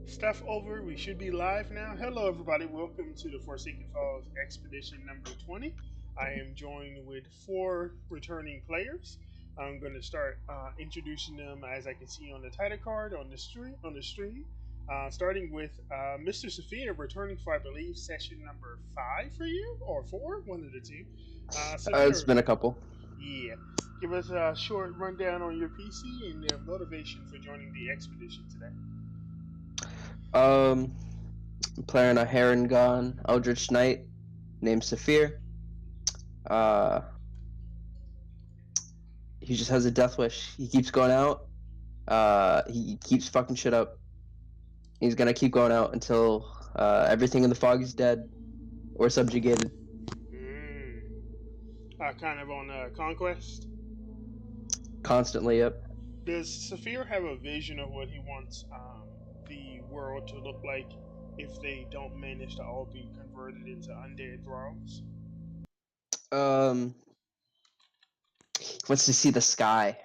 Stuff over. We should be live now. Hello, everybody. Welcome to the Forsaken Falls Expedition number 20. I am joined with four returning players. I'm going to start introducing them as I can see on the title card on the stream. Starting with Mr. Sophia, returning for I believe session number 5 for you or 4, one of the two. It's Sophia, been a couple. yeah. Give us a short rundown on your PC and their motivation for joining the expedition today. Playing a Harengon Eldritch Knight named Saphir. He just has a death wish. He keeps going out. He keeps fucking shit up. He's gonna keep going out until everything in the fog is dead or subjugated. Kind of on Conquest. Constantly, yep. Does Saphir have a vision of what he wants the world to look like if they don't manage to all be converted into undead thralls? He wants to see the sky.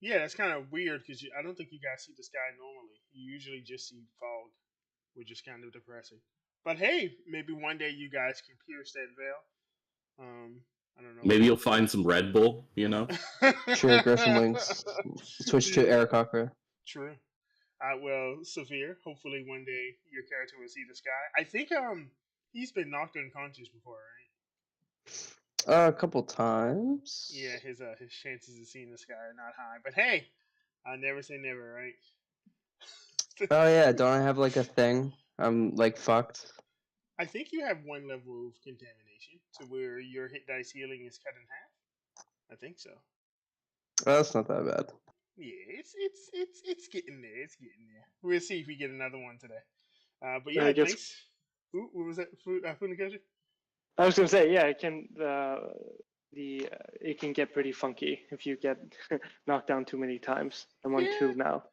Yeah, that's kind of weird because I don't think you guys see the sky normally. You usually just see fog, which is kind of depressing. But hey, maybe one day you guys can pierce that veil. I don't know. Maybe you'll find some Red Bull, you know? Sure, grow some wings. Switch to Aarakocra. True. Well, Saphir, hopefully one day your character will see the sky. I think he's been knocked unconscious before, right? A couple times. Yeah, his chances of seeing the sky are not high. But hey, I never say never, right? Oh yeah, don't I have like a thing? I'm like fucked. I think you have one level of contamination to where your hit dice healing is cut in half. I think so. Oh, that's not that bad. Yeah, it's getting there. It's getting there. We'll see if we get another one today. But yeah, thanks. Ooh, what was that? Funikoshi? I was gonna say, yeah, it can it can get pretty funky if you get knocked down too many times. I'm on 2 now.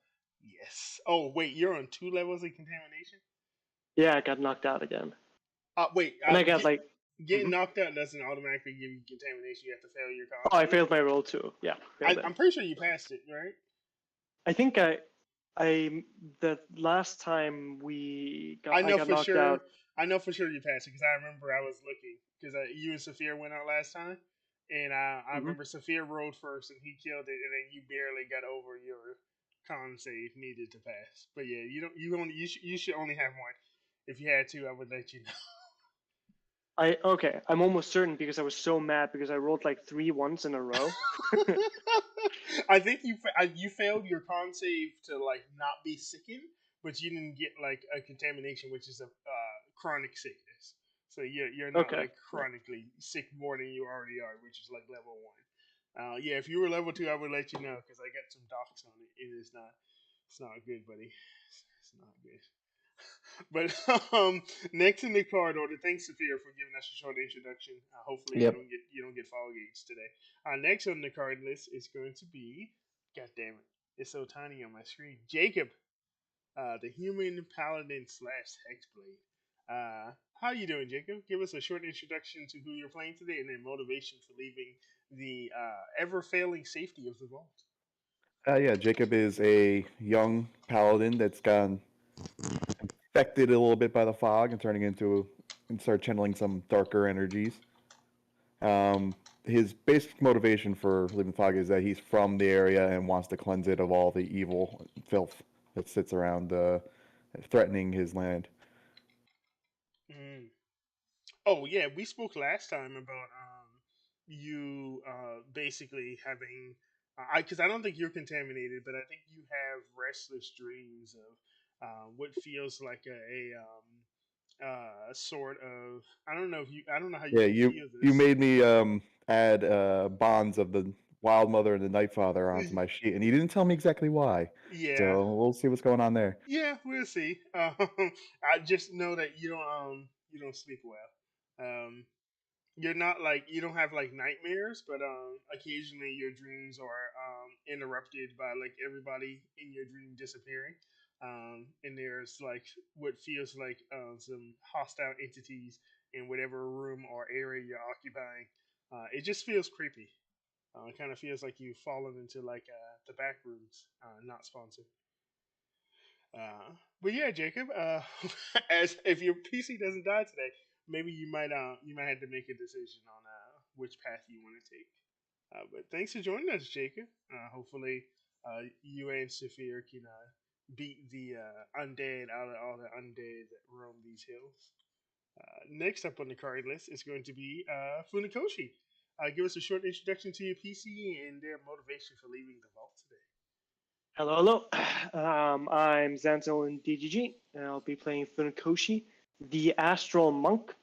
Yes. Oh wait, you're on 2 levels of contamination? Yeah, I got knocked out again. Wait. And I got getting knocked out doesn't automatically give you contamination. You have to fail your con. Oh, I failed my roll too. Yeah. I'm pretty sure you passed it, right? I think the last time we got, I got knocked out. I know for sure you passed it because I remember I was looking because you and Saphir went out last time, and I remember Saphir rolled first and he killed it, and then you barely got over your con save needed to pass. But yeah, you should only have one. If you had 2, I would let you know. I'm almost certain because I was so mad because I rolled like 3 ones in a row. I think you failed your con save to like not be sickened, but you didn't get like a contamination, which is a chronic sickness. So you're not like chronically sick more than you already are, which is like level 1. Yeah, if you were level 2, I would let you know because I got some docs on it. It's not good, buddy. It's not good. But next in the card order, thanks Sophia for giving us a short introduction. Hopefully you don't get fog age today. Next on the card list is going to be, god damn it, it's so tiny on my screen. Jacob, the human paladin / hexblade. How you doing, Jacob? Give us a short introduction to who you're playing today, and then motivation for leaving the ever failing safety of the vault. Yeah, Jacob is a young paladin that's gone affected a little bit by the fog and start channeling some darker energies. His basic motivation for leaving the fog is that he's from the area and wants to cleanse it of all the evil filth that sits around, threatening his land. Oh yeah, we spoke last time about you basically having because I don't think you're contaminated, but I think you have restless dreams of what feels like a sort of I don't know how you you made me add bonds of the Wild Mother and the Night Father onto my sheet, and he didn't tell me exactly why. Yeah. So we'll see what's going on there. Yeah, we'll see. I just know that you don't sleep well. You're not like you don't have like nightmares, but occasionally your dreams are interrupted by like everybody in your dream disappearing. And there's like what feels like some hostile entities in whatever room or area you're occupying. It just feels creepy. It kind of feels like you've fallen into like the back rooms. Not sponsored. But yeah, Jacob. As if your PC doesn't die today, maybe you might have to make a decision on which path you want to take. But thanks for joining us, Jacob. Hopefully, you and Saphir can beat the undead out of all the undead that roam these hills. Next up on the card list is going to be Funakoshi. Give us a short introduction to your PC and their motivation for leaving the vault today. Hello. I'm Zanzo in DGG, and I'll be playing Funakoshi, the Astral Monk.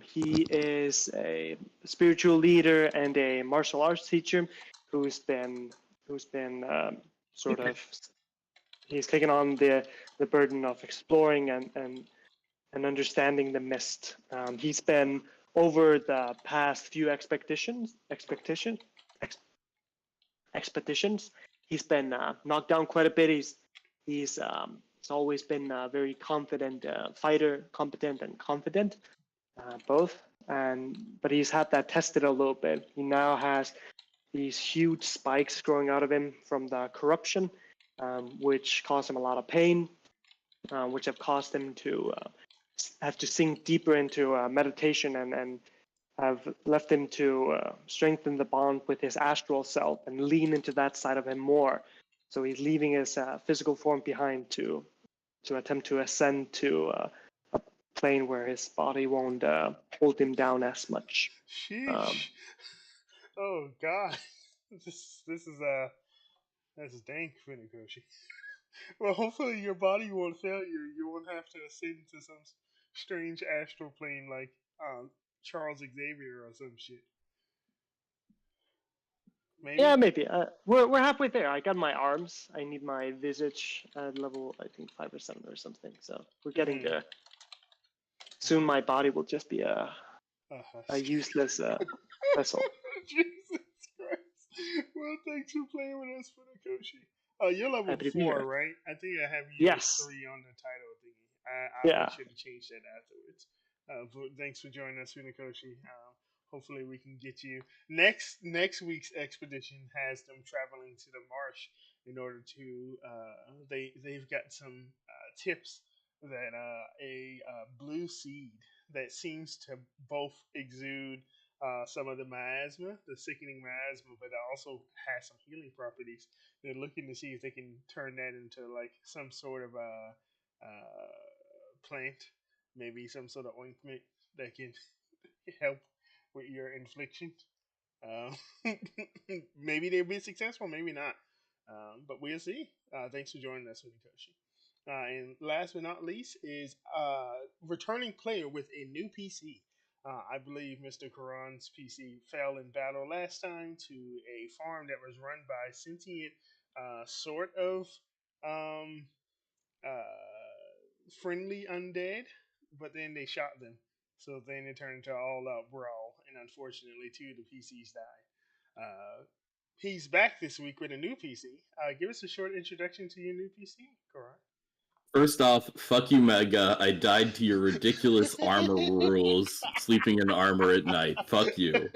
He is a spiritual leader and a martial arts teacher who's been he's taken on the burden of exploring and understanding the mist. He's been over the past few expeditions. He's been knocked down quite a bit. He's always been a very confident fighter, competent and confident, both. But he's had that tested a little bit. He now has these huge spikes growing out of him from the corruption, which caused him a lot of pain, which have caused him to have to sink deeper into meditation and have left him to strengthen the bond with his astral self and lean into that side of him more. So he's leaving his physical form behind to attempt to ascend to a plane where his body won't hold him down as much. Sheesh. Oh God, this is dank, Funakoshi. Well, hopefully your body won't fail you. You won't have to ascend to some strange astral plane like Charles Xavier or some shit. Maybe? Yeah, maybe. We're halfway there. I got my arms. I need my visage at level, I think 5 or 7 or something. So we're getting there. Soon my body will just be a useless vessel. Jesus Christ. Well, thanks for playing with us, Funakoshi. Oh, you're level 4, right? I think I have you 3 on the title thingy. I should have changed that afterwards. But thanks for joining us, Funakoshi. Hopefully we can get you next week's expedition has them traveling to the marsh in order to they've got some tips that a blue seed that seems to both exude some of the miasma, the sickening miasma, but it also has some healing properties. They're looking to see if they can turn that into like some sort of plant, maybe some sort of ointment that can help with your infliction. Maybe they'll be successful, maybe not. But we'll see. Thanks for joining us, Funakoshi. And last but not least is returning player with a new PC. I believe Mr. Karan's PC fell in battle last time to a farm that was run by sentient, sort of friendly undead, but then they shot them. So then it turned into an all-out brawl, and unfortunately, 2 of the PCs died. He's back this week with a new PC. Give us a short introduction to your new PC, Karan. First off, fuck you, Mega. I died to your ridiculous armor rules, sleeping in armor at night. Fuck you.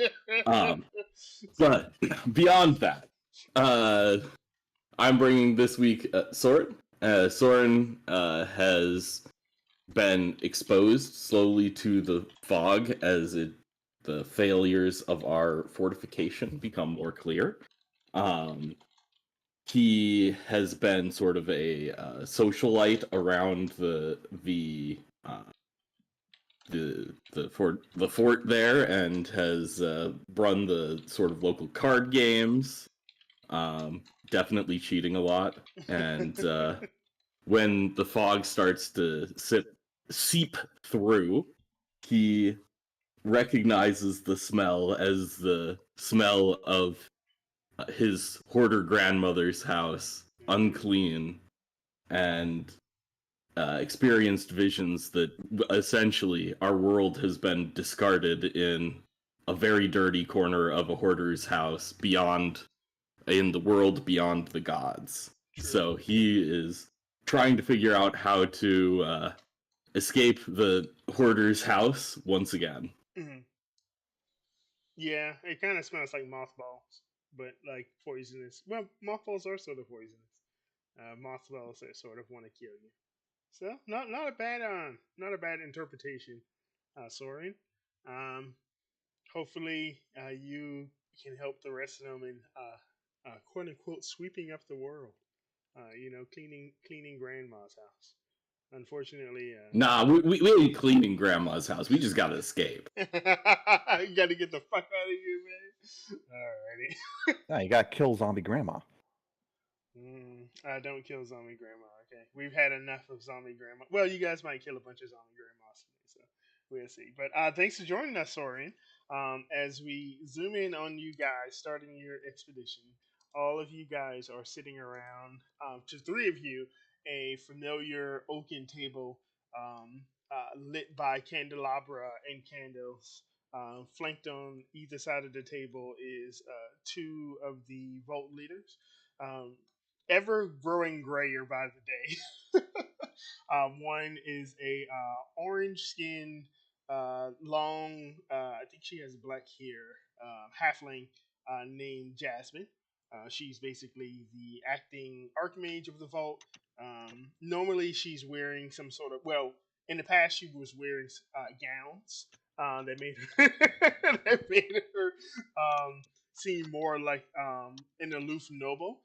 But beyond that, I'm bringing this week Soren. Soren has been exposed slowly to the fog as the failures of our fortification become more clear. He has been sort of a socialite around the fort there, and has run the sort of local card games. Definitely cheating a lot, and when the fog starts to seep through, he recognizes the smell as the smell of his hoarder grandmother's house unclean and experienced visions that essentially our world has been discarded in a very dirty corner of a hoarder's house in the world beyond the gods. True. So he is trying to figure out how to escape the hoarder's house once again. Mm-hmm. Yeah, it kind of smells like mothballs, but like poisonous. Well, mothballs are sort of poisonous. Mothballs that sort of want to kill you. So not a bad interpretation, Soren. Um, Hopefully you can help the rest of them in quote unquote sweeping up the world. Cleaning grandma's house. Unfortunately, Nah, we ain't cleaning grandma's house. We just gotta escape. you gotta get the fuck out of here, man. Alrighty. Nah, you gotta kill zombie grandma. Don't kill zombie grandma. Okay, we've had enough of zombie grandma. Well, you guys might kill a bunch of zombie grandmas today, so we'll see. But thanks for joining us, Soren. As we zoom in on you guys starting your expedition, all of you guys are sitting around. To three of you, a familiar oaken table, lit by candelabra and candles. Flanked on either side of the table is two of the Vault leaders. Ever growing grayer by the day. One is a orange skinned, long. I think she has black hair. Halfling named Jasmine. She's basically the acting archmage of the Vault. Normally, she's wearing some sort of. Well, in the past, she was wearing gowns that made her that made her seem more like an aloof noble.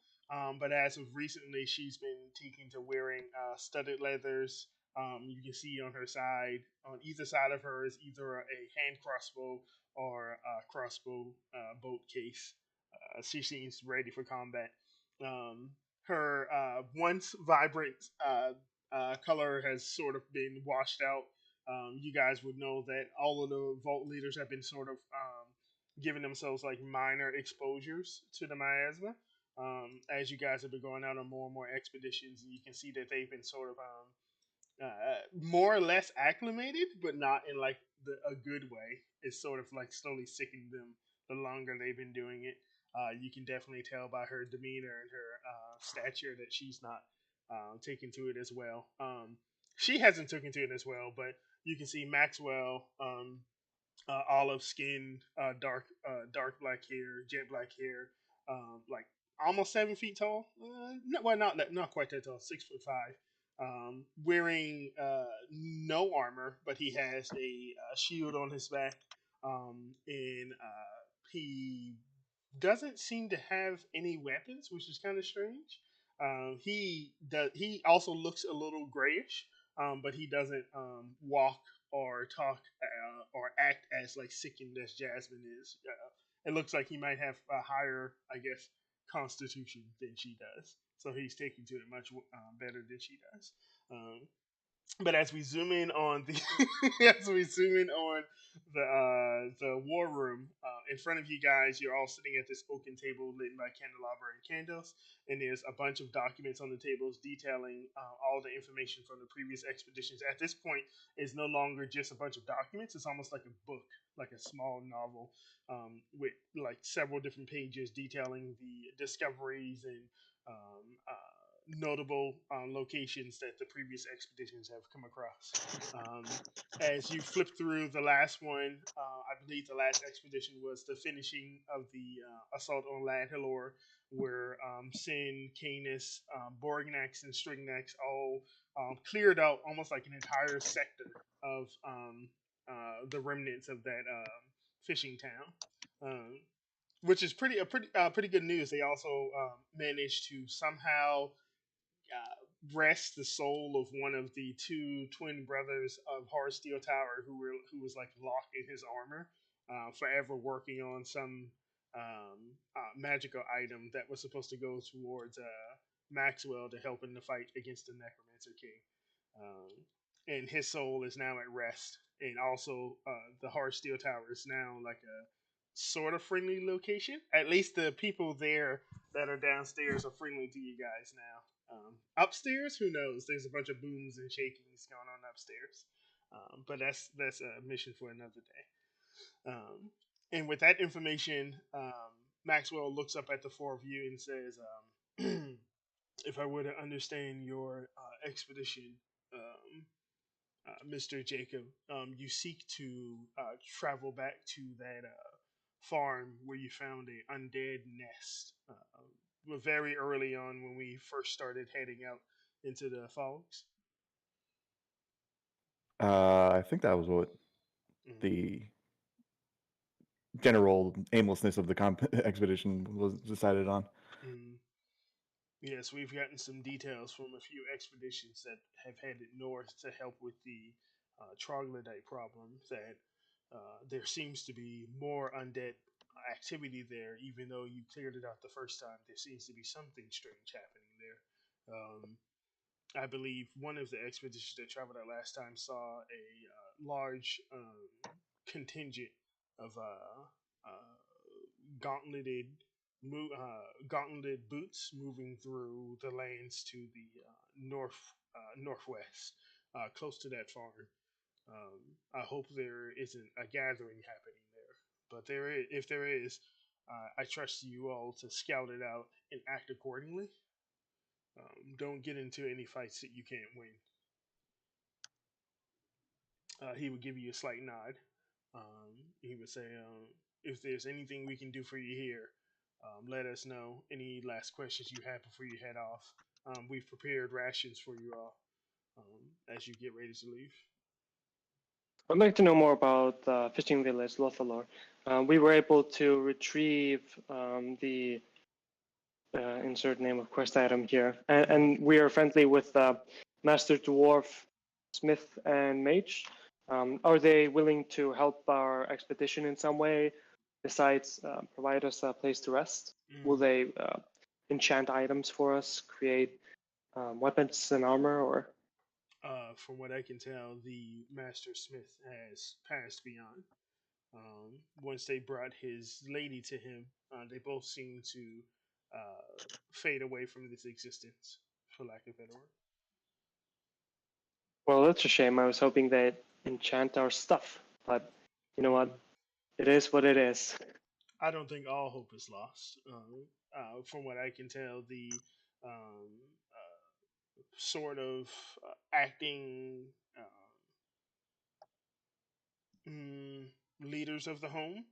But as of recently, she's been taking to wearing studded leathers. You can see on her side, on either side of her, is either a hand crossbow or a crossbow bolt case. She seems ready for combat. Her once vibrant color has sort of been washed out. You guys would know that all of the Vault leaders have been sort of giving themselves like minor exposures to the miasma. As you guys have been going out on more and more expeditions, and you can see that they've been sort of more or less acclimated, but not in like a good way. It's sort of like slowly sickening them the longer they've been doing it. You can definitely tell by her demeanor and her stature that she's not taken to it as well. She hasn't taken to it as well, but you can see Maxwell, olive skin, dark black hair, jet black hair, like almost 7 feet tall. Not quite that tall, 6'5". Wearing no armor, but he has a shield on his back, and he doesn't seem to have any weapons, which is kind of strange. He also looks a little grayish, but he doesn't walk or talk or act as like sickened as Jasmine is. It looks like he might have a higher, I guess, constitution than she does, so he's taking to it much better than she does. But as we zoom in on the the war room, in front of you guys, you're all sitting at this oaken table lit by candelabra and candles, and there's a bunch of documents on the tables detailing all the information from the previous expeditions. At this point, it's no longer just a bunch of documents; it's almost like a book, like a small novel, with like several different pages detailing the discoveries and notable locations that the previous expeditions have come across. As you flip through the last one, I believe the last expedition was the finishing of the assault on Lad Halor, where Sin, Canis, Borgnax, and Strignax all cleared out almost like an entire sector of the remnants of that fishing town. Which is pretty good news. They also managed to somehow rest the soul of one of the two twin brothers of Horsteel Tower, who was like locked in his armor, forever working on some magical item that was supposed to go towards Maxwell to help in the fight against the Necromancer King. And his soul is now at rest, and also the Horsteel Tower is now like a sort of friendly location. At least the people there that are downstairs are friendly to you guys now. Upstairs, who knows? There's a bunch of booms and shakings going on upstairs. But that's a mission for another day. And with that information, Maxwell looks up at the four of you and says, "If I were to understand your expedition, Mr. Jacob, you seek to travel back to that farm where you found a undead nest. Very early on when we first started heading out into the fogs." I think that was what Mhm. the general aimlessness of the expedition was decided on. Mhm. Yes, we've gotten some details from a few expeditions that have headed north to help with the troglodyte problem. That there seems to be more undead activity there, even though you cleared it out the first time. There seems to be something strange happening there. I believe one of the expeditions that traveled out last time saw a large contingent of gauntleted gauntleted boots moving through the lands to the northwest, close to that farm. I hope there isn't a gathering happening there, but there is. If there is, I trust you all to scout it out and act accordingly. Don't get into any fights that you can't win. He would give you a slight nod. He would say, "If there's anything we can do for you here, let us know. Any last questions you have before you head off? We've prepared rations for you all as you get ready to leave." I'd like to know more about fishing village Lothalor. We were able to retrieve the insert name of quest item here, and we are friendly with Master Dwarf, Smith, and Mage. Are they willing to help our expedition in some way, besides provide us a place to rest? Will they enchant items for us, create weapons and armor, or? From what I can tell, the Master Smith has passed beyond. Once they brought his lady to him, they both seemed to fade away from this existence, for lack of a better word. Well, that's a shame. I was hoping they'd enchant our stuff, but you know what? It is what it is. I don't think all hope is lost. From what I can tell, the sort of acting leaders of the home.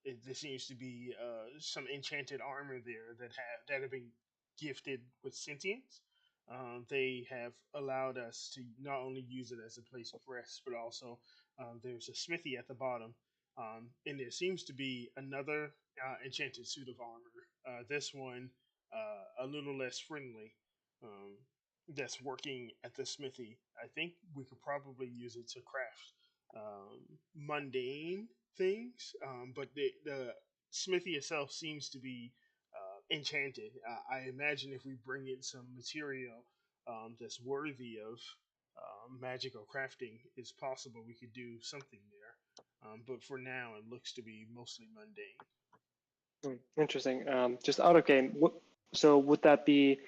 There seems to be some enchanted armor there that have been gifted with sentience. They have allowed us to not only use it as a place of rest, but also there's a smithy at the bottom, and there seems to be another enchanted suit of armor. This one a little less friendly. Um, that's working at the smithy. I think we could probably use it to craft mundane things, but the smithy itself seems to be enchanted. I imagine if we bring in some material that's worthy of magical crafting, it's possible we could do something there. But for now, it looks to be mostly mundane. Interesting. Just out of game, so would that be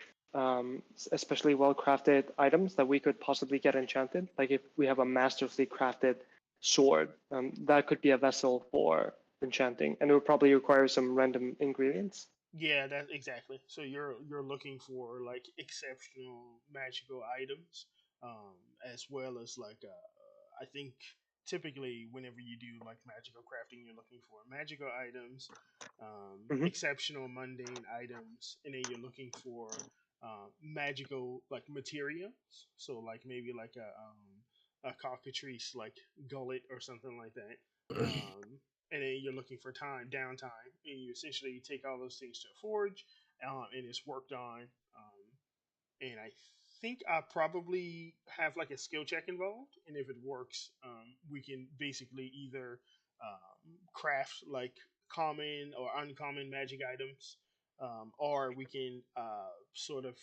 especially well-crafted items that we could possibly get enchanted? Like if we have a masterfully crafted sword, that could be a vessel for enchanting, and it would probably require some random ingredients. Yeah, that's exactly. So you're looking for like exceptional magical items, as well as like I think typically whenever you do like magical crafting, you're looking for magical items, Hmm. exceptional mundane items, and then you're looking for magical like materials. So like maybe like a cockatrice like gullet or something like that. And then you're looking for downtime, and you essentially take all those things to a forge, and it's worked on. And I think I probably have like a skill check involved, and if it works, we can basically either craft like common or uncommon magic items, or we can sort of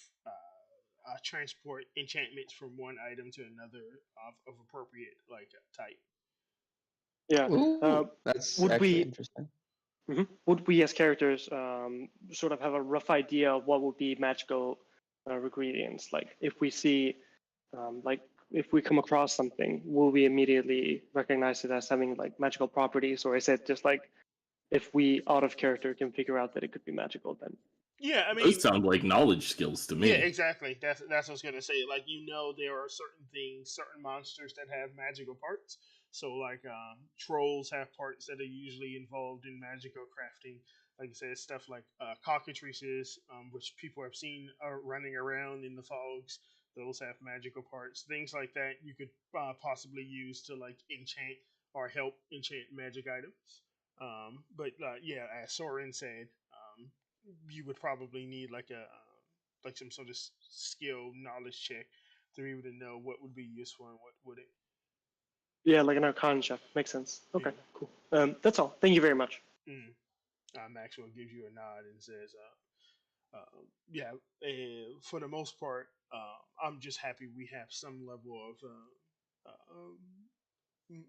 transport enchantments from one item to another of appropriate like type. Yeah. Ooh, that's would actually we interesting. would we as characters sort of have a rough idea of what would be magical ingredients? Like if we see, like if we come across something, will we immediately recognize it as having like magical properties, or is it just like if we out of character can figure out that it could be magical, then Yeah, I Those mean, sound like knowledge skills to yeah, me. exactly. That's what I was gonna say. Like, there are certain things, certain monsters that have magical parts. So like, trolls have parts that are usually involved in magical crafting. Like I said, stuff like cockatrices, which people have seen running around in the fogs. Those have magical parts. Things like that you could possibly use to like enchant or help enchant magic items. But yeah, as Soren said, you would probably need like some sort of skill knowledge check to be able to know what would be useful and what wouldn't. yeah, like an arcana check makes sense. Okay, Yeah. cool. That's all. Thank you very much. Mm. Maxwell gives you a nod and says, "Yeah, for the most part, I'm just happy we have some level of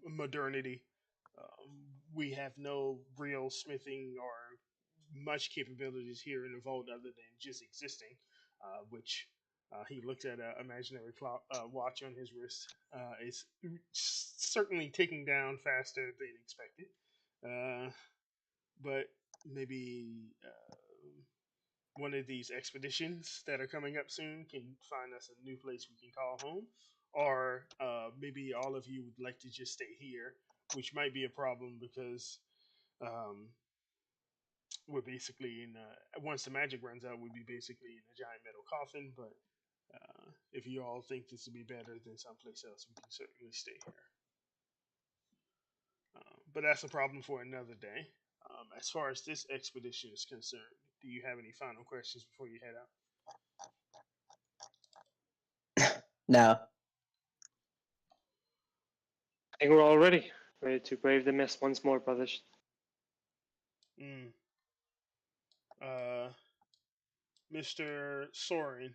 modernity. We have no real smithing or much capabilities here in the vault other than just existing, which he looks at an imaginary clock, watch on his wrist. Is certainly ticking down faster than expected. But maybe one of these expeditions that are coming up soon can find us a new place we can call home. Or maybe all of you would like to just stay here, which might be a problem because um, we're basically in once the magic runs out, we'd be basically in a giant metal coffin. But if you all think this would be better than someplace else, we can certainly stay here. But that's a problem for another day. As far as this expedition is concerned, do you have any final questions before you head out? No. I think we're all ready to brave the mist once more, brothers. Mm. Uh, Mr. Soren,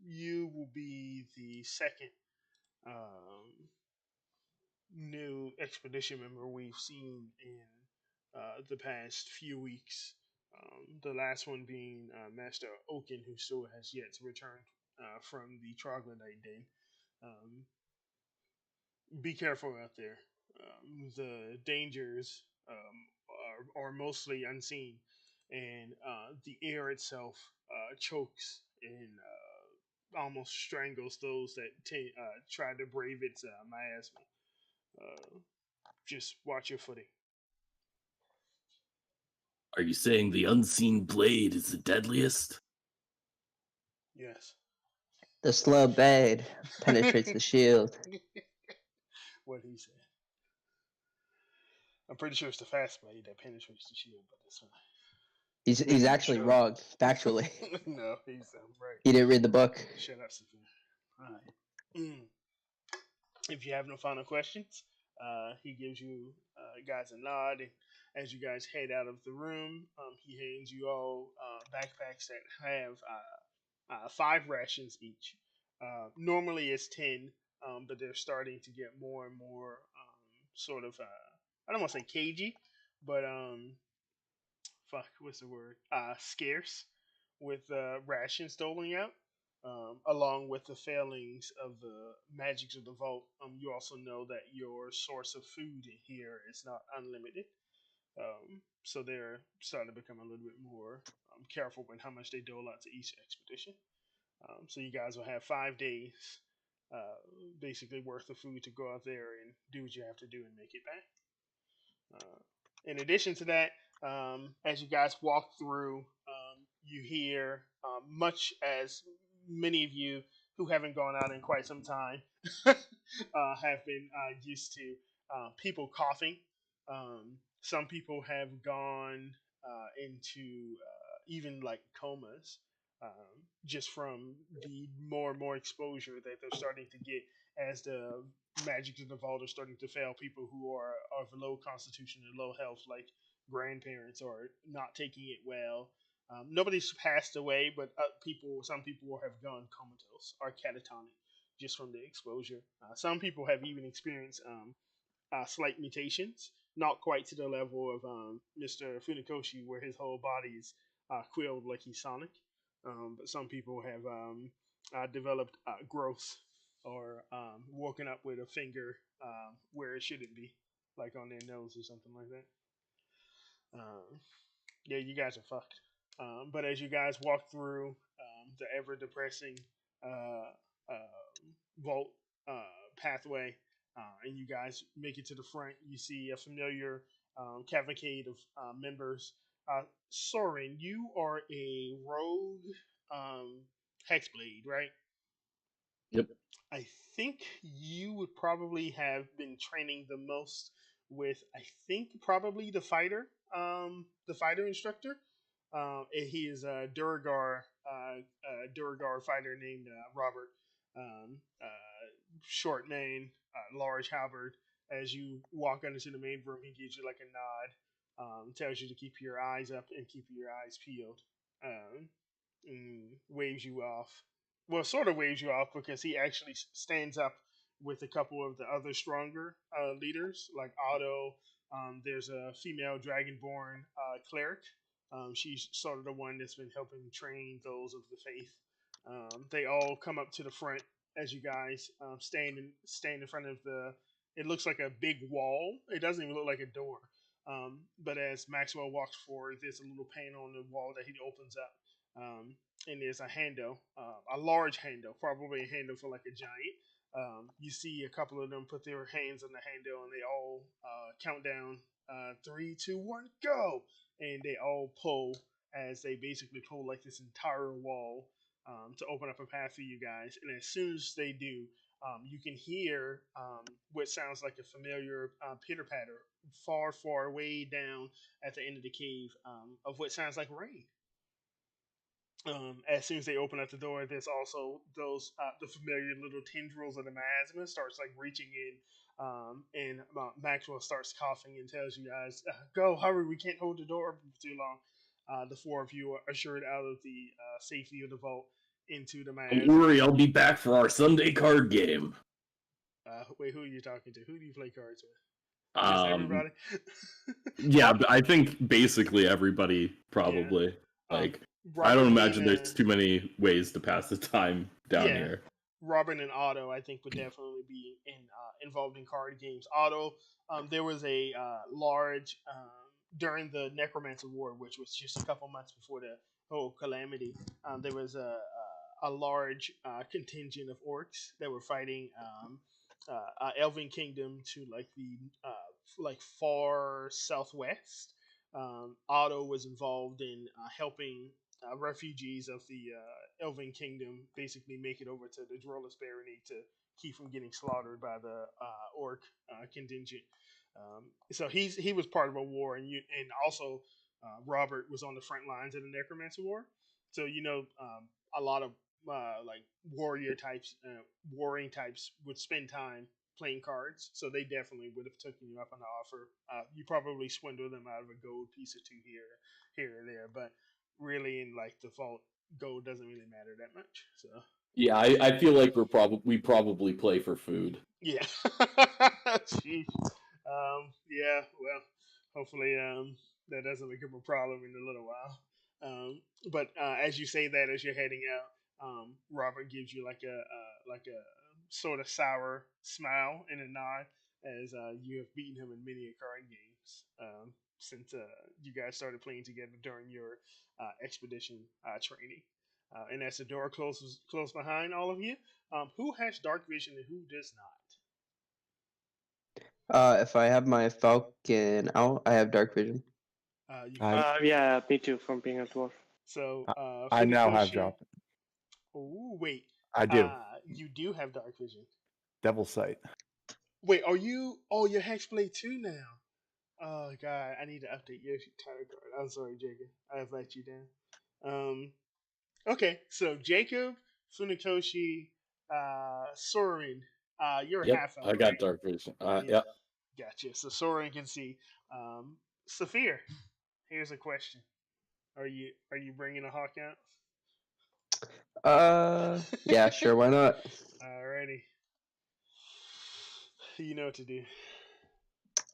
you will be the second um, new expedition member we've seen in the past few weeks. The last one being Master Oaken, who still has yet to return from the troglodyte den. Um, be careful out there. The dangers are mostly unseen, and the air itself chokes and almost strangles those that try to brave its miasma. Uh, just watch your footing. Are you saying the unseen blade is the deadliest? Yes. The slow blade penetrates the shield. What he said. I'm pretty sure it's the fast blade that penetrates the shield, but that's fine. He's actually Sure. wrong, factually. No, he's right. He didn't read the book. Shut up, Sophia. All right. If you have no final questions, he gives you guys a nod, and as you guys head out of the room, he hands you all backpacks that have 5 rations each. Normally it's 10, but they're starting to get more and more sort of I don't want to say cagey, but fuck, what's the word? Scarce with rations doling out. Along with the failings of the magics of the vault, you also know that your source of food here is not unlimited. So they're starting to become a little bit more careful with how much they dole out to each expedition. So you guys will have 5 days, basically worth of food to go out there and do what you have to do and make it back. In addition to that, as you guys walk through, you hear, much as many of you who haven't gone out in quite some time have been used to, people coughing. Some people have gone into even like comas, just from the more and more exposure that they're starting to get as the magic of the vault are starting to fail people who are of low constitution and low health, like grandparents, are not taking it well. Nobody's passed away, but some people have gone comatose or catatonic just from the exposure. Some people have even experienced slight mutations, not quite to the level of Mr. Funikoshi, where his whole body is quilled like he's Sonic. But some people have developed growth or woken up with a finger where it shouldn't be, like on their nose or something like that. Yeah, you guys are fucked. But as you guys walk through the ever depressing uh, vault pathway, and you guys make it to the front, you see a familiar cavalcade of members. Soren, you are a rogue hexblade, right? Yep. I think you would probably have been training the most with, I think, probably the fighter instructor. And he is a Duragar fighter named Robert. Short man, large halberd. As you walk into the main room, he gives you like a nod, tells you to keep your eyes up and keep your eyes peeled. Waves you off. Well, sort of waves you off because he actually stands up with a couple of the other stronger leaders, like Otto. There's a female dragonborn cleric. She's sort of the one that's been helping train those of the faith. They all come up to the front as you guys stand in front of the. It looks like a big wall. It doesn't even look like a door. But as Maxwell walks forward, there's a little panel on the wall that he opens up. And there's a handle, a large handle, probably a handle for like a giant. You see a couple of them put their hands on the handle, and they all count down 3, 2, 1, go! And they all pull as they basically pull like this entire wall to open up a path for you guys. And as soon as they do, you can hear what sounds like a familiar pitter patter far, far way down at the end of the cave of what sounds like rain. As soon as they open up the door, there's also those the familiar little tendrils of the miasma starts like reaching in, and Maxwell starts coughing and tells you guys, "Go, hurry! We can't hold the door open for too long." The four of you are ushered out of the safety of the vault into the miasma. Don't worry, I'll be back for our Sunday card game. Wait, who are you talking to? Who do you play cards with? Just everybody. Yeah, but I think basically everybody probably. Yeah. Like, Robert I don't imagine and, there's too many ways to pass the time down here. Robin and Otto, I think, would definitely be involved in card games. Otto, there was a large during the Necromancer War, which was just a couple months before the whole calamity. There was a large contingent of orcs that were fighting Elven Kingdom to like the like far southwest. Otto was involved in helping refugees of the Elven Kingdom basically make it over to the Drollus Barony to keep from getting slaughtered by the orc contingent. So he was part of a war, and also Robert was on the front lines of the Necromancer War. So a lot of like warrior types, warring types would spend time playing cards, so they definitely would have taken you up on the offer. You probably swindle them out of a gold piece or two here or there, but really in like the vault, gold doesn't really matter that much. So Yeah, I feel like we probably play for food. yeah. Jeez. Yeah, well, hopefully that doesn't become a problem in a little while. But as you say that, as you're heading out, Robert gives you like a sort of sour smile and a nod as you have beaten him in many card games since you guys started playing together during your expedition training. And as the door closes behind all of you, who has dark vision and who does not? If I have my Falcon out, I have dark vision. Yeah, me too, from being a dwarf. So I now have dropped. Oh wait, I do. You do have dark vision. Devil's Sight. Wait, are you? Oh, you're Hexblade 2 now. Oh god, I need to update your tarot card. I'm sorry, Jacob. I've let you down. Okay, so Jacob, Funikoshi, Soren, you're half elf. I got right? dark vision. Yeah. Yep. Gotcha. So Soren can see. Saphir, here's a question: Are you bringing a hawk out? Yeah, sure, why not? Alrighty. You know what to do.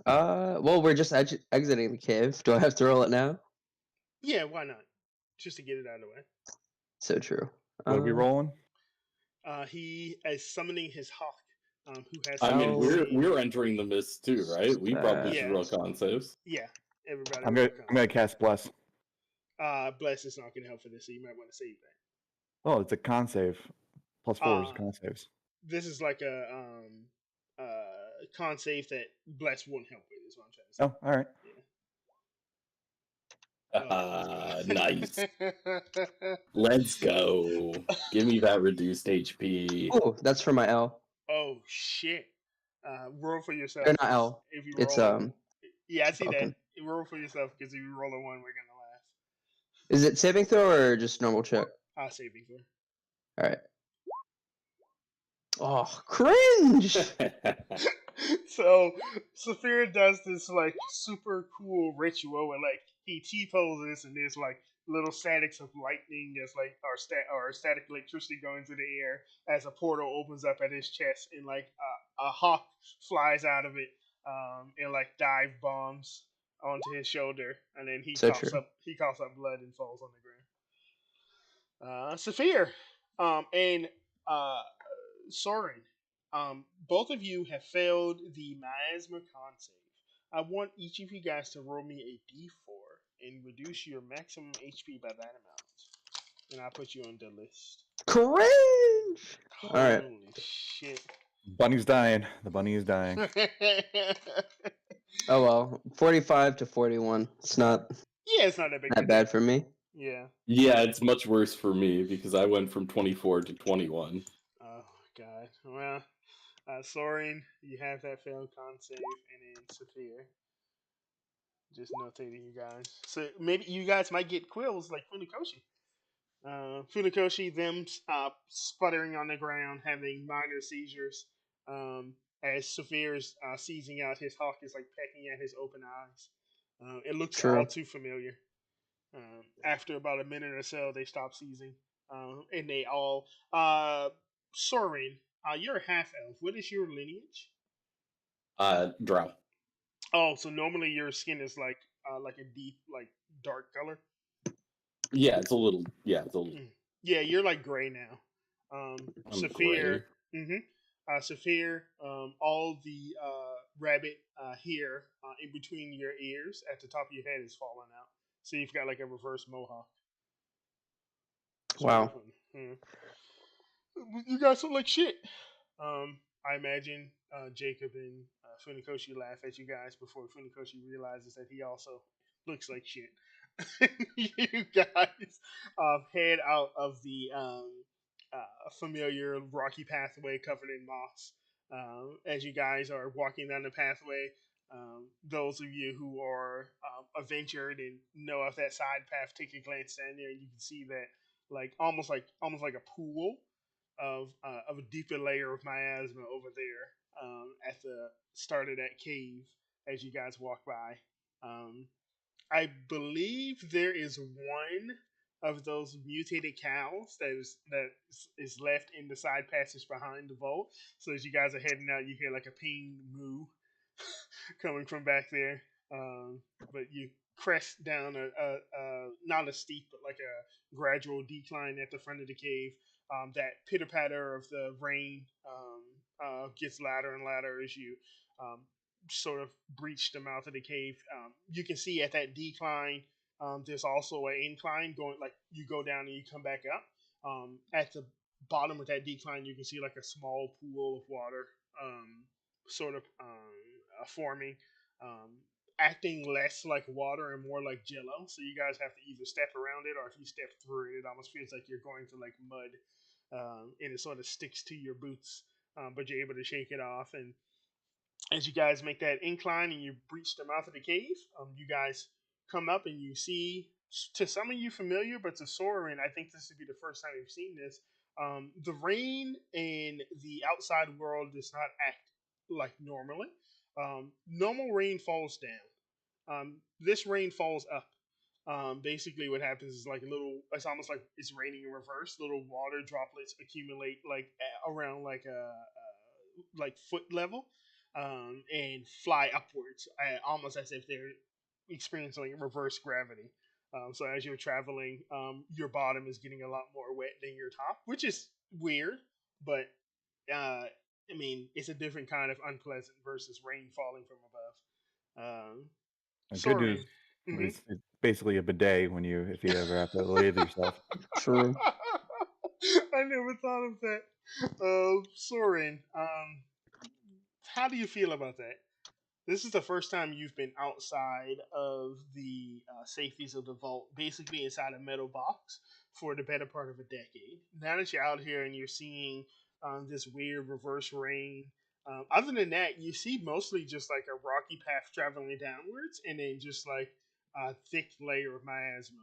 Well, we're just exiting the cave. Do I have to roll it now? Yeah, why not? Just to get it out of the way. So true. What are we rolling? He is summoning his hawk, who has. I mean, Oh. we're entering the mist too, right? We probably should Yeah. roll con saves. Yeah, everybody. I'm roll gonna cast bless. Bless is not going to help for this, so you might want to save that. Oh, it's a con save. +4 is con saves. This is like a con save that Bless won't help with. Is what I'm trying to say. Oh, all right. Nice. Let's go. Give me that reduced HP. Oh, that's for my L. Oh shit! Roll for yourself. Or not L. If you It's roll, yeah, I see fucking- that. You roll for yourself because if you roll a 1, we're gonna laugh. Is it saving throw or just normal check? I'll save you for. All right. Oh, cringe! So Saphir does this like super cool ritual where like he T-poses and there's like little statics of lightning that's like or static electricity going through the air as a portal opens up at his chest and like a hawk flies out of it and like dive bombs onto his shoulder and then he So coughs true. up blood and falls on the ground. Saphir and Soren, both of you have failed the miasma con save. I want each of you guys to roll me a d4 and reduce your maximum HP by that amount. And I'll put you on the list. Cringe! Alright. Holy shit. Bunny's dying. The bunny is dying. Oh well, 45 to 41. It's not Yeah, it's not that big. that bad for me. Yeah. Yeah, it's much worse for me because I went from 24 to 21. Oh, God. Well, Soren, you have that failed con save, and then Saphir. Just notating you guys. So maybe you guys might get quills like Funikoshi. Funikoshi, them sputtering on the ground, having minor seizures. As Saphir is seizing out, his hawk is like pecking at his open eyes. It looks True. all too familiar. After about a minute or so, they stop seizing. And they all. Soren, you're a half elf. What is your lineage? Drow. Oh, so normally your skin is like a deep, like dark color. Yeah, it's a little. Yeah, it's a little. Yeah, you're like gray now. I'm Saphir. Saphir. All the rabbit hair in between your ears at the top of your head is falling out. So you've got like a reverse mohawk. Wow. You guys look like shit. I imagine Jacob and Funikoshi laugh at you guys before Funikoshi realizes that he also looks like shit. You guys head out of the familiar rocky pathway covered in moss. As you guys are walking down the pathway, those of you who are adventured and know of that side path, take a glance down there, and you can see that almost like a pool of a deeper layer of miasma over there at the start of that cave as you guys walk by. I believe there is one of those mutated cows that is left in the side passage behind the vault. So as you guys are heading out, you hear like a ping moo coming from back there. But you crest down a not a steep, but like a gradual decline at the front of the cave. That pitter patter of the rain gets louder and louder as you sort of breach the mouth of the cave. You can see at that decline, there's also an incline going, like you go down and you come back up. At the bottom of that decline, you can see like a small pool of water sort of forming, acting less like water and more like jello. So you guys have to either step around it, or if you step through it, it almost feels like you're going to like mud, and it sort of sticks to your boots, but you're able to shake it off. And as you guys make that incline and you breach the mouth of the cave, you guys come up and you see, to some of you familiar, but to Soren, I think this would be the first time you've seen this. The rain in the outside world does not act like normally. Normal rain falls down. This rain falls up. Basically, what happens is it's almost like it's raining in reverse. Little water droplets accumulate around like foot level. and fly upwards, almost as if they're experiencing reverse gravity. So as you're traveling, your bottom is getting a lot more wet than your top, which is weird, but I mean, it's a different kind of unpleasant versus rain falling from above. The good Soren. news is it's basically a bidet if you ever have to lathe yourself. True. I never thought of that. Soren, how do you feel about that? This is the first time you've been outside of the safeties of the vault, basically inside a metal box, for the better part of a decade. Now that you're out here and you're seeing this weird reverse rain, other than that, you see mostly just like a rocky path traveling downwards, and then just like a thick layer of miasma,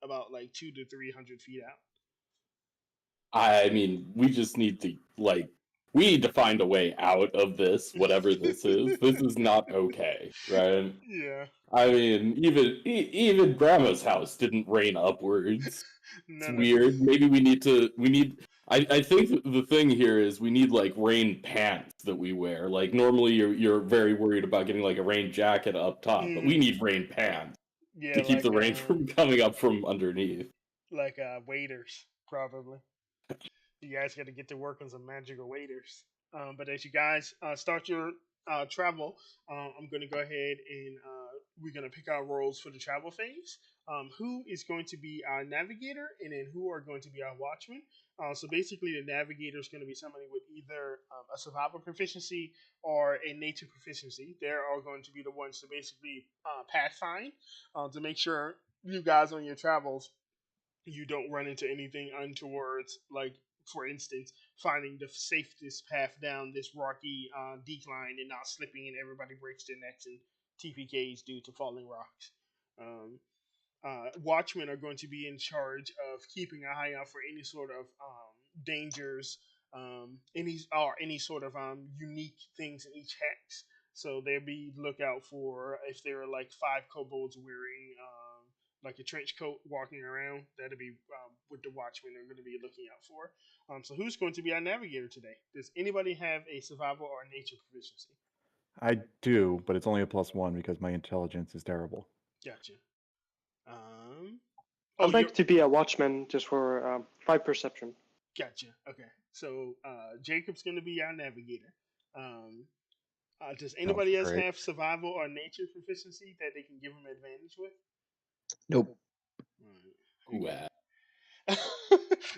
about like 200 to 300 feet out. I mean, we just need to we need to find a way out of this, whatever this is. This is not okay, right? Yeah. I mean, even Grandma's house didn't rain upwards. It's weird. Maybe we need. I think the thing here is we need like rain pants that we wear. Like normally you're very worried about getting like a rain jacket up top, but we need rain pants to keep the rain from coming up from underneath. Like waders, probably. You guys got to get to work on some magical waders. But as you guys start your travel, I'm going to go ahead and we're going to pick our roles for the travel phase. Who is going to be our navigator, and then who are going to be our watchman. So basically, the navigator is going to be somebody with either a survival proficiency or a nature proficiency. They're all going to be the ones to basically pathfind to make sure you guys on your travels, you don't run into anything untowards, like, for instance, finding the safest path down this rocky decline and not slipping and everybody breaks their necks and TPKs due to falling rocks. Watchmen are going to be in charge of keeping an eye out for any sort of dangers, any sort of unique things in each hex. So they'll be lookout for if there are like 5 kobolds wearing like a trench coat walking around. That'll be what the watchmen are going to be looking out for. So who's going to be our navigator today? Does anybody have a survival or nature proficiency? I do, but it's only a +1 because my intelligence is terrible. Gotcha. I'd like to be a watchman just for 5 perception. Gotcha. Okay. So Jacob's going to be our navigator. Does anybody else have survival or nature proficiency that they can give them advantage with? Nope. Wow.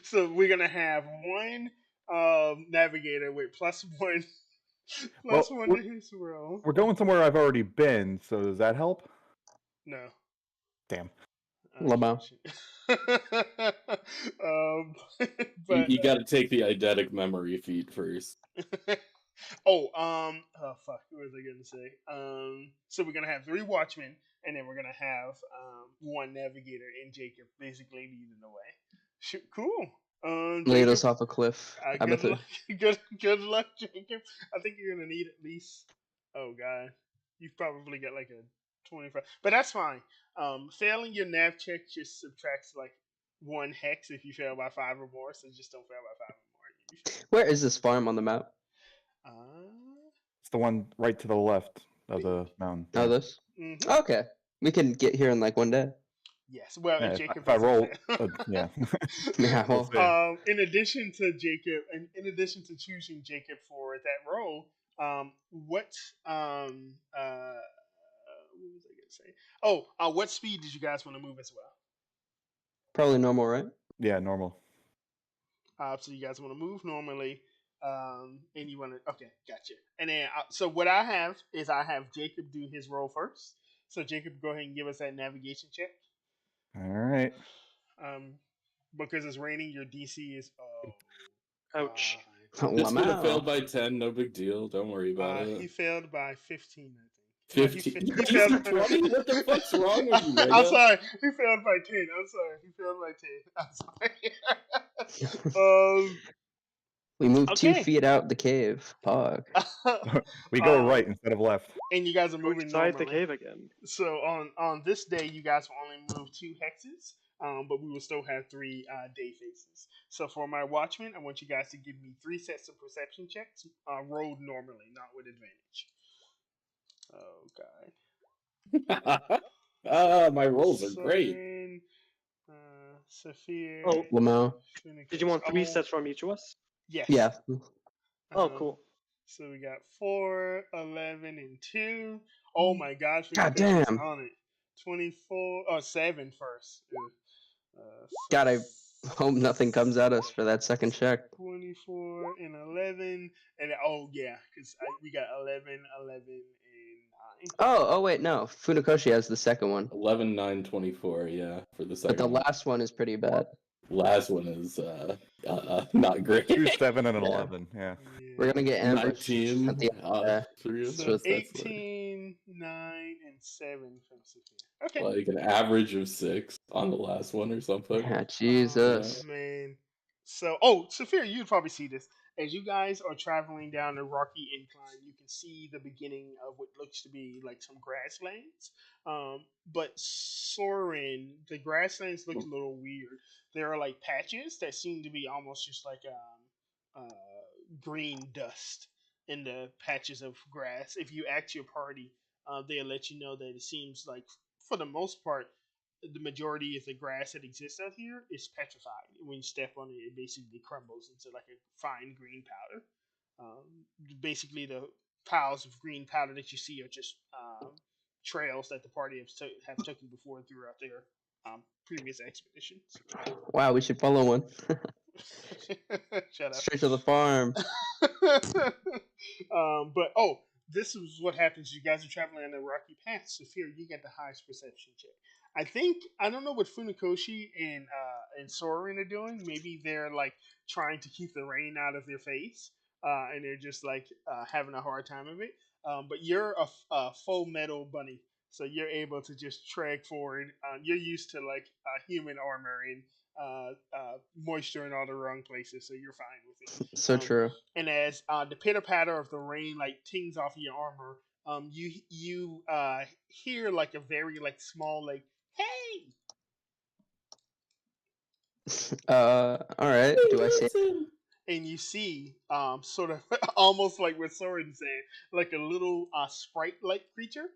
So we're going to have one navigator with +1 to his roll. We're going somewhere I've already been, so does that help? No. Damn. Lamau. But, you got to take the eidetic memory feat first. oh fuck, what was I gonna say? So we're gonna have 3 watchmen, and then we're gonna have 1 navigator and Jacob basically leading the way. Cool. Laid us off a cliff. Good luck, Jacob. I think you're gonna need at least. Oh god, you've probably got like a 25, but that's fine. Failing your nav check just subtracts like 1 hex if you fail by 5 or more, so just don't fail by 5 or more. Where is this farm on the map? It's the one right to the left of the mountain. Oh, this? Mm-hmm. Okay. We can get here in like 1 day. Yes. Well, Yeah, Jacob. if I roll, yeah. Yeah, well, in addition to Jacob, and in addition to choosing Jacob for that role, what was I gonna say? Oh, what speed did you guys want to move as well? probably normal, right? Yeah, normal. So you guys want to move normally, and you want to. Okay, gotcha. And then, so what I have is I have Jacob do his role first. So Jacob, go ahead and give us that navigation check. All right. Because it's raining, your DC is. Ouch. God. This would have failed by 10, no big deal. Don't worry about He it. failed by 15, I think. 15. He failed by 20? What the fuck's wrong with you, I'm sorry. He failed by 10. I'm sorry. He failed by 10. I'm sorry. We moved Okay. 2 feet out the cave. Pog. We go Um, right instead of left. and you guys are Go moving inside the normally. cave again. So on this day, you guys will only move 2 hexes, but we will still have 3 day phases. So for my watchman, I want you guys to give me 3 sets of perception checks, rolled normally, not with advantage. Oh god. My rolls are great. Soren, Saphir. Oh, Lamo. Did you want 3 Oh, sets from each of us? Yes. Yeah. Oh, Um, cool. So we got 4, 11, and 2. Oh my gosh, God Funiko's damn. on it. 24, 7 first. God, I hope nothing comes at us for that second check. 24 and 11, and oh yeah, because we got 11, 11, and 9. Oh, wait, no. Funakoshi has the second one. 11, 9, 24, yeah, for the But second the one. last one is pretty bad. Last one is not great. 2, 7, and an Yeah. 11. Yeah. We're gonna get ambushed 19, at the end. three of So us, that's 18, 9, and 7 from Sophia. Okay. like an average of 6 on the last one or something. Yeah, Jesus. Oh, man. So, Sophia, you'd probably see this. As you guys are traveling down the rocky incline, you can see the beginning of what looks to be like some grasslands. But Soren, the grasslands look a little weird. There are like patches that seem to be almost just like green dust in the patches of grass. If you ask your party, they'll let you know that it seems like, for the most part, the majority of the grass that exists out here is petrified. When you step on it, it basically crumbles into like a fine green powder. Basically, the piles of green powder that you see are just trails that the party have taken before throughout their previous expeditions. Wow, we should follow one. Shut up. Straight to the farm. But this is what happens. You guys are traveling on the rocky path. So here you get the highest perception check. I don't know what Funakoshi and Soren are doing. Maybe they're like trying to keep the rain out of their face, and they're just like having a hard time of it. But you're a full metal bunny, so you're able to just trek forward. You're used to like human armor and moisture in all the wrong places, so you're fine with it. So true. And as the pitter patter of the rain like tings off your armor, you hear like a very like small like hey. Alright. Do I see? And you see sort of almost like what Soren said, like a little sprite-like creature,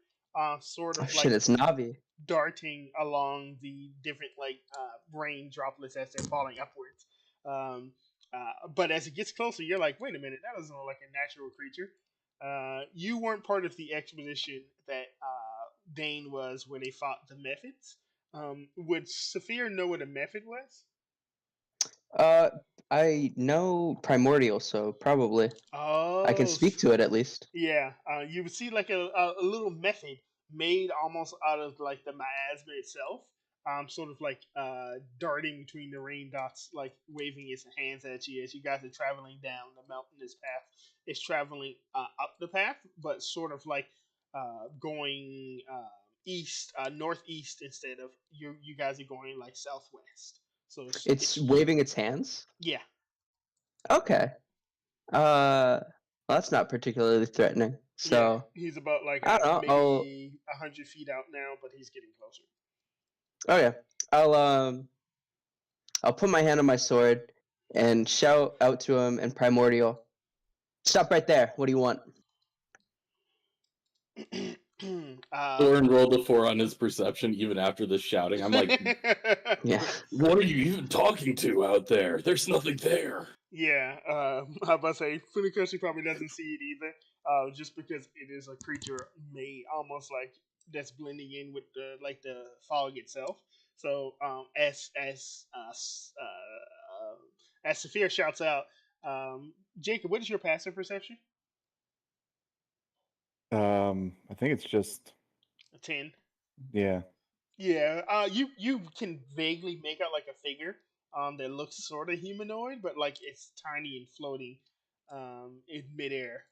sort of Oh like shit, it's Navi. darting along the different like rain droplets as they're falling upwards. But as it gets closer, you're like, wait a minute, that doesn't look like a natural creature. You weren't part of the expedition that Dane was when they fought the Methods. Would Saphir know what a Method was? I know Primordial, so probably. Oh, I can speak to it at least. Yeah, you would see like a little method made almost out of like the miasma itself, sort of like darting between the rain dots, like waving its hands at you as you guys are traveling down the mountainous path. It's traveling up the path, but sort of like going east, northeast instead of you guys are going like southwest. So It's waving its hands? yeah. Okay. Well, that's not particularly threatening. So Yeah, he's about like I don't know, maybe 100 feet out now, but he's getting closer. okay. I'll put my hand on my sword and shout out to him in Primordial. Stop right there. What do you want? Thorin rolled a 4 on his perception even after the shouting. I'm like, Yeah. what are you even talking to out there? There's nothing there. Yeah, I was about to say Funikoshi probably doesn't see it either, just because it is a creature made almost like that's blending in with the fog itself. So as Saphir shouts out, Jacob, what is your passive perception? I think it's just A 10. yeah. Yeah, you can vaguely make out like a figure that looks sort of humanoid, but like it's tiny and floating in midair.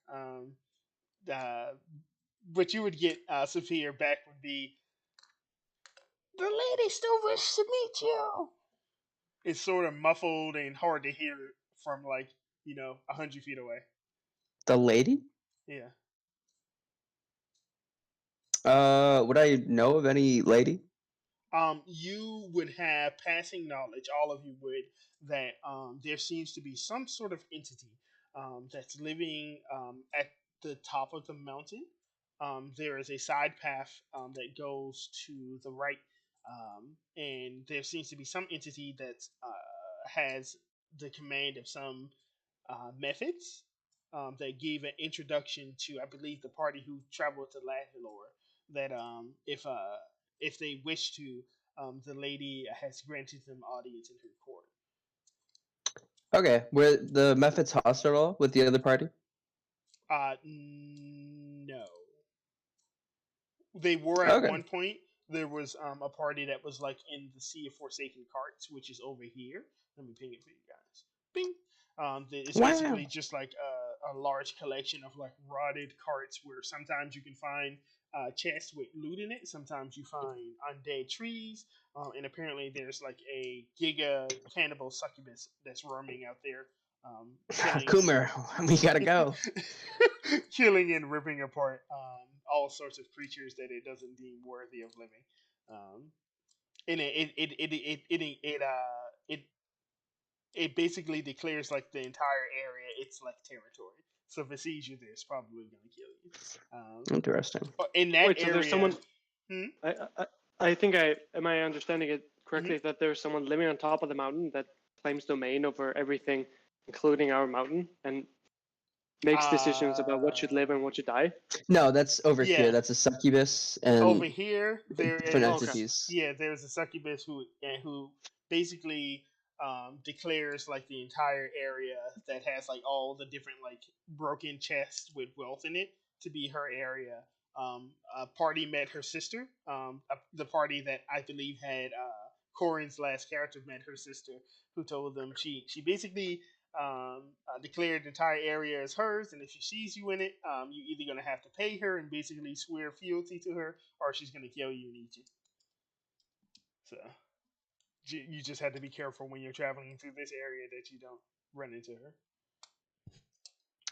What you would get Sophia back would be, the lady still wishes to meet you. It's sort of muffled and hard to hear from like 100 feet away. The lady? Yeah. Would I know of any lady? You would have passing knowledge, all of you would, that there seems to be some sort of entity that's living at the top of the mountain. There is a side path that goes to the right, and there seems to be some entity that has the command of some methods that gave an introduction to, I believe, the party who traveled to Lathalor. That if they wish to, the lady has granted them audience in her court. Okay, were the methods hostile with the other party? No. They were at Okay. one point. There was a party that was like in the Sea of Forsaken Carts, which is over here. Let me ping it for you guys. Bing. It's basically just like a large collection of like rotted carts where sometimes you can find chests with loot in it. Sometimes you find undead trees, and apparently there's like a giga cannibal succubus that's roaming out there, killing, Coomer, we gotta go. killing and ripping apart all sorts of creatures that it doesn't deem worthy of living. And it basically declares like the entire area its like territory. So if it sees you there, it's probably going to kill you. Interesting. In that Wait, so area, there's someone. Hmm? I think am I understanding it correctly that there's someone living on top of the mountain that claims domain over everything, including our mountain, and makes decisions about what should live and what should die? No, that's over Yeah. here. That's a succubus and over here there different is entities. yeah, there's a succubus who basically declares like the entire area that has like all the different like broken chests with wealth in it to be her area. A party met her sister. The party that I believe had Corin's last character met her sister, who told them she basically declared the entire area as hers, and if she sees you in it, you're either gonna have to pay her and basically swear fealty to her, or she's gonna kill you and eat you. So you just have to be careful when you're traveling through this area that you don't run into her.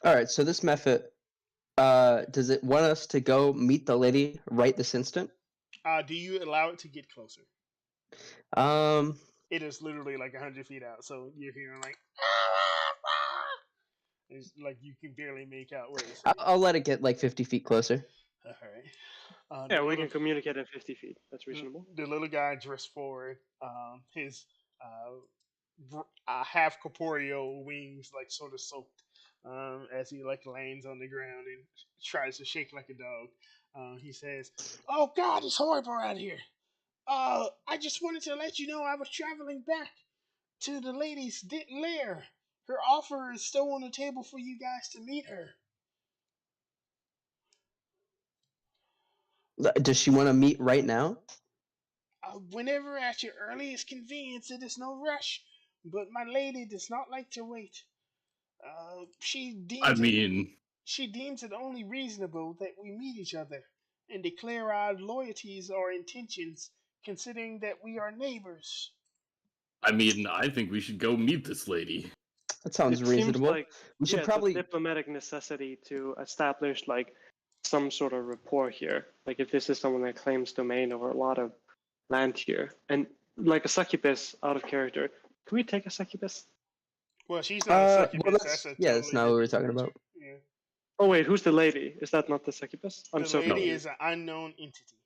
All right, so this method, does it want us to go meet the lady right this instant? Do you allow it to get closer? Um, It is literally like 100 feet out, so you're hearing like, it's like you can barely make out what it's saying. I'll let it get like 50 feet closer. All right. Yeah, we can communicate at 50 feet. That's reasonable. The little guy dressed forward. His half corporeal wings like sort of soaked as he like lands on the ground and tries to shake like a dog. He says, "Oh God, it's horrible out here. I just wanted to let you know I was traveling back to the lady's lair. Her offer is still on the table for you guys to meet her." Does she want to meet right now? Whenever at your earliest convenience, it is no rush. But my lady does not like to wait. She deems it only reasonable that we meet each other and declare our loyalties or intentions, considering that we are neighbors. I mean, I think we should go meet this lady. That sounds reasonable. Seems like, we should it's probably. a diplomatic necessity to establish like some sort of rapport here. Like if this is someone that claims domain over a lot of land here, and like a succubus out of character, can we take a succubus? Well, she's not a succubus. That's not what we were talking about. Yeah. Oh wait, who's the lady? Is that not the succubus? I'm The so lady confused. is an unknown entity.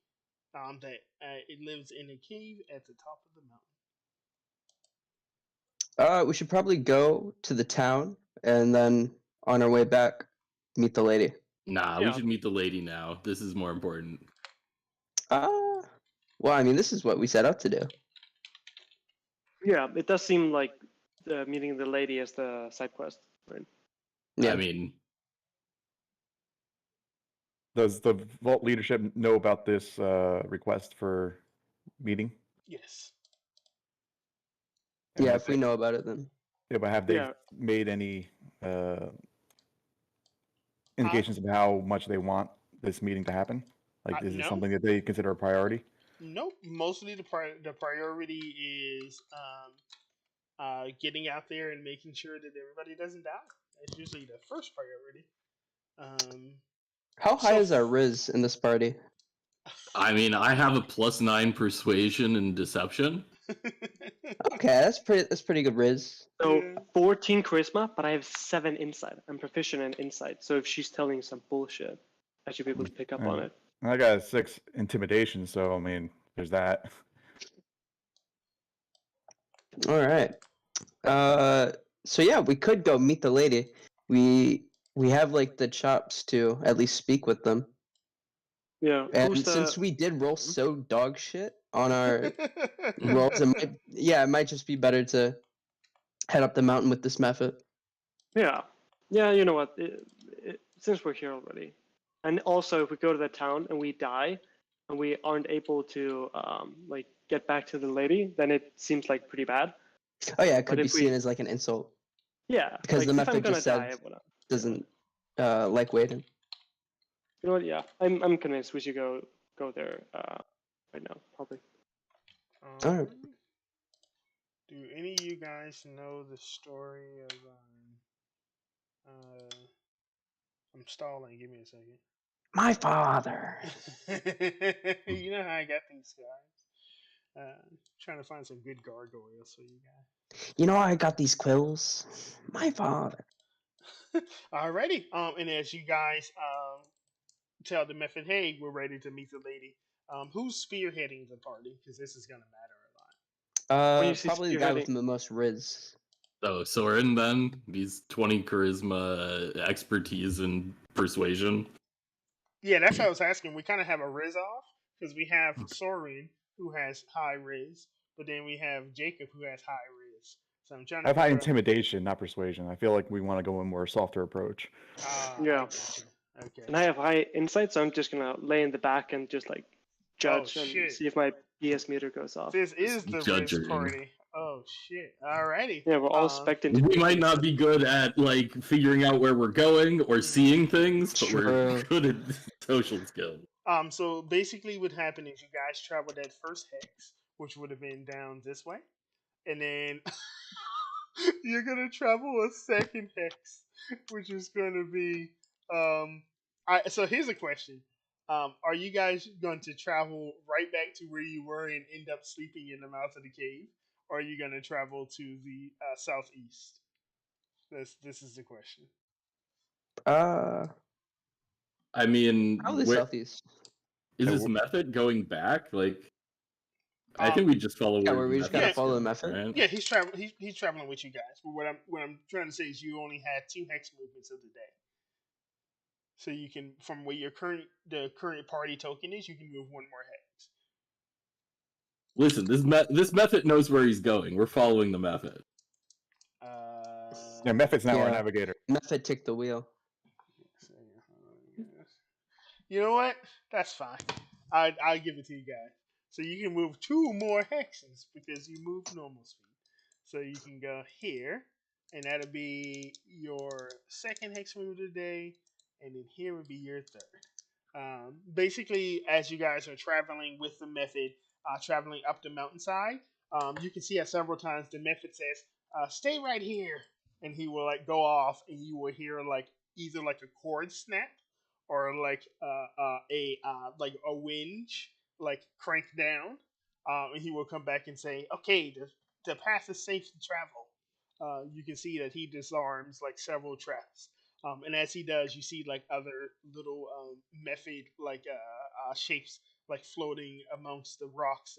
That it lives in a cave at the top of the mountain. We should probably go to the town and then on our way back meet the lady. Nah, Yeah. we should meet the lady now. This is more important. Well, I mean, this is what we set out to do. Yeah, it does seem like meeting the lady is the side quest, right? Yeah. I mean, Does the vault leadership know about this request for meeting? Yes. And Yeah, have if we they- know about it, then. Yeah, but have they Yeah. made any indications of how much they want this meeting to happen? Like, is No. it something that they consider a priority? Nope. Mostly the priority is getting out there and making sure that everybody doesn't die. That's usually the first priority. How high So is our Riz in this party? I mean, I have a +9 persuasion and deception. Okay, that's pretty good Riz. So Yeah. 14 charisma, but I have 7 insight. I'm proficient in insight. So if she's telling some bullshit, I should be able to pick up on it. I got a 6 intimidation, so I mean, there's that. All right. So yeah, we could go meet the lady. We have like the chops to at least speak with them. Yeah. And Who's since the? we did roll so dog shit on our rolls, it might just be better to head up the mountain with this method. Yeah. Yeah. You know what? Since we're here already, and also if we go to the town and we die, and we aren't able to like get back to the lady, then it seems like pretty bad. Oh yeah, it could But be if we- seen as like an insult Yeah. because like, the if I'm method gonna just die, said whatever. doesn't like waiting. You know what? Yeah. I'm convinced we should go there right now, probably. Alright. Do any of you guys know the story of I'm stalling, give me a second. My father. You know how I got these guys? Trying to find some good gargoyles for you guys. You know how I got these quills? My father. Alrighty. And as you guys tell the method, hey, we're ready to meet the lady. Who's spearheading the party? Because this is gonna matter a lot. When you say Probably the guy with spearheading- the most Riz. So Soren then, he's 20 charisma, expertise, and persuasion. Yeah, that's what I was asking. We kind of have a Riz off because we have Soren who has high Riz, but then we have Jacob who has high Riz. So I'm trying to. I have high figure out- intimidation, not persuasion. I feel like we want to go in more softer approach. Ah, Yeah. I gotcha. Okay. And I have high insight, so I'm just gonna lay in the back and just like judge and shit. see if my PS meter goes off. This is the Riz Judging. party. Oh shit! Alrighty. Yeah, we're all Um, specting. We might not be good at like figuring out where we're going or seeing things, but we're True. good at social skills. So basically, what happened is you guys traveled that first hex, which would have been down this way, and then you're gonna travel a second hex, which is gonna be So here's a question: are you guys going to travel right back to where you were and end up sleeping in the mouth of the cave, or are you gonna travel to the southeast? This is the question. I mean, Probably where- southeast. is Yeah, this wh- method going back? Like, I Um, think we just follow. Yeah, where where we just method gotta Yeah. follow the goes, method. right? Yeah, he's traveling. He's traveling with you guys. But what I'm trying to say is you only had 2 hex movements of the day, so you can from where the current party token is, you can move 1 more hex. Listen, this method knows where he's going. We're following the method. Yeah, Method's now our Yeah. navigator. Method tick the wheel. You know what? That's fine. I'll give it to you guys. So you can move 2 more hexes because you move normal speed. So you can go here, and that'll be your second hex move of the day, and then here would be your third. Basically, as you guys are traveling with the method, traveling up the mountainside, you can see at several times the method says, "Stay right here," and he will like go off, and you will hear like either like a cord snap or like a winch like crank down, and he will come back and say, "Okay, the path is safe to travel." You can see that he disarms like several traps, and as he does, you see like other little method like shapes like floating amongst the rocks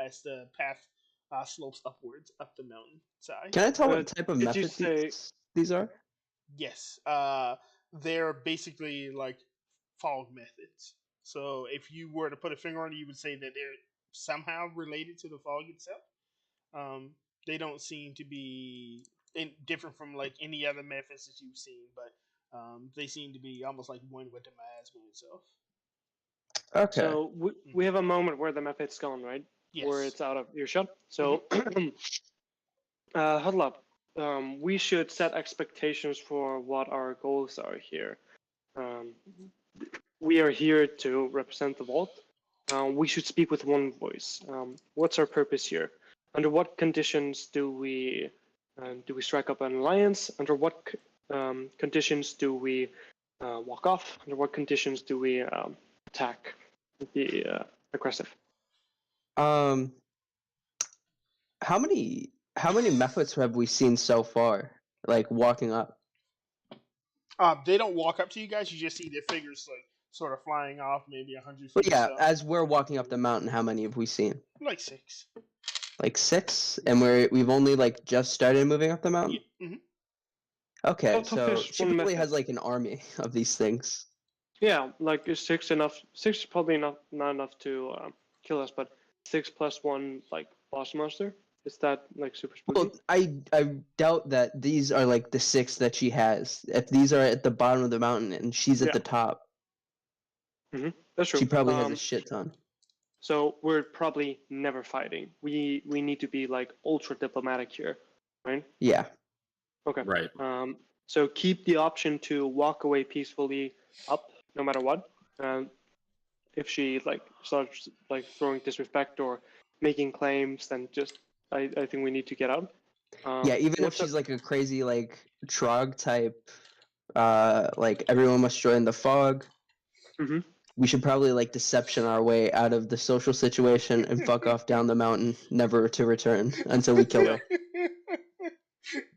as the path slopes upwards up the mountain side. Can I tell what type of did you method say- these are? Yes, they're basically like fog methods. So if you were to put a finger on it, you would say that they're somehow related to the fog itself. They don't seem to be different from like any other methods that you've seen, but they seem to be almost like one with the miasma itself. Okay. So we have a moment where the method's gone, right? Yes. Where it's out of earshot. So huddle up. We should set expectations for what our goals are here. We are here to represent the vault. We should speak with one voice. What's our purpose here? under what conditions do we strike up an alliance? Under what conditions do we walk off? Under what conditions do we attack, be aggressive? How many methods have we seen so far? Like walking up. They don't walk up to you guys. You just see their figures like sort of flying off, maybe 100 feet. But yeah, or so. as we're walking up the mountain, how many have we seen? Like 6. Like 6, and we've only like just started moving up the mountain. Yeah. Okay, Well, so Toughish she one probably method. has like an army of these things. Yeah, like is 6 enough? 6 is probably not enough to kill us, but 6 plus 1 like boss monster. Is that like super spooky? Well, I doubt that these are like the 6 that she has. If these are at the bottom of the mountain and she's at Yeah. the top, That's true. she probably has a shit ton. So we're probably never fighting. We need to be like ultra diplomatic here, right? Yeah. Okay. Right. So keep the option to walk away peacefully up, no matter what. If she like starts like throwing disrespect or making claims, then just I think we need to get out. Yeah, even if what's she's like a crazy like Trog type, like everyone must join the fog. Mhm. We should probably like deception our way out of the social situation and fuck off down the mountain, never to return until we kill her.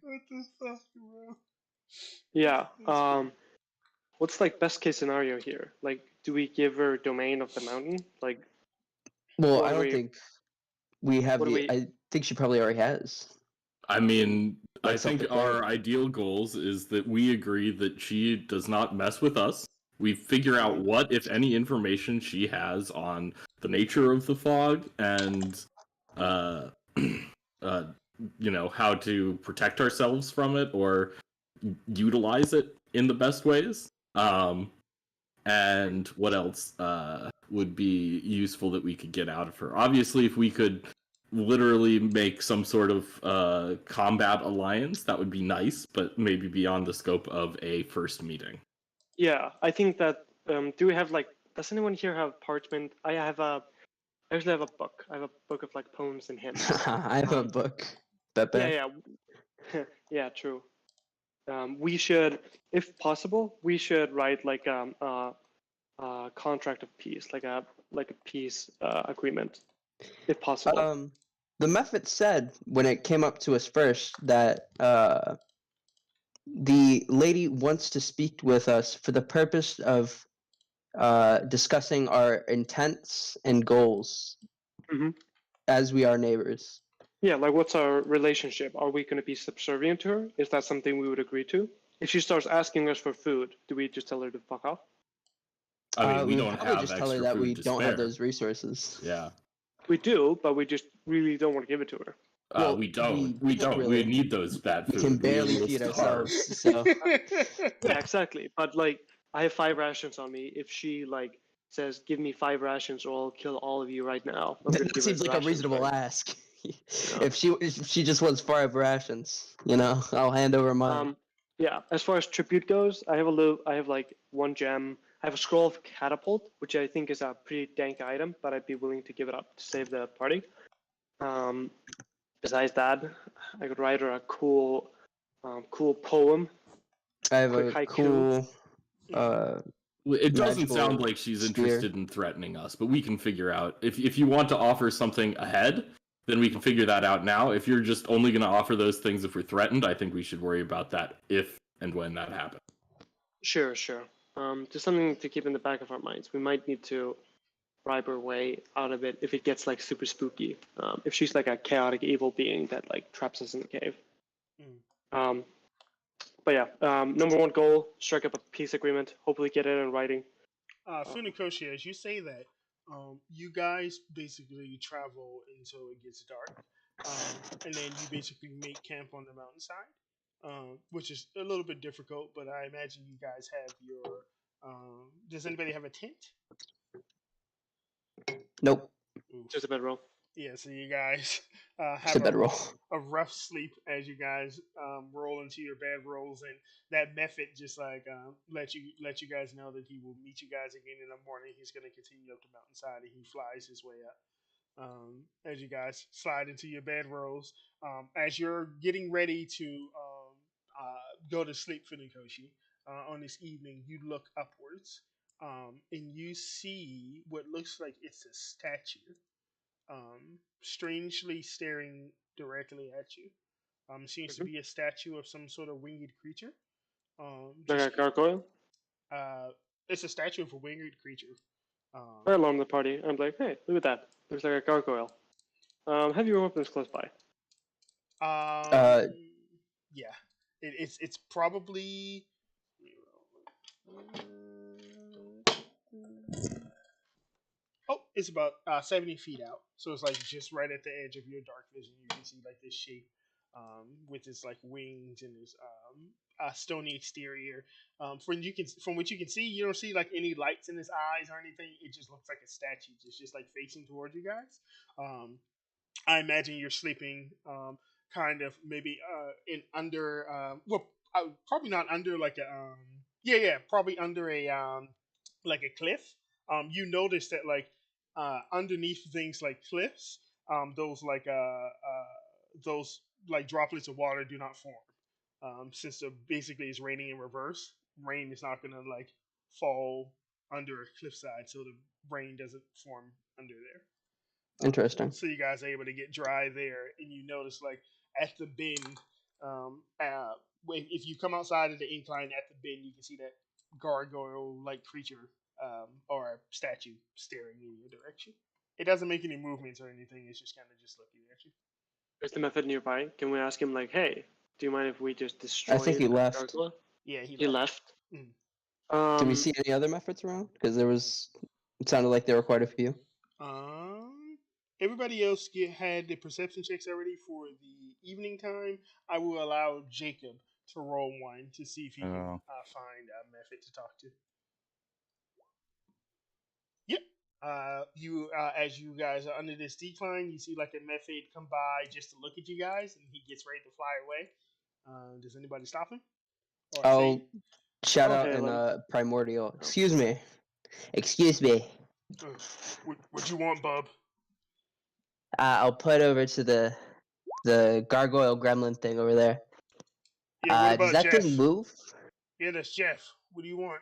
What the fuck, bro? Yeah. What's like best case scenario here? Like, do we give her domain of the mountain? Like, Well, What I do don't we- think we have what do the. we- I think she probably already has. I mean, I That's think something our great. ideal goals is that we agree that she does not mess with us. We figure out what, if any, information she has on the nature of the fog and, how to protect ourselves from it or utilize it in the best ways. And what else would be useful that we could get out of her? Obviously, if we could literally make some sort of combat alliance, that would be nice, but maybe beyond the scope of a first meeting. Yeah, I think that. Do we have like? Does anyone here have parchment? I actually have a book. I have a book of like poems and hymns. I have a book. Pepe. Yeah. Yeah, true. We should, if possible, we should write like a contract of peace, like a peace agreement, if possible. The method said when it came up to us first that the lady wants to speak with us for the purpose of discussing our intents and goals Mhm. as we are neighbors. Yeah, like what's our relationship? Are we going to be subservient to her? Is that something we would agree to? If she starts asking us for food, do we just tell her to fuck off? I mean, we would don't probably have just tell her extra that we food to don't have spare. those resources. Yeah. We do, but we just really don't want to give it to her. Well, we don't. we We don't. really- We need those bad We food. can barely will feed starve. ourselves. So Yeah, exactly. But like, I have 5 rations on me. If she like says, "Give me 5 rations, or I'll kill all of you right now," I'm gonna that give her seems the like a rations, reasonable right? ask. If she just wants 5 rations, I'll hand over mine. Yeah. As far as tribute goes, I have like 1 gem. I have a scroll of catapult, which I think is a pretty dank item, but I'd be willing to give it up to save the party. Besides that, I could write her a cool poem. I have quick a haiku. cool. It doesn't magical sound like she's spear. interested in threatening us, but we can figure out. If you want to offer something ahead, then we can figure that out now. If you're just only going to offer those things if we're threatened, I think we should worry about that if and when that happens. Sure. Just something to keep in the back of our minds. We might need to bribe her way out of it if it gets like super spooky. If she's like a chaotic evil being that like traps us in the cave. But yeah, number 1 goal: strike up a peace agreement. Hopefully, get it in writing. Funakoshi, as you say that, you guys basically travel until it gets dark, and then you basically make camp on the mountainside, which is a little bit difficult, but I imagine you guys have your. Does anybody have a tent? Nope. Just a bedroll. Yeah, so you guys Just have a bedroll. a rough sleep as you guys roll into your bedrolls, and that method just like let you guys know that he will meet you guys again in the morning. He's going to continue up the mountainside, and he flies his way up. as you guys slide into your bedrolls. As you're getting ready to go to sleep, Funakoshi, on this evening, you look upwards and you see what looks like it's a statue, strangely staring directly at you. Seems to Mhm. be a statue of some sort of winged creature. Like a Just gargoyle. it's a statue of a winged creature. I alarm the party. I'm like, hey, look at that. Looks like a gargoyle. Have your weapons close by. Uh, Yeah, it's probably. Oh, it's about 70 feet out, so it's like just right at the edge of your dark vision. You can see like this shape with its like wings and its stony exterior. From what you can see, you don't see like any lights in its eyes or anything. It just looks like a statue. It's just like facing towards you guys. I imagine you're sleeping kind of maybe in under probably not under like a probably under a like a cliff. You notice that like underneath things like cliffs, those like droplets of water do not form. Since basically it's raining in reverse, rain is not gonna like fall under a cliffside, so the rain doesn't form under there. interesting. So you guys are able to get dry there, and you notice like at the bend, if you come outside of the incline at the bend, you can see that gargoyle-like creature or statue staring in your direction. It doesn't make any movements or anything. It's just kind of just looking at you. There's the method nearby. Can we ask him like, hey, do you mind if we just destroy I think he the left. gargoyle? Yeah, He left. Do we see any other methods around? Because it sounded like there were quite a few. Everybody else had the perception checks already for the evening time. I will allow Jacob to roll one to see if he can find a method to talk to. Yep. As you guys are under this decline, you see like a method come by just to look at you guys, and he gets ready to fly away. Does anybody stop him? Or I'll shout out Okay, in primordial. Excuse me. Excuse me. What you want, bub? I'll put over to the gargoyle gremlin thing over there. Yeah, what about Does that Jeff? thing move? Yeah, that's Jeff. What do you want?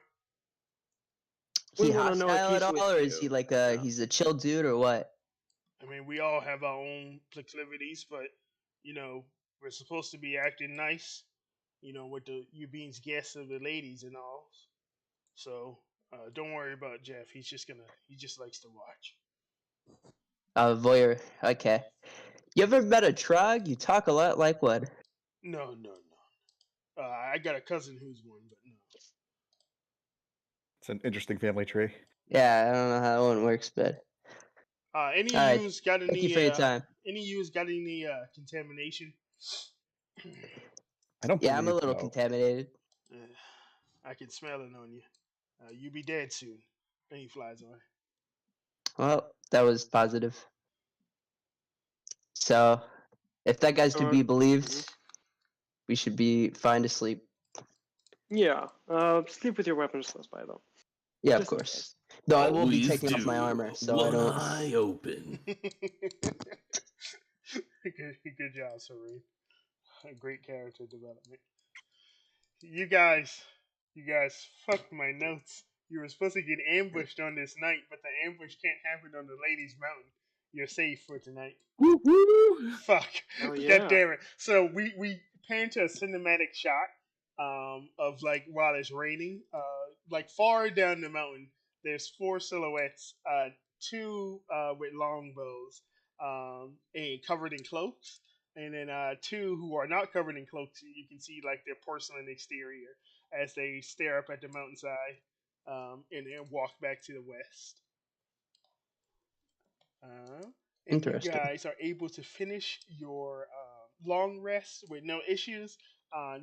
He We wanna know if hostile at he's with all, or is he you. like Yeah. he's a chill dude, or what? I mean, we all have our own proclivities, but you know, we're supposed to be acting nice. You know, with you being guests of the ladies and all. So don't worry about Jeff. He just likes to watch. Voyeur. Okay. You ever met a trog? You talk a lot like one. No. I got a cousin who's one, but no. It's an interesting family tree. Yeah, I don't know how that one works, but Any All right. use got any? thank you for your time. Any use got any contamination? I don't. Yeah, I'm a believe little so. contaminated. I can smell it on you. You be dead soon. And he flies away. Well, that was positive. So, if that guy's to be believed, we should be fine to sleep. Yeah. Sleep with your weapons close by though. Yeah, of Just in course. No, I will be Always taking off my do. armor, so I One don't. eye open. Good job, Serene. Great character development. You guys fucked my notes. You were supposed to get ambushed on this night, but the ambush can't happen on the Ladies Mountain. You're safe for tonight. Woo-hoo! Fuck. Oh, yeah. God damn it. So we pan to a cinematic shot of like while it's raining. Like far down the mountain, there's 4 silhouettes, 2 with longbows, and covered in cloaks, and then 2 who are not covered in cloaks. You can see like their porcelain exterior as they stare up at the mountainside, and then walk back to the west. And Interesting. you guys are able to finish your long rest with no issues.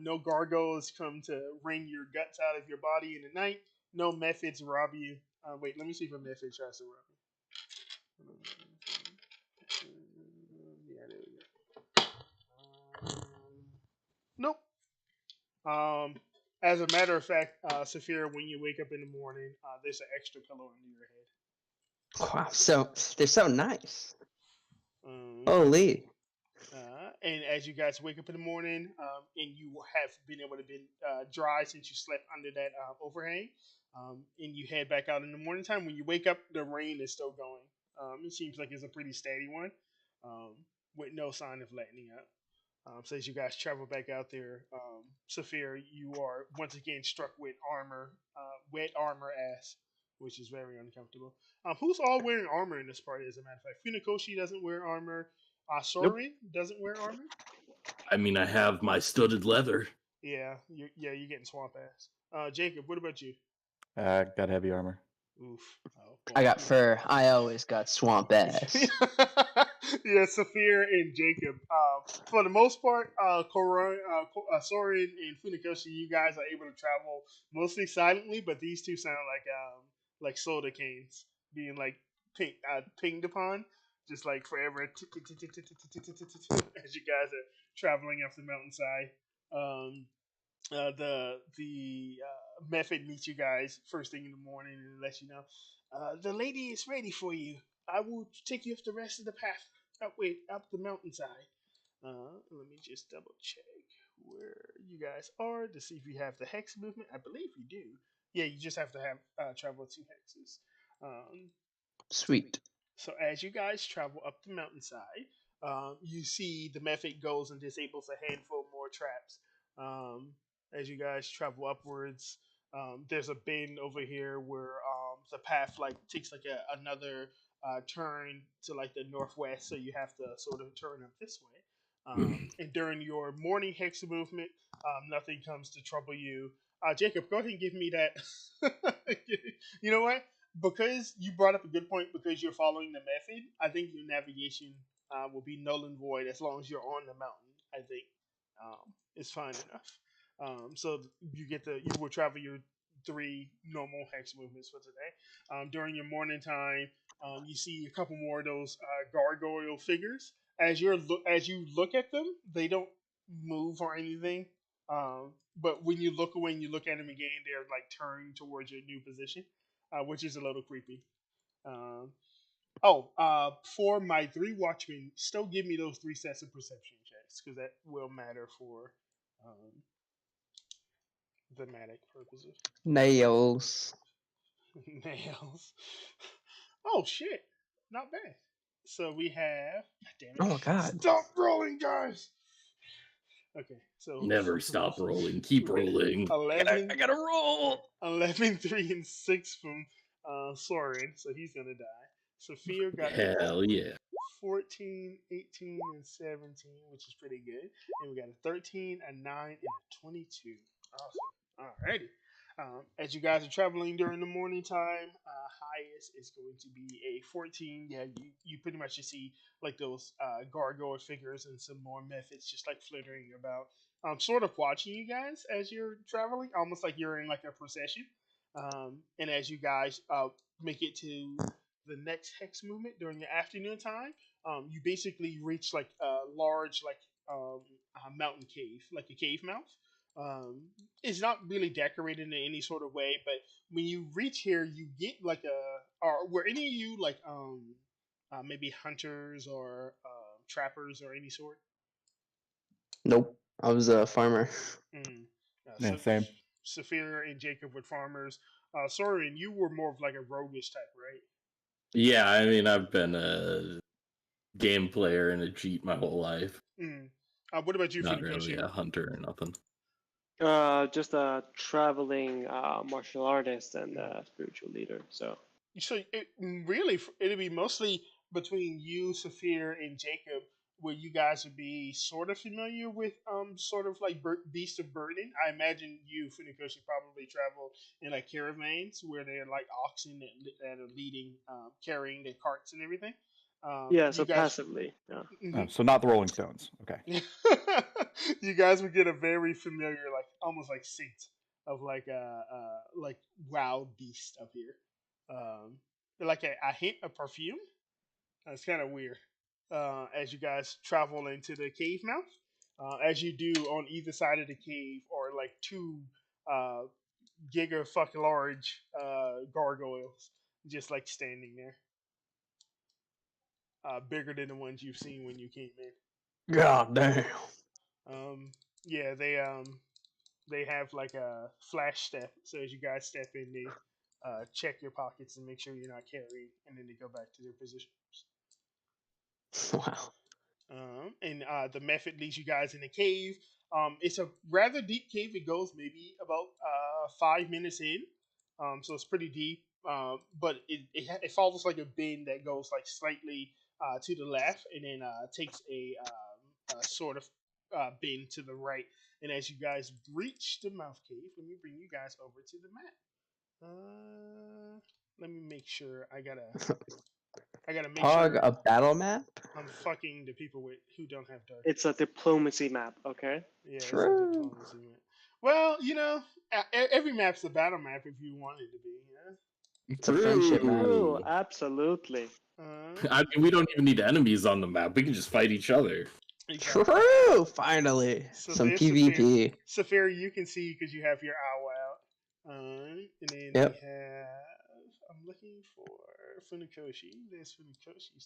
No gargoyles come to wring your guts out of your body in the night. No methods rob you. Wait, let me see if a method tries to rob you. Yeah, there we go. Nope. As a matter of fact, Saphira, when you wake up in the morning, there's an extra pillow under your head. Wow, so they're so nice. Holy. And as you guys wake up in the morning, and you have been able to be dry since you slept under that overhang, and you head back out in the morning time. When you wake up, the rain is still going. It seems like it's a pretty steady one, with no sign of letting up. So as you guys travel back out there, Saphir, you are once again struck with armor, wet armor ass, which is very uncomfortable. Who's all wearing armor in this party? As a matter of fact, Funakoshi doesn't wear armor. Nope. Sorin doesn't wear armor. I mean, I have my studded leather. Yeah, you're getting swamp ass. Jacob, what about you? Got heavy armor. Oof. Oh, I boy. got fur. I always got swamp ass. Yeah, Saphir and Jacob. For the most part, Sorin and Funakoshi, you guys are able to travel mostly silently, but these two sound like soda canes being like pinged upon, just like forever as you guys are traveling up the mountainside. Um, the method meets you guys first thing in the morning and lets you know the lady is ready for you. I will take you up the rest of the path up the mountainside. Let me just double check where you guys are to see if you have the hex movement. I believe you do. Yeah, you just have to have travel 2 hexes. Sweet. So as you guys travel up the mountainside, you see the method goes and disables a handful more traps. As you guys travel upwards, there's a bend over here where the path like takes like another turn to like the northwest, so you have to sort of turn up this way. And during your morning hex movement, nothing comes to trouble you. Jacob, go ahead and give me that. You know what? Because you brought up a good point, because you're following the method, I think your navigation will be null and void as long as you're on the mountain. I think it's fine enough. So you will travel your 3 normal hex movements for today. During your morning time, you see a couple more of those gargoyle figures. As you look at them, they don't move or anything. But when you look away and you look at them again, they're like turned towards your new position, which is a little creepy. Um, for my 3 watchmen, still give me those 3 sets of perception checks because that will matter for um, thematic purposes. Nails. Nails. Oh shit! Not bad. So we have. God damn it! Oh God. Stop rolling, guys. Okay, so Never stop rolling. Keep rolling. 11, I gotta roll. 11, 3, and 6 from Soren, so he's gonna die. Sophia got Hell yeah. 14, 18, and 17, which is pretty good. And we got a 13, a 9, and a 22. Awesome. Alrighty. As you guys are traveling during the morning time, highest is going to be a 14. Yeah, you pretty much just see like those gargoyle figures and some more methods just like flittering about. Sort of watching you guys as you're traveling, almost like you're in like a procession. And as you guys make it to the next hex movement during the afternoon time, you basically reach like a large like a mountain cave, like a cave mouth. It's not really decorated in any sort of way, but when you reach here, you get like or were any of you like maybe hunters or trappers or any sort? Nope. I was a farmer. Mm. Yeah, same. Saphir and Jacob were farmers. Soren, you were more of like a roguish type, right? Yeah, I mean, I've been a game player and a cheat my whole life. Mm. What about you, Not Funakoshi? really a hunter or nothing. Just a traveling martial artist and spiritual leader. So So it'd be mostly between you, Saphir, and Jacob, where you guys would be sort of familiar with sort of like beast of burden. I imagine you, Funakoshi, probably travel in like caravans where they're like oxen that are leading, carrying their carts and everything. yeah, You so guys, passively. Yeah. Mhm. So not the Rolling Stones. Okay. You guys would get a very familiar, like almost like scent of like wild beast up here. Like a hint of perfume. That's kind of weird. As you guys travel into the cave mouth, as you do on either side of the cave, or like 2 uh, giga fuck large gargoyles just like standing there. bigger than the ones you've seen when you came in. God damn. Yeah, they have like a flash step. So as you guys step in, they check your pockets and make sure you're not carrying, and then they go back to their positions. Wow. And the method leads you guys in a cave. It's a rather deep cave. It goes maybe about 5 minutes in, so it's pretty deep. But it follows like a bend that goes like slightly to the left, and then takes a sort of bend to the right. And as you guys reach the mouth cave, let me bring you guys over to the map. Let me make sure I gotta make Pog, sure a battle map? I'm fucking the people who don't have dark. It's a diplomacy map, okay? Yeah, it's a True. diplomacy map. Well, every map's a battle map if you want it to be. It's a friendship map. True, absolutely. I mean, we don't even need enemies on the map. We can just fight each other. Exactly. True! Finally. So Some there's PvP. Safari, you can see because you have your owl out. And then Yep. we have. I'm looking for Funakoshi. There's Funakoshi's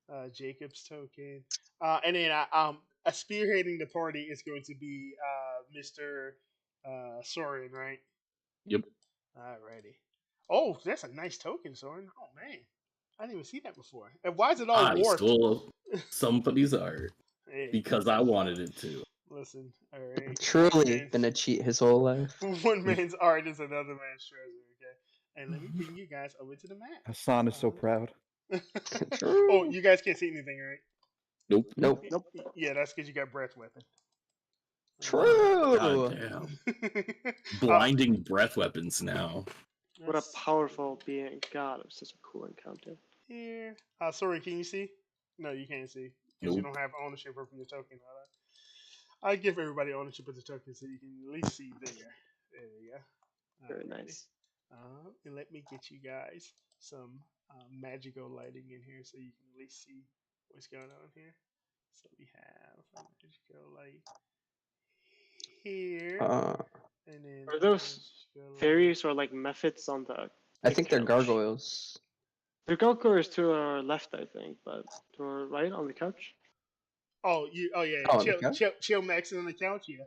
token. Jacob's token. And then spearheading the party is going to be Mr. Soren, right? Yep. Alrighty. Oh, that's a nice token, Soren. Oh man, I didn't even see that before. And why is it all I warped? stole somebody's art Hey, because I wanted it to. listen, all right. Truly been a cheat his whole life. One man's art is another man's treasure. Okay, and let me bring you guys over to the map. Hassan is so proud. Oh, you guys can't see anything, right? Nope. Nope. Yeah, that's because you got breath weapon. True! God damn. Blinding breath weapons now. What a powerful being. God, it was such a cool encounter. Here. Sorry, can you see? No, you can't see. Because you Nope. don't have ownership of your token. I give everybody ownership of the token so you can at least see there. There we go. Very Alrighty. nice. And let me get you guys some magical lighting in here so you can at least see what's going on here. So we have a magical light here. And then Are those magical light- Fairies or like methods on the. I think they're couch? gargoyles. The gargoyle is to our left, I think, but to our right on the couch. Oh, yeah. Oh, on the couch? Chill Max is on the couch, yeah.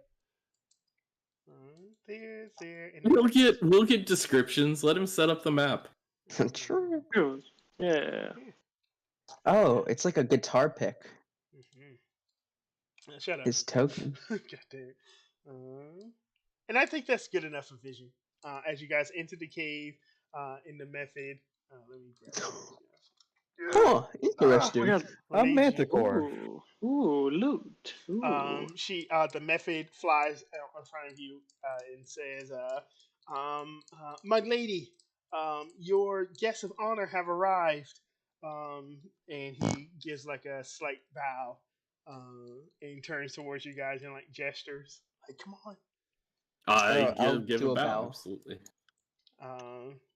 There, and We'll get descriptions. Let him set up the map. True. True. Yeah. Oh, it's like a guitar pick. Shut up. His token. God damn it. And I think that's good enough for vision. As you guys enter the cave in the method, let me grab this. Huh, interesting. We got A manticore. ooh, loot. Ooh. The method flies out in front of you and says, "My lady, your guests of honor have arrived." And he gives like a slight bow, and turns towards you guys and like gestures, like, "Come on." I'll Give do a a bow. bow. Absolutely.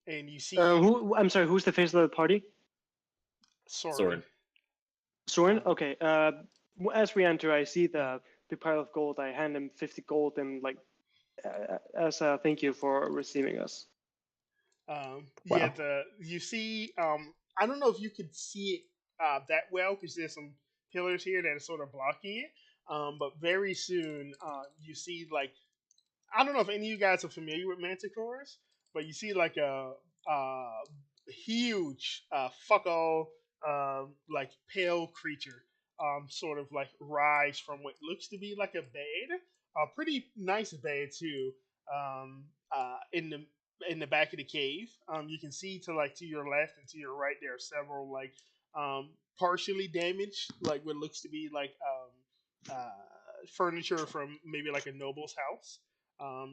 And you see I'm sorry. Who's the face of the party? Soren. Soren. Okay. As we enter, I see the big pile of gold. I hand him 50 gold and like as a thank you for receiving us. Yeah, you see. I don't know if you could see it that well because there's some pillars here that are sort of blocking it. But very soon, you see like I don't know if any of you guys are familiar with manticores, but you see like a huge fuck all like pale creature sort of like rise from what looks to be like a bed, a pretty nice bed too, in the back of the cave. You can see to your left and to your right there are several like partially damaged, like what looks to be like furniture from maybe like a noble's house.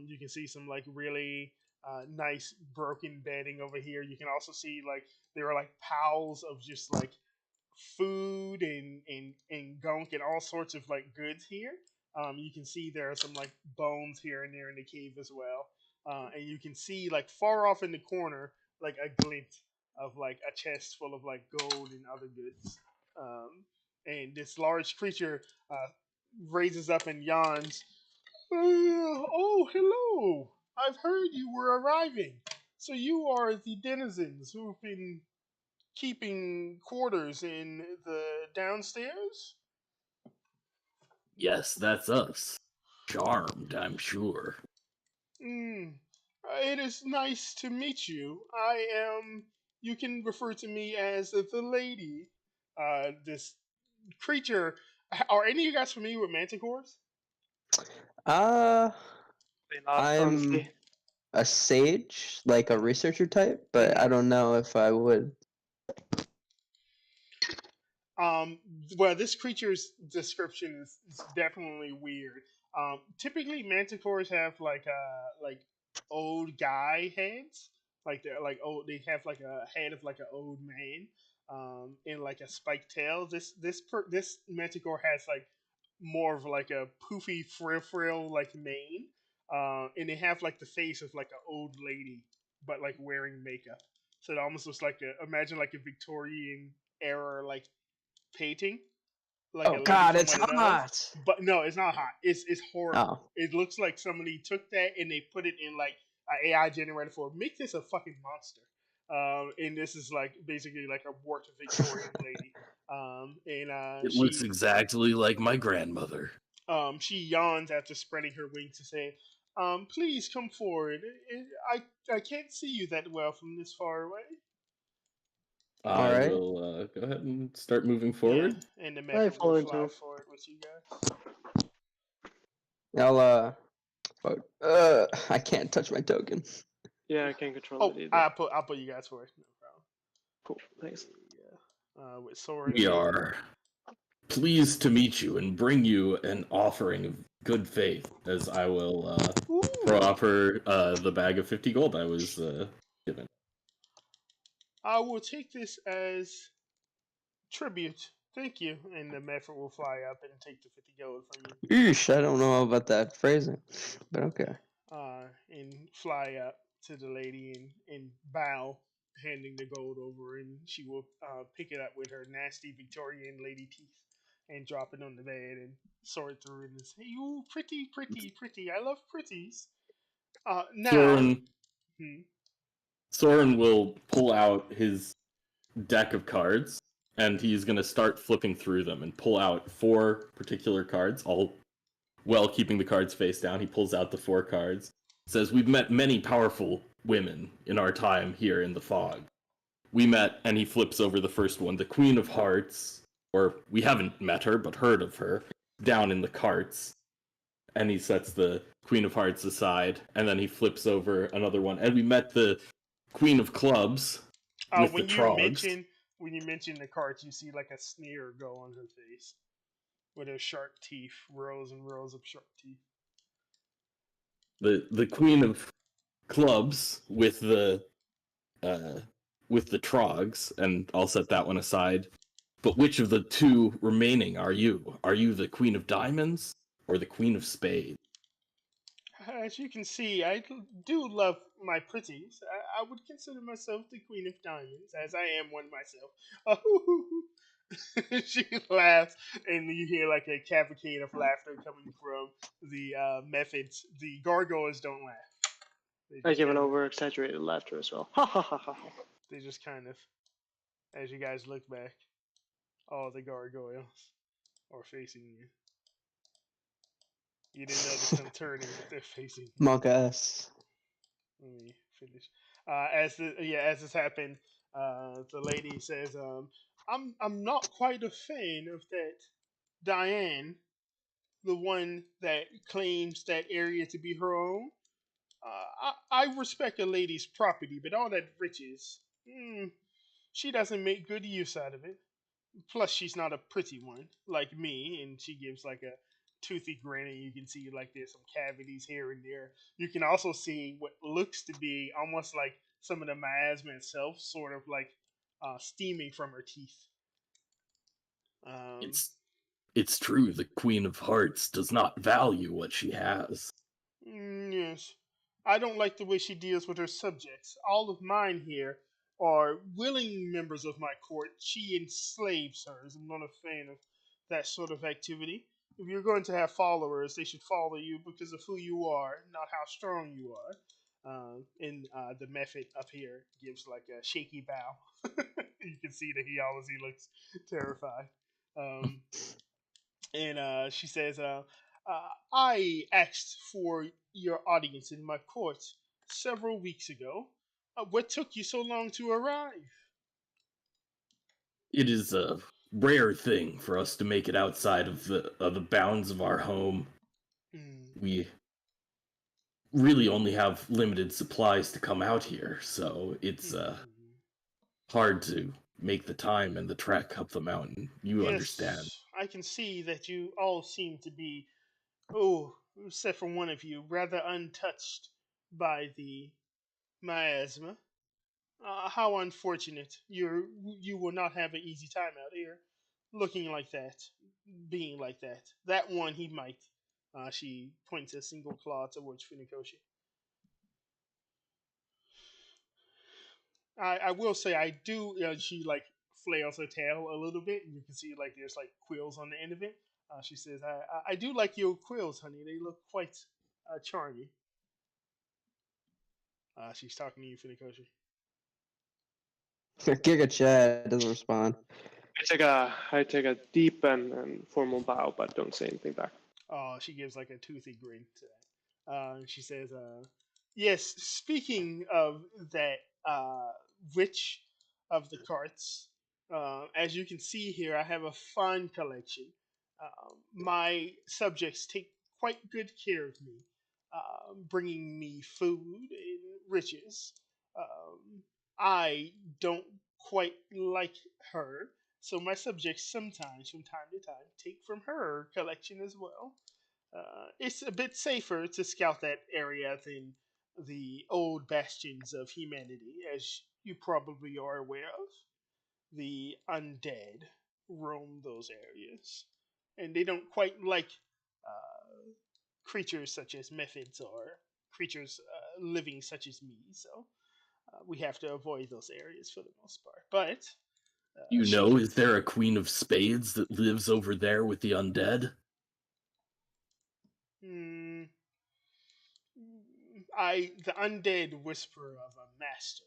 You can see some like really nice broken bedding over here. You can also see like there are like piles of just like food and gunk and all sorts of like goods here. You can see there are some like bones here and there in the cave as well. And you can see like far off in the corner like a glint of like a chest full of like gold and other goods. And this large creature raises up and yawns. Oh, hello! I've heard you were arriving. So you are the denizens who've been keeping quarters in the downstairs? Yes, that's us. Charmed, I'm sure. Mm. It is nice to meet you. I am. You can refer to me as the lady. This creature. Are any of you guys familiar with manticores? Uh, Probably not, I'm honestly. a sage, like a researcher type, but I don't know if I would. Um, well, this creature's description is definitely weird. Typically, manticores have like old guy heads, like they're like old. They have like a head of like an old man, and like a spiked tail. This manticore has like more of like a poofy frill like mane, and they have like the face of like an old lady, but like wearing makeup. So it almost looks like imagine like a Victorian era like painting, like a Oh lady God, from it's one of those. hot. But no, it's not hot. It's horrible. Oh, It looks like somebody took that and they put it in like an AI generator for make this a fucking monster. And this is like basically like a warped Victorian lady. And It looks exactly like my grandmother. she yawns after spreading her wings to say, "Please come forward. I can't see you that well from this far away." all I right. will go ahead and start moving Yeah, forward. and the I method will follow him fly too. forward with you guys. I'll fuck. I can't touch my token. Yeah, I can't control Oh, it either. I'll put you guys first. No problem. Cool, thanks. Yeah. With Soren. We are pleased to meet you and bring you an offering of good faith, as I will throw off her the bag of 50 gold I was given. I will take this as tribute. Thank you. And the method will fly up and take the 50 gold from you. Eesh, I don't know about that phrasing, but okay. And fly up to the lady and bow, handing the gold over, and she will pick it up with her nasty Victorian lady teeth and drop it on the bed and sort through it and say, "You pretty, pretty, pretty. I love pretties." Now, Soren, hmm, Soren will pull out his deck of cards and he's going to start flipping through them and pull out 4 particular cards, all well keeping the cards face down. He pulls out the 4 cards. Says, "We've met many powerful women in our time here in the fog. We met," and he flips over the first one, "the Queen of Hearts," or we haven't met her, but heard of her, "down in the carts." And he sets the Queen of Hearts aside, and then he flips over another one. "And we met the Queen of Clubs with the when you Trogs." mention the cards, you see like a sneer go on her face with her sharp teeth, rows and rows of sharp teeth. The Queen of Clubs with the Trogs, and I'll set that one aside. "But which of the 2 remaining are you? Are you the Queen of Diamonds or the Queen of Spades?" As you can see, I do love my pretties. I would consider myself the Queen of Diamonds, as I am one myself. Oh, she laughs, and you hear like a cavalcade of laughter coming from the methods. The gargoyles don't laugh. They I just give an kind of, over exaggerated laughter as well. Ha ha ha ha. they just kind of, as you guys look back, all the gargoyles are facing you. You didn't notice them turning; they're facing you. Monk ass. Let me finish. As this happened, the lady says, I'm not quite a fan of that Diane, the one that claims that area to be her own. I respect a lady's property, but all that riches, she doesn't make good use out of it. Plus, she's not a pretty one like me, and she gives like a toothy grin, and you can see like there's some cavities here and there. You can also see what looks to be almost like some of the miasma itself, sort of like steaming from her teeth. Um, It's true, the Queen of Hearts does not value what she has. yes, I don't like the way she deals with her subjects. All of mine here are willing members of my court. She enslaves hers. I'm not a fan of that sort of activity. If you're going to have followers, they should follow you because of who you are, not how strong you are. And the method up here gives like a shaky bow. You can see that he obviously looks terrified. Um, and she says, I asked for your audience in my court several weeks ago. What took you so long to arrive? It is a rare thing for us to make it outside of the bounds of our home. Mm. We really only have limited supplies to come out here, so it's hard to make the time and the trek up the mountain. You understand. Yes, I can see that you all seem to be, oh, except for one of you, rather untouched by the miasma. How unfortunate! You will not have an easy time out here, looking like that, being like that. That one he might. She points a single claw towards Funikoshi. I will say I do. She like flails her tail a little bit, and you can see like there's like quills on the end of it. She says, I do like your quills, honey. They look quite charming." She's talking to you, Funikoshi. Giga Chad doesn't respond. I take a deep and formal bow, but don't say anything back. She gives like a toothy grin to that. She says, "Yes, speaking of that witch of the carts, as you can see here, I have a fine collection. My subjects take quite good care of me, bringing me food and riches. I don't quite like her, so my subjects sometimes, from time to time, take from her collection as well. It's a bit safer to scout that area than the old bastions of humanity, as you probably are aware of. The undead roam those areas, and they don't quite like creatures such as methods or creatures living such as me. So we have to avoid those areas for the most part. But You she, know, is there a Queen of Spades that lives over there with the undead? hmm, the undead whisper of a master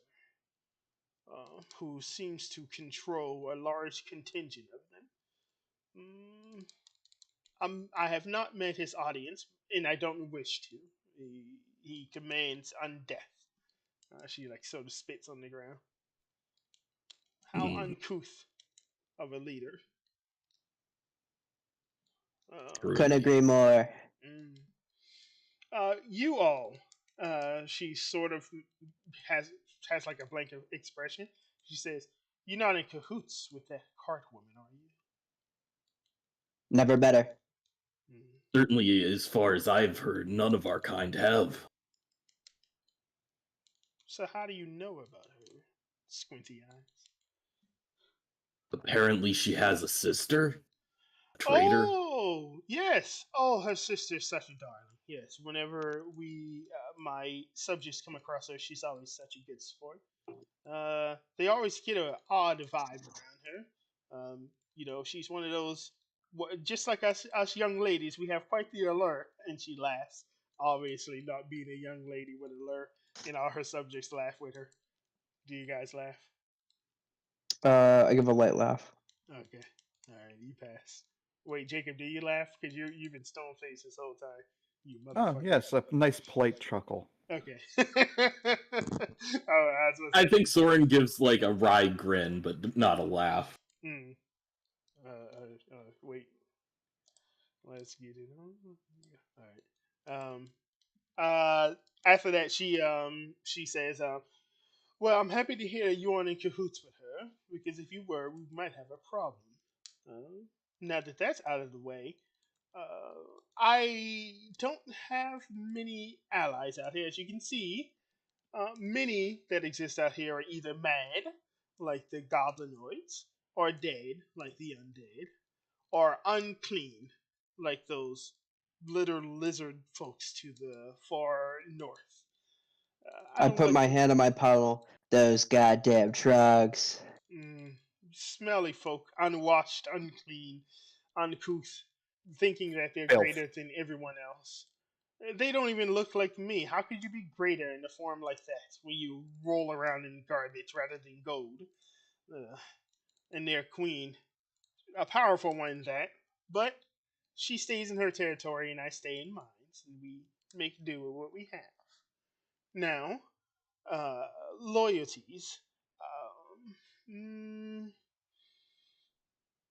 who seems to control a large contingent of them. I have not met his audience, and I don't wish to. He commands undeath. She like sort of spits on the ground. How Hmm, uncouth of a leader. Couldn't truly. agree more. Mm. You all. She sort of has like a blank expression. She says, "You're not in cahoots with that cart woman, are you?" Never better. Mm. Certainly, as far as I've heard, none of our kind have. So how do you know about her? Squinty eyes. Apparently, she has a sister? A traitor? Oh yes. Oh, her sister's such a darling. Yes. Whenever my subjects come across her, she's always such a good sport. They always get an odd vibe around her. She's one of those. Just like us young ladies, we have quite the allure. And she laughs. Obviously, not being a young lady with allure, and all her subjects laugh with her. Do you guys laugh? I give a light laugh. Okay. All right, you pass. Wait, Jacob, do you laugh? Because you've been stone faced this whole time. You Oh, motherfucker. yes, a nice polite chuckle. Okay. Oh, I was I gonna say. think Soren gives like a wry grin, but not a laugh. Hmm. Wait. Let's get it on. All right. After that, she says, "Well, I'm happy to hear you aren't in cahoots with her, because if you were, we might have a problem. Now that that's out of the way, I don't have many allies out here, as you can see. Many that exist out here are either mad, like the goblinoids, or dead, like the undead, or unclean, like those little lizard folks to the far north. I I don't put look my for hand on my puddle. Those goddamn drugs. mm, smelly folk, unwashed, unclean, uncouth, thinking that they're Filth. greater than everyone else. They don't even look like me. How could you be greater in a form like that when you roll around in garbage rather than gold? And their queen, a powerful one, that. But she stays in her territory and I stay in mine, and we make do with what we have. Now, uh, loyalties.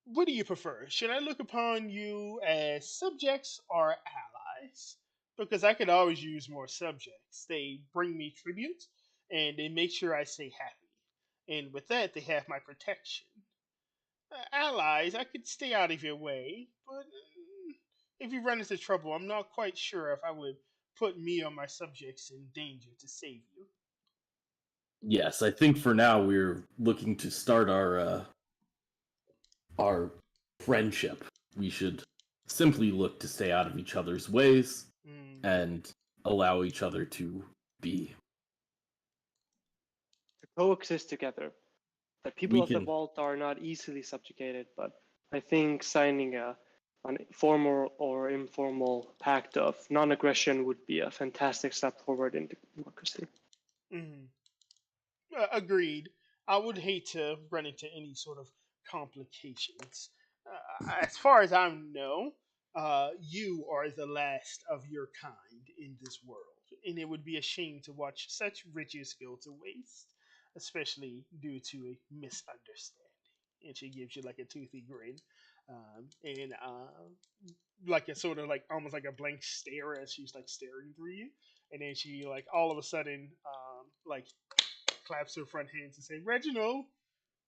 What do you prefer? Should I look upon you as subjects or allies? Because I could always use more subjects. They bring me tribute and they make sure I stay happy. And with that, they have my protection. Allies, I could stay out of your way, but if you run into trouble, I'm not quite sure if I would put me or my subjects in danger to save you. Yes, I think for now we're looking to start our friendship. We should simply look to stay out of each other's ways and allow each other to be. To coexist together. The people of the vault are not easily subjugated, but I think signing an formal or informal pact of non-aggression would be a fantastic step forward into democracy. Agreed. I would hate to run into any sort of complications. As far as I know, you are the last of your kind in this world, and it would be a shame to watch such riches go to waste, especially due to a misunderstanding. And she gives you like a toothy grin, and like a sort of like almost like a blank stare as she's like staring through you, and then she like all of a sudden like claps her front hands and say, "Reginald,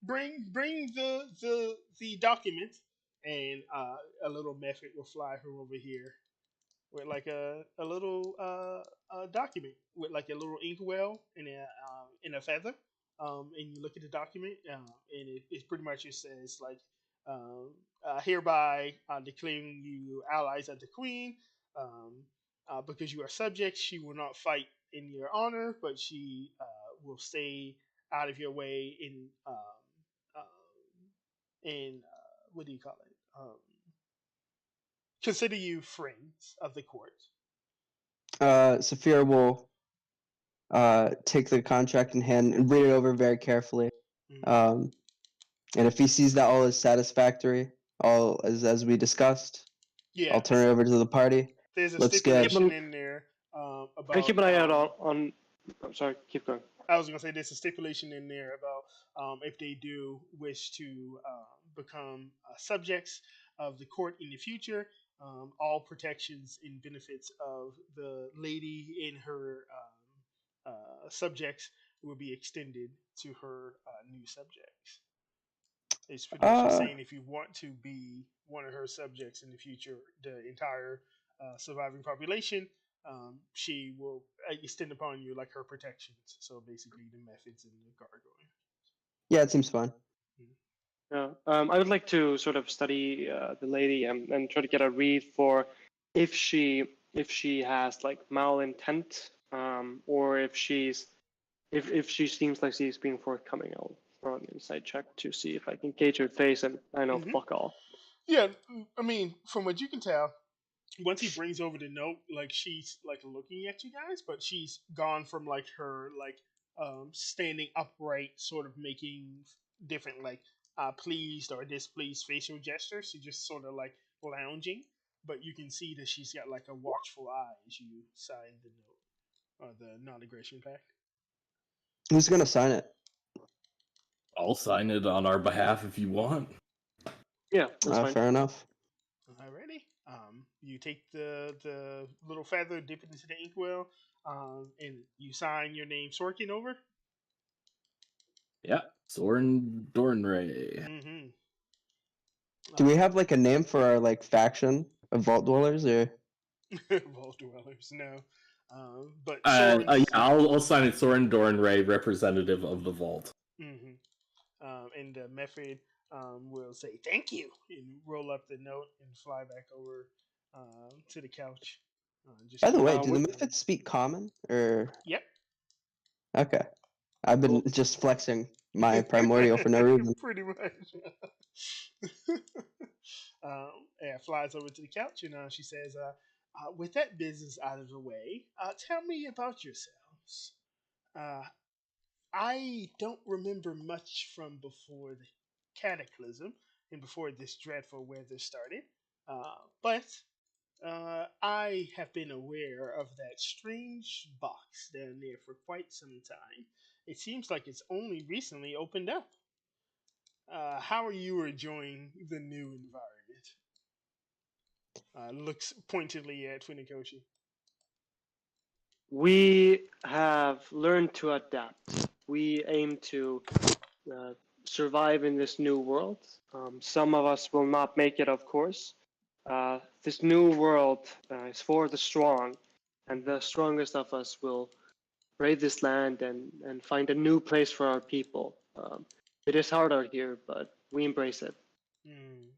bring the document." And a little method will fly her over here with like a little document with like a little inkwell and a feather. And you look at the document, and it pretty much just says like, hereby declaring you allies of the queen. Because you are subjects, she will not fight in your honor, but she will stay out of your way in what do you call it? Consider you friends of the court. Saphira will take the contract in hand and read it over very carefully. And if he sees that all is satisfactory, all as we discussed, I'll turn it over to the party. There's a Looks stipulation good. in there about. Can I keep an eye out on. I'm sorry, keep going. I was gonna say there's a stipulation in there about if they do wish to become subjects of the court in the future, all protections and benefits of the lady and her subjects will be extended to her new subjects. It's pretty much saying if you want to be one of her subjects in the future, the entire surviving population, she will extend upon you like her protections. So basically, the methods and the gargoyle. Yeah, it seems fine. Yeah, I would like to sort of study the lady and try to get a read for if she has like malintent, or if she seems like she's being forthcoming. I'll throw an insight check to see if I can gauge her face, and I know fuck all. Yeah, I mean, from what you can tell, once he brings over the note, like she's like looking at you guys, but she's gone from like her like standing upright, sort of making different like pleased or displeased facial gestures. She's just sort of like lounging, but you can see that she's got like a watchful eye as you sign the note or the non-aggression pact. Who's gonna sign it? I'll sign it on our behalf if you want. Yeah, that's fine. Fair enough. Alrighty. You take the little feather, dip it into the inkwell, and you sign your name Sorkin over. Yeah, Soren Dornray. Mm-hmm. Do we have like a name for our like faction of Vault Dwellers, or Vault Dwellers? No. But yeah, I'll sign it. Soren Dornray, representative of the Vault. Mm-hmm. And the method will say thank you and roll up the note and fly back over to the couch. By the way, do the methods speak common or? Yep. Okay, I've been just flexing my primordial for no reason. Pretty much. Yeah, flies over to the couch and she says, with that business out of the way, tell me about yourselves. Uh, I don't remember much from before the cataclysm and before this dreadful weather started, but I have been aware of that strange box down there for quite some time. It seems like it's only recently opened up. How are you enjoying the new environment? Looks pointedly at Funikoshi. We have learned to adapt. We aim to uh, survive in this new world. Some of us will not make it, of course. This new world is for the strong, and the strongest of us will brave this land and find a new place for our people. It is hard out here, but we embrace it. Hmm.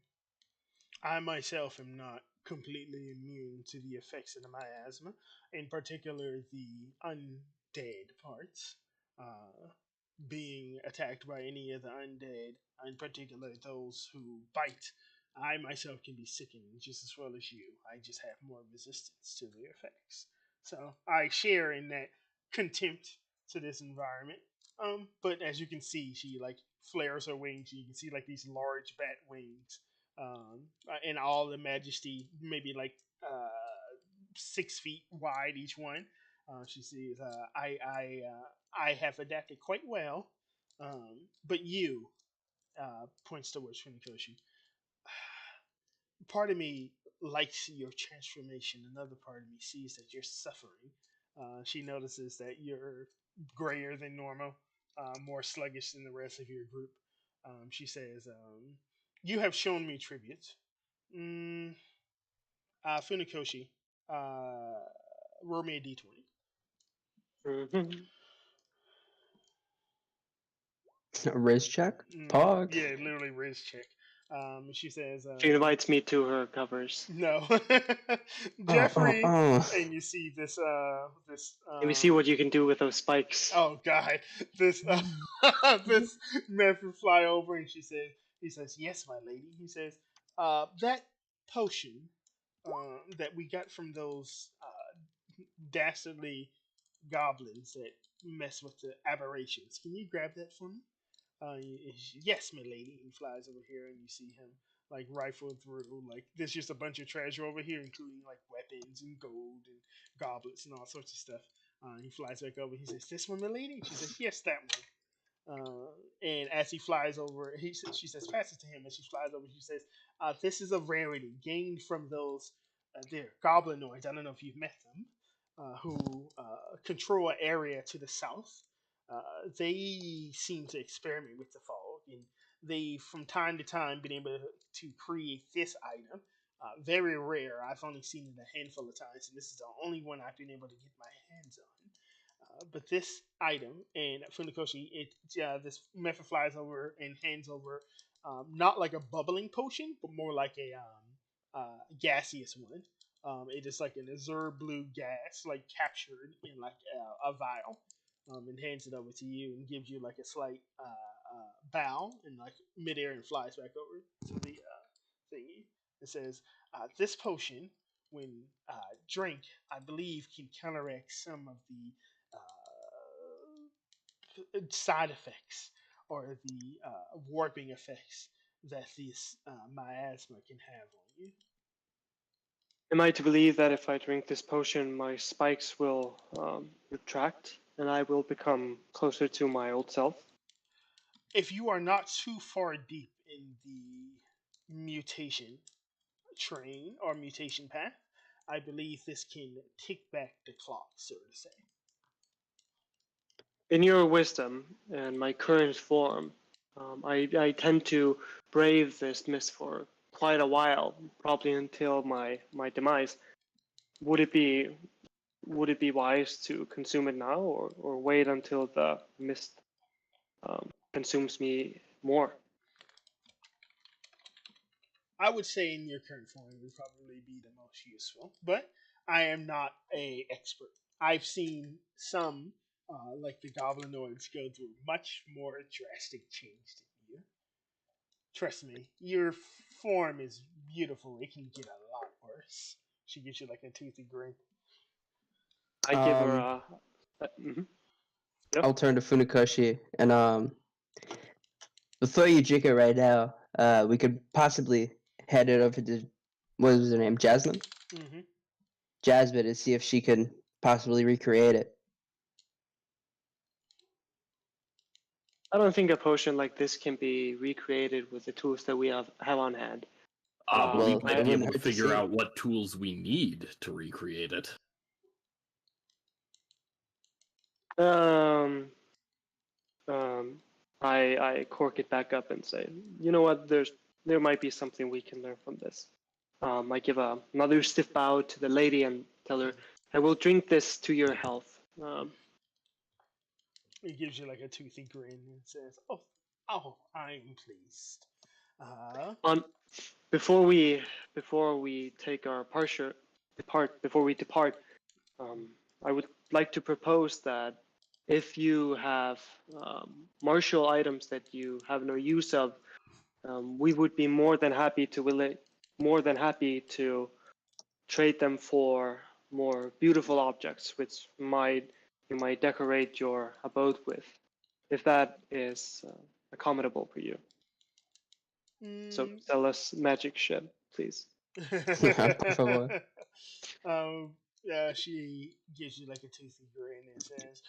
I myself am not completely immune to the effects of the miasma, in particular the undead parts. Uh, Being attacked by any of the undead, in particular those who bite. I myself can be sickened just as well as you. I just have more resistance to the effects. So I share in that contempt to this environment. But as you can see, she like flares her wings. You can see like these large bat wings, in all the majesty, maybe like 6 feet wide each one. She says, I have adapted quite well, but you points towards Funikoshi. Part of me likes your transformation. Another part of me sees that you're suffering. She notices that you're grayer than normal, more sluggish than the rest of your group. She says, "You have shown me tribute. Mm, Funikoshi, uh, roll me a d20." Mhm. A Riz check? Pog. Yeah, literally Riz check. She says, She invites me to her covers. "No, Oh, oh, Jeffrey," oh. and you see this. Let me see what you can do with those spikes. Oh God, this this Memphis fly over, and he says, "Yes, my lady." He says, "That potion that we got from those dastardly goblins that mess with the aberrations. Can you grab that for me?" Yes, my lady. He flies over here, and you see him like rifle through. Like there's just a bunch of treasure over here, including like weapons and gold and goblets and all sorts of stuff. He flies back over. He says, "This one, my lady." She says, "Yes, that one." And as he flies over, she says, "Pass it to him." As she flies over, she says, "This is a rarity gained from those there goblinoids. I don't know if you've met them, who control an area to the south. They seem to experiment with the fog, and they, from time to time, been able to create this item. Very rare. I've only seen it a handful of times, and this is the only one I've been able to get my hands on. But this item and Funikoshi, this method flies over and hands over, not like a bubbling potion, but more like a gaseous one. It is like an azure blue gas, like captured in like a vial, and hands it over to you and gives you like a slight bow and like midair and flies back over to the thingy. It says, "This potion, when drink, I believe can counteract some of the side effects or the warping effects that this miasma can have on you." Am I to believe that if I drink this potion, my spikes will retract and I will become closer to my old self? If you are not too far deep in the mutation train or mutation path, I believe this can tick back the clock, so to say. In your wisdom and my current form, I tend to brave this mist for quite a while, probably until my demise. Would it be would it be wise to consume it now, or wait until the mist consumes me more? I would say in your current form would probably be the most useful, but I am not a expert. I've seen some, like the goblinoids, go through much more drastic change than you. Trust me, your form is beautiful. It can get a lot worse. She gives you like a toothy grin. I give her a. Mhm. Yep. I'll turn to Funakoshi and before you drink it right now, we could possibly head it over to what was her name, Jasmine. Mm-hmm. Jasmine, to see if she can possibly recreate it. I don't think a potion like this can be recreated with the tools that we have on hand. We well, might it be wouldn't able to hurt to figure see. out what tools we need to recreate it. I cork it back up and say, you know what? There might be something we can learn from this. I give another stiff bow to the lady and tell her, I will drink this to your health. It gives you like a toothy grin and says, I'm pleased." Before we take our depart, I would like to propose that if you have martial items that you have no use of, we would be more than happy to trade them for more beautiful objects, which you might decorate your abode with, if that is accommodable for you. So sell us magic shit, please. Por favor. She gives you like a toothy grin and says,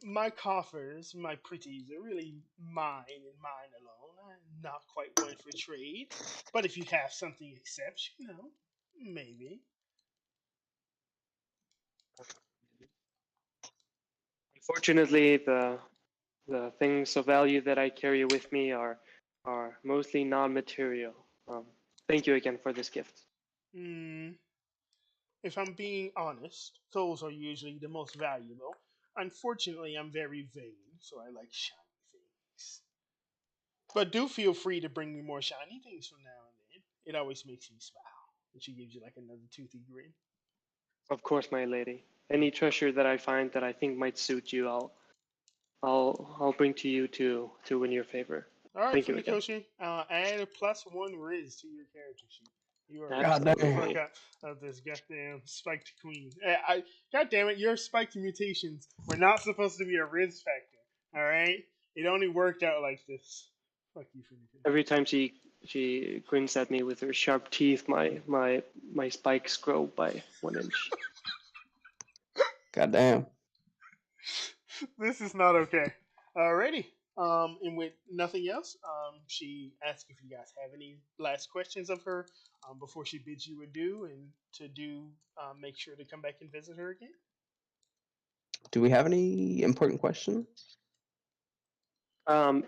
"My coffers, my pretties, are really mine and mine alone. I'm not quite one for trade, but if you have something exceptional, maybe." Unfortunately, the things of value that I carry with me are mostly non-material. Thank you again for this gift. If I'm being honest, those are usually the most valuable. Unfortunately, I'm very vain, so I like shiny things. But do feel free to bring me more shiny things from now and then. It always makes me smile. And she gives you like another toothy grin. Of course, my lady. Any treasure that I find that I think might suit you, I'll bring to you to win your favor. All right, Thank you again. Funakoshi, add a +1 Riz to your character sheet. You are God the damn. fuck out of this goddamn spiked queen. God damn it, your spiked mutations were not supposed to be a Riz factor. All right, it only worked out like this. Fuck you, Funakoshi. Every time she grins at me with her sharp teeth, my spikes grow by 1 inch. God damn. This is not okay. Alrighty. And with nothing else, she asks if you guys have any last questions of her before she bids you adieu, and to make sure to come back and visit her again. Do we have any important questions?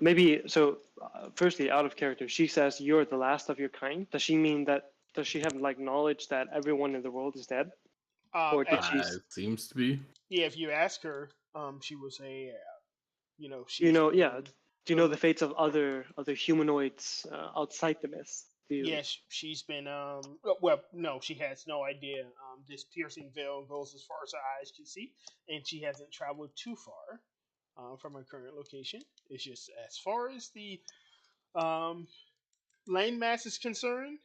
Maybe so. Firstly, out of character, she says you're the last of your kind. Does she mean that? Does she have like knowledge that everyone in the world is dead? Or did she? It seems to be. Yeah, if you ask her, she will say, she's You know, been, yeah. Do you know the fates of other humanoids outside the mist? Do you? Yes, she's been. Well, no, she has no idea. This piercing veil goes as far as her eyes can see, and she hasn't traveled too far from her current location. It's just as far as the landmass is concerned,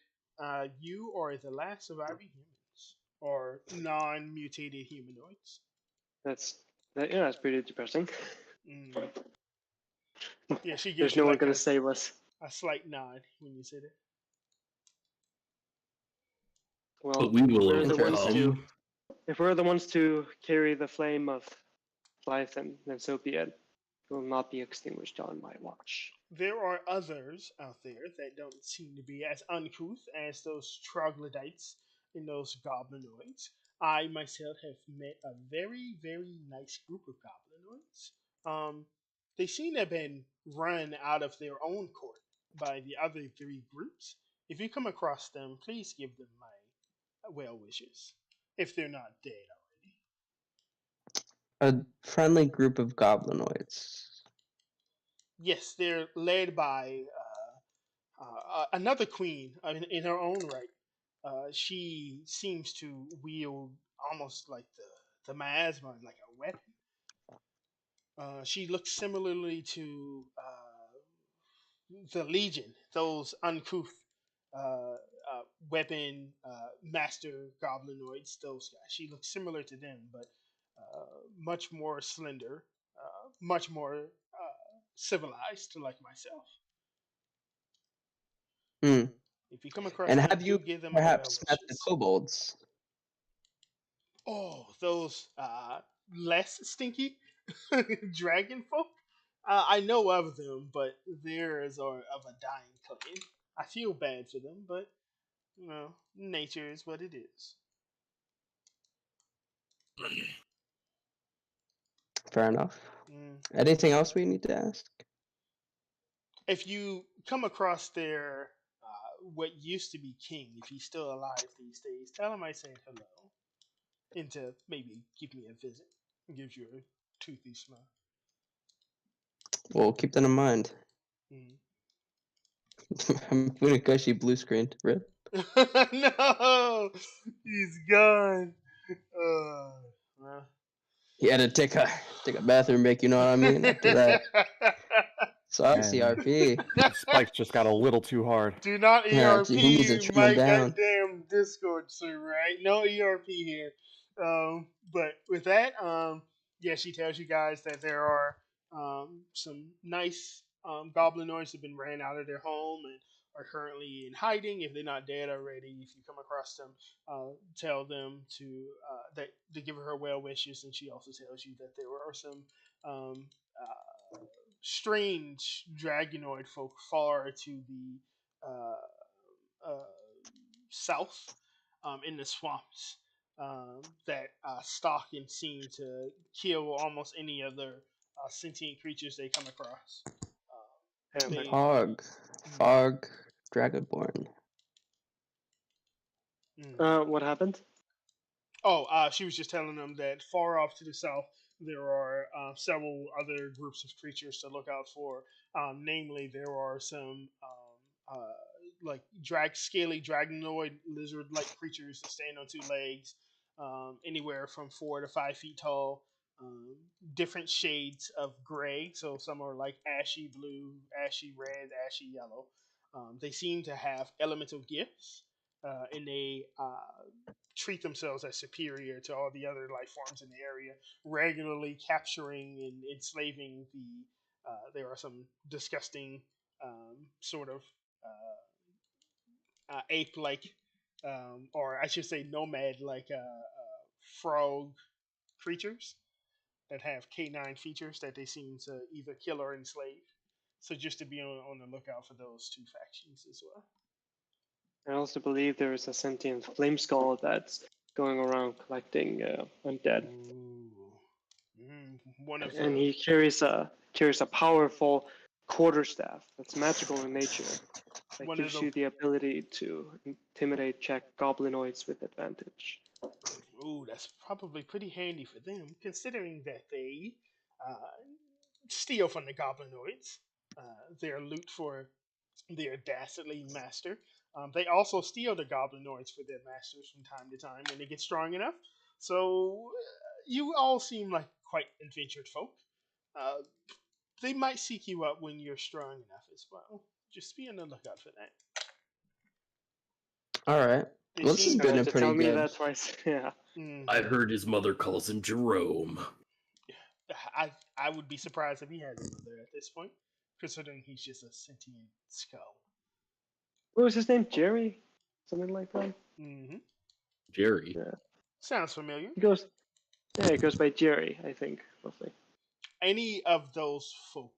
you are the last surviving humans or non-mutated humanoids. That's pretty depressing. Mm. Yeah, she gives There's you no one like gonna save us. a slight nod when you said it. Well, But we will we're the ones overcome. if we're the ones to carry the flame of life, then so be it. It will not be extinguished on my watch. There are others out there that don't seem to be as uncouth as those troglodytes and those goblinoids. I myself have met a very, very nice group of goblinoids. They seem to have been run out of their own court by the other three groups. If you come across them, please give them my well wishes, if they're not dead already. A friendly group of goblinoids. Yes, they're led by another queen in her own right. She seems to wield almost like the miasma, like a weapon. She looks similarly to the Legion, those uncouth weapon master goblinoids. Those guys. She looks similar to them, but much more slender, much more civilized, like myself. Hmm. If you come across And them, have you do give them perhaps well met the wishes. kobolds? Oh, those less stinky dragon folk. I know of them, but theirs are of a dying clan. I feel bad for them, but nature is what it is. Fair enough. Mm. Anything else we need to ask? If you come across their what used to be king, if he's still alive these days, tell him I said hello, and to maybe give me a visit. Gives you a toothy smile. We'll keep that in mind. Mm. I'm gonna gush you blue screened. Rip. No, he's gone. Well. He had to take a bathroom break. You know what I mean? After that, sorry, And CRP. Spikes just got a little too hard. Do not Yeah, ERP he needs to trim my him down. goddamn Discord server, right? No ERP here. But with that, yeah, she tells you guys that there are some nice goblinoids that have been ran out of their home and are currently in hiding. If they're not dead already, if you come across them, tell them to that to give her well wishes. And she also tells you that there are some strange dragonoid folk far to the uh, south in the swamps that stalk and seem to kill almost any other sentient creatures they come across. They, Fog. Fog. Dragonborn. What happened? She was just telling them that far off to the south there are several other groups of creatures to look out for. Namely, there are some like scaly dragonoid lizard-like creatures that stand on two legs, anywhere from 4 to 5 feet tall. Different shades of gray, so some are like ashy blue, ashy red, ashy yellow. They seem to have elemental gifts, and they treat themselves as superior to all the other life forms in the area, regularly capturing and enslaving the. There are some disgusting sort of ape-like, or I should say nomad-like frog creatures that have canine features that they seem to either kill or enslave. So just to be on the lookout for those two factions as well. I also believe there is a sentient flame skull that's going around collecting undead. Ooh. One of And the he carries a powerful quarterstaff that's magical in nature that One of gives the- you the ability to intimidate check goblinoids with advantage. Ooh, that's probably pretty handy for them, considering that they steal from the goblinoids. Their loot for their dastardly master. They also steal the goblinoids for their masters from time to time when they get strong enough. So you all seem like quite adventured folk. They might seek you out when you're strong enough as well. Just be on the lookout for that. All right. They Well, this has seem been You a have to pretty tell me good. that twice. Yeah. I've heard his mother calls him Jerome. I would be surprised if he has a mother at this point, considering he's just a sentient skull. What was his name? Jerry? Something like that? Mm-hmm. Jerry. Yeah. Sounds familiar. He goes by Jerry, I think, roughly. Any of those folk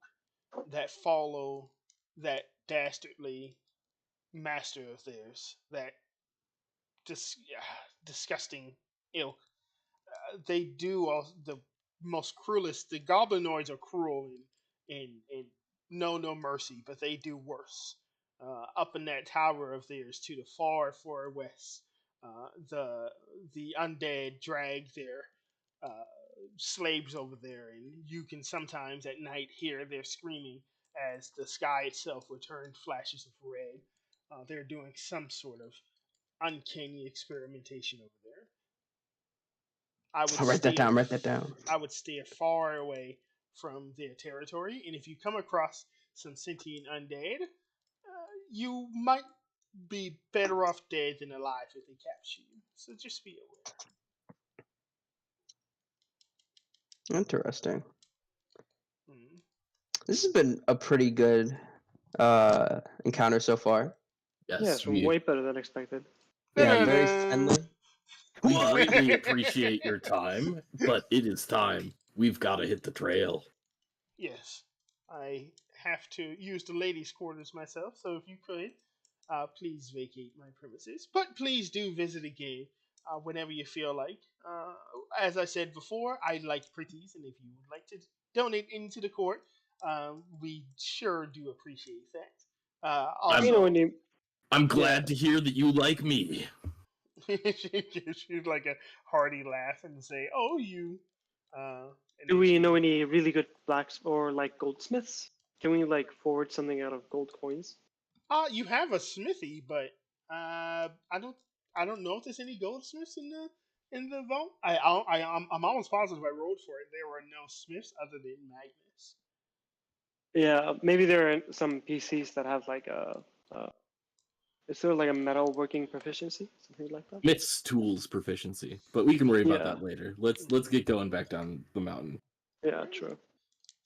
that follow that dastardly master of theirs, that disgusting ilk, they do all the most cruelest. The goblinoids are cruel and know no mercy, but they do worse. Up in that tower of theirs to the far west, the undead drag their slaves over there, and you can sometimes at night hear their screaming as the sky itself will turn flashes of red. They're doing some sort of uncanny experimentation over there. I would Write that steer, down. Write that down. I would steer far away from their territory, and if you come across some sentient undead, you might be better off dead than alive if they capture you. So just be Interesting. aware. Mm. This has been a pretty good encounter so far. Yeah, Yes, it's way better than expected. Yeah, very Ta-da-da! friendly. we What? greatly appreciate your time, but it is time. We've got to hit the trail. Yes, I have to use the ladies' quarters myself, so if you could, please vacate my premises. But please do visit again whenever you feel like. As I said before, I like pretties, and if you would like to donate into the court, we sure do appreciate that. I'm- You know, Also, when you I'm glad to hear that you like me. she'd like a hearty laugh and say, "Oh, you." And do then we she know any really good blacks or like goldsmiths? Can we like forward something out of gold coins? You have a smithy, but I don't know if there's any goldsmiths in the vault. I'm almost positive I rolled for it. There were no smiths other than Magnus. Yeah, maybe there are some PCs that have like is there like a metalworking proficiency, something like that? Myths tools proficiency, but we can worry about Yeah. that later. Let's get going back down the mountain. Yeah, true.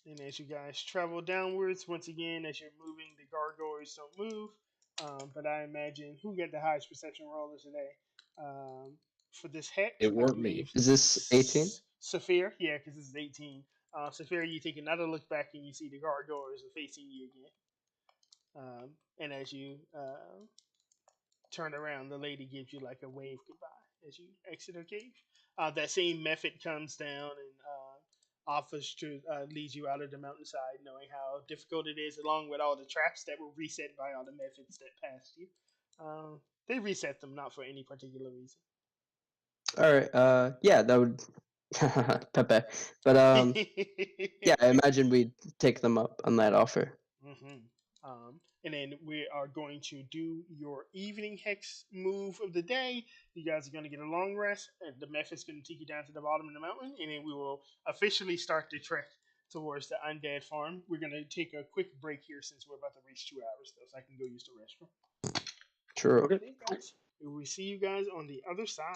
And as you guys travel downwards, once again, as you're moving, the gargoyles don't move. But I imagine who got the highest perception roller today? For this hex, It I weren't me. believe. Is this 18? Saphir, yeah, because this is 18. Saphir, you take another look back and you see the gargoyles are facing you again. And as you turn around, the lady gives you like a wave goodbye as you exit her cave. That same method comes down and offers to lead you out of the mountainside, knowing how difficult it is, along with all the traps that were reset by all the methods that passed you. They reset them not for any particular reason. All right. Yeah, that would Pepe. But yeah, I imagine we'd take them up on that offer. Mm-hmm. And then we are going to do your evening hex move of the day. You guys are going to get a long rest, and the method's going to take you down to the bottom of the mountain, and then we will officially start the trek towards the undead farm. We're going to take a quick break here since we're about to reach 2 hours, though, so I can go use the restroom. True. Okay. Okay, guys. We will see you guys on the other side.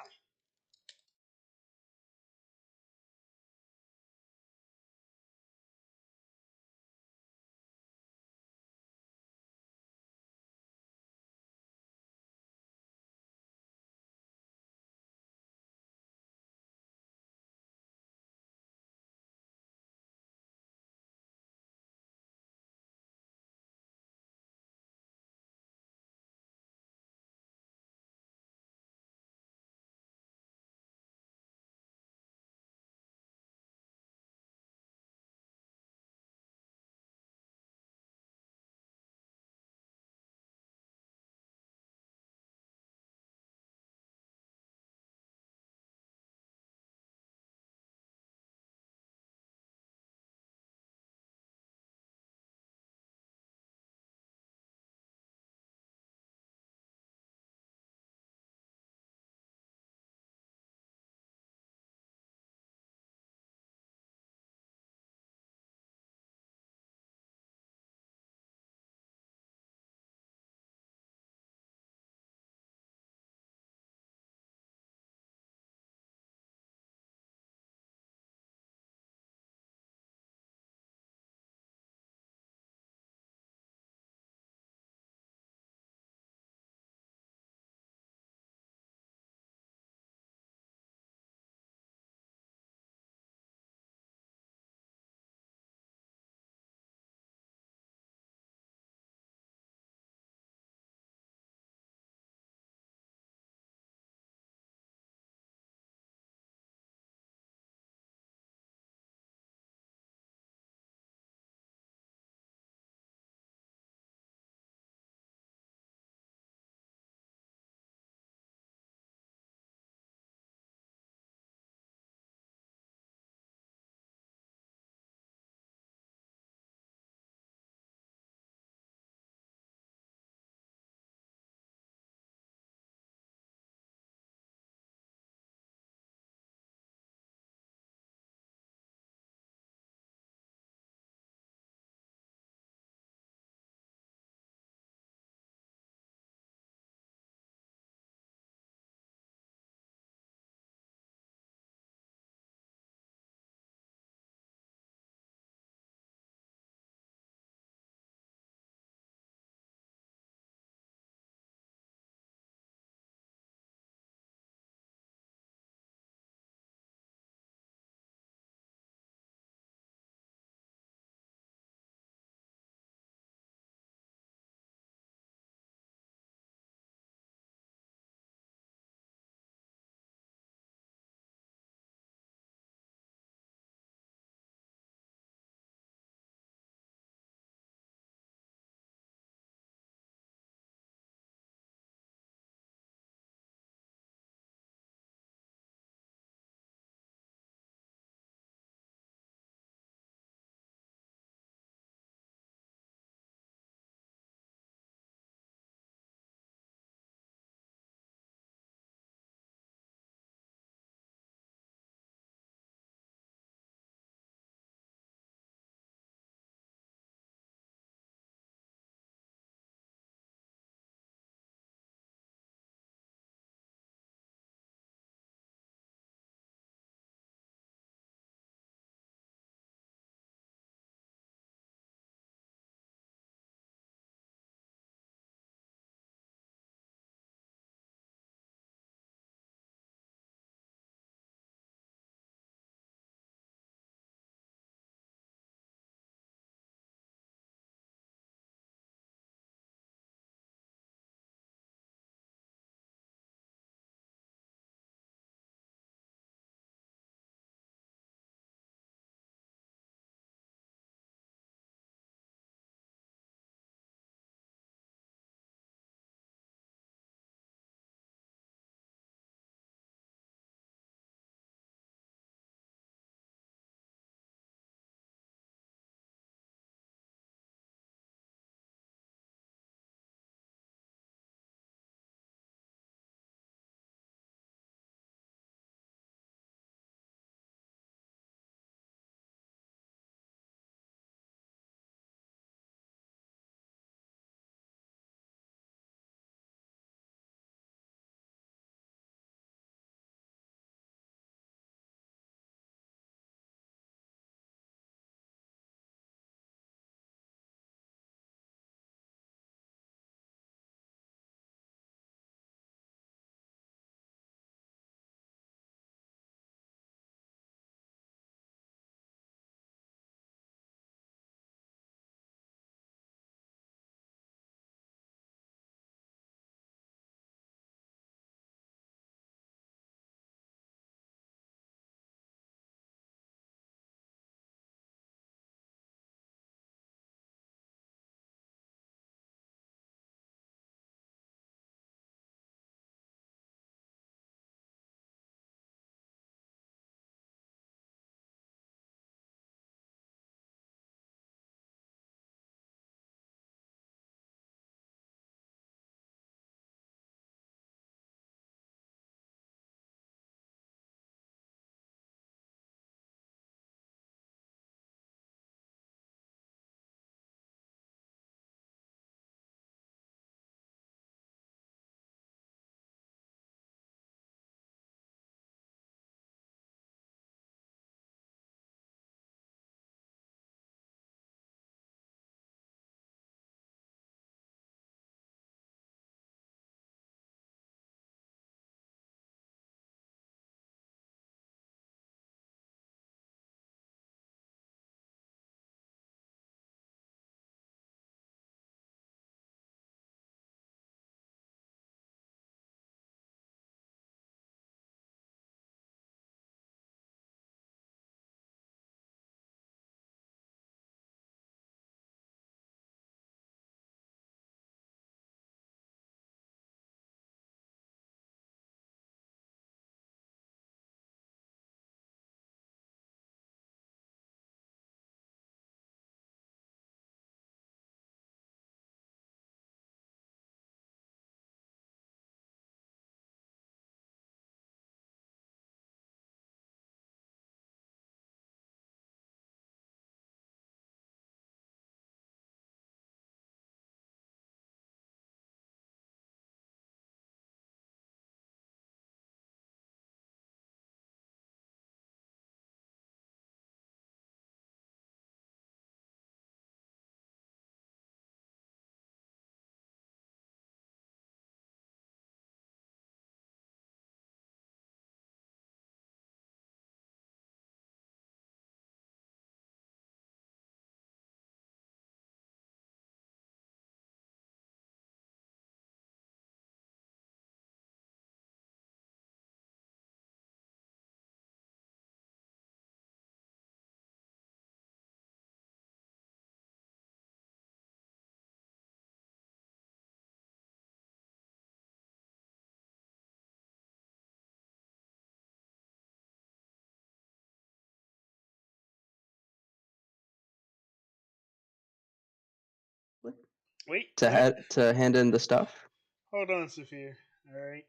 Wait. to hand in the stuff. Hold on, Sophia. All right.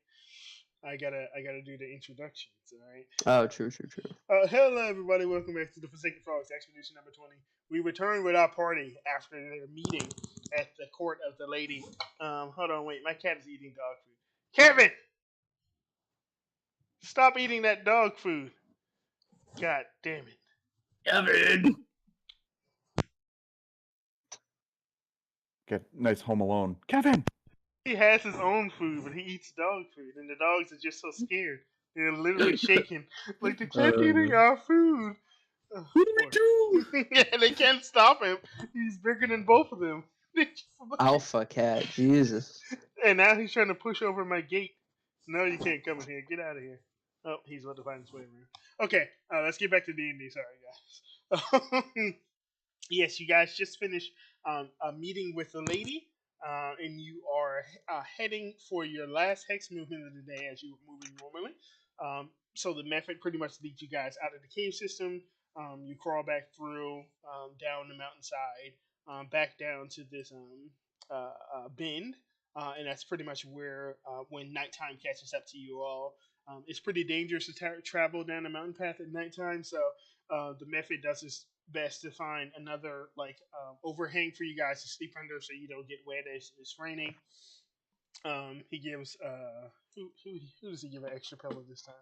I gotta do the introductions. All right. Oh, true. Hello, everybody. Welcome back to the Forsaken Frogs Expedition number 20. We return with our party after their meeting at the court of the lady. Hold on, wait. My cat is eating dog food. Kevin, stop eating that dog food. God damn it. Kevin! Get nice Home Alone. Kevin! He has his own food, but he eats dog food, and the dogs are just so scared. They're literally shaking. Like, the cat's eating our food. Oh, What do we do? yeah, they can't stop him. He's bigger than both of them. Alpha cat, Jesus. And now he's trying to push over my gate. No, you can't come in here. Get out of here. Oh, he's about to find his way around. Okay, let's get back to D&D. Sorry, guys. Yes, you guys just finished a meeting with the lady, and you are heading for your last hex movement of the day as you were moving normally. So the method pretty much leads you guys out of the cave system. You crawl back through, down the mountainside, back down to this bend. And that's pretty much where, when nighttime catches up to you all, it's pretty dangerous to travel down the mountain path at nighttime. So the method does its best to find another overhang for you guys to sleep under, so you don't get wet as it's raining. He gives who does he give an extra pillow this time?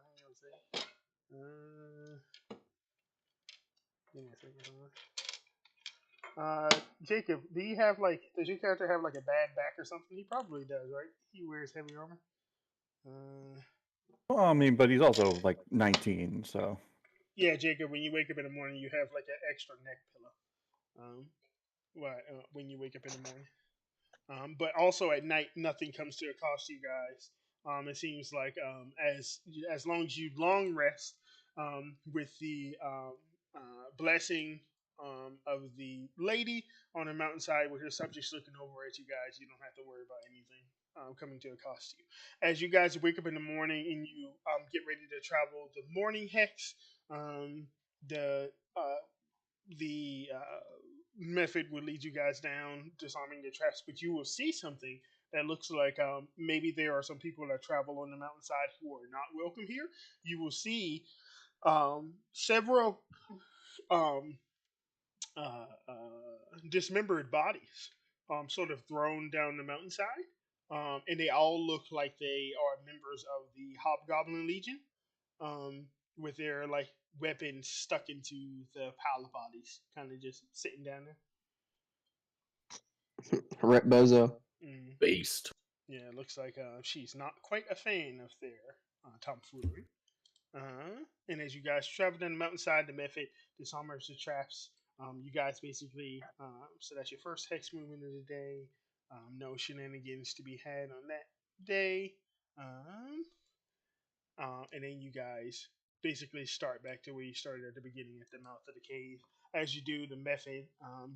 Give me a second. Jacob, does your character have like a bad back or something? He probably does, right? He wears heavy armor. Well, I mean, but he's also like 19, so. Yeah, Jacob, when you wake up in the morning, you have like an extra neck pillow. When you wake up in the morning. But also at night, nothing comes to accost you guys. It seems like as long as you long rest with the blessing of the lady on the mountainside with her subjects looking over at you guys, you don't have to worry about anything coming to accost you. As you guys wake up in the morning and you get ready to travel the morning hex, the method will lead you guys down, disarming the traps, but you will see something that looks like maybe there are some people that travel on the mountainside who are not welcome here. You will see several dismembered bodies sort of thrown down the mountainside, and they all look like they are members of the Hobgoblin Legion, with their like weapons stuck into the pile of bodies, kind of just sitting down there. Rip Bozo. Based. Yeah, it looks like she's not quite a fan of their tomfoolery. And as you guys travel down the mountainside, the method disarms the traps. You guys basically, so that's your first hex movement of the day. No shenanigans to be had on that day. And then you guys basically start back to where you started at the beginning at the mouth of the cave. As you do, the method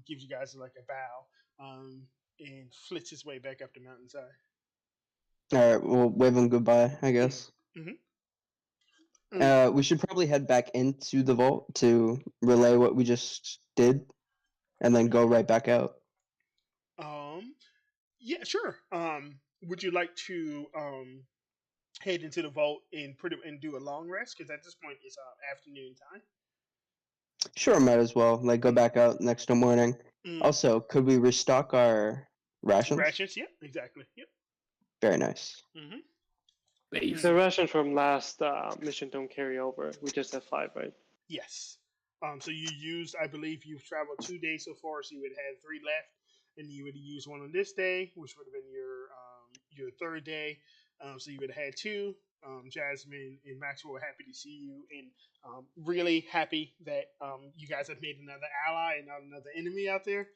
gives you guys like a bow and flits his way back up the mountainside. All right, we'll wave him goodbye, I guess. We should probably head back into the vault to relay what we just did, and then go right back out. Yeah, sure. Would you like to head into the vault and do a long rest? Because at this point it's afternoon time. Sure, might as well. Like, go back out next morning. Also, could we restock our rations? Rations, yeah, exactly. Yep. Very nice. Based. The rations from last mission don't carry over. We just have 5, right? Yes. So you used, I believe you've traveled 2 days so far, so you would have 3 left, and you would use 1 on this day, which would have been your third day. So you would have had 2. Jasmine and Maxwell are happy to see you, and really happy that you guys have made another ally and not another enemy out there.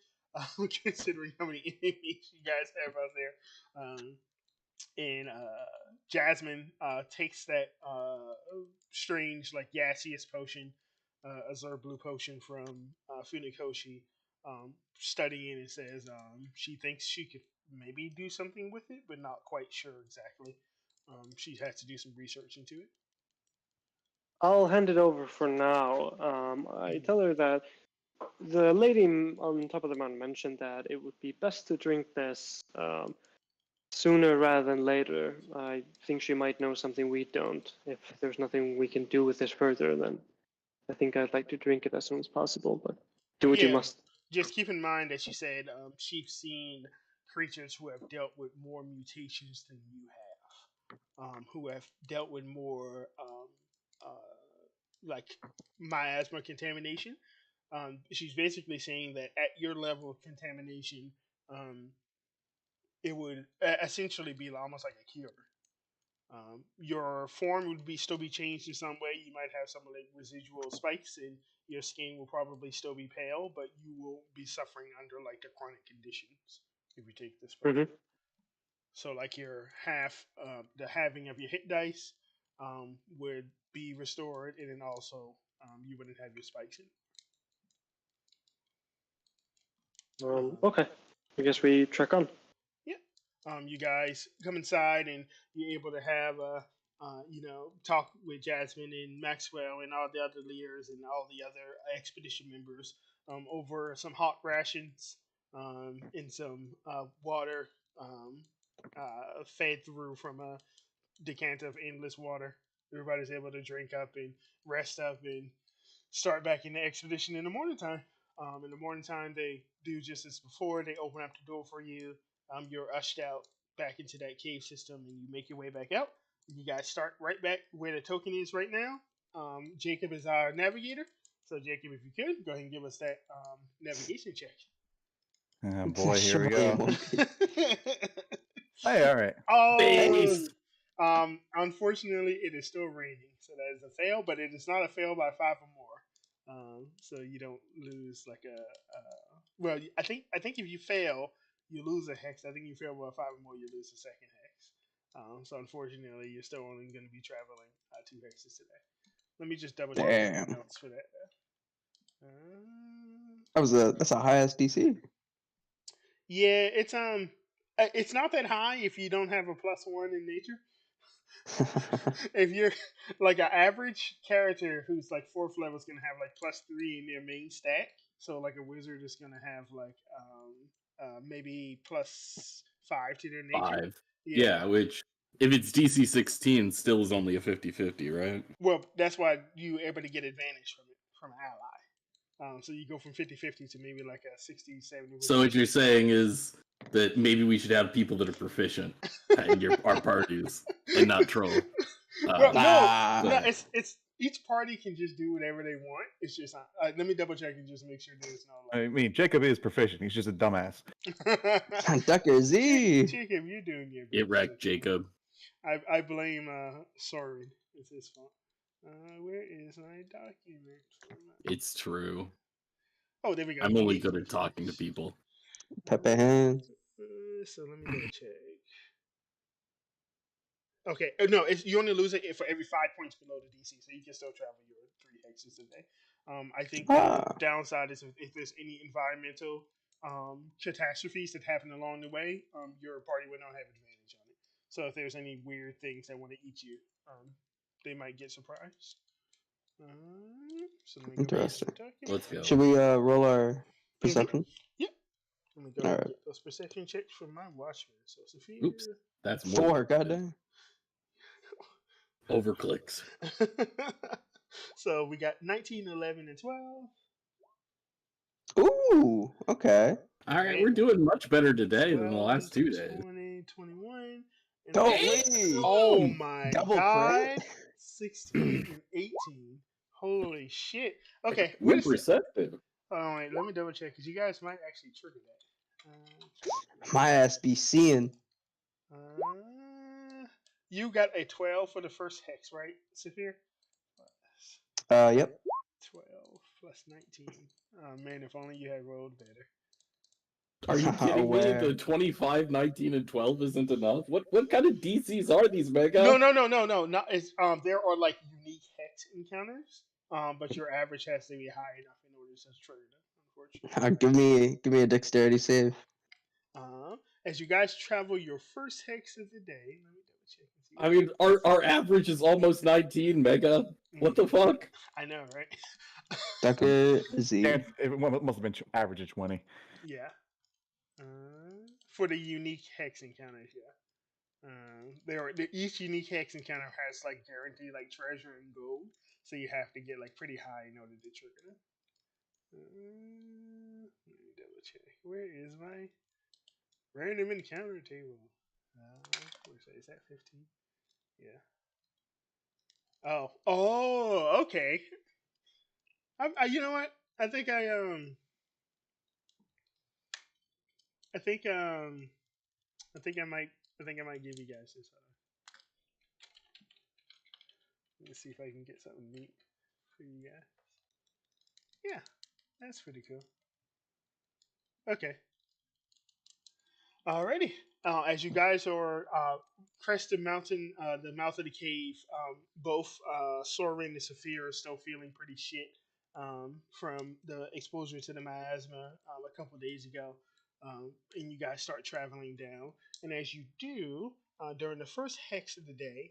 Considering how many enemies you guys have out there. And Jasmine takes that strange, like, gaseous potion, Azure Blue potion from Funikoshi, studying, and says she thinks she could maybe do something with it, but not quite sure exactly. She has to do some research into it. I'll hand it over for now. I tell her that The lady on top of the mountain mentioned that it would be best to drink this sooner rather than later. I think she might know something we don't. If there's nothing we can do with this further, then I think I'd like to drink it as soon as possible. But do what you Yeah. must. Just keep in mind that she said she's seen creatures who have dealt with more mutations than you have, who have dealt with more like miasma contamination. She's basically saying that at your level of contamination, it would essentially be almost like a cure. Your form would be still be changed in some way. You might have some like residual spikes, and your skin will probably still be pale, but you will be suffering under like the chronic conditions if you take this. Mm-hmm. So like your the halving of your hit dice would be restored, and then also you wouldn't have your spikes in. Okay, I guess we trek on. You guys come inside, and you're able to have talk with Jasmine and Maxwell and all the other leaders and all the other expedition members over some hot rations and some water fed through from a decanter of endless water. Everybody's able to drink up and rest up and start back in the expedition in the morning time. In the morning time, they do just as before. They open up the door for you. You're ushered out back into that cave system, and you make your way back out. You guys start right back where the token is right now. Jacob is our navigator. So, Jacob, if you could, go ahead and give us that navigation check. Oh boy, here we go. Hey, all right. Oh, unfortunately, it is still raining, so that is a fail. But it is not a fail by 5 or more. So you don't lose like well, I think if you fail, you lose a hex. I think you fail by 5 or more, you lose a second hex. So unfortunately, you're still only going to be traveling 2 hexes today. Let me just double check the notes for that. That's a high SDC. Yeah, it's not that high if you don't have a +1 in nature. If you're like an average character who's like 4th level is gonna have like +3 in their main stack. So like a wizard is gonna have like maybe +5 to their nature. 5. Yeah, which if it's DC 16 still is only a 50-50, right? Well, that's why you're able to get advantage from it from an ally. So you go from 50-50 to maybe like a 60-70. So what you're saying is that maybe we should have people that are proficient in our parties and not troll. Well, no, it's each party can just do whatever they want. It's just let me double check and just make sure there's no. I mean, Jacob is proficient. He's just a dumbass. Ducker Z. Jacob, you're doing your best. Get wrecked, Jacob. I blame Soren. It's his fault. Where is my document? It's true. Oh, there we go. I'm only good at talking to people. Pepe hands. So let me double check. Okay, no, you only lose it for every 5 points below the DC, so you can still travel your 3 hexes a day. I think the downside is if there's any environmental catastrophes that happen along the way, your party will not have advantage on it. So if there's any weird things that want to eat you, they might get surprised. So let me Interesting. Let's go. Should we roll our perception? Yep. Let me go and get those perception checks from my watchman. So Sophia. Oops, that's more. 4. Goddamn. Overclicks. So we got 19, 11, and 12. Ooh, okay. All right, we're doing much better today than the last 2 days. 20, 21. Oh my Double god. crit. 16 and 18. Holy shit. Okay. We're perceptive. Oh, wait, let me double check because you guys might actually trigger that. My ass be seeing. You got a 12 for the first hex, right, Saphir? Yep. 12 plus 19. Oh, man, if only you had rolled better. Are you kidding me? The 25, 19, and 12 isn't enough? What kind of DCs are these, Mega? No. Not, it's, there are like unique hex encounters, but your average has to be high enough in order to trigger them, unfortunately. Give me a dexterity save. As you guys travel your first hex of the day, let me double check and see. I mean, our average is almost 19, Mega. What the fuck? I know, right? Tucker Z. It must have been average of 20. Yeah. For the unique hex encounters, yeah. Each unique hex encounter has like guaranteed like treasure and gold, so you have to get like pretty high in order to trigger them. Let me double check. Where is my random encounter table? Where's that? Is that 15? Yeah. Oh, okay. You know what? I think I think I might give you guys this. Let me see if I can get something neat for you guys. Yeah, that's pretty cool. Okay. Alrighty. As you guys are crest the mountain, the mouth of the cave, both Soren and Saphir are still feeling pretty shit from the exposure to the miasma a couple days ago. And you guys start traveling down. And as you do, during the first hex of the day,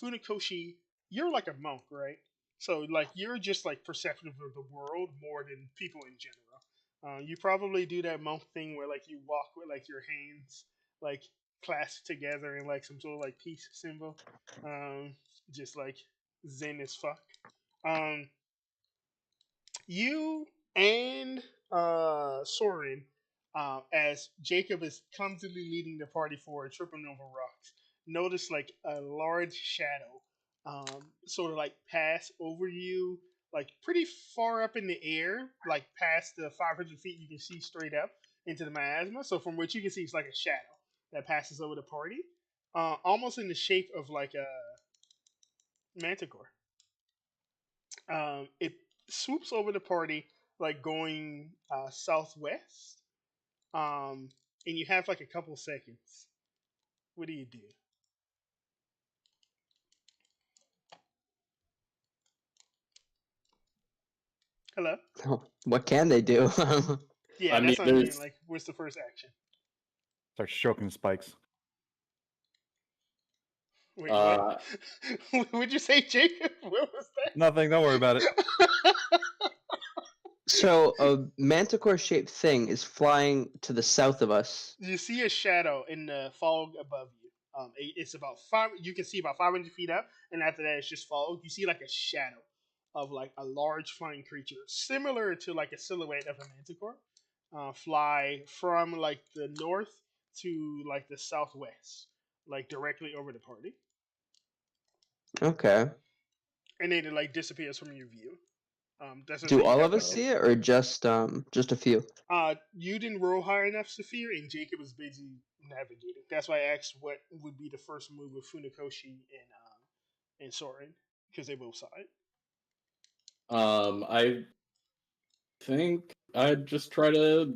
Funakoshi, you're like a monk, right? So like you're just like perceptive of the world more than people in general. You probably do that monk thing where like you walk with like your hands like clasped together in like some sort of like peace symbol, just like zen as fuck. Um, you and Soren, as Jacob is clumsily leading the party forward, tripping over rocks, notice like a large shadow, sort of like pass over you, like pretty far up in the air, like past the 500 feet you can see straight up into the miasma. So from what you can see, it's like a shadow that passes over the party, almost in the shape of like a manticore. It swoops over the party like going southwest, and you have like a couple seconds. What do you do? Hello? What can they do? Yeah, I that's mean, what I mean. there's- Like, what's the first action? Start stroking spikes. Wait, what? What'd you say, Jacob? What was that? Nothing. Don't worry about it. So a manticore-shaped thing is flying to the south of us. You see a shadow in the fog above you. It's about five. You can see about 500 feet up, and after that, it's just fog. You see like a shadow of like a large flying creature, similar to like a silhouette of a manticore, fly from like the north to like the southwest, like directly over the party, Okay. and then it like disappears from your view. That's what Do you all have of us to- see it, or just a few? You didn't roll high enough, Saphir, and Jacob was busy navigating. That's why I asked what would be the first move of Funakoshi and Soren, because they both saw it. I think I'd just try to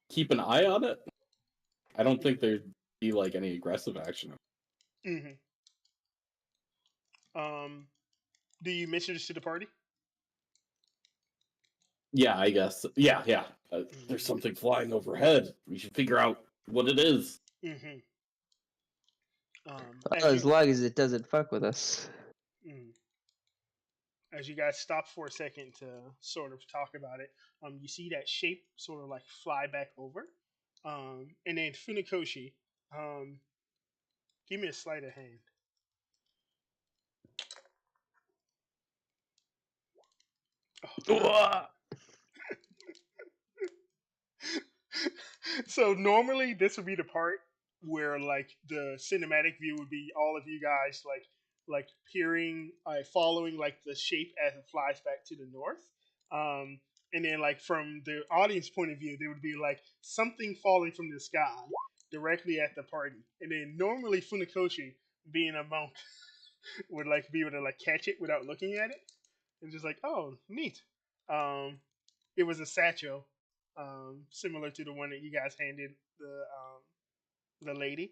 keep an eye on it. I don't think there'd be like any aggressive action. Mm-hmm. Do you mention this to the party? Yeah, I guess. Yeah. There's something flying overhead. We should figure out what it is. Mm-hmm. As long as it doesn't fuck with us. As you guys stop for a second to sort of talk about it, you see that shape sort of like fly back over, and then Funakoshi, give me a sleight of hand. Oh. So normally this would be the part where like the cinematic view would be all of you guys like peering, following like the shape as it flies back to the north, and then like from the audience point of view there would be like something falling from the sky directly at the party, and then normally Funakoshi, being a monk, would like be able to like catch it without looking at it and just like, oh, neat. It was a satchel, similar to the one that you guys handed the lady,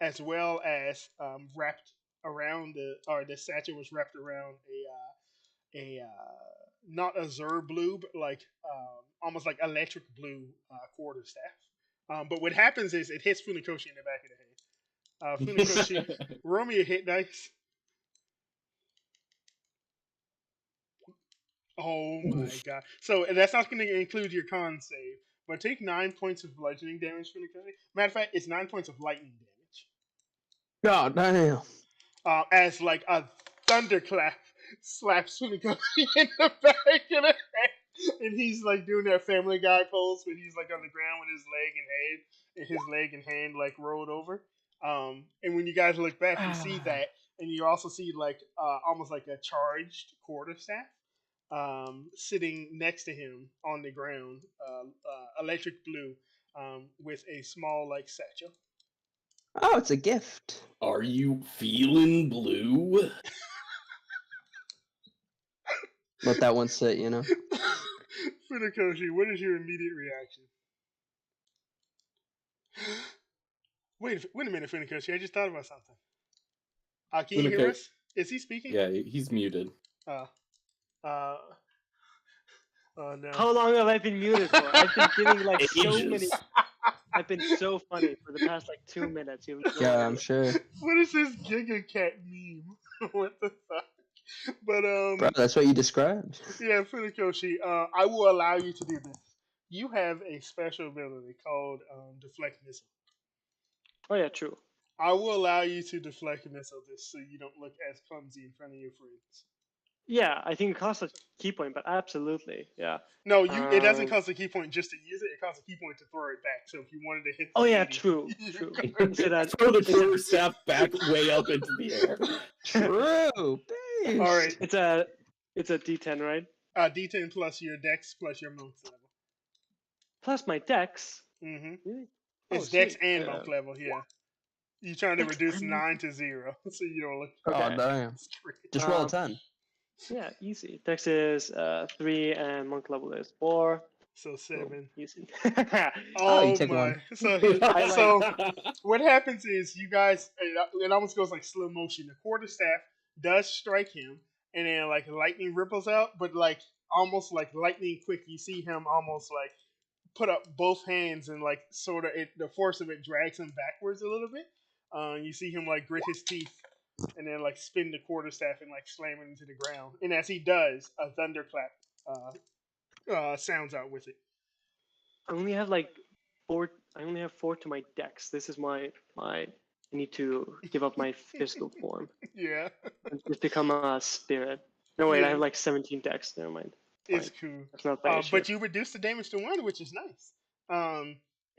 as well as wrapped around the satchel was wrapped around a not azure blue, but like almost like electric blue quarterstaff. But what happens is it hits Funakoshi in the back of the head. Funakoshi, roll me a hit dice. Oh my god! So that's not going to include your con save, but take 9 points of bludgeoning damage from the Funikoshi. Matter of fact, it's 9 points of lightning damage. God damn. As like a thunderclap slaps Funikoshi in the back of the head, and he's like doing that Family Guy pose when he's like on the ground with his leg and hand like rolled over. And when you guys look back, you see that, and you also see like almost like a charged quarterstaff sitting next to him on the ground, electric blue, with a small like satchel. Oh, it's a gift. Are you feeling blue? Let that one sit, you know. Funikoshi, what is your immediate reaction? Wait a minute, Funikoshi. I just thought about something. Can you hear us? Is he speaking? Yeah, he's muted. Oh no. How long have I been muted for? I've been giving like so many. Ages. I've been so funny for the past like 2 minutes. Yeah, I'm sure. What is this Giga Cat meme? What the fuck? But Bro, that's what you described. yeah, Funikoshi, I will allow you to do this. You have a special ability called Deflect Missile. Oh yeah, true. I will allow you to deflect a missile this so you don't look as clumsy in front of your friends. Yeah, I think it costs a key point, but absolutely, yeah. No, it doesn't cost a key point just to use it. It costs a key point to throw it back. So if you wanted to hit, Oh yeah, lady, true. Is it a, Throw the quarterstaff back way up into the air. True. all right, it's a D10, right? D10 plus your dex plus your monk's level. Plus my dex. Mm-hmm. Really? It's Oh, dex sweet. and monk level. Yeah. You're trying to reduce 9 to 0, so you don't look. Oh, Okay. damn. Just roll a 10. Yeah, easy. Dex is 3 and monk level is 4. So 7. Easy. Oh you take my! one. So what happens is you guys, it almost goes like slow motion. The quarterstaff does strike him, and then like lightning ripples out, but like almost like lightning quick. You see him almost like put up both hands and like sort of the force of it drags him backwards a little bit. You see him like grit his teeth and then like spin the quarterstaff and like slam it into the ground. And as he does, a thunderclap sounds out with it. I only have like 4. I only have 4 to my dex. This is my. I need to give up my physical form Yeah, and just become a spirit. No wait, Yeah. I have like 17 dex. Never mind. it's Fine. cool. That's not that issue. But you reduce the damage to 1, which is nice.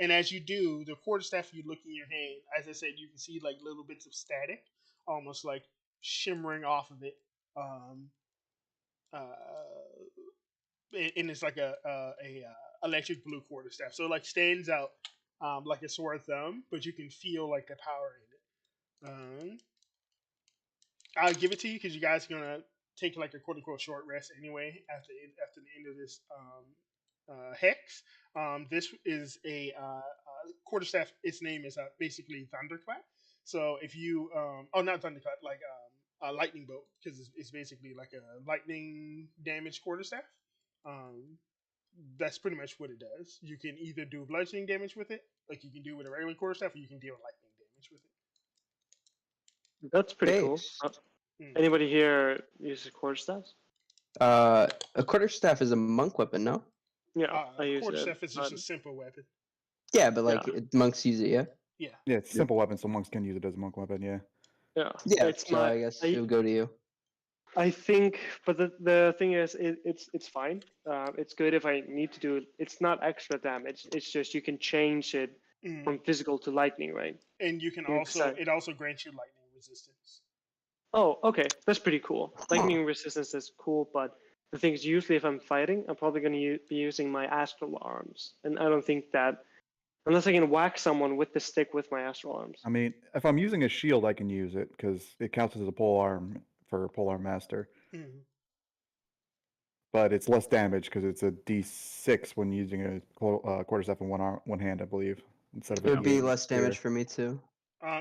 And as you do, the quarterstaff you look in your hand, as I said, you can see like little bits of static, almost like shimmering off of it. And it's like a electric blue quarterstaff, so it like stands out like a sore thumb, but you can feel like the power in it. I'll give it to you because you guys are gonna take like a quote unquote short rest anyway after the end of this hex. This is a quarterstaff. Its name is basically Thunderclap. So if you not Thunderclap, like a lightning bolt, because it's basically like a lightning damage quarterstaff. That's pretty much what it does. You can either do bludgeoning damage with it, like you can do with a regular quarterstaff, or you can deal lightning damage with it. That's pretty cool. Based. Anybody here uses quarterstaffs? A quarterstaff is a monk weapon, no? Yeah, I use quarterstaff it. is just a simple weapon. Yeah, but like monks use it, yeah? Yeah. Yeah, it's a simple weapon, so monks can use it as a monk weapon, yeah. Yeah, Yeah, it's so I guess it would go to you. I think, but the thing is, it's fine. It's good if I need to do it. It's not extra damage. It's just you can change it from physical to lightning, right? And you can Yeah, also it also grants you lightning resistance. Oh, okay, that's pretty cool. Lightning resistance is cool, but the thing is, usually if I'm fighting, I'm probably going to be using my astral arms, and I don't think that unless I can whack someone with the stick with my astral arms. I mean, if I'm using a shield, I can use it because it counts as a pole arm for pole arm master. Mm-hmm. But it's less damage because it's a D6 when using a quarterstaff in one hand, I believe, instead of It would be D8 less damage spear. for me too.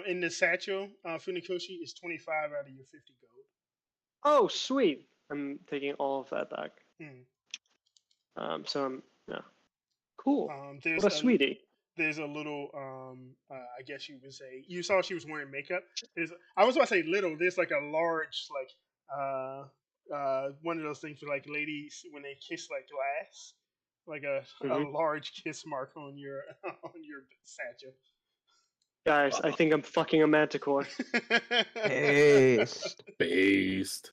In the satchel, Funikoshi is 25 out of your 50 gold. Oh, sweet! I'm taking all of that back. Mm. So I'm cool. There's What a sweetie. There's a little, I guess you would say, you saw she was wearing makeup. I was about to say little. There's like a large, like, one of those things for like ladies when they kiss like glass, like a Hmm. large kiss mark on your on your satchel. Guys, I think I'm fucking a manticore. Based. Based.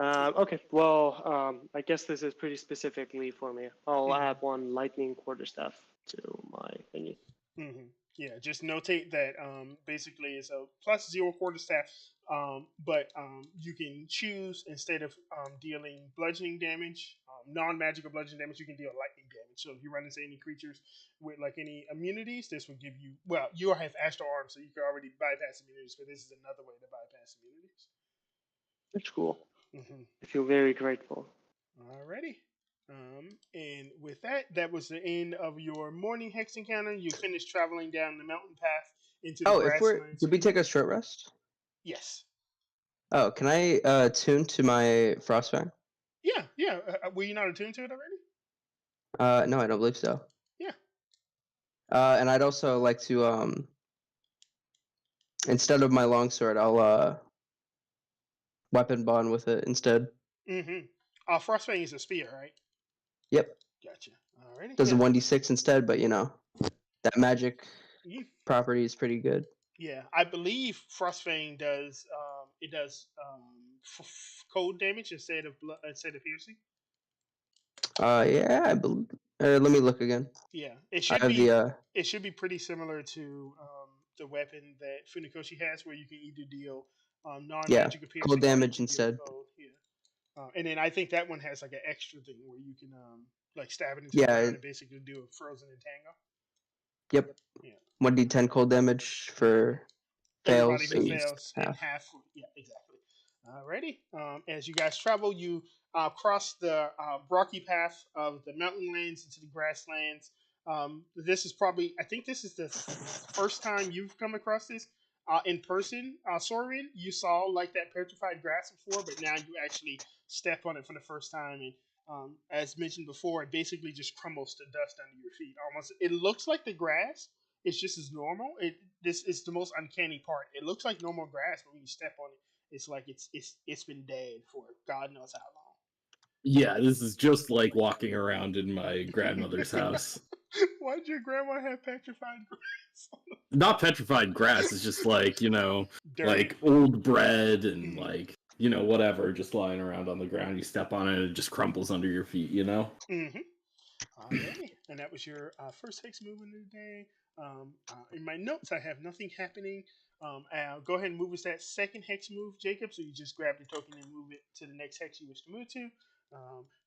Okay, well, I guess this is pretty specifically for me. I'll Mhm. add one lightning quarterstaff to my thingy. Yeah, just notate that basically it's a +0 quarterstaff, but you can choose instead of dealing bludgeoning damage, non-magical bludgeoning damage, you can deal lightning damage. So if you run into any creatures with like any immunities, this will give you. Well, you have astral arm, so you can already bypass immunities, but this is another way to bypass immunities. That's cool. Mm-hmm. I feel very grateful. Alrighty. And with that, that was the end of your morning hex encounter. You finished traveling down the mountain path into the Oh, grasslands. did we take a short rest? Yes. Oh, can I tune to my Frostfang? Yeah, yeah. Were you not attuned to it already? No, I don't believe so. Yeah. And I'd also like to instead of my longsword, I'll weapon bond with it instead. Mm-hmm. Frostfang is a spear, right? Yep. Gotcha. Alrighty. Does a Yeah. 1d6 instead, but that magic Mhm. property is pretty good. Yeah, I believe Frostfang does. It does cold damage instead of piercing. Yeah, I believe. Let me look again. Yeah, it I should have be. the It should be pretty similar to the weapon that Funikoshi has, where you can either deal non-magical piercing cold or you damage can deal instead. cold. Yeah, and then I think that one has like an extra thing where you can like stab it into the Yeah, ground and basically do a frozen entangle. yep. Yeah, 1d10 cold damage for everybody fails who and fails in half. half. Yeah, exactly. Alrighty. As you guys travel, you cross the rocky path of the mountain lands into the grasslands. This is probably, I think this is the first time you've come across this in person. Sorin, you saw like that petrified grass before, but now you actually step on it for the first time. And as mentioned before, it basically just crumbles to dust under your feet. Almost, it looks like the grass. It's just as normal. This is the most uncanny part. It looks like normal grass, but when you step on it, it's like it's been dead for God knows how Yeah, this is just like walking around in my grandmother's long. house. Why'd your grandma have petrified grass? Not petrified grass, it's just like, Dirt. like old bread and Mhm. like, whatever, just lying around on the ground. You step on it and it just crumbles under your feet, Mm-hmm. Alrighty, and that was your first hex move of the day. In my notes, I have nothing happening. I'll go ahead and move us that second hex move, Jacob. So you just grab the token and move it to the next hex you wish to move to.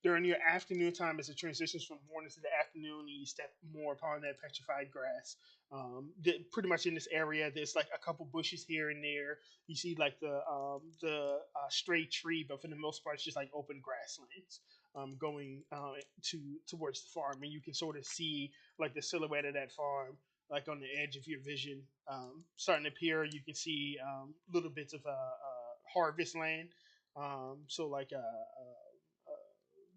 During your afternoon time, as it transitions from morning to the afternoon, and you step more upon that petrified grass. Pretty much in this area, there's like a couple bushes here and there. You see like the stray tree, but for the most part, it's just like open grasslands going towards the farm, and you can sort of see like the silhouette of that farm, like on the edge of your vision, starting to appear. You can see little bits of harvest land, so like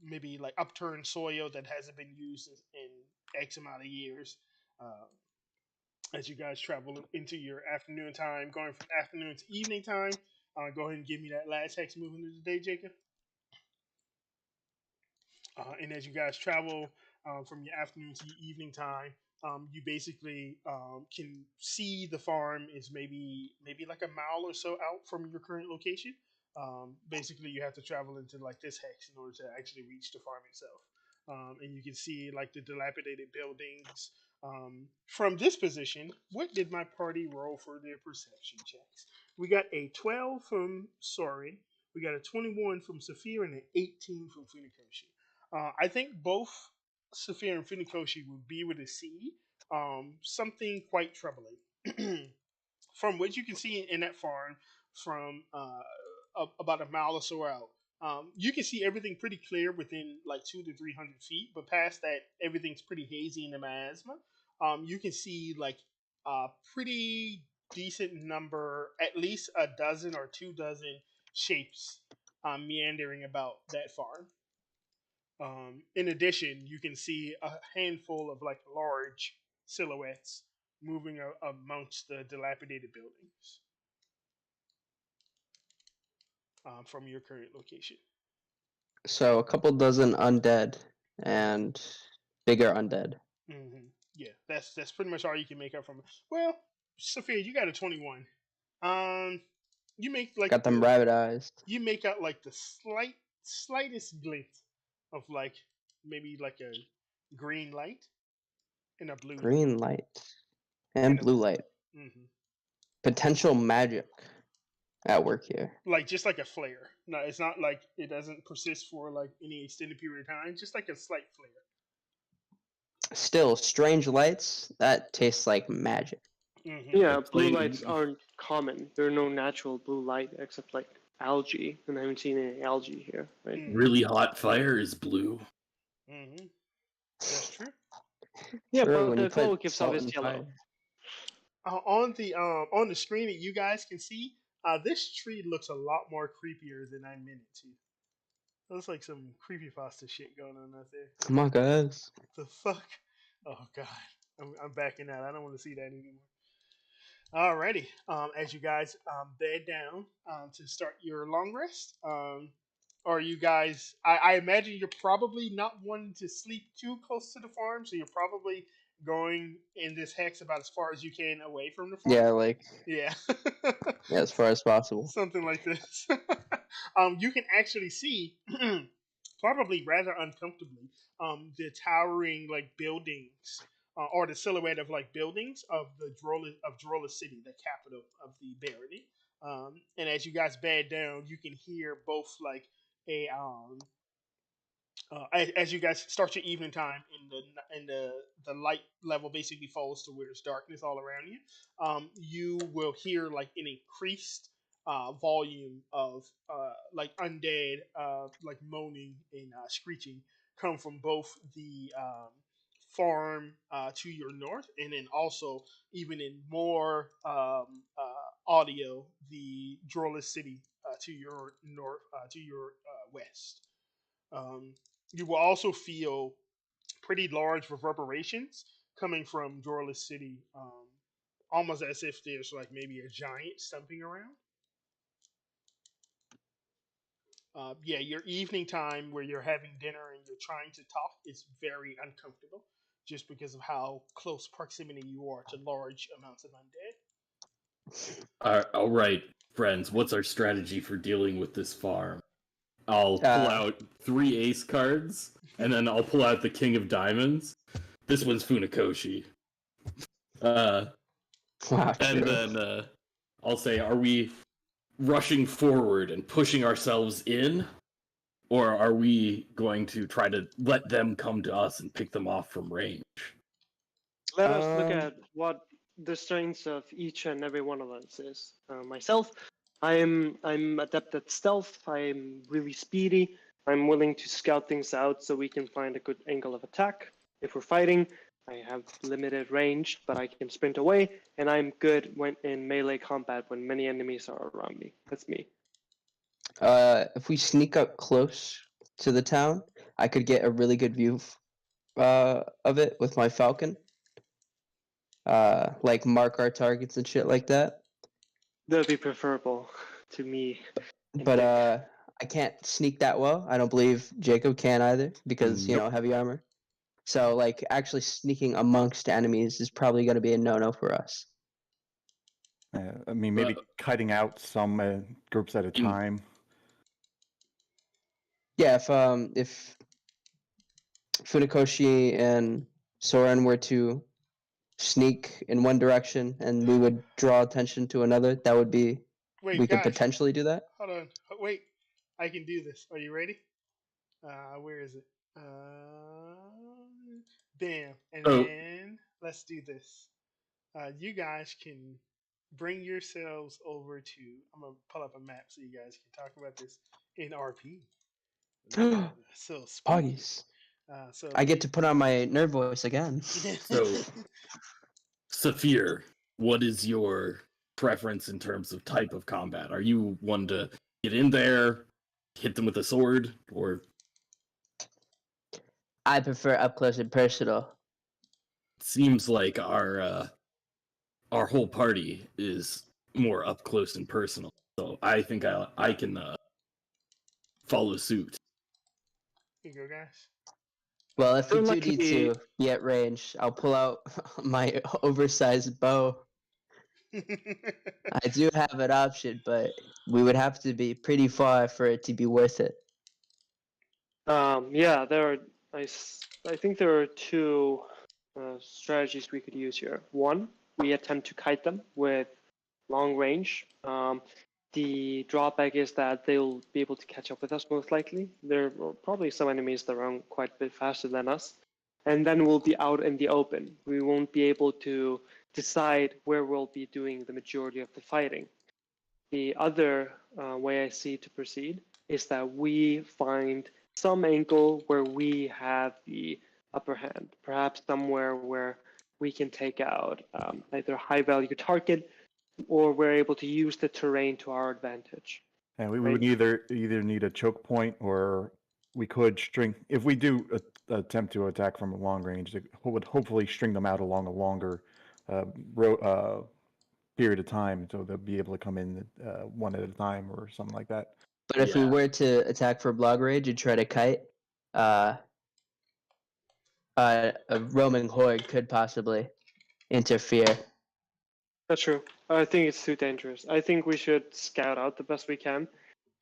maybe like upturned soil that hasn't been used in X amount of years. As you guys travel into your afternoon time, going from afternoon to evening time, go ahead and give me that last hex movement of the day, Jacob. And as you guys travel from your afternoon to your evening time, you basically can see the farm is maybe like a mile or so out from your current location. Basically, you have to travel into like this hex in order to actually reach the farm itself. And you can see like the dilapidated buildings. From this position, what did my party roll for their perception checks? We got a 12 from Sorin, we got a 21 from Saphir, and an 18 from Funikoshi. I think both Saphir and Funikoshi would be able to see something quite troubling. From what you can see in that farm, from about a mile or so out, you can see everything pretty clear within like 200 to 300 feet. But past that, everything's pretty hazy in the miasma. You can see like a pretty decent number, at least a dozen or 2 dozen shapes meandering about that farm. In addition, you can see a handful of like large silhouettes moving amongst the dilapidated buildings. from your current location. So a couple dozen undead and bigger undead. Yeah, that's pretty much all you can make up from it. Well, Sophia, you got a 21. You make like Got them rabbit eyes. you make out like the slightest glint of like maybe like a green light and a blue light. Green light and blue light. Potential magic at work here. Like just like a flare. No, it's not like it doesn't persist for like any extended period of time. Just like a slight flare. Still, strange lights that tastes like magic. Yeah, blue Explain- lights aren't common. There are no natural blue light except like algae, and I haven't seen any algae here, right? Really hot fire is blue. That's true. Yeah, Sure, but when the you put glow gives off salt its and yellow. fire. On the screen that you guys can see, this tree looks a lot more creepier than I meant it to. Looks like some creepypasta shit going on out there. Come on, guys. The fuck? Oh god, I'm backing out. I don't want to see that anymore. Alrighty. As you guys bed down to start your long rest, are you guys? I imagine you're probably not wanting to sleep too close to the farm, so you're probably going in this hex about as far as you can away from the farm. Yeah, like Yeah. as far as possible. Something like this. You can actually see, probably rather uncomfortably, the towering like buildings, or the silhouette of like buildings of the Drolla City, the capital of the barony. And as you guys bed down, you can hear both like a as you guys start your evening time and the light level basically falls to where it's darkness all around you, you will hear like an increased volume of like undead like moaning and screeching come from both the farm to your north, and then also even in more audio, the Drolla City to your north, to your west. You will also feel pretty large reverberations coming from Drolla City, almost as if there's like maybe a giant stumping around. Yeah, your evening time where you're having dinner and you're trying to talk is very uncomfortable just because of how close proximity you are to large amounts of undead. All right, friends. What's our strategy for dealing with this farm? I'll pull out 3 ace cards, and then I'll pull out the King of Diamonds. This one's Funakoshi. Wow, And true. then I'll say, are we rushing forward and pushing ourselves in? Or are we going to try to let them come to us and pick them off from range? Let us look at what the strengths of each and every one of us is. Myself, I'm adept at stealth. I'm really speedy. I'm willing to scout things out so we can find a good angle of attack. If we're fighting, I have limited range, but I can sprint away, and I'm good when in melee combat when many enemies are around me. That's me. If we sneak up close to the town, I could get a really good view of it with my falcon. Like mark our targets and shit like that. That'd be preferable to me. But I can't sneak that well. I don't believe Jacob can either because, you know, heavy armor. So, like, actually sneaking amongst enemies is probably going to be a no-no for us. I mean, maybe cutting out some groups at a time. Yeah, if Funakoshi and Soren were to sneak in one direction and we would draw attention to another, that would be... Wait, we guys, could potentially do that. Hold on. Wait, I can do this. Are you ready? Where is it? Bam. And then let's do this. You guys can bring yourselves over to. I'm gonna pull up a map so you guys can talk about this in RP. So spooky. Poggies. So I get to put on my nerd voice again. So, Saphir, what is your preference in terms of type of combat? Are you one to get in there, hit them with a sword, or... I prefer up close and personal. Seems like our whole party is more up close and personal. So I think I can follow suit. Here you go, guys. Well, if you We're do lucky- need to be at range, I'll pull out my oversized bow. I do have an option, but we would have to be pretty far for it to be worth it. Yeah, there are. I think there are two strategies we could use here. One, we attempt to kite them with long range. The drawback is that they'll be able to catch up with us most likely. There are probably some enemies that run quite a bit faster than us. And then we'll be out in the open. We won't be able to decide where we'll be doing the majority of the fighting. The other way I see to proceed is that we find some angle where we have the upper hand, perhaps somewhere where we can take out either a high value target or we're able to use the terrain to our advantage. And we Right. would either need a choke point, or we could string. If we do attempt to attack from a long range, it would hopefully string them out along a longer period of time, so they'll be able to come in one at a time or something like that. But if we Yeah. were to attack for block range and try to kite, a roaming horde could possibly interfere. That's true. I think it's too dangerous. I think we should scout out the best we can.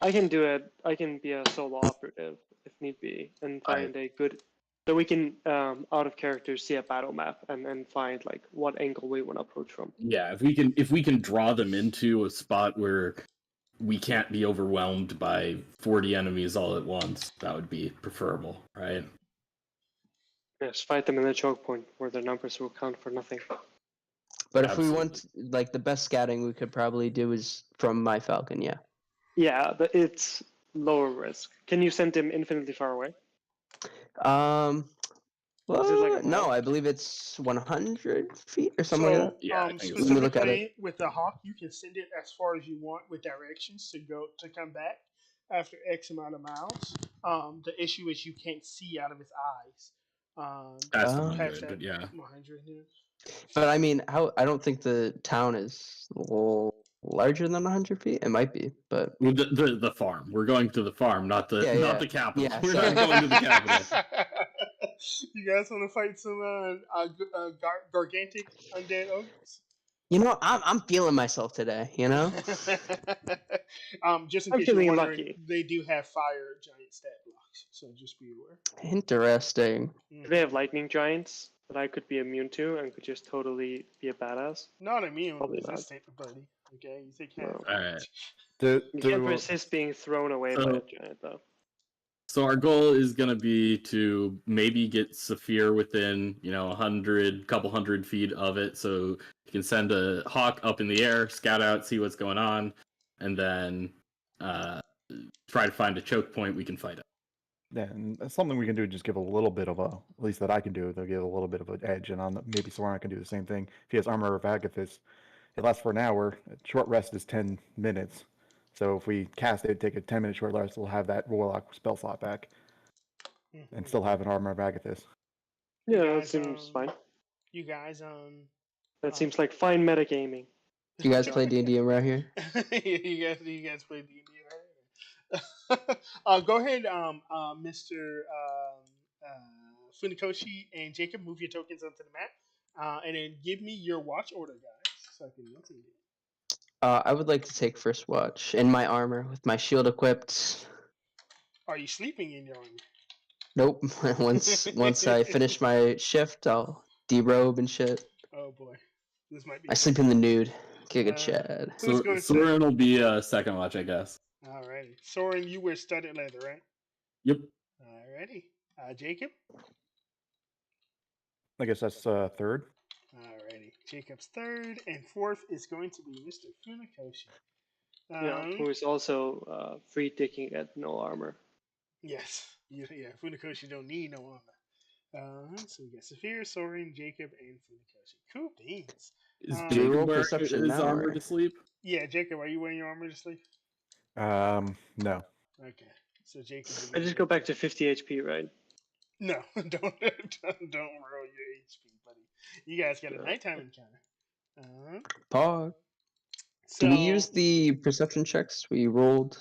I can do it. I can be a solo operative if need be and find a good. So we can, out of character, see a battle map and find like what angle we want to approach from. Yeah, if we can draw them into a spot where we can't be overwhelmed by 40 enemies all at once, that would be preferable, right? Yes, fight them in the choke point where their numbers will count for nothing. But if we want, like, the best scouting we could probably do is from my Falcon, yeah. Yeah, but it's lower risk. Can you send him infinitely far away? Well, Is it like a no, mile? I believe it's 100 feet or something like that. Yeah, I think it's- Let me look at specifically with the Hawk, you can send it as far as you want with directions to come back after X amount of miles. The issue is you can't see out of its eyes. That's Oh. 100, past that but yeah. 100 is. But I mean, I don't think the town is larger than 100 feet. It might be, but Well, the farm. We're going to the farm, not the Yeah, not yeah. the capital. Yeah, We're sorry. not going to the capital. You guys want to fight some gargantic undead ogres? you know, I'm feeling myself today. You know, Just in I'm case you're feeling wondering, lucky. they do have fire giant stat blocks, so just be aware. interesting. Do they have lightning giants that I could be immune to and could just totally be a badass? Not immune, Probably not. resistant, buddy. Okay, you take half. No. Alright. You can't Do, resist being thrown away by So- a giant, though. So our goal is going to be to maybe get Saphir within, 100, couple hundred feet of it, so you can send a Hawk up in the air, scout out, see what's going on, and then try to find a choke point we can fight at. and something we can do is just give a little bit of at least that I can do, they'll give a little bit of an edge, and maybe Soren can do the same thing. If he has Armor of Agathis, it lasts for an hour. Short rest is 10 minutes. So if we cast it, take a 10-minute short rest, we'll have that Warlock spell slot back and still have an Armor of Agathis. Yeah, that guys, seems fine. You guys, That seems like fine metagaming. You guys play D&D around here? you guys play D&D, right? Go ahead, Mr. Funikoshi and Jacob, move your tokens onto the map, and then give me your watch order, guys, so I can rotate it. I would like to take first watch in my armor with my shield equipped. Are you sleeping in your armor? Nope. once I finish my shift, I'll derobe and shit. Oh boy, this might be. I sleep in the nude. Kick a Uh, Chad. Who's So going Soren will be second watch, I guess. Alrighty, Soren, you wear studded leather, right? Yep. Alrighty, Jacob. I guess that's third. Alrighty, Jacob's third, and fourth is going to be Mr. Funikoshi. Who is also free ticking at no armor. Yes, yeah, Funikoshi don't need no armor. So we got Saphir, Soren, Jacob, and Funikoshi. Cool beans. Is Do Jacob roll wearing perception his now, armor or- to sleep? Yeah, Jacob, are you wearing your armor to sleep? No. Okay, so Jacob. I just go back to 50 HP, right? No, don't roll your HP, buddy. You guys got a nighttime encounter. Pog. So, Do we use the perception checks we rolled?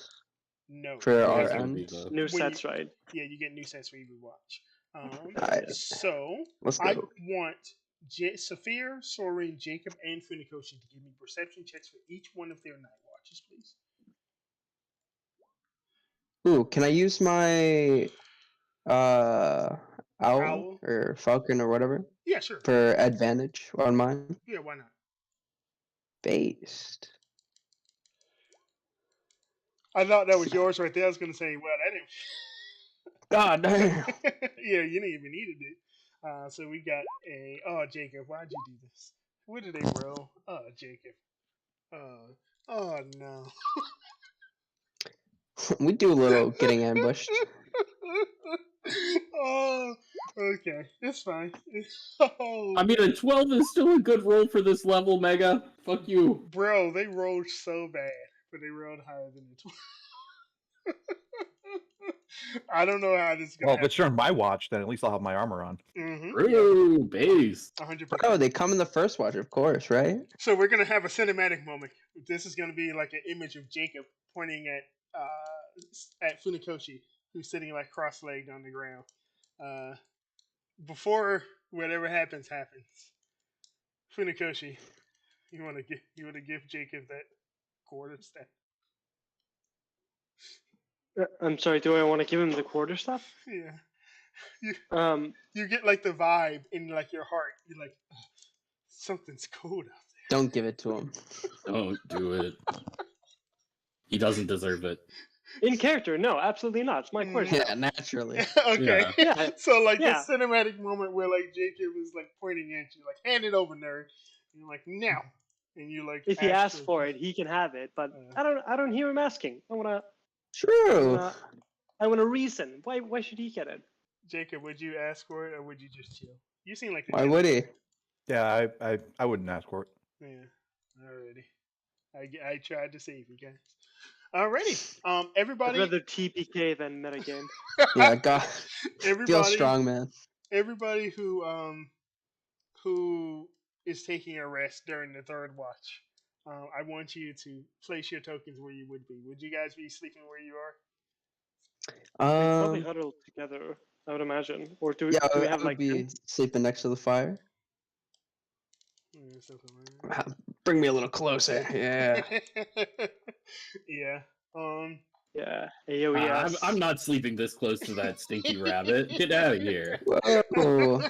No. For That's our gonna be end. the- New When sets, right? Yeah, you get new sets for every watch. Alright, So let's I go. want Saphir, Soren, Jacob, and Funikoshi to give me perception checks for each one of their night watches, please. Ooh, can I use my owl Owl? or falcon or whatever Yeah, sure. for advantage on mine? Yeah, why not? Based. I thought that was yours right there. I was gonna say, well, that didn't. God damn. Yeah, you didn't even needed it. So we got a. Oh, Jacob, why'd you do this? What did they roll? Oh, Jacob. Oh no. We do a little getting ambushed. Oh, okay, it's fine. Oh, I mean, a 12 is still a good roll for this level, Mega. Fuck you. bro, they rolled so bad, but they rolled higher than the 12. I don't know how this is Well, gonna if it's during my watch, then at least I'll have my armor on. happen. Ooh, base. 100%. Oh, they come in the first watch, of course, right? So we're gonna have a cinematic moment. This is gonna be like an image of Jacob pointing at Funikoshi, who's sitting like cross-legged on the ground. Before whatever happens, Funikoshi, you wanna give Jacob that quarter staff? I'm sorry. Do I want to give him the quarter stuff? Yeah. You get like the vibe in like your heart. You're like, "Ugh, something's cold out Don't give it to him. Don't do it. He doesn't deserve it. In character, no, absolutely not. It's my quarter stuff. Yeah, naturally. there." Okay. Yeah. So like Yeah. this cinematic moment where like Jacob is like pointing at you, like, hand it over, nerd. And you're like, now. And you like If he ask asks for it, he can have it. But Uh. I don't hear him asking. True. I want a reason. Why should he get it? Jacob, would you ask for it or would you just chill? You seem like the Why chill would he? type. Yeah, I wouldn't ask for it. Yeah. Alrighty. I tried to save you guys. Alrighty. I'd Everybody. rather TPK than metagame. Yeah, God. Feel Everybody. strong, man. Everybody who is taking a rest during the third watch. I want you to place your tokens where you would be. Would you guys be sleeping where you are? Probably huddle together, I would imagine. Or do Yeah, we I have would like be sleeping next to the fire. Yeah, something like Bring me a little closer. Yeah. that. Yeah. yeah, AOES. I'm not sleeping this close to that stinky rabbit. Get out of here. Whoa.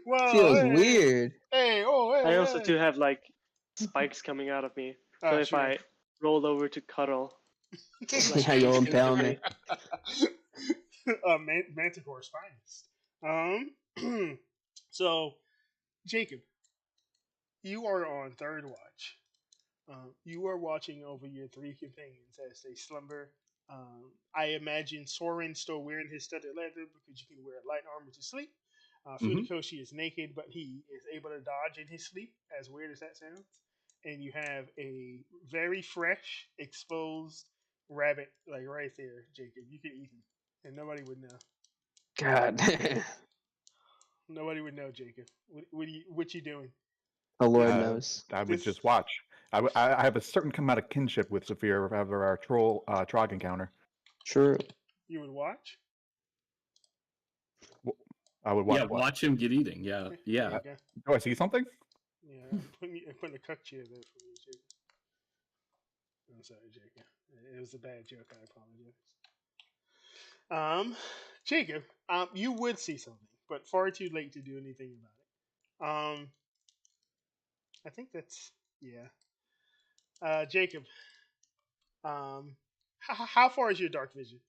Well, Feels hey, weird. Hey, hey, I also hey. do have like spikes coming out of me. So Oh, if sure. I roll over to cuddle, Yeah, you'll impale me. Manticore's finest. So, Jacob, you are on third watch. You are watching over your three companions as they slumber. I imagine Soren's still wearing his studded leather because you can wear light armor to sleep. Funikoshi is naked, but he is able to dodge in his sleep, as weird as that sounds. And you have a very fresh, exposed rabbit, like right there, Jacob. You could eat him, and nobody would know. God. Nobody would know, Jacob. What you doing? The Lord Uh, knows. I would This- just watch. I have a certain amount of kinship with Saphir after our Trog encounter. True. You would watch? I would watch. Yeah, watch him get eating. Yeah, yeah. There you go. Do I see something? Yeah, I'm putting a cuck chair there for you, Jacob. I'm sorry, Jacob. It was a bad joke. I apologize. Jacob, you would see something, but far too late to do anything about it. I think that's Jacob. How far is your dark vision?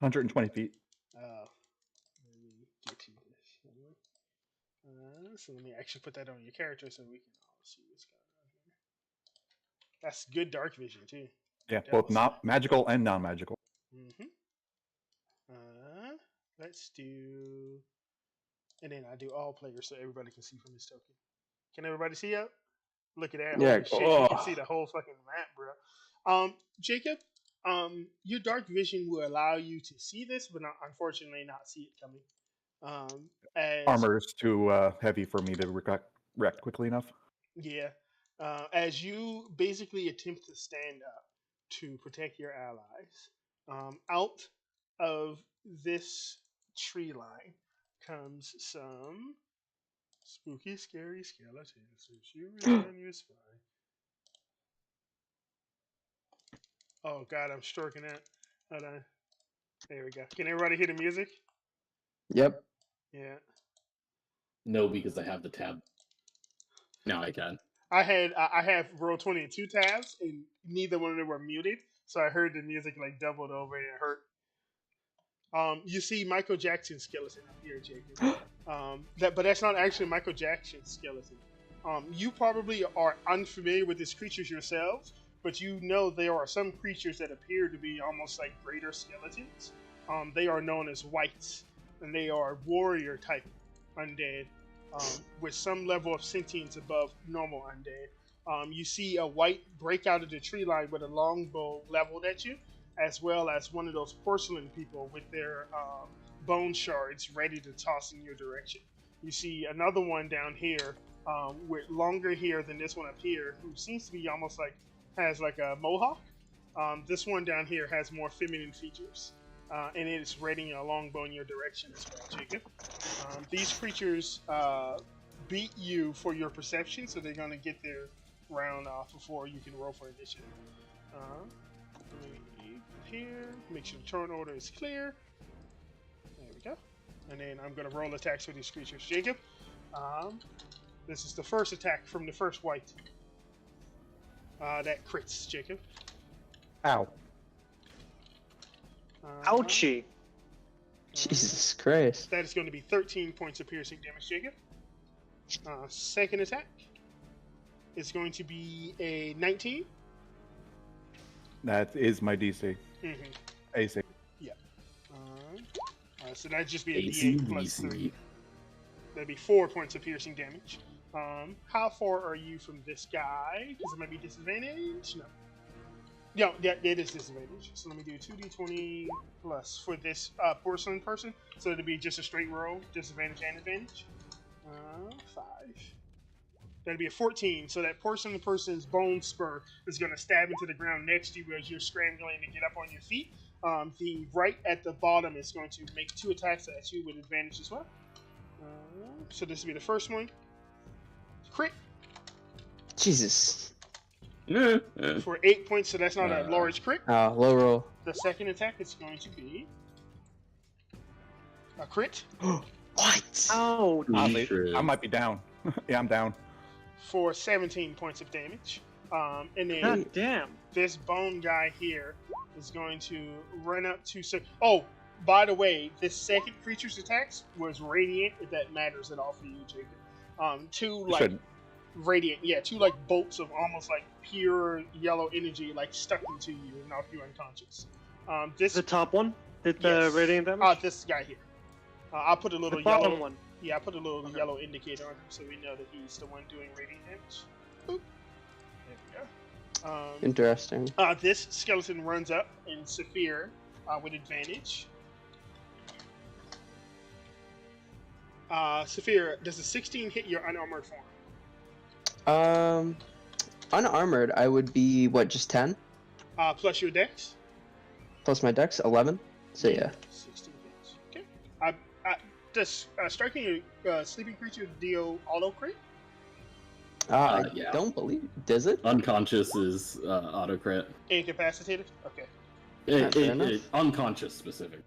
120 feet. Let me get you this. So let me actually put that on your character so we can all see what's going on here. That's good dark vision too. Yeah, That both was- not magical and non-magical. Mm-hmm. Let's do, and then I do all players so everybody can see from this token. Can everybody see up? Look at that! Yeah, Holy shit, you can oh. see the whole fucking map, bro. Jacob, your dark vision will allow you to see this, but unfortunately not see it coming. As Armor is too heavy for me to react quickly enough. Yeah. As you basically attempt to stand up to protect your allies, Out of this tree line comes some spooky, scary skeletons. If you return your spy. Oh God, I'm stroking that. Hold on. There we go. Can everybody hear the music? Yep. Yeah. No, because I have the tab. Now I can. I have Roll20 in 2 tabs, and neither one of them were muted, so I heard the music like doubled over and it hurt. You see Michael Jackson's skeleton up here, Jacob. But that's not actually Michael Jackson's skeleton. You probably are unfamiliar with these creatures yourselves, but you know there are some creatures that appear to be almost like greater skeletons. They are known as wights, and they are warrior type undead, with some level of sentience above normal undead. You see a wight break out of the tree line with a longbow leveled at you, as well as one of those porcelain people with their bone shards ready to toss in your direction. You see another one down here with longer hair than this one up here, who seems to be almost like has like a mohawk. This one down here has more feminine features, and it is ready a longbow in your direction as well, Jacob. These creatures beat you for your perception, so they're going to get their round off before you can roll for initiative. Here, make sure the turn order is clear. There we go. And then I'm going to roll attacks for these creatures. Jacob, this is the first attack from the first wight. That crits, Jacob. Ow. Ouchie. Jesus Christ. That is going to be 13 points of piercing damage, Jacob. Second attack is going to be a 19. That is my DC. Mm-hmm. AC. Yeah. So that'd just be a AC, D8 plus DC. 3. That'd be 4 points of piercing damage. How far are you from this guy? Because it might be disadvantage. No. No, yeah, it is disadvantage. So let me do 2d20 plus for this porcelain person. So it'll be just a straight roll, disadvantage and advantage. 5. That'll be a 14. So that porcelain person's bone spur is going to stab into the ground next to you as you're scrambling to get up on your feet. The right at the bottom is going to make 2 attacks at you with advantage as well. So this will be the first one. Crit Jesus. for 8 points, so that's not a large crit. Low roll. The second attack is going to be a crit What? Ow. Oddly, Shreds. I might be down. Yeah, I'm down. for 17 points of damage. And then God damn. this bone guy here is going to run up to... Oh, by the way, this second creature's attacks was radiant, if that matters at all for you, Jacob. 2 like... Shouldn't. Radiant, yeah, 2 like bolts of almost like pure yellow energy like stuck into you and knock you unconscious. This The top one? Did the Yes. radiant damage? this guy here. I'll put a The little bottom yellow one. Yeah, I put a little Okay. yellow indicator on him so we know that he's the one doing radiant damage. Boop. There we go. Interesting. This skeleton runs up and Saphir with advantage. Saphir, does a 16 hit your unarmored form? Unarmored, I would be what, just 10 Plus your dex? plus my dex, 11. So yeah. 16 hits. Okay. Does striking a sleeping creature deal auto crit? I Yeah. don't believe. Does it? Unconscious is autocrit. Incapacitated? Okay. Fair enough. Unconscious specific.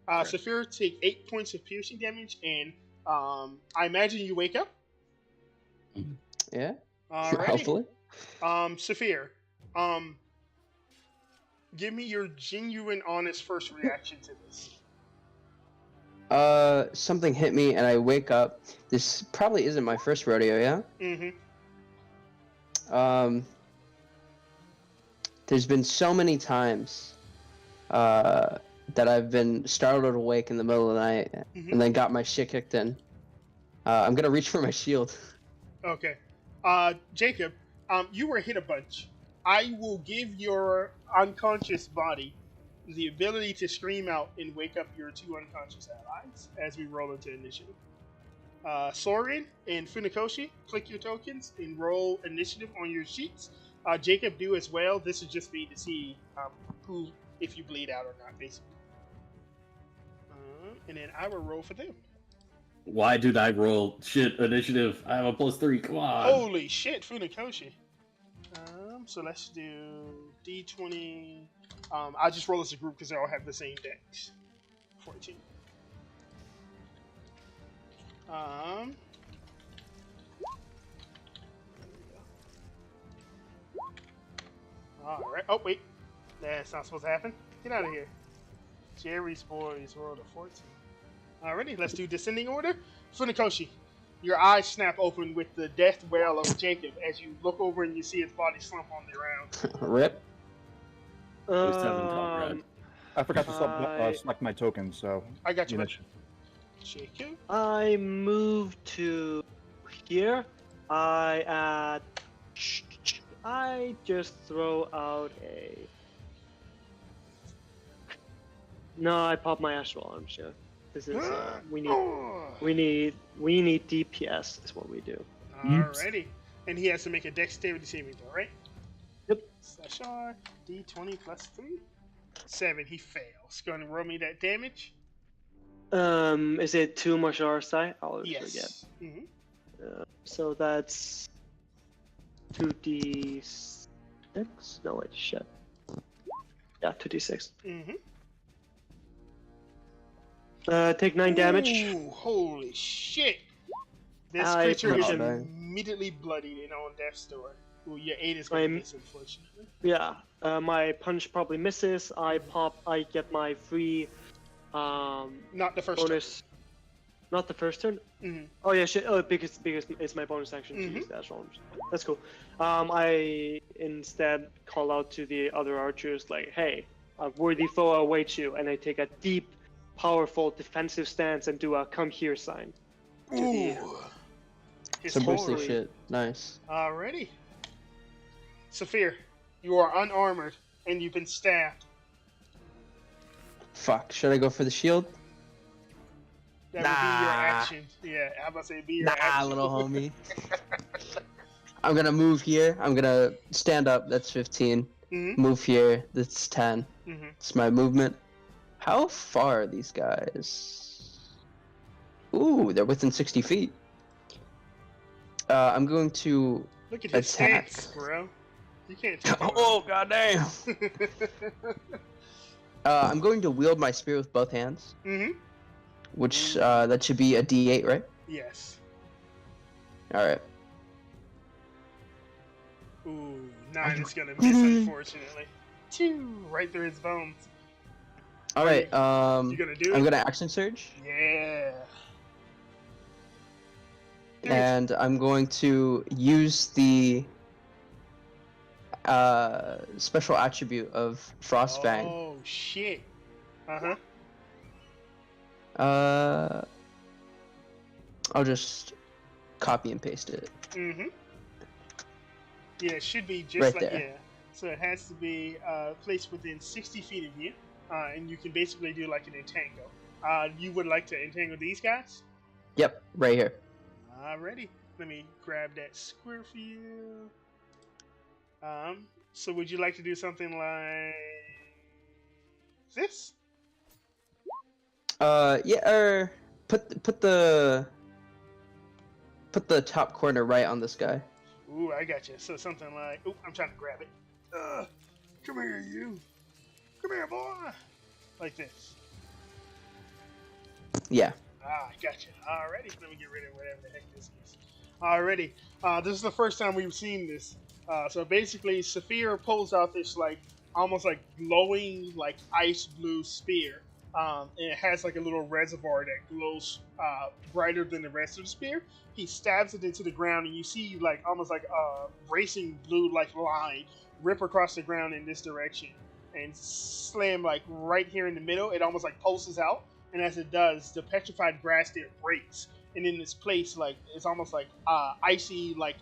Correct. Saphir, take 8 points of piercing damage, and I imagine you wake up. Yeah. Alrighty. Hopefully. Saphir, give me your genuine, honest first reaction to this. Something hit me and I wake up. This probably isn't my first rodeo, yeah? Mm-hmm. There's been so many times that I've been startled awake in the middle of the night Mhm. and then got my shit kicked in. I'm gonna reach for my shield. Okay. Jacob, you were hit a bunch. I will give your unconscious body the ability to scream out and wake up your 2 unconscious allies as we roll into initiative. Soren and Funakoshi, click your tokens and roll initiative on your sheets. Jacob, do as well. This would just be to see who if you bleed out or not, basically. And then I will roll for them. Why did I roll shit initiative? I have a +3. Come on. Holy shit, Funakoshi. So let's do D20. I'll just roll as a group because they all have the same dex. 14. Alright. Oh, wait. That's not supposed to happen. Get out of here. Jerry's boys rolled a 14. Alrighty, let's do descending order. Funakoshi, your eyes snap open with the death wail of Jacob as you look over and you see his body slump on the ground. Rip. There's 7 comrade. I forgot to select my token, so I got you. mentioned. Jacob? I move to here. I just throw out a. No, I pop my astral arms. Yeah, this is we need DPS is what we do. Alrighty. And he has to make a dexterity saving throw, right? Yep. Slash R, D20 plus 3. 7, he fails. Go and roll me that damage. Is it 2 martial arts die? I always forget. Yes. Mm-hmm. So that's 2d6. No wait, shit. Yeah, 2d6. Mm-hmm. Take 9 damage. Ooh, holy shit. This I creature is punched him. immediately bloodied and on death's door. Ooh, your 8 is going to miss, unfortunately. Yeah, my punch probably misses. I get my free Not the first bonus. Not the first turn. turn. Oh yeah, shit. Oh, because it's my bonus action to use that arms. That's cool. I instead call out to the other archers like, "Hey, a worthy foe awaits you," and I take a deep, powerful defensive stance and do a "come here" sign. Ooh. It's Some bursty holy. shit. Nice. Alrighty. Saphir, you are unarmored and you've been stabbed. Fuck. Should I go for the shield? That would be your action. Yeah, how about to say be your action? Little homie. I'm gonna move here. I'm gonna stand up. That's 15. Mhm. Move here. That's 10. Mhm. It's my movement. How far are these guys? Ooh, they're within 60 feet. I'm going to Look at his attack. stance, bro. You can't take him Oh goddamn! out. I'm going to wield my spear with both hands, Mhm. which that should be a D8, right? Yes. All right. Ooh, 9 is gonna miss, unfortunately. Choo, right through his bones. All right. You gonna do it? I'm gonna action surge, Yeah. Dude, and I'm going to use the special attribute of Frostfang. Oh shit. Uh huh. I'll just copy and paste it. Mhm. Yeah, it should be just Right like there. yeah. So it has to be placed within 60 feet of you, and you can basically do like an entangle. You would like to entangle these guys? Yep, right here. Alrighty. Let me grab that square for you. So would you like to do something like this? Yeah. Put the top corner right on this guy. Ooh, I got you. So something like, ooh, I'm trying to grab it. Come here, you. Come here, boy. Like this. Yeah. Ah, gotcha. Alrighty, let me get rid of whatever the heck this is. Alrighty, this is the first time we've seen this. So basically, Saphir pulls out this like almost like glowing like ice blue spear, and it has like a little reservoir that glows brighter than the rest of the spear. He stabs it into the ground, and you see like almost like a racing blue like line rip across the ground in this direction and slam like right here in the middle. It almost like pulses out. And as it does, the petrified grass there breaks, and in this place, like it's almost like icy, like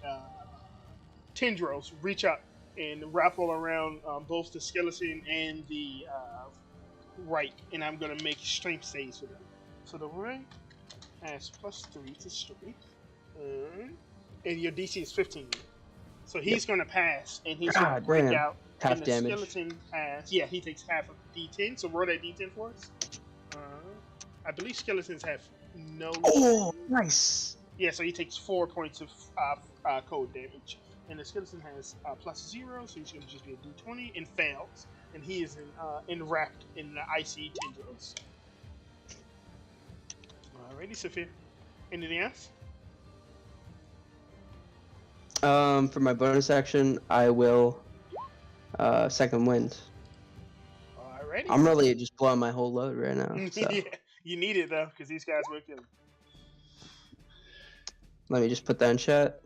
tendrils reach up and wrap all around both the skeleton and the right. And I'm gonna make strength saves for them. So the right has +3 to strength, and your DC is 15. So he's gonna pass, and he's gonna God break damn. out Half and the damage. skeleton has he takes half of D10. So roll that D10 for us. I believe skeletons have no. Oh, nice. Yeah, so he takes 4 points of cold damage, and the skeleton has +0, so he's going to just be a D20 and fails, and he is enwrapped in the icy tendrils. Alrighty, Sophia. Anything else? For my bonus action, I will second wind. Alrighty. I'm really just blowing my whole load right now. So Yeah, you need it though, because these guys will kill him. let me just put that in chat.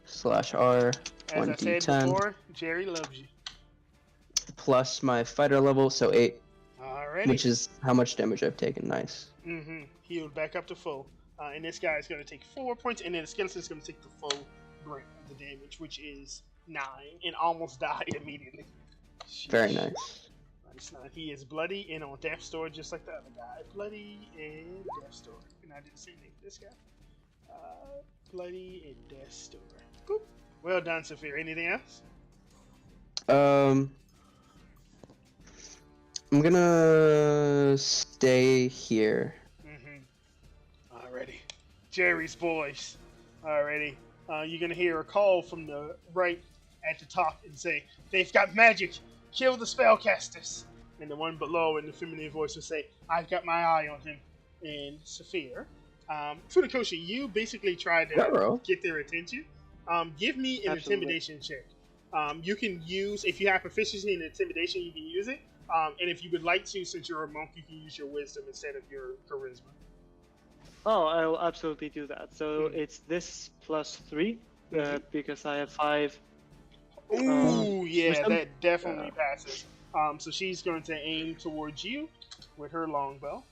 /R As I said 1d10 before, Jerry loves you. plus my fighter level, so 8, Alrighty. which is how much damage I've taken. Nice. Healed back up to full. And this guy is going to take 4 points, and then the skeleton is going to take the full brunt of the damage, which is 9, and almost die immediately. Very Sheesh. nice. Nice 9. He is bloody and on death's door, just like the other guy. Bloody and death's door. And I did the same thing for this guy. Bloody and death's door. Boop. Well done, Sophia. Anything else? I'm gonna stay here. Alrighty. Jerry's voice. Alrighty. You're gonna hear a call from the right at the top and say, "They've got magic! Kill the spellcasters!" And the one below in the feminine voice will say, "I've got my eye on him." And Saphir, Funakoshi, you basically tried to Hello. get their attention. Give me an Absolutely. intimidation check. You can use, if you have proficiency in intimidation, you can use it. And if you would like to, since you're a monk, you can use your wisdom instead of your charisma. Oh, I will absolutely do that. So it's this +3 because I have 5. Ooh, yeah, wisdom? that definitely passes. So she's going to aim towards you with her longbow,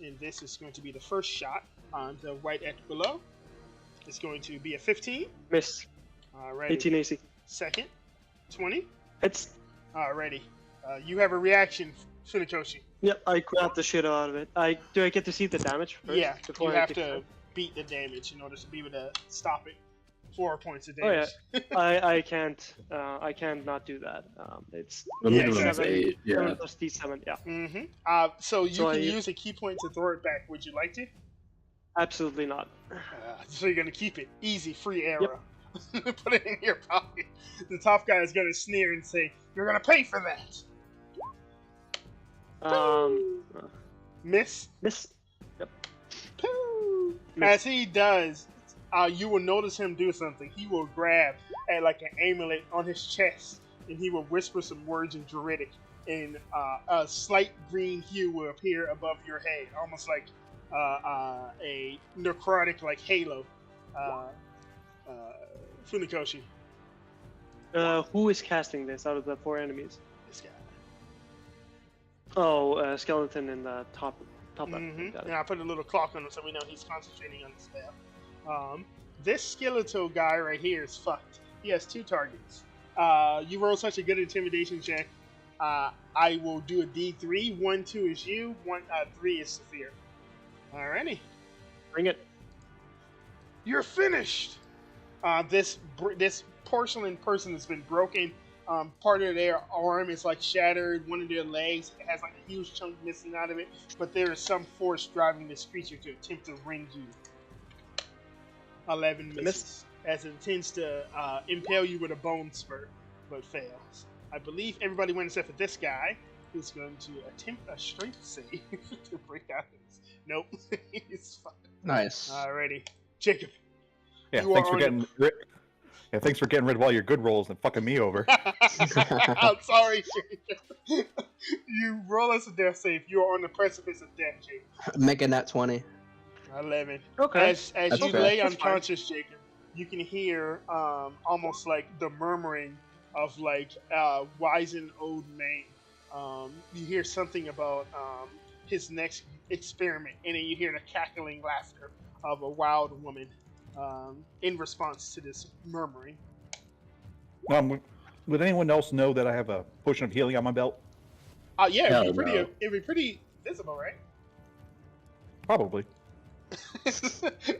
and this is going to be the first shot on the right at below. It's going to be a 15. Miss. Alrighty. 18 AC. Second, 20. It's. Alrighty. You have a reaction, Funakoshi. Yep, I grabbed the shit out of it. Do I get to see the damage first? Yeah, you before I have get to beat the damage in order to be able to stop it. 4 points of Oh yeah, damage. I can't. I can't not do that. It's The Yeah, minimum is 7, 8. Yeah. 7 plus D7. Yeah, So you So can I- use a key point to throw it back. Would you like to? absolutely not. So you're gonna keep it easy, free arrow. Put it in your pocket. The top guy is gonna sneer and say, "You're gonna pay for that." Miss. Miss. As he does, you will notice him do something. He will grab at like an amulet on his chest, and he will whisper some words in Druidic, and a slight green hue will appear above your head, almost like a necrotic like halo. Funakoshi, Who is casting this out of the 4 enemies? this guy. Oh, skeleton in the top left. Got it. And I put a little clock on him so we know he's concentrating on the spell. This skeletal guy right here is fucked. He has 2 targets. You roll such a good intimidation check. I will do a D3. 1, 2 is you. 3 is Saphir. Alrighty. Bring it. You're finished. This porcelain person has been broken. Part of their arm is like shattered. One of their legs has like a huge chunk missing out of it. But there is some force driving this creature to attempt to rend you. 11 misses, as it intends to impale you with a bone spur, but fails. I believe everybody went except for this guy, who's going to attempt a strength save to break out this. Nope, he's fine. Nice. Alrighty, Jacob. Yeah, You thanks are for on getting rid. Yeah, thanks for getting rid of all your good rolls and fucking me over. I'm sorry, Jacob. You roll us a death save. You are on the precipice of death, Jacob. Making that 20. 11. Okay. As That's you okay. lay That's fine. unconscious, Jacob, you can hear almost like the murmuring of like a wizened old man. You hear something about his next experiment, and then you hear the cackling laughter of a wild woman in response to this murmuring. Would anyone else know that I have a potion of healing on my belt? Yeah, Hell it'd be pretty. no. It'd be pretty visible, right? Probably. Are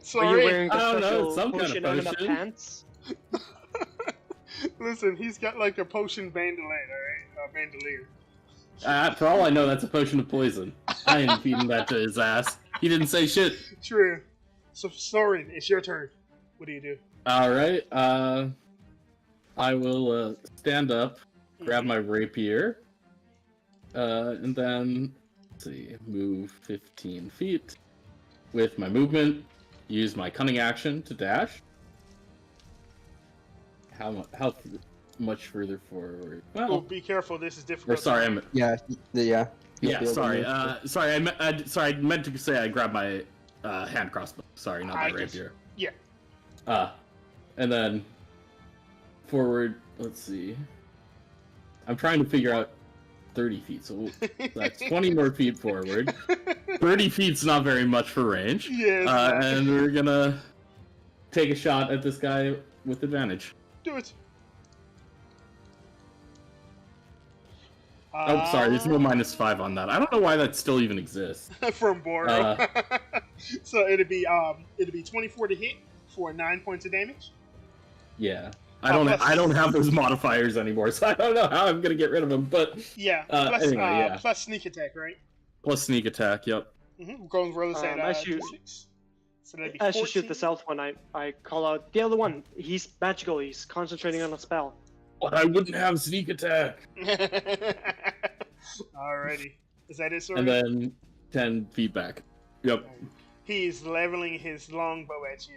Sorry. you wearing the I don't know, special some kind of potion enema potion. pants? Listen, he's got like a potion bandolier, alright? A bandolier. For all I know, that's a potion of poison. I ain't feeding that to his ass. He didn't say shit. True. So, Soren, it's your turn. What do you do? All right. I will stand up, grab my rapier, and then let's see, move 15 feet with my movement. Use my cunning action to dash. How much further forward? Oh, Well, be careful. This is or difficult. sorry, Yeah. yeah, You'll be sorry. able to- Sorry, I meant to say I grabbed my hand crossbow. Sorry, not my I guess- rapier. Yeah. And then forward. Let's see. I'm trying to figure out 30 feet, so that's 20 more feet forward. 30 feet's not very much for range. Yeah. And we're gonna take a shot at this guy with advantage. Do it. Oh, sorry, there's no -5 on that. I don't know why that still even exists. From Boro. So it'd be 24 to hit for 9 points of damage. Yeah. I don't have those modifiers anymore, so I don't know how I'm gonna get rid of them, but Yeah. Anyway, yeah. Plus sneak attack, right? plus sneak attack, yep. Mm-hmm. We're going roll this at As you- D6. So that'd be As you shoot 14. the south one, I call out the other one. He's magical. He's concentrating on a spell. But I wouldn't have sneak attack. Alrighty. Is that it, sir? And then 10 feet back. Yep. He's leveling his longbow at you.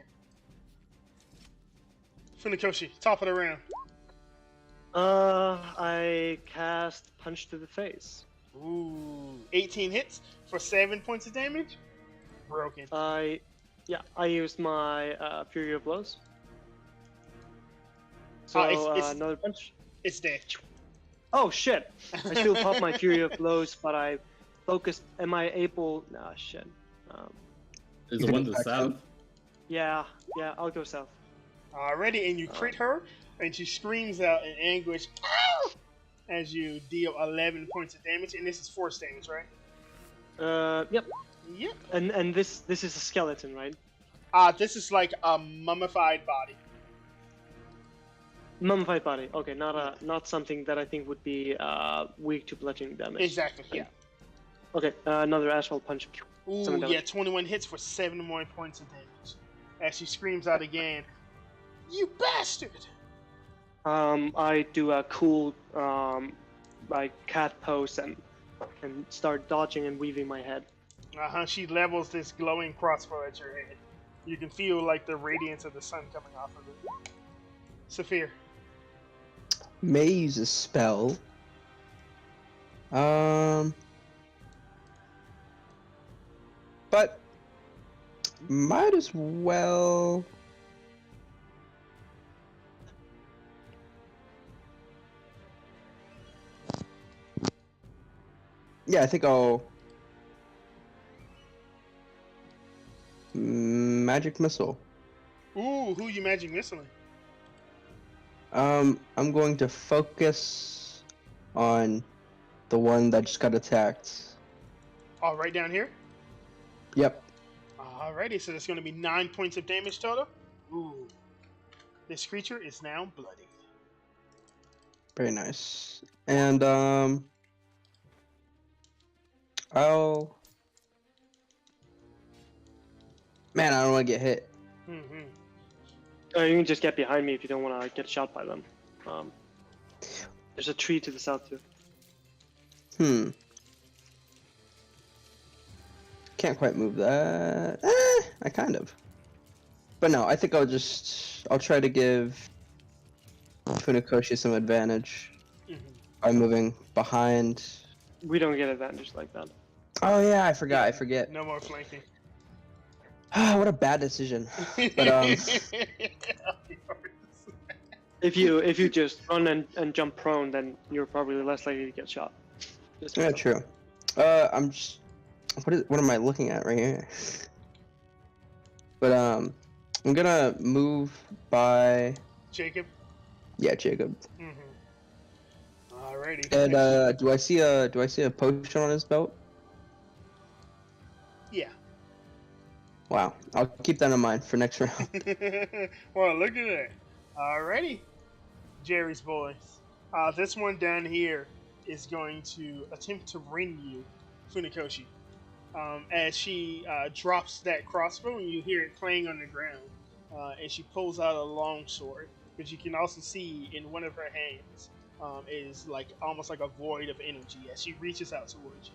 Funakoshi, top of the round. I cast Punch to the Face. Ooh. 18 hits for 7 points of damage. Broken. I used my Fury of Blows. So it's- another punch. It's dead. Oh shit! I still pop my Fury of Blows, but I focused. Am I able? Nah, shit. Is the one to the south? Yeah, I'll go south. Already, and you crit her, and she screams out in anguish, "Ow!" as you deal 11 points of damage, and this is force damage, right? Yep. Yep. And this is a skeleton, right? This is like a mummified body. Mummified body. Okay, not something that I think would be weak to bludgeoning damage. Exactly, yeah. Okay, another asphalt punch. Ooh, Someone down. yeah, 21 hits for 7 more points of damage. As she screams out again, "You bastard!" I do a cool like cat pose and start dodging and weaving my head. She levels this glowing crossbow at your head. You can feel like the radiance of the sun coming off of it. Saphir. May use a spell. But might as well. Yeah, I think I'll magic missile. Ooh, who you magic missiling? I'm going to focus on the one that just got attacked. Oh, right down here? Yep. Alrighty, so that's going to be 9 points of damage total. Ooh. This creature is now bloody. Very nice. And I'll. Man, I don't want to get hit. Mm-hmm. You can just get behind me if you don't want to get shot by them. There's a tree to the south too. Can't quite move that. I kind of. But no, I think I'll try to give Funakoshi some advantage by moving behind. We don't get advantage like that. Oh yeah, I forget. No more flanking. What a bad decision. But If you just run and jump prone, then you're probably less likely to get shot. Just yeah, true. I'm just. What am I looking at right here? But I'm gonna move by. Jacob. Yeah, Jacob. Alrighty. And do I see a potion on his belt? Yeah. Wow, I'll keep that in mind for next round. Well, look at that. Alrighty. Jerry's voice. This one down here is going to attempt to ring you, Funikoshi. As she drops that crossbow and you hear it playing on the ground, and she pulls out a long sword, but you can also see in one of her hands is like almost like a void of energy as she reaches out towards you.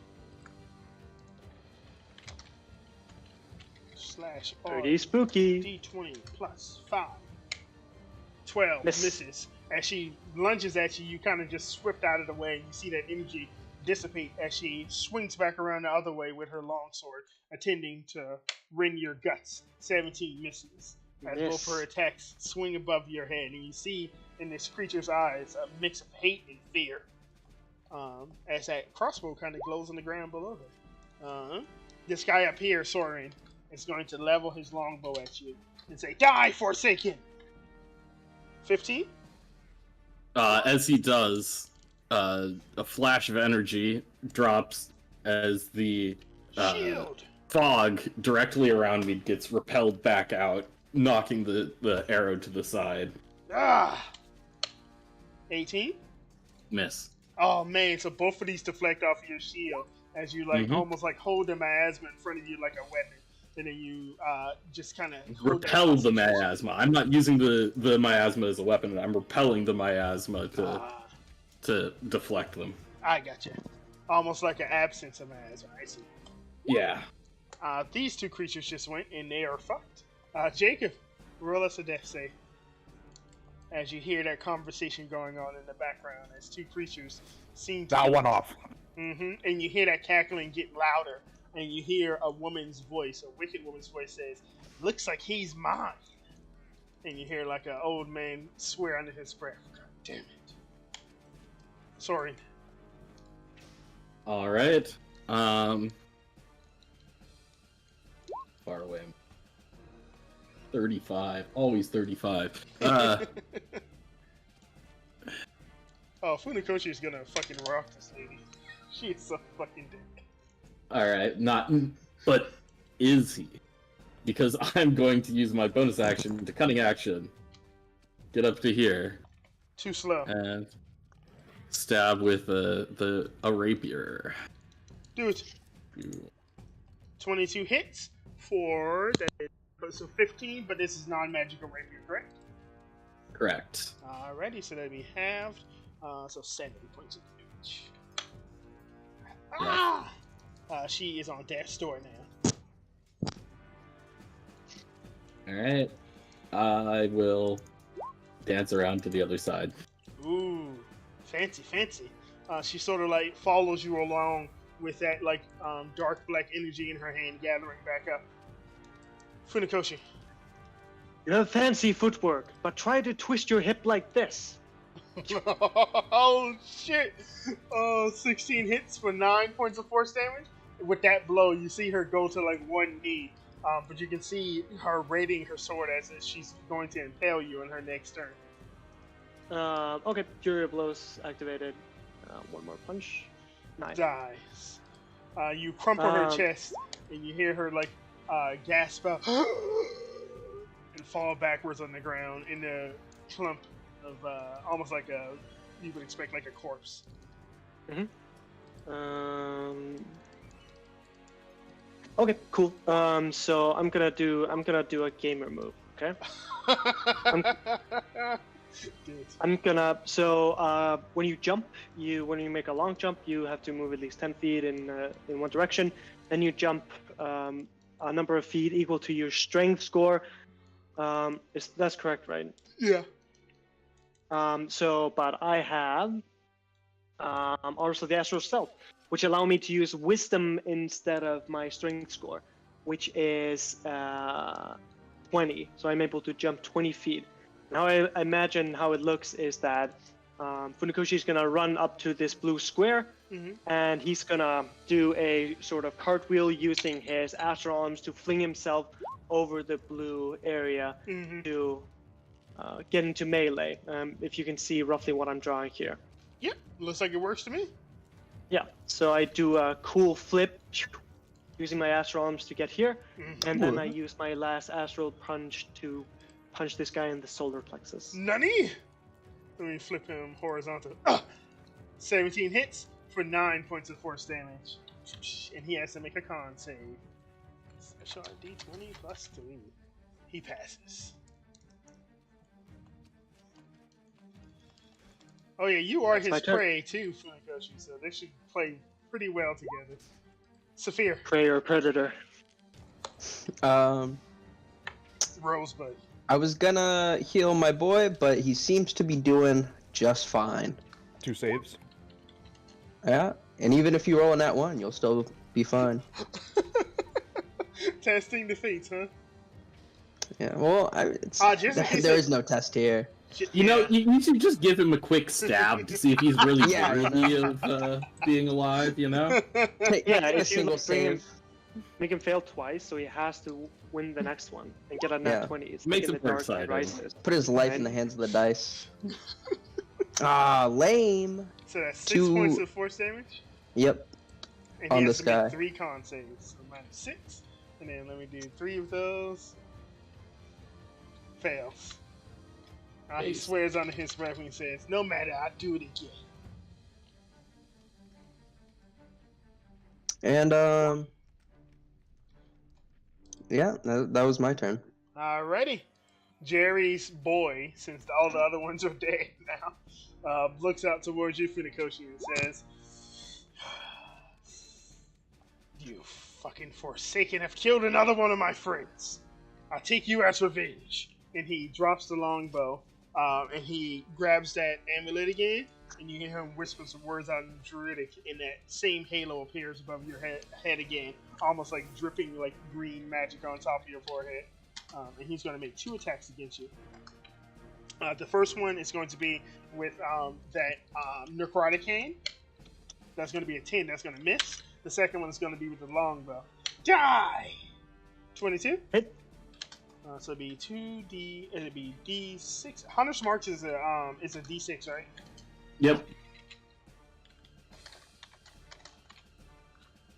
Slash Pretty spooky. D20 plus 5. 12 misses. As she lunges at you, you kind of just swift out of the way. You see that energy dissipate as she swings back around the other way with her longsword, attending to rend your guts. 17 misses. As both her attacks swing above your head, and you see in this creature's eyes a mix of hate and fear. As that crossbow kind of glows on the ground below her. This guy up here, Soren, is going to level his longbow at you and say, "Die, Forsaken!" 15? As he does, a flash of energy drops as the Shield! fog directly around me gets repelled back out, knocking the arrow to the side. 18? Miss. Oh man, so both of these deflect off of your shield as you like almost like hold the miasma in front of you like a weapon. And then you just kind of repel the miasma. I'm not using the miasma as a weapon. I'm repelling the miasma to deflect them. I gotcha. Almost like an absence of miasma. I see. Yeah. These two creatures just went, and they are fucked. Jacob, roll us a death save. As you hear that conversation going on in the background, as two creatures seem to... That one off. And you hear that cackling get louder. And you hear a woman's voice, a wicked woman's voice says, "Looks like he's mine." And you hear like an old man swear under his breath, "God damn it." Sorry. All right. Far away. 35. Always 35. Oh, Funikoshi is gonna fucking rock this lady. She is so fucking dead. Alright, but is he? Because I'm going to use my bonus action to cunning action. Get up to here. Too slow. And stab with a rapier. Do it. 22 hits for that. So 15, but this is non-magical rapier, correct? Correct. Alrighty, so that'd be halved. So 7 points of damage. Ah! She is on death's door now. Alright. I will dance around to the other side. Ooh, fancy, fancy. She sort of like follows you along with that like dark black energy in her hand gathering back up. Funikoshi. You have fancy footwork, but try to twist your hip like this. Oh shit! 16 hits for 9 points of force damage. With that blow, you see her go to like one knee, but you can see her raiding her sword as if she's going to impale you in her next turn. Okay, Fury of Blows activated. One more punch. 9. Dies. You crumple her chest, and you hear her like gasp out and fall backwards on the ground in a clump of almost like you would expect like a corpse. Okay, cool. So I'm gonna do a gamer move. Okay. I'm gonna. So when you jump, when you make a long jump, you have to move at least 10 feet in one direction. Then you jump a number of feet equal to your strength score. That's correct, right? Yeah. But I have also the Astral Stealth, which allow me to use Wisdom instead of my Strength score, which is 20. So I'm able to jump 20 feet. Now I imagine how it looks is that Funikoshi is gonna run up to this blue square, and he's gonna do a sort of cartwheel using his astral arms to fling himself over the blue area to get into melee. If you can see roughly what I'm drawing here. Yep, looks like it works to me. Yeah, so I do a cool flip using my astral arms to get here, and then I use my last astral punch to punch this guy in the solar plexus. Nani? Let me flip him horizontal. 17 hits for 9 points of force damage. And he has to make a con save. Special D20 plus 3. He passes. Oh yeah, you are That's my his turn. prey too, Funikoshi, so they should play pretty well together. Saphir, Prey or predator? Rosebud. I was gonna heal my boy, but he seems to be doing just fine. 2 saves. Yeah, and even if you roll a nat 1, you'll still be fine. Testing the fates, huh? Yeah, well, Just in case there is no test here. You know, you should just give him a quick stab to see if he's really Yeah. worthy of being alive, you know? Take Yeah, a if you single bring him- save. Make him fail twice, so he has to win the next one and get a nat Yeah. 20. It's Makes like in it the more Dark Knight exciting. Rises. Put his life in the hands of the dice. Ah, lame. So that's 6 Two- points of force damage. Yep. And On he has this to make guy. 3 con saves. So minus 6. And then let me do 3 of those. Fails. He Nice. swears under his breath when he says, "No matter, I'll do it again." And yeah, that was my turn. Alrighty. Jerry's boy, since all the other ones are dead now, looks out towards you, Funikoshi, and says, "You fucking Forsaken have killed another one of my friends. I'll take you as revenge." And he drops the longbow, and he grabs that amulet again, and you hear him whisper some words out in Druidic, and that same halo appears above your head again, almost like dripping like green magic on top of your forehead. And he's going to make 2 attacks against you. The first one is going to be with that necrotic hand. That's going to be a 10. That's going to miss. The second one is going to be with the longbow. Die! 22. Hit. So it'd be 2D. It'd be D6. Hunter's March is a D6, right? Yep.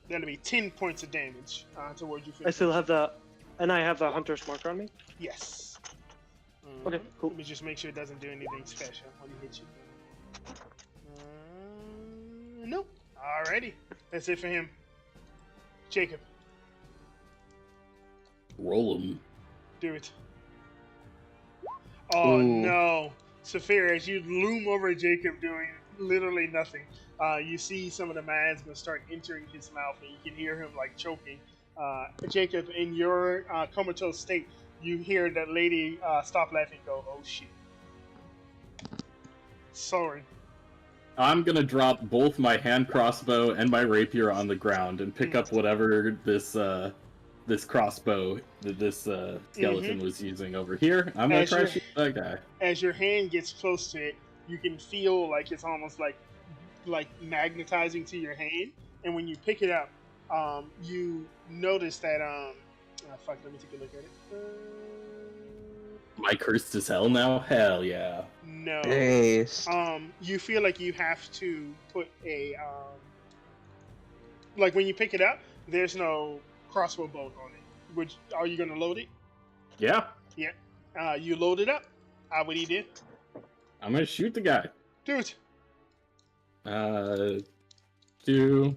That'll be 10 points of damage towards you. I still have the, and I have the hunter's marker on me. Yes. Okay, cool. Let me just make sure it doesn't do anything special when he hits you. Nope. Alrighty. That's it for him. Jacob, Roll him. do it. Oh Ooh. no. Saphir, as you loom over Jacob doing literally nothing, you see some of the miasma start entering his mouth and you can hear him like choking. Jacob, in your comatose state, you hear that lady stop laughing and go, "Oh shit." Soren. I'm gonna drop both my hand crossbow and my rapier on the ground and pick up whatever this crossbow that this skeleton was using over here. I'm gonna As try to you're- shoot that guy. As your hand gets close to it, you can feel like it's almost like magnetizing to your hand. And when you pick it up, you notice that fuck. Let me take a look at it. Am I cursed as hell now? Hell yeah. No. Ace. You feel like you have to put a like when you pick it up, there's no crossbow bolt on it. Which are you gonna load it? Yeah. You load it up. What do you do? I'm gonna shoot the guy. Do it. 2.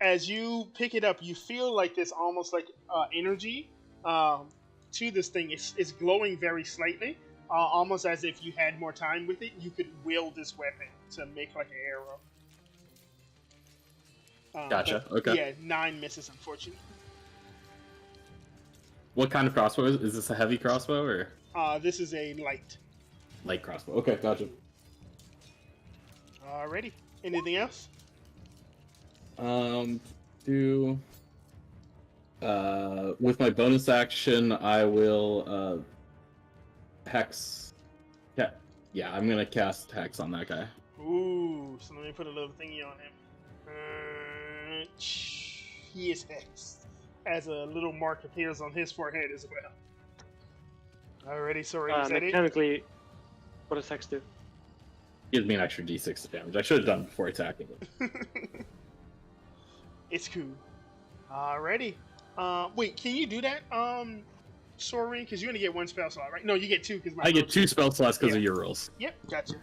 As you pick it up, you feel like there's almost like energy to this thing. It's glowing very slightly, almost as if you had more time with it. You could wield this weapon to make like an arrow. Gotcha, but, okay. Yeah, 9 misses, unfortunately. What kind of crossbow is it? Is this a heavy crossbow or This is a light. light crossbow? Okay, gotcha. Alrighty. Anything else? With my bonus action, I will hex. Yeah, I'm gonna cast hex on that guy. Ooh, so let me put a little thingy on him. He is hexed, as a little mark appears on his forehead as well. Alrighty, sorry, is that it? Mechanically, what does hex do? Gives me an extra d6 of damage. I should have done it before attacking it. It's cool. Alrighty. Wait, can you do that? Soaring? Because you only get one spell slot, right? No, you get two because I get 2 spell slots because of your rolls. Yep, gotcha.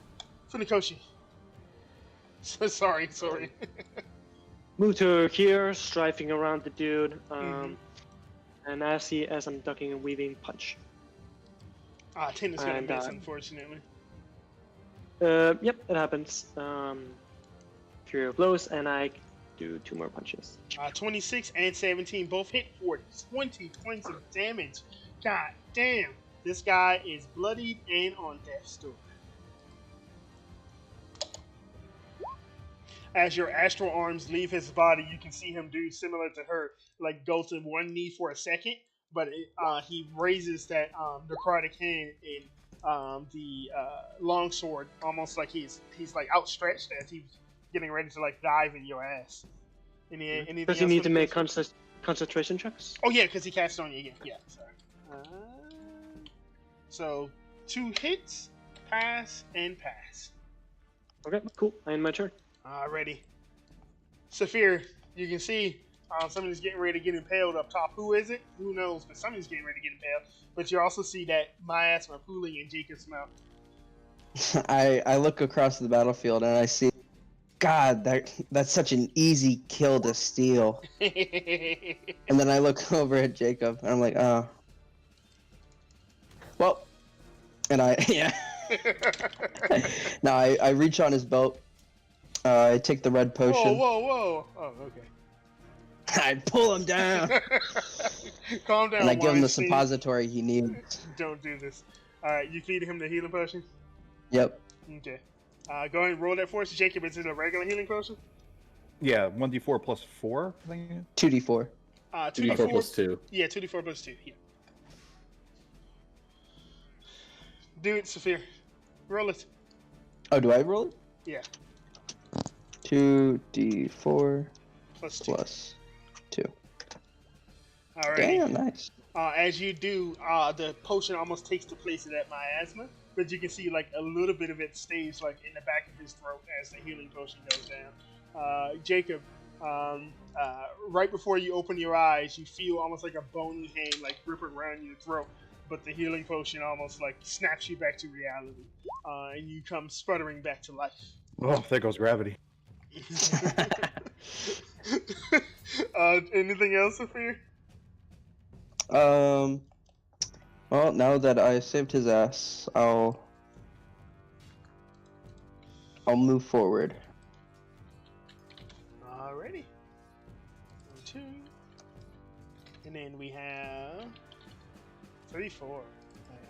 Funikoshi. Sorry. Move to here, strafing around the dude. Mhm. And as I'm ducking and weaving, punch. 10 is gonna And, miss, unfortunately. Yep, it happens. Fury of blows, and I do 2 more punches. 26 and 17 both hit for 20 points of damage. God damn, this guy is bloodied and on death's door. As your astral arms leave his body, you can see him do similar to her, like go to one knee for a second, but he raises that necrotic hand in the longsword, almost like he's like outstretched as he's getting ready to like dive in your ass. Anything Does he else need for to the make person? concentration checks? Oh yeah, because he cast on you again. Yeah, sorry. So 2 hits, pass, and pass. Okay, cool. I end my turn. Alrighty. Saphir, you can see somebody's getting ready to get impaled up top. Who is it? Who knows? But somebody's getting ready to get impaled. But you also see that miasma pooling in Jacob's mouth. I look across the battlefield and I see, God, that's such an easy kill to steal. And then I look over at Jacob and I'm like, oh. Well, and yeah. Now I reach on his belt. I take the red potion. Whoa. Oh, okay. I pull him down. Calm down, And I give him the Weinstein. suppository he needs. Don't do this. Alright, you feed him the healing potion? Yep. Okay. Go ahead and roll that for us. Jacob, is it a regular healing potion? Yeah, 1d4 plus 4, I think. 2d4. 2d4 plus 2. Yeah, 2d4 plus 2. Yeah. Do it, Saphir. Roll it. Oh, do I roll it? Yeah. 2d4 Plus 2. plus 2. Alright. Damn, nice. As you do, the potion almost takes the place of that miasma, but you can see like a little bit of it stays like in the back of his throat as the healing potion goes down. Jacob, right before you open your eyes, you feel almost like a bony hand like grip around your throat, but the healing potion almost like snaps you back to reality, and you come sputtering back to life. Oh, there goes gravity. Anything else, Sophia? Well, now that I saved his ass, I'll move forward. Alrighty. 1, 2. And then we have 3, 4. Alright,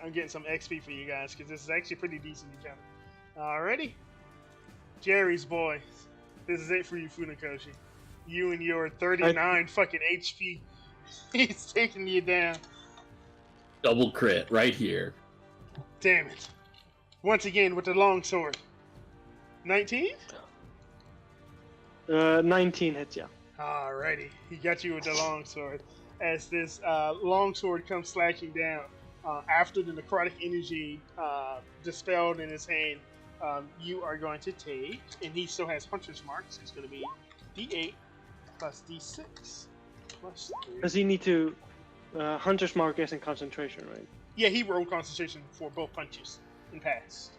I'm getting some XP for you guys because this is actually pretty decent encounter. Alrighty. Jerry's boy. This is it for you, Funikoshi. You and your 39 fucking HP. He's taking you down. Double crit right here. Damn it. Once again with the longsword. 19? 19 hits, yeah. Alrighty. He got you with the longsword. As this longsword comes slashing down, after the necrotic energy dispelled in his hand, you are going to take, and he still has Hunter's Mark, so it's going to be D8 plus D6 plus 3. Does he need to... Hunter's Mark isn't concentration, right? Yeah, he rolled concentration for both punches and passed.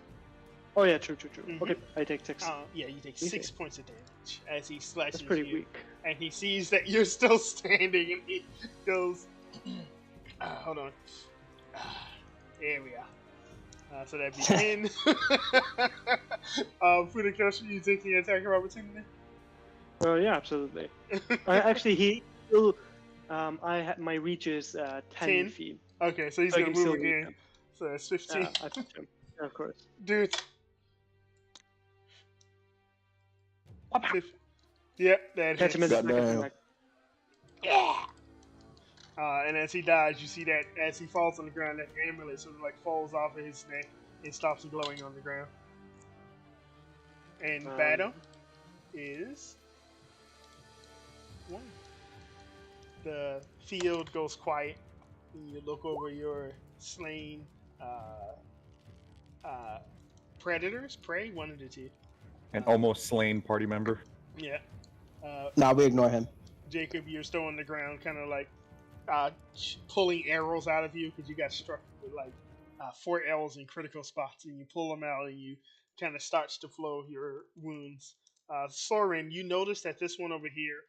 Oh yeah, true. Mhm. Okay, I take 6. Yeah, you take Okay. 6 points of damage as he slashes That's pretty you. weak. And he sees that you're still standing, and he goes, hold on. There we are. So that'd be 10. Funikoshi, you taking the attack of opportunity? Oh yeah, absolutely. Actually, he still... my reach is 10 10? feet. Okay, so he's So I gonna can move still reach again. him. So that's 15. I touch him. Yeah, of course. Dude. Yep, that Catch him in hits. the back of the Goddamn. neck. And as he dies, you see that as he falls on the ground, that amulet sort of like falls off of his neck and stops glowing on the ground. And battle is 1. The field goes quiet. And you look over your slain predators, prey, 1 of the 2. An almost slain party member. Yeah. Nah, we ignore him. Jacob, you're still on the ground, kind of like pulling arrows out of you because you got struck with like 4 arrows in critical spots, and you pull them out and you kind of starts to flow your wounds. Soren, you notice that this one over here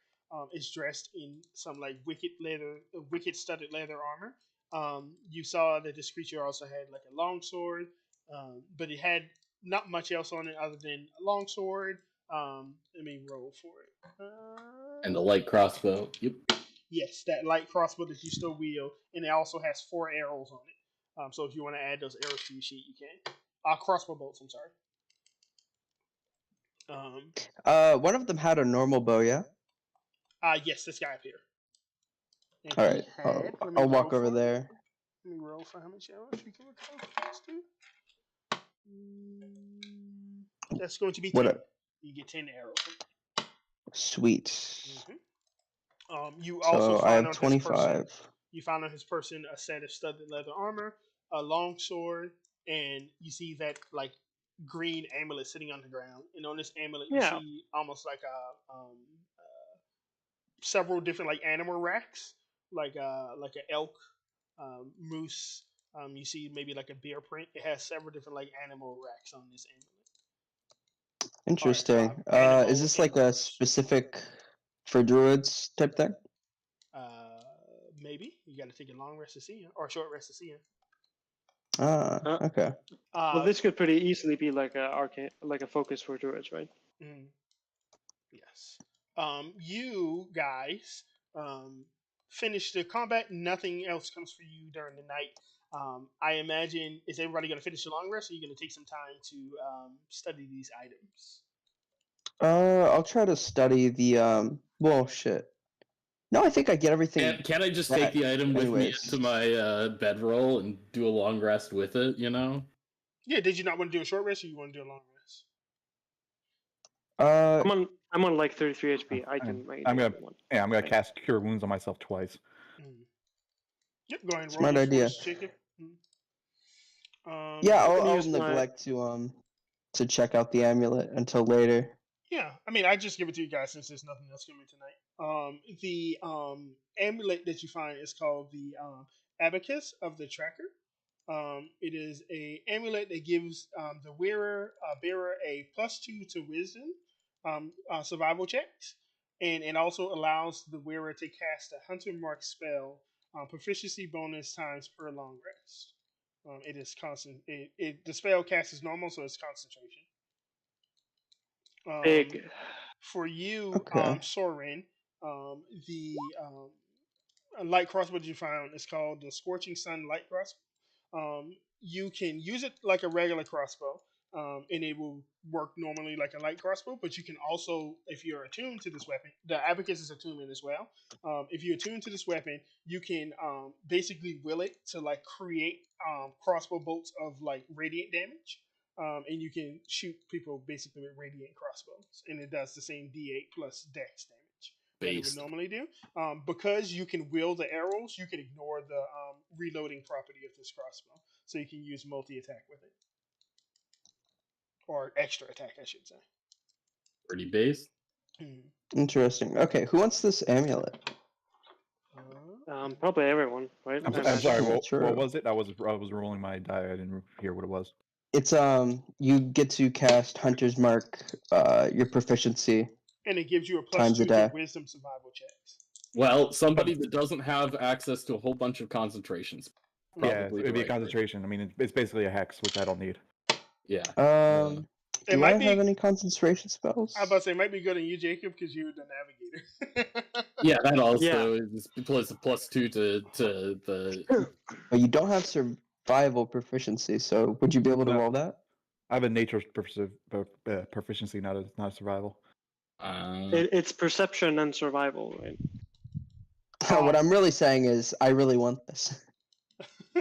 is dressed in some like wicked studded leather armor. You saw that this creature also had like a long sword, but it had not much else on it other than a long sword. Let me roll for it. And a light crossbow. Yep. Yes, that light crossbow that you still wield, and it also has 4 arrows on it. So if you want to add those arrows to your sheet, you can. Crossbow bolts. I'm sorry. One of them had a normal bow, yeah. Yes, this guy up here. And All he right, had- let me I'll walk roll over for it. there. Let me roll for how much arrows you can recover. Let's do. That's going to be 10. What? You get 10 arrows. Sweet. You also So I find have on his 25. person. You found on his person a set of studded leather armor, a long sword, and you see that like green amulet sitting on the ground. And on this amulet, you Yeah. see almost like several different like animal racks, like an elk, moose. You see maybe like a bear print. It has several different like animal racks on this amulet. Interesting. animal Is this like a emblems. specific for druids type thing? Maybe you got to take a long rest to see him, or a short rest to see him. Okay. Well, this could pretty easily be like a focus for druids, right? Yes. You guys finish the combat. Nothing else comes for you during the night. I imagine, is everybody going to finish the long rest, or are you going to take some time to study these items? I'll try to study the well, shit. No, I think I get everything. Can't I just right, take the item with me anyways. into my bedroll and do a long rest with it, you know? Yeah, did you not want to do a short rest, or you want to do a long rest? I'm on like 33 HP. I can make I'm gonna it one. Yeah, I'm gonna cast Cure Wounds on myself twice. Yep, go ahead and roll Smart those idea. for us, Jacob. Yeah, I'm gonna I'll use my- neglect to check out the amulet until later. Yeah, I mean, I just give it to you guys since there's nothing else coming tonight. The amulet that you find is called the Abacus of the Tracker. It is a amulet that gives the bearer a +2 to Wisdom survival checks, and it also allows the wearer to cast a Hunter Mark spell proficiency bonus times per long rest. It is constant. The spell cast is normal, so it's concentration. Big. For you, Okay. Soren, the light crossbow that you found is called the Scorching Sun light crossbow. You can use it like a regular crossbow, and it will work normally like a light crossbow. But you can also, if you're attuned to this weapon, the Abacus is attunement as well. If you're attuned to this weapon, you can basically will it to like create crossbow bolts of like radiant damage. And you can shoot people basically with radiant crossbows, and it does the same D8 plus Dex damage that it would normally do. Because you can wield the arrows, you can ignore the reloading property of this crossbow, so you can use multi-attack with it, or extra attack, I should say. Pretty base. Interesting. Okay, who wants this amulet? Probably everyone, right? I'm I sorry. Yeah, What true. was it? I was rolling my die. I didn't hear what it was. It's you get to cast Hunter's Mark, your proficiency. And it gives you a Times a +2 day. to Wisdom survival checks. Well, somebody that doesn't have access to a whole bunch of concentrations. Yeah, Probably it'd the be a right person. concentration. I mean, it's basically a hex, which I don't need. Yeah. It Do might I be. have any concentration spells? I was about to say it might be good on you, Jacob, because you're the navigator. Yeah, that also Yeah. is plus a +2 to the. But you don't have survival proficiency, so would you be able to No. roll that? I have a nature proficiency, not a survival. It's perception and survival, right? What I'm really saying is, I really want this.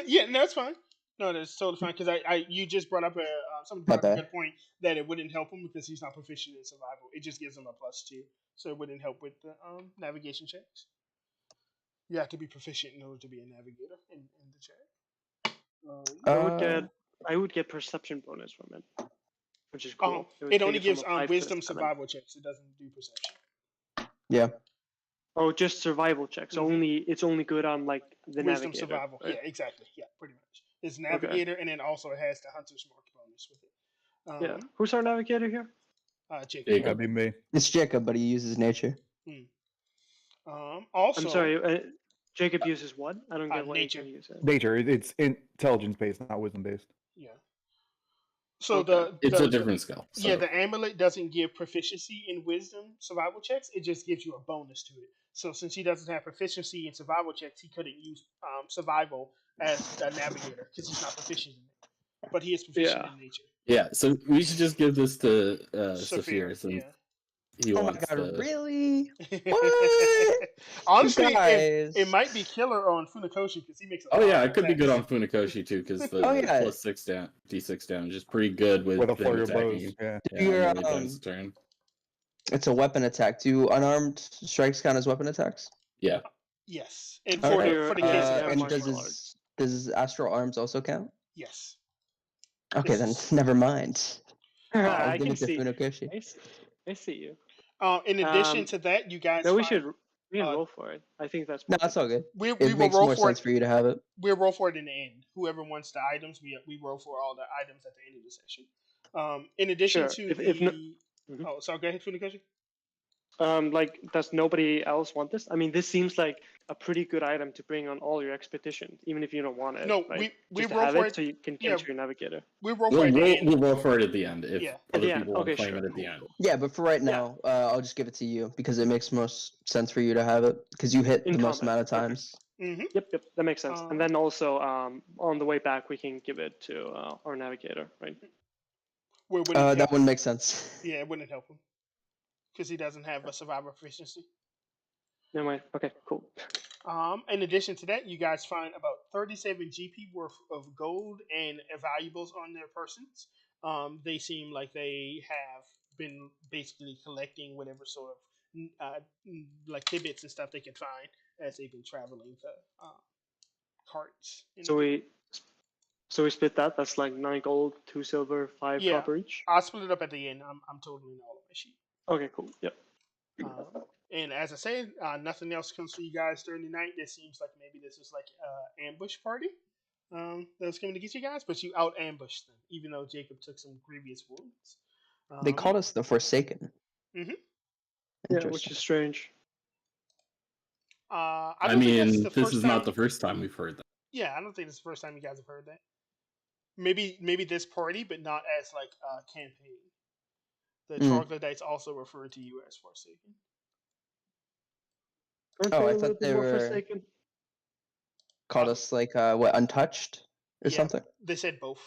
Yeah, no, that's fine. No, that's totally fine because you just brought up somebody My brought up a bad. good point that it wouldn't help him because he's not proficient in survival. It just gives him a +2, so it wouldn't help with the navigation checks. You have to be proficient in order to be a navigator in the check. I would get perception bonus from it, which is cool. It would only take it gives from a 5 to a wisdom 7. survival checks. It doesn't do perception. Yeah. Oh, just survival checks. Mhm. It's only good on like the Wisdom navigator. survival. Right? Yeah, exactly. Yeah, pretty much. It's navigator, and then also it has the hunter's mark bonus with it. Yeah. Who's our navigator here? Jacob. Jacob. That'd be me. It's Jacob, but he uses nature. Also, I'm sorry. Jacob uses what? I don't get what nature. he uses. Nature. It's intelligence based, not wisdom based. Yeah. So Okay. It's a different skill. So. Yeah, the amulet doesn't give proficiency in wisdom survival checks. It just gives you a bonus to it. So since he doesn't have proficiency in survival checks, he couldn't use survival as a navigator because he's not proficient in it. But he is proficient Yeah. in nature. Yeah, so we should just give this to Saphir, Saphir since yeah. he Oh my wants god, to. really? What? Honestly, Guys. it might be killer on Funakoshi because he makes. Oh yeah, lot it could be of good on attacks. Funakoshi too because the Oh, yeah. plus 6 down, d6 damage is pretty good with With a him flurry of attacking blows. you. Yeah. Yeah, Your, many times a turn. It's a weapon attack. Do unarmed strikes count as weapon attacks? Yeah, Yes, and All for right. the case of yeah, damage And martial control. does his astral arms also count? Yes. Okay, then never mind. I'll I give can it to see. Funakoshi. I see you. In addition Um, to that, you guys. No, we find- can uh, roll for it. I think that's. No, that's all good. We It will makes roll more for sense it. for you to have it. We'll roll for it in the end. Whoever wants the items, we roll for all the items at the end of the session. In addition Sure. to If no- the oh, sorry, go ahead, Funakoshi. Like, does nobody else want this? I mean, this seems like a pretty good item to bring on all your expeditions, even if you don't want it. No, right? we Just to roll have for it it. so you can Yeah. get to your navigator. We roll for it at the end. we'll roll for it at the end if Yeah. At other the end. people want to Okay, claim sure. it at the end. Yeah, but for right Yeah. now, I'll just give it to you because it makes most sense for you to have it because you hit In the most combat, amount of okay. times. Mm-hmm. Yep, that makes sense. Um, And then also, on the way back, we can give it to our navigator, right? That wouldn't make sense. Yeah, it wouldn't help him because he doesn't have a survivor proficiency. Never mind. Okay, cool. In addition to that, you guys find about 37 GP worth of gold and valuables on their persons. They seem like they have been basically collecting whatever sort of like tidbits and stuff they can find as they've been traveling the carts. So we split that. That's like 9 gold, 2 silver, 5 Yeah. copper each. I'll split it up at the end. I'm totaling all of my sheet. Okay, cool. Yep. And as I said, nothing else comes for you guys during the night. It seems like maybe this is like an ambush party that was coming to get you guys, but you out ambushed them, even though Jacob took some grievous wounds. They called us the Forsaken. Mhm. Yeah, which Interesting. is strange. I I don't think that's mean, the this first is time. not the first time we've heard that. Yeah, I don't think it's the first time you guys have heard that. Maybe this party, but not as like a campaign. The troglodytes also refer to you as Forsaken. Aren't Oh, they I a thought little bit they more were- forsaken? Called us like untouched or Yeah. something. They said both.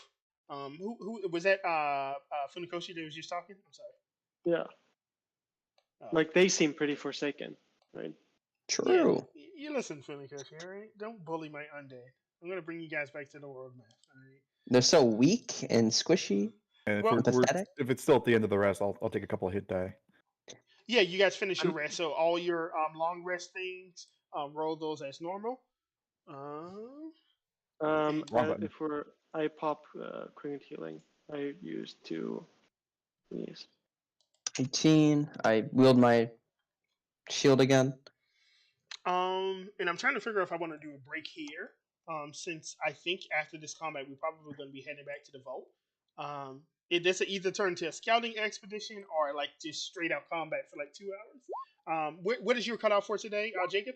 Who was that? Funakoshi that was just talking. I'm sorry. Yeah. Like they seem pretty forsaken, right? True. Yeah, you listen, Funakoshi. All right, don't bully my undead. I'm gonna bring you guys back to the world map. All right. They're so weak and squishy. And Well- if it's still at the end of the rest, I'll take a couple of hit die. Yeah, you guys finish your rest. So all your long rest things, roll those as normal. Wrong button. If I pop Cringed Healing, I use 2 these. 18. I wield my shield again. And I'm trying to figure out if I want to do a break here. Since I think after this combat, we're probably going to be heading back to the vault. This will either turn to a scouting expedition or like just straight out combat for like 2 hours. What is your cutoff for today, Jacob?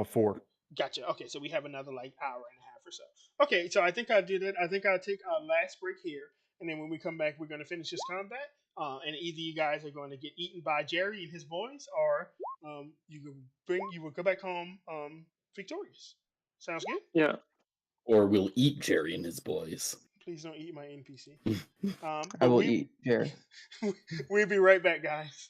4. Gotcha. Okay, so we have another like hour and a half or so. Okay, so I think I'll do that. I think I'll take a last break here, and then when we come back, we're going to finish this combat. And either you guys are going to get eaten by Jerry and his boys, or you will go back home victorious. Sounds good? Yeah. Or we'll eat Jerry and his boys. Please don't eat my NPC. I will eat here. We'll be right back, guys.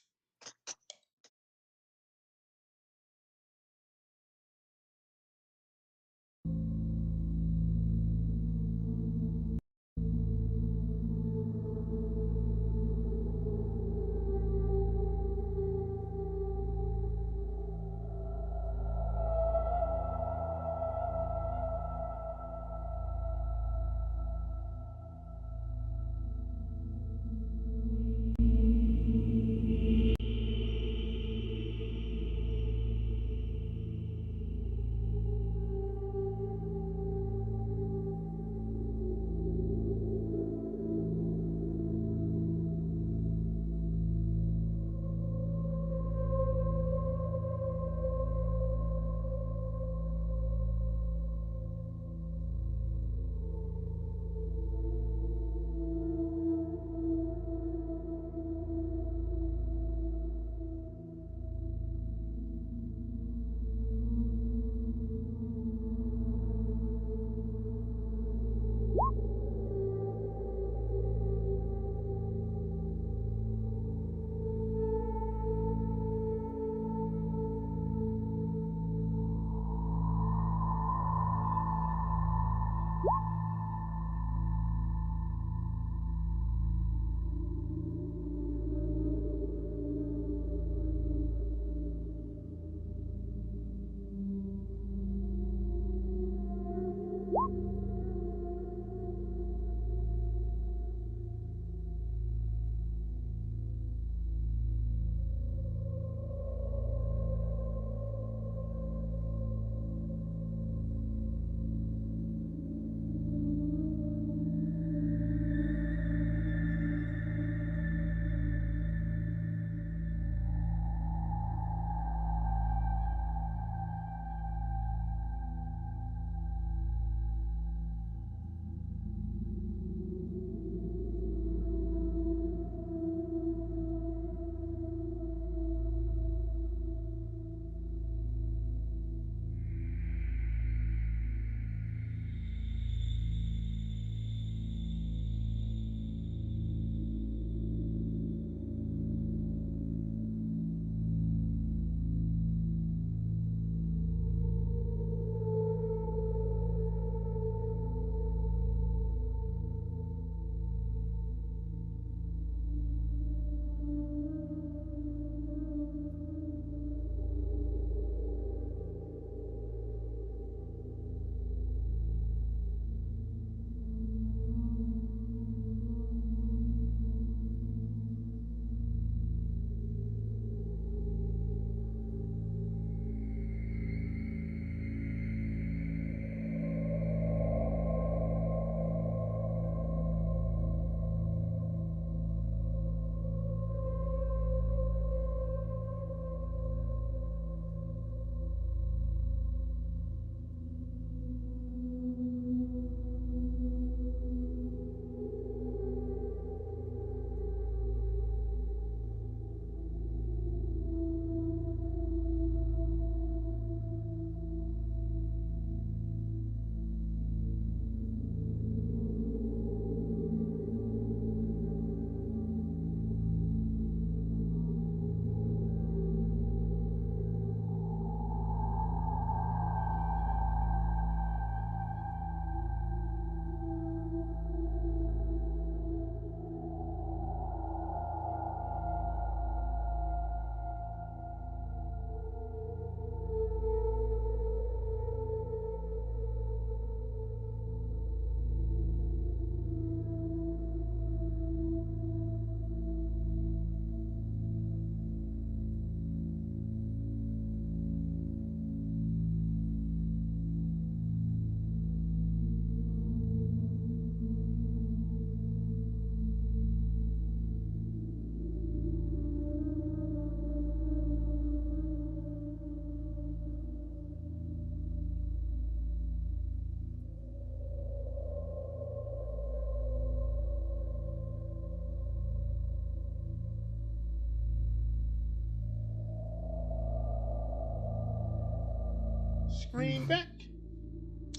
Screen back.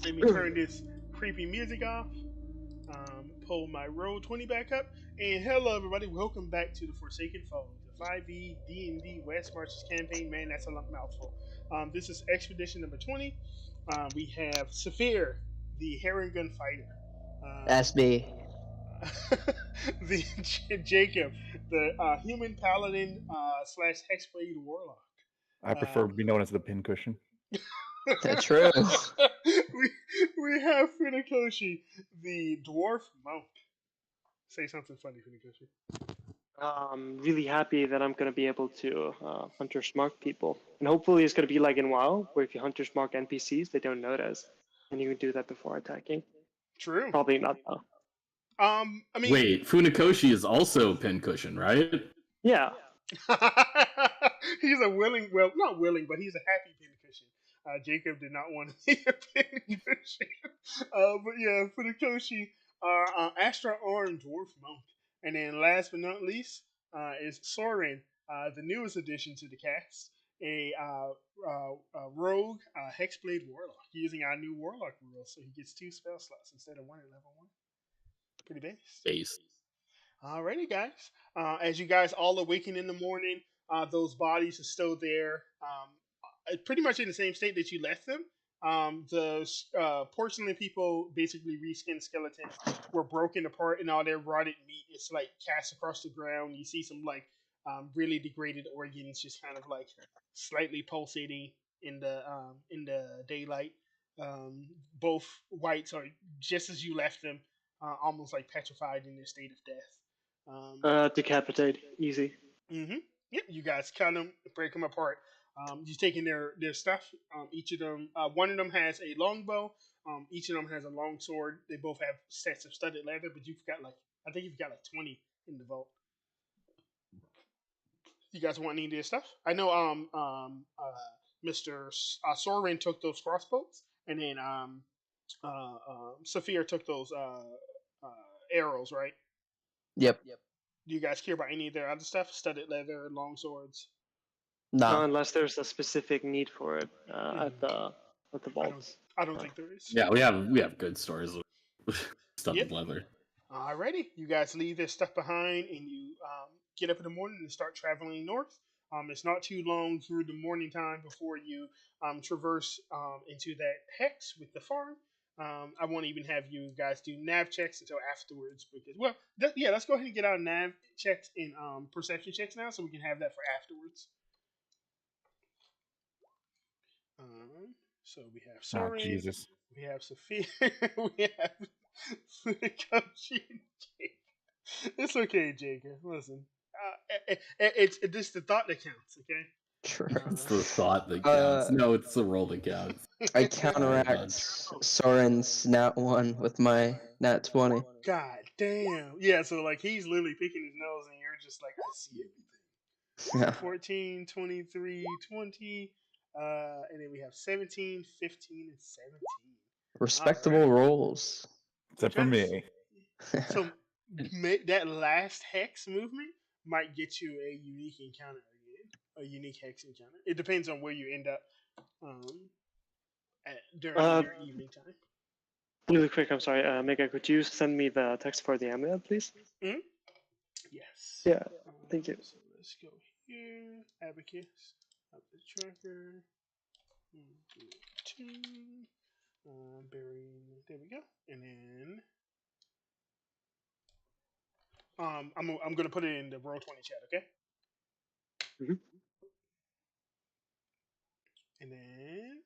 Let me turn this creepy music off. Pull my Roll20 back up. And hello, everybody. Welcome back to the Forsaken Fold, the 5e D&D West Marches campaign. Man, that's a mouthful. This is Expedition number 20. We have Saphir, the Heron Gun Fighter. That's me. the Jacob, the Human Paladin slash Hexblade Warlock. I prefer to be known as the pincushion. That's true. we have Funakoshi, the Dwarf Monk. Say something funny, Funakoshi. Really happy that I'm going to be able to Hunter's Mark people. And hopefully it's going to be like in WoW, where if you Hunter's Mark NPCs, they don't notice. And you can do that before attacking. True. Probably not, though. I mean... Wait, Funakoshi is also pincushion, right? Yeah. He's a willing, well, not willing, but he's a happy pincushion. Jacob did not want to be a pincushion. But yeah, Funakoshi, Astra Orin Dwarf Monk. And then last but not least is Soren, the newest addition to the cast, a rogue Hexblade Warlock, using our new Warlock rules, so he gets 2 spell slots instead of 1 at level 1. Pretty base. Base. Alrighty, guys. As you guys all awaken in the morning, those bodies are still there, pretty much in the same state that you left them. The porcelain people, basically reskinned skeletons, were broken apart, and all their rotted meat is like cast across the ground. You see some like really degraded organs just kind of like slightly pulsating in the daylight. Both whites are just as you left them, almost like petrified in their state of death. Decapitate, easy. Yep, you guys cut them, break them apart. You're taking their stuff. Each of them, one of them has a longbow. Each of them has a long sword. They both have sets of studded leather, but I think you've got like 20 in the vault. You guys want any of their stuff? I know. Mr. Soren took those crossbows, and then Sophia took those arrows, right? Yep. Do you guys care about any of their other stuff? Studded leather, long swords. No. Unless there's a specific need for it at the vaults. I don't think there is. Yeah, we have good stores of studded Yep. leather. Alrighty, you guys leave their stuff behind, and you get up in the morning and start traveling north. It's not too long through the morning time before you traverse into that hex with the farm. I won't even have you guys do nav checks until afterwards because, well, let's go ahead and get our nav checks and perception checks now, so we can have that for afterwards. So we have Soren, Jesus. we have Sophia, we have It's okay, Jacob. Listen, it's just the thought that counts. Okay. Sure. It's the thought that counts. No, it's the roll that counts. I counteract Soren's nat 1 with my nat 20. God damn. Yeah. So like he's literally picking his nose, and you're just like, I see everything. Yeah. 14, 23, 20. And then we have 17, 15, and 17. Respectable rolls. Except for me. So that last hex movement might get you a unique encounter again. A unique hex encounter. It depends on where you end up during your evening time. Really quick, I'm sorry, Mega, could you send me the text for the amulet, please? Mm-hmm. Yes. Yeah, thank you. So let's go here. Abacus. Up the tracker. Berry. There we go. And then I'm gonna put it in the Roll20 chat, okay? Mhm. And then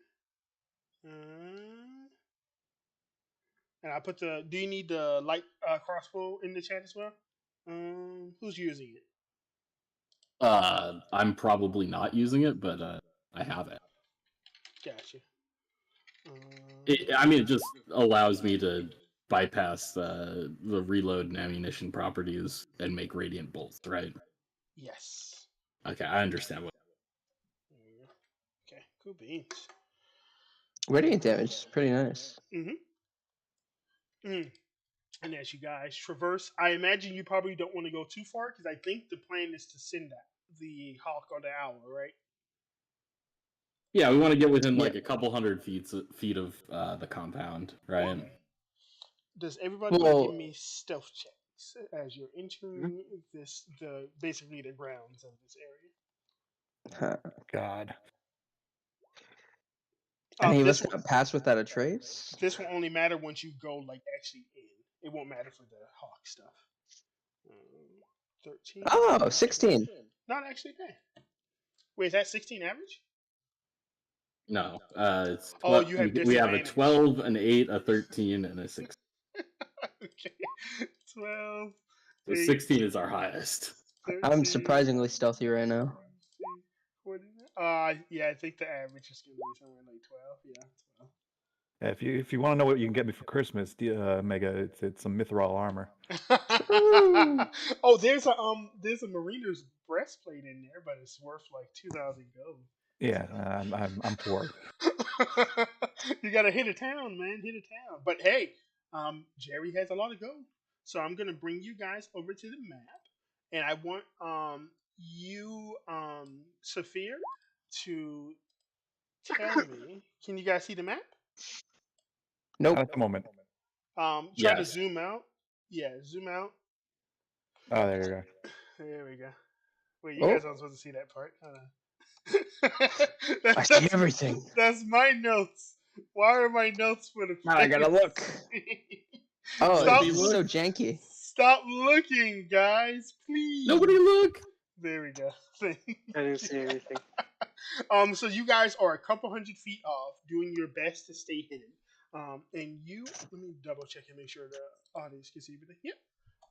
and I put the. Do you need the light crossbow in the chat as well? Who's using it? I'm probably not using it, but I have it. Gotcha. It just allows me to bypass the reload and ammunition properties and make radiant bolts, right? Yes. Okay, I understand what. There we go. Okay, cool beans. Radiant damage is pretty nice. And as you guys traverse, I imagine you probably don't want to go too far because I think the plan is to send the hawk or the owl, right? Yeah, we want to get within like a couple hundred feet of the compound, right? Does everybody Well- give me stealth checks as you're entering basically the grounds of this area? God. Any of us This got pass without a trace? This will only matter once you go like actually in. It won't matter for the hawk stuff. 13. Oh, 16. Not actually bad. Wait, is that 16 average? No, it's Oh, you have we have a disadvantage. 12, an 8, a 13, and a 6. Okay. 12. So 8, 16 is our highest. 13, I'm surprisingly stealthy right now. 14. Yeah, I think the average is gonna be somewhere like 12. Yeah, 12. Yeah, if you want to know what you can get me for Christmas, Mega, it's some Mithril armor. Oh, there's a mariner's breastplate in there, but it's worth like 2,000 gold. Yeah, I'm poor. You gotta hit a town, man. Hit a town. But hey, Jerry has a lot of gold, so I'm gonna bring you guys over to the map, and I want you, Sophia, to tell me. Can you guys see the map? Nope. At the moment. Try to Yes. zoom out. Yeah, zoom out. Oh, there you go. There we go. Wait, you Oh. guys aren't supposed to see that part. I see everything. That's my notes. Why are my notes for the Now I gotta look. Oh, Stop it's so janky. Stop looking, guys, please. Nobody look. There we go. I didn't see anything. So you guys are a couple 100 feet off, doing your best to stay hidden. And you, let me double check and make sure the audience can see everything. Yep.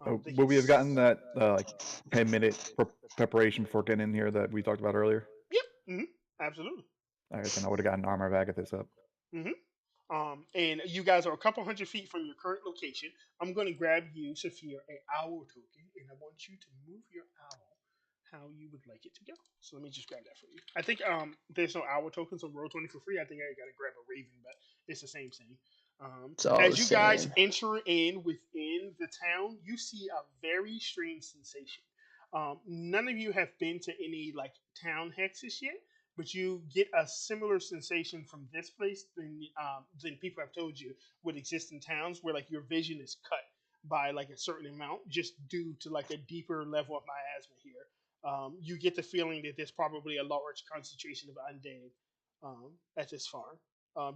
They Would can we have gotten that like 10-minute preparation before getting in here that we talked about earlier? Yep. Absolutely. All right, then I would have gotten Armor of Agathis up. And you guys are a couple 100 feet from your current location. I'm going to grab you, Sophia, an owl token, and I want you to move your owl how you would like it to go. So let me just grab that for you. I think there's no owl tokens on Roll20 for free. I think I got to grab a Raven, but it's the same thing. As you guys enter in within the town, you see a very strange sensation. None of you have been to any like town hexes yet, but you get a similar sensation from this place than people have told you would exist in towns, where like your vision is cut by like a certain amount just due to like a deeper level of miasma here. You get the feeling that there's probably a large concentration of undead at this farm.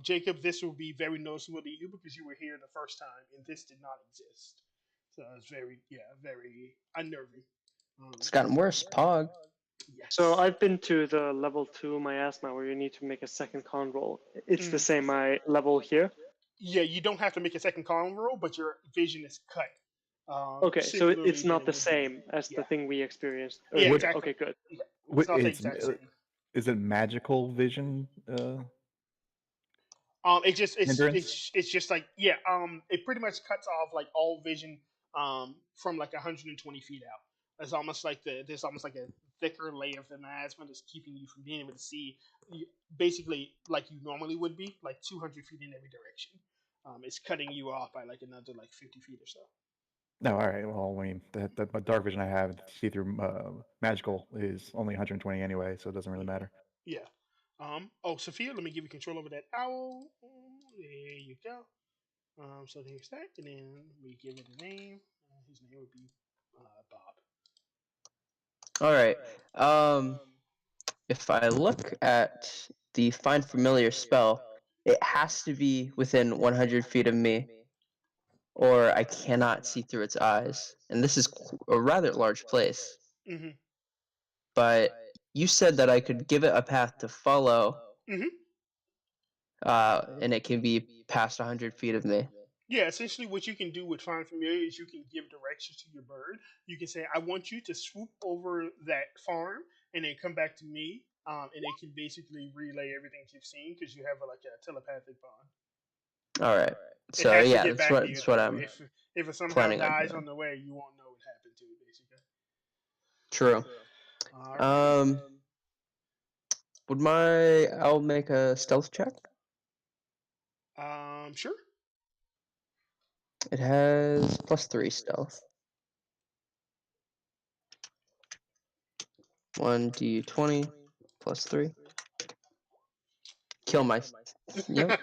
Jacob, this will be very noticeable to you because you were here the first time and this did not exist. So it's very unnerving. It's gotten worse, Pog. Yes. So I've been to the level 2 miasma where you need to make a second con roll. It's the same level here. Yeah, you don't have to make a second con roll, but your vision is cut. Okay, so it's not the same as the thing we experienced. Yeah, earlier. exactly. Okay, good. Yeah. It's not the exact same. Is it magical vision? It's just like it pretty much cuts off like all vision from like 120 feet out. It's almost like there's almost like a thicker layer of the miasma that's keeping you from being able to see basically like you normally would be, like 200 feet in every direction. It's cutting you off by like another like 50 feet or so. No, all right. Well, I mean, the dark vision I have, see through magical, is only 120 anyway, so it doesn't really matter. Yeah. Sophia, let me give you control over that owl. There you go. So there's that, and then we give it a name. His name would be Bob. All right. If I look at the Find Familiar spell, it has to be within 100 feet of me, or I cannot see through its eyes. And this is a rather large place. Mm-hmm. But you said that I could give it a path to follow, and it can be past 100 feet of me. Yeah, essentially what you can do with Find Familiar is you can give directions to your bird. You can say, I want you to swoop over that farm and then come back to me, and it can basically relay everything you've seen because you have like a telepathic bond. All right. So yeah, that's what I'm. If it somehow dies on the way, you won't know what happened to it, basically. True. Right. Would my owl make a stealth check? Sure. It has +3 stealth. 1d20 +3. Kill my. Yep.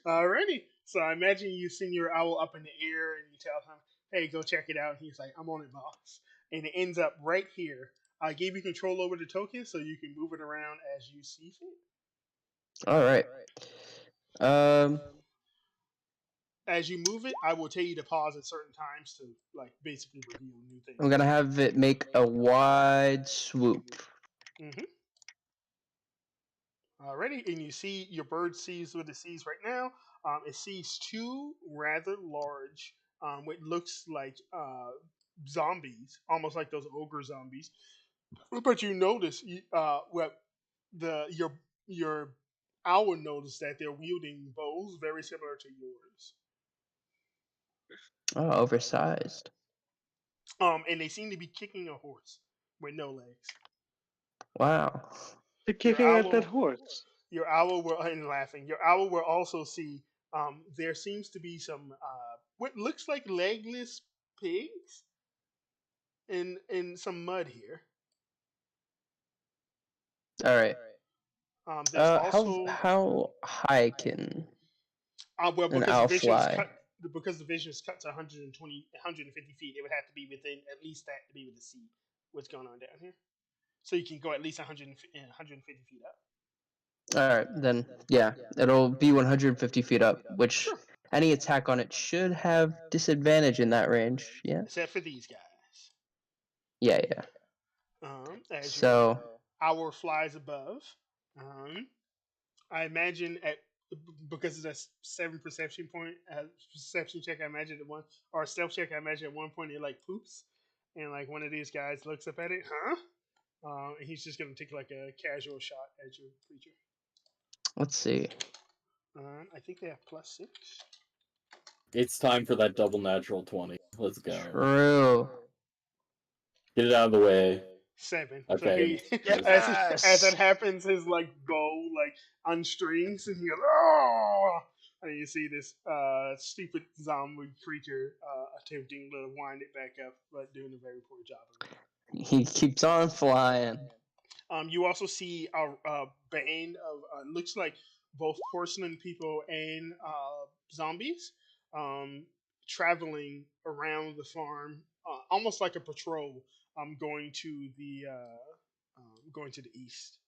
Alrighty. So I imagine you send your owl up in the air and you tell him, hey, go check it out. And he's like, I'm on it, boss. And it ends up right here. I gave you control over the token so you can move it around as you see fit. All right. As you move it, I will tell you to pause at certain times to like basically reveal new things. I'm gonna have it make a wide swoop. Alrighty, and you see your bird sees what it sees right now. It sees two rather large, what looks like zombies, almost like those ogre zombies. But you notice, your owl noticed that they're wielding bows very similar to yours. Oh, oversized. And they seem to be kicking a horse with no legs. Wow. They're kicking at that horse. Your owl will, and laughing. Your owl will also see. There seems to be some what looks like legless pigs in some mud here. All right. Also, how high can an owl fly? Because the vision is cut to 150 feet, it would have to be within at least that to be able to see what's going on down here. So you can go at least 150 feet up. All right, then yeah, it'll be 150 feet up, which Sure. any attack on it should have disadvantage in that range. Yeah. Except for these guys. Yeah. As So your hour flies above, I imagine because of that 7 perception point perception check, I imagine at one or stealth check, I imagine at one point it like poops, and like one of these guys looks up at it, huh? And he's just gonna take like a casual shot at your creature. let's see. I think they have +6. It's time for that double natural 20. Let's go. True. Get it out of the way. 7. Okay. So he, Yes! as that happens, his like bow like unstrings, and he goes, "Oh!" And you see this stupid zombie creature attempting to wind it back up, but doing a very poor job of it. He keeps on flying. You also see a band of looks like both porcelain people and zombies traveling around the farm, almost like a patrol. Going to the east.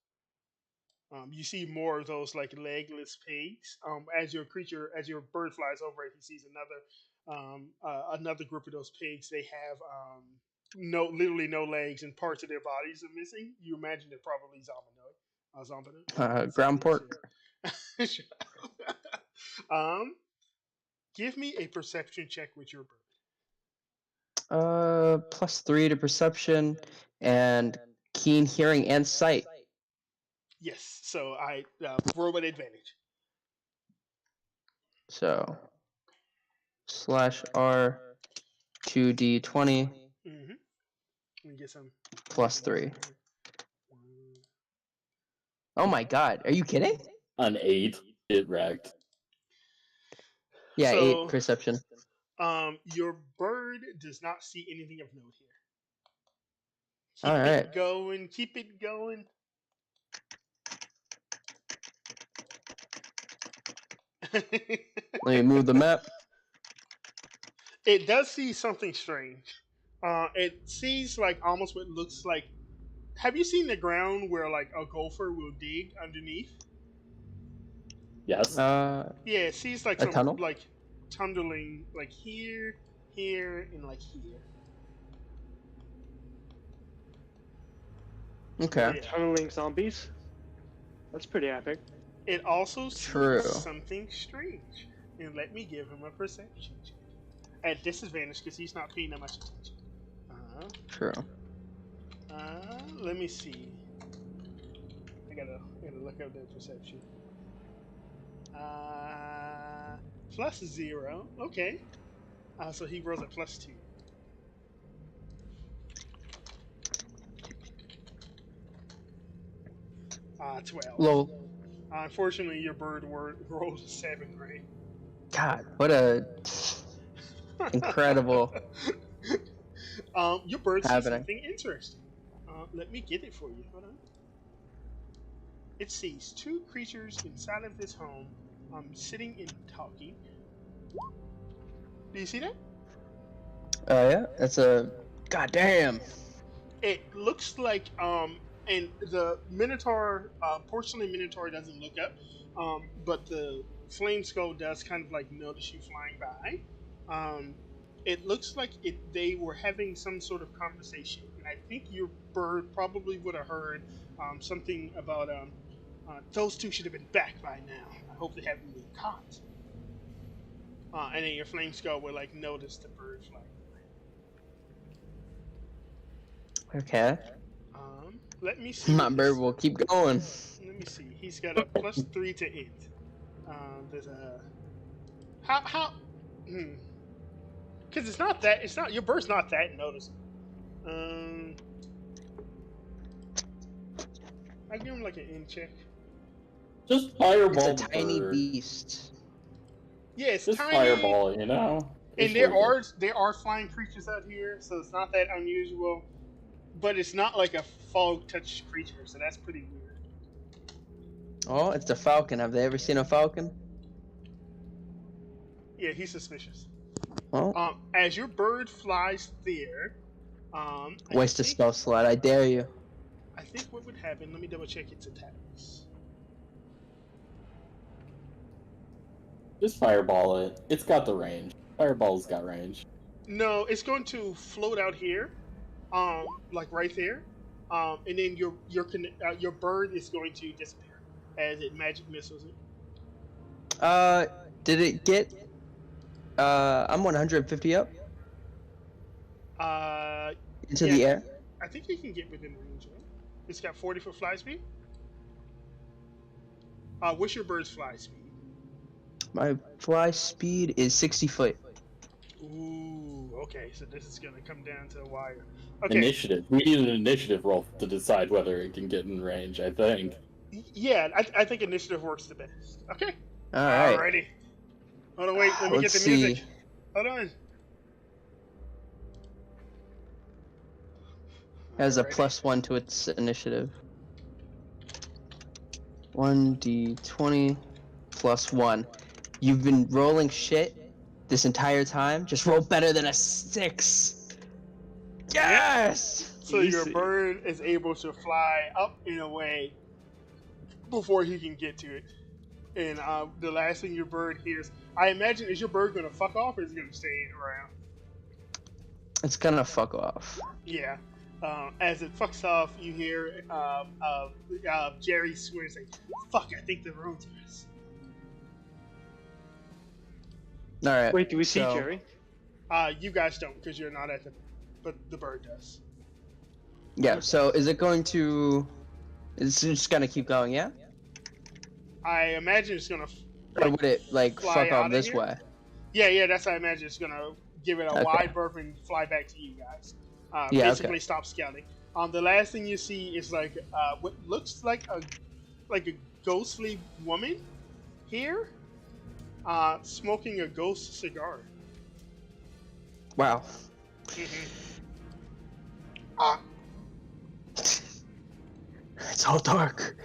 You see more of those like legless pigs. As your bird flies over it, he sees another group of those pigs. They have literally no legs, and parts of their bodies are missing. You imagine they're probably zombinoid. Ground pork. Give me a perception check with your bird. +3 to perception and keen hearing and sight. Yes, so I roll with advantage. So /R 2d20 Mm-hmm. Let me get some +3. Oh my god, are you kidding? An 8. It wrecked. Yeah, So, 8 perception. Your bird does not see anything of note here. Keep it going. Let me move the map. It does see something strange. It sees like almost what looks like. Have you seen the ground where like a gopher will dig underneath? Yes. Yeah, it sees like A tunnel? like tunneling like here, and like here. Okay. Yeah. Tunneling zombies. That's pretty epic. It also sees True. something strange. And let me give him a perception check. At disadvantage because he's not paying that much attention. True. Let me see. I gotta look up their perception. +0. Okay. So he rolls a +2. 12. Lol. Unfortunately, your bird rolled a 7, right? God, what a incredible. Your bird sees happening. something interesting. Let me get it for you. Hold on. It sees 2 creatures inside of this home, sitting and talking. Do you see that? Yeah, that's a goddamn. It looks like and the Minotaur, porcelain Minotaur doesn't look up, but the Flame Skull does kind of like notice you flying by. It looks like they were having some sort of conversation, and I think your bird probably would have heard something about those 2 should have been back by now. I hope they haven't been caught. And then your Flame Skull will like notice the bird flying by. Okay. Let me see. My bird will keep going. Let me see. He's got a +3 to int. There's a because it's not your bird's not that noticeable. I give him like an int check. Just fireball. It's a the tiny bird. beast. Yeah, it's Just tiny. fireball, you know. And It's there worth are flying creatures out here, so it's not that unusual. But it's not like a fog touch creature, so that's pretty weird. Oh, it's a falcon. Have they ever seen a falcon? Yeah, he's suspicious. Oh, As your bird flies there, waste a spell slot. I dare you. I think what would happen. Let me double check its attacks. Just fireball it. It's got the range. Fireball's got range. No, it's going to float out here, like right there, and then your bird is going to disappear as it magic missiles it. Did it get? I'm 150 up into the air. I think you can get within range. Right? It's got 40-foot fly speed. What's your bird's fly speed? My fly speed is 60 foot. Ooh, okay. So this is gonna come down to a wire. Okay. Initiative. We need an initiative roll to decide whether it can get in range, I think. Yeah, I think initiative works the best. Okay. All right. Alrighty. Hold on, wait. Let me get Let's the music. see. Hold on. Has a Alrighty. +1 to its initiative. 1d20 +1. You've been rolling shit this entire time. Just roll better than a 6. Yes. So your Easy. bird is able to fly up and away before he can get to it. And the last thing your bird hears, I imagine, is your bird gonna fuck off or is it gonna stay around? It's gonna fuck off. Yeah. As it fucks off, you hear Jerry swear, say, "Fuck! I think they're on to us." All right. Wait, do we see so- Jerry? You guys don't, because you're not at but the bird does. Yeah. So is it going to? It's just gonna keep going, yeah? I imagine it's gonna. Or would it like fly fuck out off of this here? way? Yeah, that's how I imagine it's gonna give it a Okay. wide berth and fly back to you guys. Yeah, Basically, okay. stop scouting. The last thing you see is like what looks like a ghostly woman here, smoking a ghost cigar. Wow. It's all dark.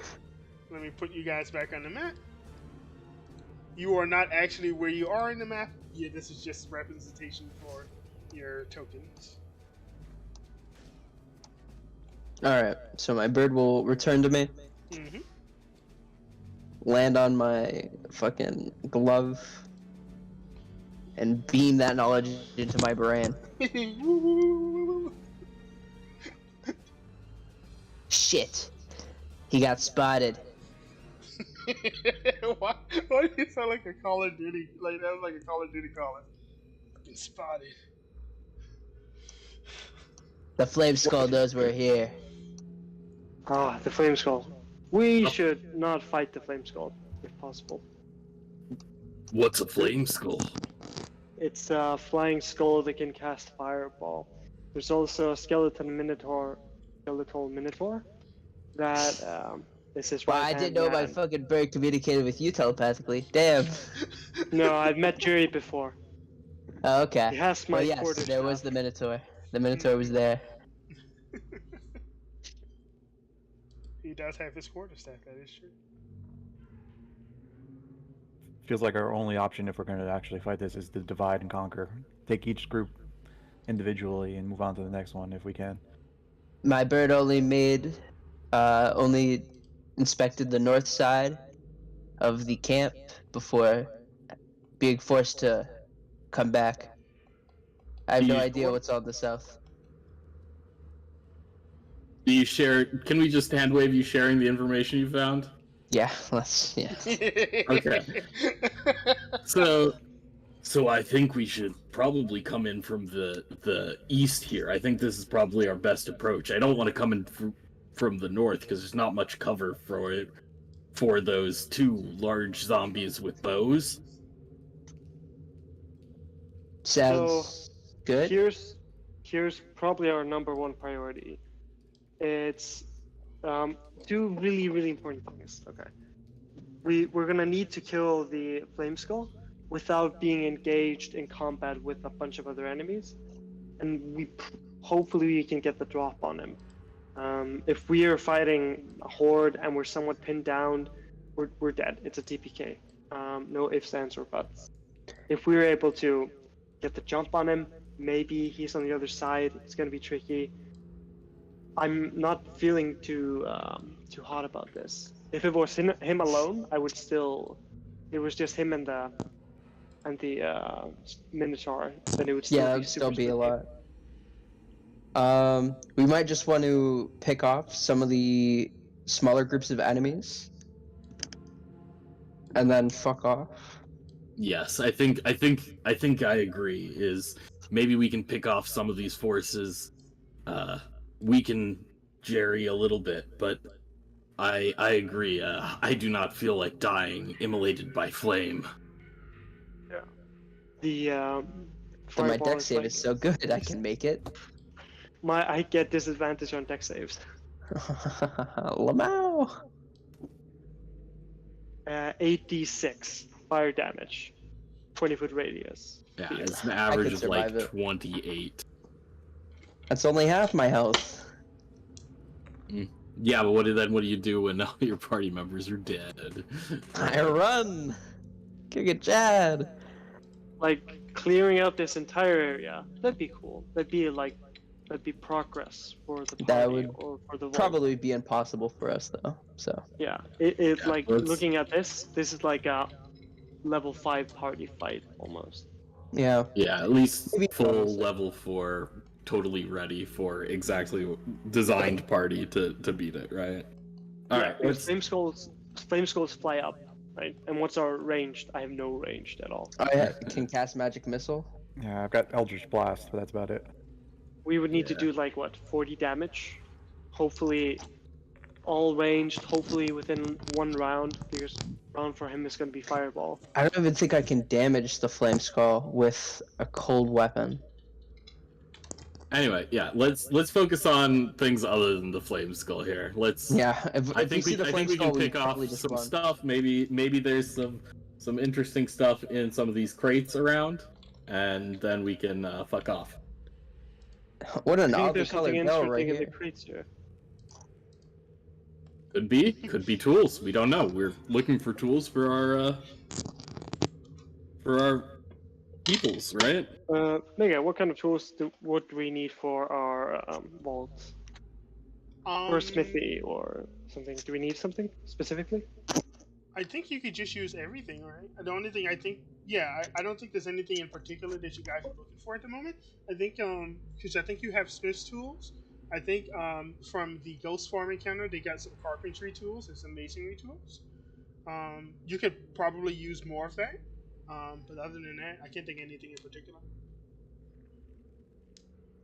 Let me put you guys back on the map. You are not actually where you are in the map. Yeah, this is just representation for your tokens. All right. So my bird will return to me. Mm-hmm. Land on my fucking glove. And beam that knowledge into my brain. Shit. He got spotted. why do you sound like a Call of Duty? Like that was like a Call of Duty caller. Been spotted. The flame skull knows we're here. Ah, the flame skull. We should not fight the flame skull, if possible. What's a flame skull? It's a flying skull that can cast fireball. There's also a skeletal minotaur that is his Well, right I didn't know my man. fucking bird communicated with you telepathically. Damn. No, I've met Jerry before. Oh, okay. He has my Well, yes, quarter there was staff. the Minotaur. The Minotaur was there. He does have his quarterstaff, that is true. Feels like our only option if we're going to actually fight this is to divide and conquer. Take each group individually and move on to the next one if we can. My bird only inspected the north side of the camp before being forced to come back. I have no idea what's on the south. Do you share? Can we just hand wave you sharing the information you found? Yeah, yeah. Okay. So I think we should probably come in from the east here. I think this is probably our best approach. I don't want to come in from the north because there's not much cover for those two large zombies with bows. Sounds good. Here's probably our number one priority. It's two really important things. Okay, we're gonna need to kill the flame skull without being engaged in combat with a bunch of other enemies, and hopefully we can get the drop on him. If we are fighting a horde and we're somewhat pinned down, we're dead. It's a TPK. No ifs, ands, or buts. If we're able to get the jump on him, maybe he's on the other side. It's gonna be tricky. I'm not feeling too hot about this. If it was him alone, I would still. It was just him and the the Minotaur, then it would still Yeah, be that would still super be a spooky. lot. We might just want to pick off some of the smaller groups of enemies, and then fuck off. Yes, I think I agree. Is maybe we can pick off some of these forces, weaken Jerry a little bit, but I agree. I do not feel like dying immolated by flame. The But my fireball deck is save like, is so good, I can make it. I get disadvantage on deck saves. Lamau. 8d6 fire damage, 20-foot radius. Yeah, Yeah. it's an average can of survive like it. 28. That's only half my health. Yeah, but what do you do when all your party members are dead? I run. Kick it, Chad. Like clearing out this entire area, that'd be cool. That'd be progress for the party That would or for the vault. Probably be impossible for us though. So Yeah, Yeah, like let's- looking at this is like a level 5 party fight almost. yeah, Yeah, at least Maybe full bonus. level 4, totally ready for exactly designed party to beat it, right? All right, Because flame skulls fly up, right? And what's our ranged? I have no ranged at all. I can cast magic missile. Yeah, I've got Eldritch Blast, but that's about it. We would need to Yeah. do like what, 40 damage? Hopefully all ranged, hopefully within one round, because round for him is gonna be fireball. I don't even think I can damage the flame skull with a cold weapon. Anyway, yeah, let's focus on things other than the flame skull here. Let's. Yeah, if I we think see we, the I flame think we skull, can pick off probably just some run. stuff. Maybe there's some interesting stuff in some of these crates around, and then we can fuck off. What an I think oddly there's something colored bell interesting right in the here. crates here. Could be tools. We don't know. We're looking for tools for our peoples, right? Mega, what kind of tools would we need for our vault? Or smithy or something? Do we need something specifically? I think you could just use everything, right? The only thing I think, I don't think there's anything in particular that you guys are looking for at the moment. I think, because I think you have Smith's tools. I think from the Ghost Farm encounter, they got some carpentry tools and some masonry tools. You could probably use more of that. But other than that, I can't think of anything in particular.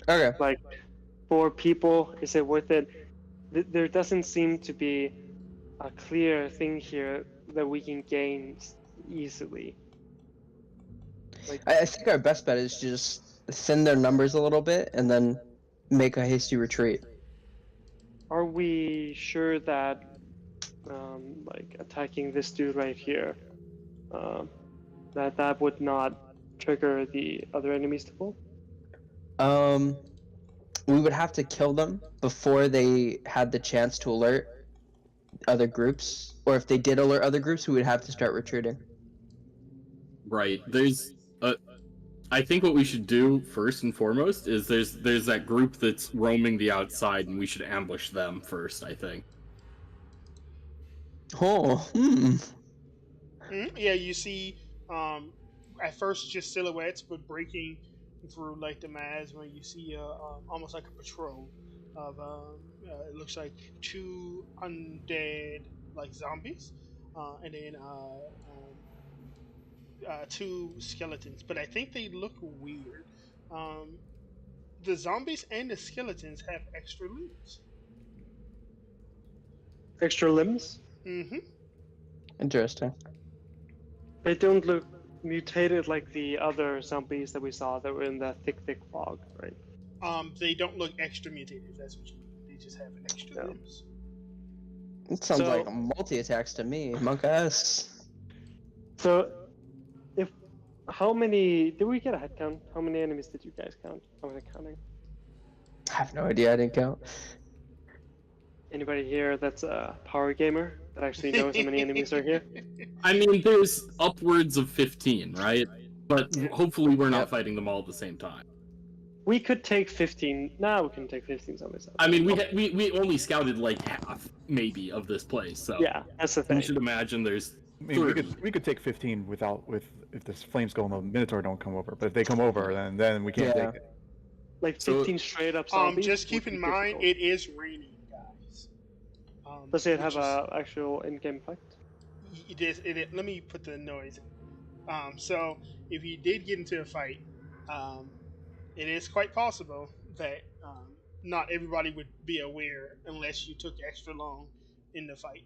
Okay. Like, for people, is it worth it? There doesn't seem to be a clear thing here that we can gain easily. Like, I think our best bet is to just thin their numbers a little bit and then make a hasty retreat. are we sure that, like, attacking this dude right here, that would not trigger the other enemies to pull? We would have to kill them before they had the chance to alert other groups, or if they did alert other groups, we would have to start retreating. Right. I think what we should do first and foremost is there's that group that's roaming the outside, and we should ambush them first. I think. Oh, Yeah, you see, at first just silhouettes, but breaking through like the mass when you see almost like a patrol of it looks like 2 undead like zombies, and then 2 skeletons. But I think they look weird. The zombies and the skeletons have extra limbs. Extra limbs? Mm-hmm. interesting. They don't look mutated like the other zombies that we saw that were in the thick fog, right? They don't look extra mutated. If that's what you mean. They just have extra Yeah. limbs. It sounds So- like multi-attacks to me. Monk ass. So, how many did we get a head count? How many enemies did you guys count? I wasn't counting. I have no idea. I didn't count. Anybody here that's a power gamer that actually knows how many enemies are here? I mean, there's upwards of 15, right? But hopefully we're not Yep. fighting them all at the same time. We could take 15. Now we can take 15 zombies. I mean, we only scouted like half, maybe, of this place, so Yeah, that's the you thing. should imagine there's I mean, 30. we could take 15 if the flames go and the Minotaur don't come over. But if they come over, then we can't Yeah. take it. Like So, 15 straight up zombies. Just keep would in be mind, difficult. it is raining, guys. Does it which have is- a actual in-game fight? It is. Let me put the noise. So if you did get into a fight, it is quite possible that not everybody would be aware unless you took extra long in the fight.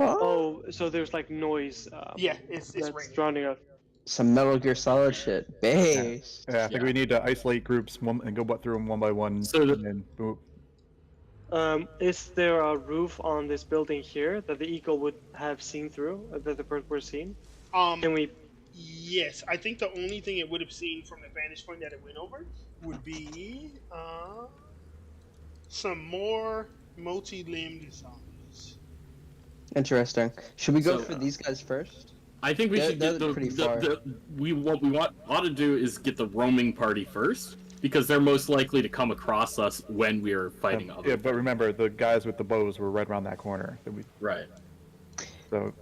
Oh, Oh, so there's like noise. Yeah, it's That's raining. drowning out. some Metal Gear Solid shit. Base. Yeah, I think Yeah. we need to isolate groups and go through them one by one. So the- and then boop. Is there a roof on this building here that the eagle would have seen through, that the bird were seen? Can we? Yes, I think the only thing it would have seen from the vantage point that it went over would be some more multi-limbed zombies. Interesting. Should we go So- for these guys first? I think we They're- should get they're the, pretty the, far. the what we ought to do is get the roaming party first because they're most likely to come across us when we're fighting other. Yeah, but remember, the guys with the bows were right around that corner. Right. So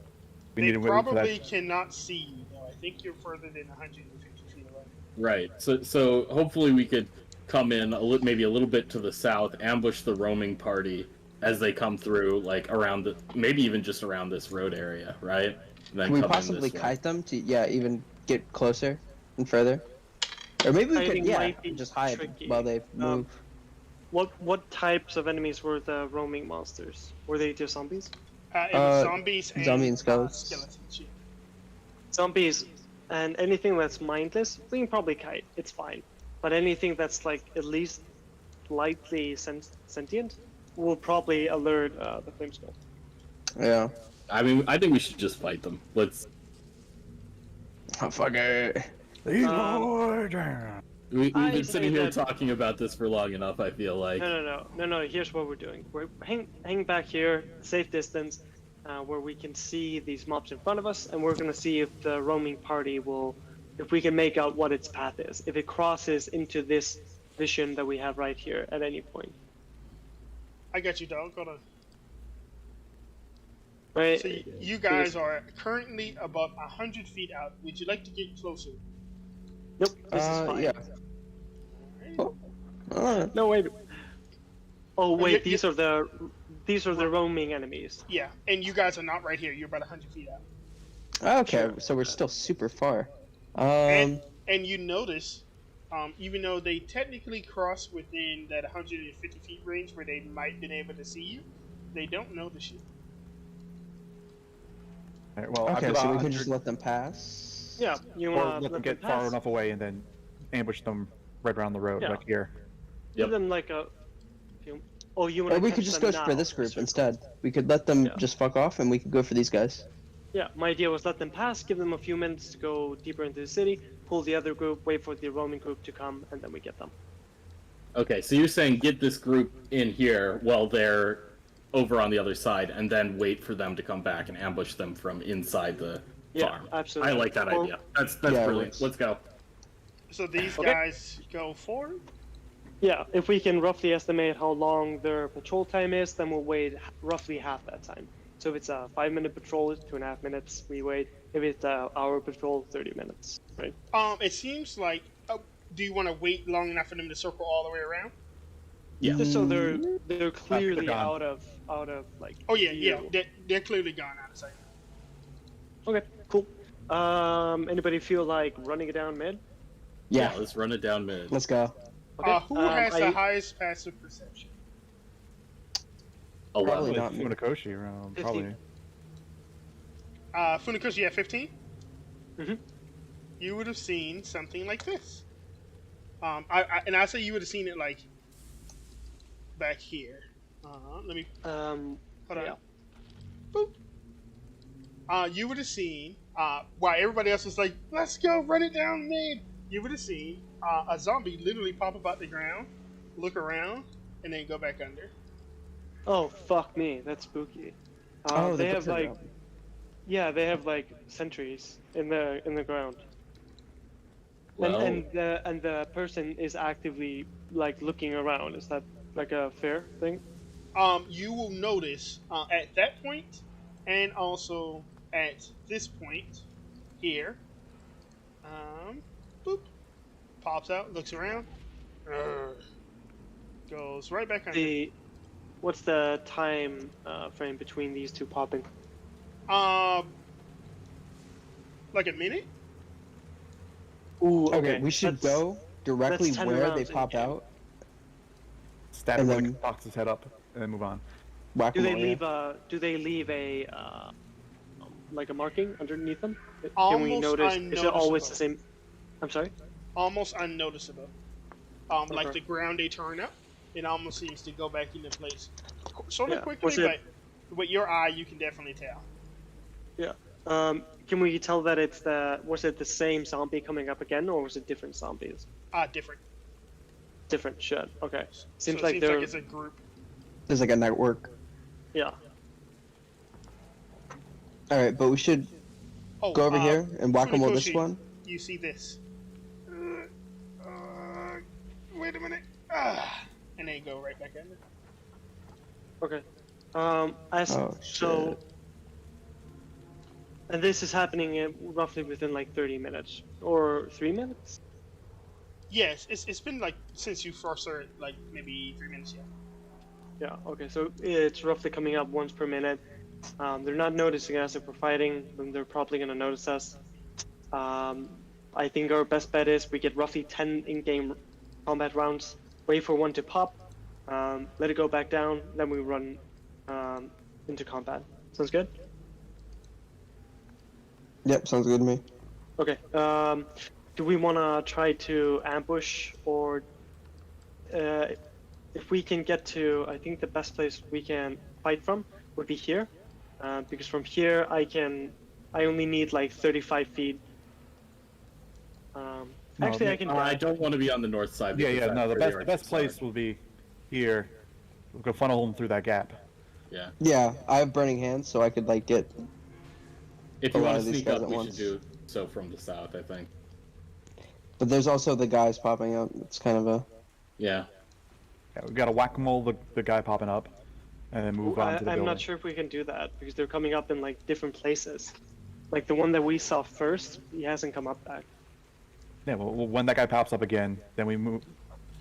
we They need to wait for probably that. cannot see you, though. I think you're further than 150 feet away. Right. So hopefully we could come in maybe a little bit to the south, ambush the roaming party as they come through, like around maybe even just around this road area, right? And then Can we come in possibly this way. kite them to even get closer and further? Or maybe we Kiting could might be just hide tricky. while they move. What types of enemies were the roaming monsters? Were they just zombies? It was zombies and, zombie and skeletons. skeletons. Yeah. Zombies and anything that's mindless, we can probably kite. It's fine. But anything that's like at least slightly sentient will probably alert the flame skull. Yeah. I mean, I think we should just fight them. Let's. Oh, fuck it. These Um, boys- We've I been say sitting here that- talking about this for long enough. I feel like. No. Here's what we're doing. We're hang back here, safe distance, where we can see these mobs in front of us, and we're gonna see if the roaming party if we can make out what its path is. If it crosses into this vision that we have right here at any point, I got you, dog. Hold on. right? So you guys are currently about 100 feet out. Would you like to get closer? Nope. This is fine. Yeah. No wait. Oh you- wait, these are the roaming enemies. Yeah, and you guys are not right here. You're about 100 feet out. Okay, so we're still super far. And you notice, even though they technically cross within that 150 feet range where they might have been able to see you, they don't notice you. Alright, well, okay, after so we that, can just let them pass. Yeah, you or wanna let them get pass? far enough away and then ambush them right around the road, Yeah. like here. Give Yep. them like a. Oh, you want Or to? we could just go for this group instead. We could let them Yeah. just fuck off, and we could go for these guys. Yeah, my idea was let them pass, give them a few minutes to go deeper into the city, pull the other group, wait for the roaming group to come, and then we get them. Okay, so you're saying get this group in here while they're over on the other side, and then wait for them to come back and ambush them from inside the Yeah, farm. absolutely. I like that Or- idea. That's Yeah, it brilliant. works. Let's go. So these Okay. guys go forward. Yeah, if we can roughly estimate how long their patrol time is, then we'll wait roughly half that time. So if it's a 5-minute patrol, 2.5 minutes, we wait. If it's an hour patrol, 30 minutes, right? It seems like. Do you want to wait long enough for them to circle all the way around? Yeah. Just so they're clearly gone. out of like. Oh yeah, view. yeah. They're clearly gone out of sight. Okay, cool. Anybody feel like running it down mid? Yeah, Let's run it down mid. let's go. Okay. Who has the I- highest passive perception? 11. Probably not me. Funakoshi around, 15. probably. Funakoshi, you have 15? Mhm. You would have seen something like this. I say you would have seen it like back here. Let me hold on. yeah. Boop. You would have seen while everybody else was like, "Let's go, run it down mid." You would have seen a zombie literally pop up out the ground, look around, and then go back under. Oh fuck me, that's spooky. Oh, they the have butcher like, job. yeah, they have like sentries in the ground, Well, and the person is actively like looking around. Is that like a fair thing? You will notice at that point, And also at this point here, boop, pops out, looks around, goes right back under. What's the time frame between these two popping? Like a minute. Ooh, Okay, we should go directly that's 10 where they rounds pop in-game. out. Stab And him when then- it cocks his head up, and then move on. Whack Do 'em they all, yeah. leave a like a marking underneath them? Can we Almost notice? Is it always the unnoticeable. same? I'm sorry. Almost unnoticeable. Like Okay. the ground they turn up, it almost seems to go back into place. Sort of Yeah. quickly, Was it- but with your eye, you can definitely tell. Can we tell that was it the same zombie coming up again, or was it different zombies? Different. Different shit. Okay. Seems So it like seems they're like it's a group. There's like a network. yeah. All right, but we should Oh, go over here and whack 'em all this Funikoshi, one. You see this? Wait a minute. And then go right back under. Okay. Oh So, shit. and this is happening roughly within like 30 minutes or 3 minutes. Yes, it's been like since you first started, like maybe 3 minutes. Yeah. Yeah. Okay. So it's roughly coming up once per minute. They're not noticing us if we're fighting, then they're probably gonna notice us. I think our best bet is we get roughly 10 in-game combat rounds. Wait for one to pop. Let it go back down. Then we run into combat. Sounds good. Yep, sounds good to me. Okay. Do we want to try to ambush, or if we can get to? I think the best place we can fight from would be here, because from here I only need like 35 feet. No, Actually, I can. I don't want to be on the north side. Yeah, because yeah. that's No, the where best archers place are. will be here. We'll go funnel them through that gap. Yeah. Yeah, I have burning hands, so I could like get. If A you lot want of to these sneak guys up, at we once. should do so from the south. I think. But there's also the guys popping up. It's kind of a. Yeah. Yeah, we gotta whack-a-mole the guy popping up, and then move on to the I'm building. not sure if we can do that because they're coming up in like different places. Like the one that we saw first, he hasn't come up back. Yeah, well, when that guy pops up again, then we move.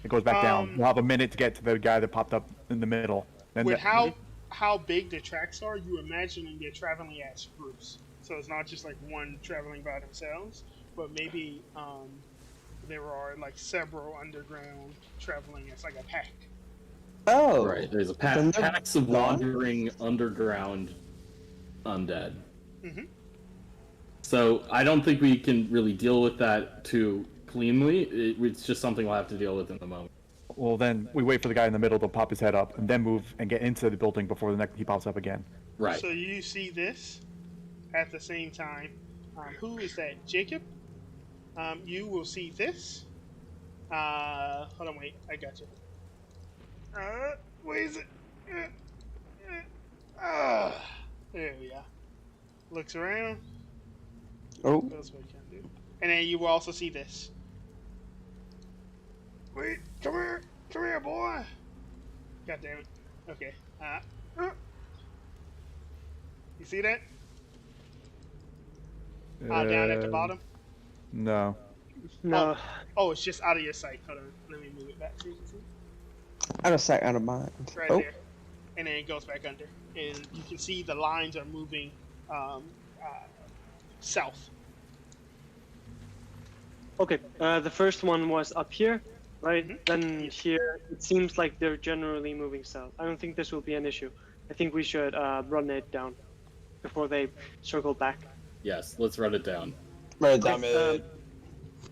It goes back down. We'll have a minute to get to the guy that popped up in the middle. Then With how big the tracks are, you imagine they're traveling as groups. So it's not just like one traveling by themselves, but maybe there are like several underground traveling as like a pack. Oh. Right. There's a Then they're packs of gone? wandering underground undead. Mhm. So I don't think we can really deal with that too cleanly. It's just something we'll have to deal with in the moment. well, then we wait for the guy in the middle to pop his head up, and then move and get into the building before the next he pops up again. Right. So you see this at the same time. Who is that? Jacob? You will see this. Hold on, wait. I got you. Where is it? There we are. Looks around. Oh. That's what you can do. And then you will also see this. Wait, come here, boy. God damn it. Okay. You see that? Down at the bottom. No. No. Oh, it's just out of your sight. Hold on. Let me move it back so you can see. Out of sight, out of mind. Right Oh. there. And then it goes back under. And you can see the lines are moving south. Okay. The first one was up here, right? Mhm. Then here, it seems like they're generally moving south. I don't think this will be an issue. I think we should run it down before they circle back. Yes. Let's run it down. Right, Okay, damn it.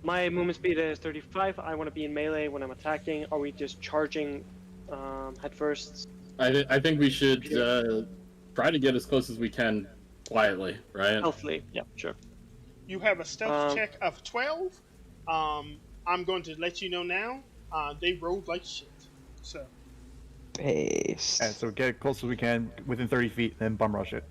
My movement speed is 35. I want to be in melee when I'm attacking. Are we just charging head first? I think we should try to get as close as we can quietly, right? Healthily. Yeah, sure. You have a stealth Um, check of 12. I'm going to let you know now. They rolled like shit. So, Paste. And so get as close as we can within 30 feet, then bum rush it.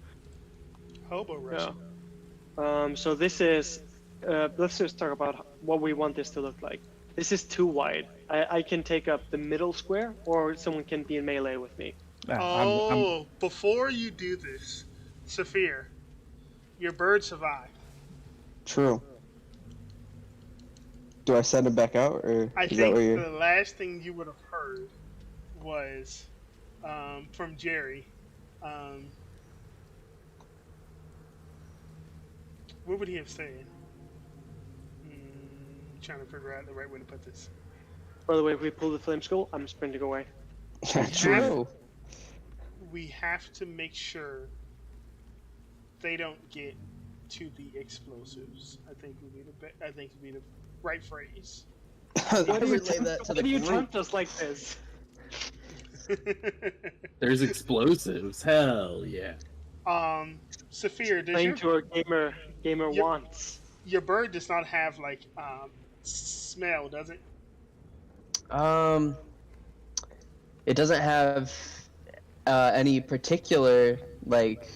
hobo rush. So this is. Let's just talk about what we want this to look like. This is too wide. I can take up the middle square, or someone can be in melee with me. Yeah, Oh, before you do this, Saphir, your bird survived. True. Do I send him back out, or I is that think what you're? the last thing you would have heard was from Jerry. What would he have said? Trying to figure out the right way to put this. By the way, if we pull the flame skull, I'm sprinting away. True. We have to make sure they don't get to the explosives. I think would be the right phrase. I Why do you relay that to the group. tempt us like this? There's explosives. Hell yeah. Saphir, does Playing to our gamer Yep. wants. your bird does not have like smell, does it? It doesn't have any particular like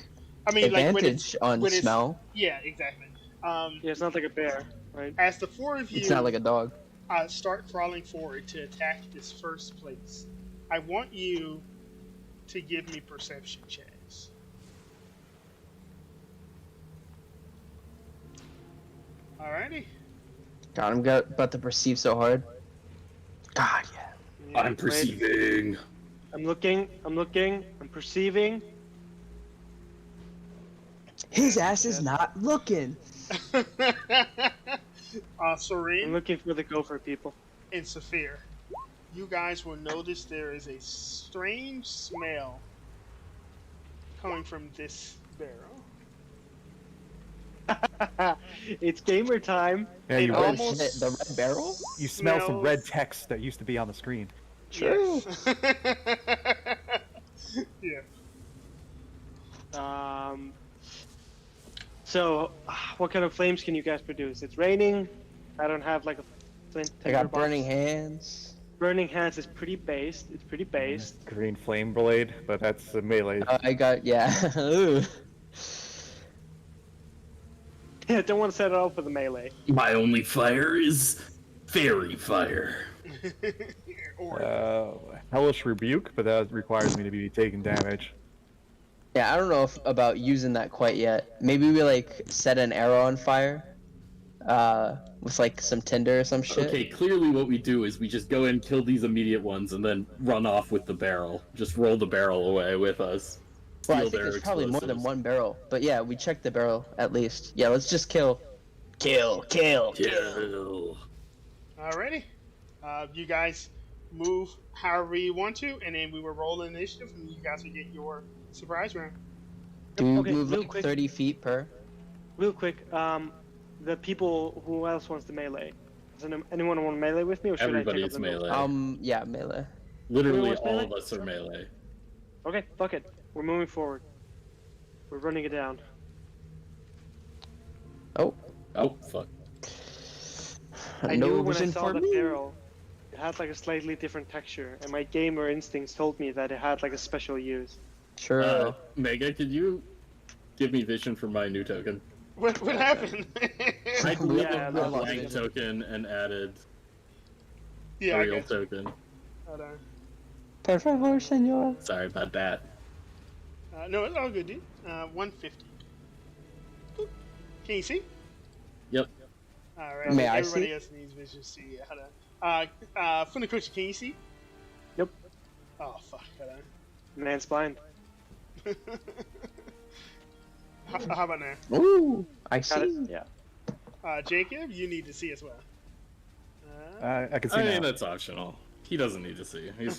I mean, like advantage on when it's- smell. Yeah, exactly. Yeah, it's not like a bear, right? As the four of you It's not like a dog. start crawling forward to attack this first place, I want you to give me perception checks. Alrighty. God, I'm about to perceive so hard. God, yeah. I'm perceiving. I'm looking, I'm perceiving. His ass is not looking. I'm Serene looking for the gopher people. and Saphir, you guys will notice there is a strange smell coming from this barrel. It's gamer time. Yeah, It you, Oh, almost shit, the red barrel? you smell some red smells- text that used to be on the screen. True. Yes. Yeah. So, what kind of flames can you guys produce? It's raining. I don't have like a flint. I got tinderbox. burning hands. Burning hands is pretty based. It's pretty based. Green flame blade, but that's a melee. I got yeah. Ooh. Yeah, don't want to set it off with a melee. My only fire is fairy fire. Or Hellish rebuke, but that requires me to be taking damage. Yeah, I don't know about using that quite yet. Maybe we like set an arrow on fire, with like some tinder or some shit. Okay, clearly what we do is we just go and kill these immediate ones and then run off with the barrel. Just roll the barrel away with us. Well, I Steal think their there's probably more than explosives. one barrel. But yeah, we checked the barrel at least. Yeah, let's just kill. Kill. Kill. Alrighty. You guys move however you want to, and then we will roll initiative, and you guys will get your surprise round. Do we Okay, move real like quick. 30 feet per? Real quick, the people, who else wants to melee? Does anyone want to melee with me, or should Everybody I is take up the melee. Yeah, melee. Literally Everyone's all melee? of us are melee. Okay, fuck it. We're moving forward. We're running it down. Oh, fuck. I no knew when I vision saw for the me. barrel, it had like a slightly different texture, and my gamer instincts told me that it had like a special use. Sure. Mega, could you give me vision for my new token? What happened? I deleted Yeah, the I lost blank it. token and added yeah, a I real got you. token. Hold on. Por favor, señor. Sorry about that. No, it's all good, dude. 150. Boop. Can you see? Yep. Alright. May I Everybody see? else needs vision. See. Hold on. Funakoshi, can you see? Yep. Oh fuck. Hold Man's blind. on. How about now? Ooh, I Got it? see. Yeah. Jacob, you need to see as well. I can see I mean, now. that's optional. He doesn't need to see. He's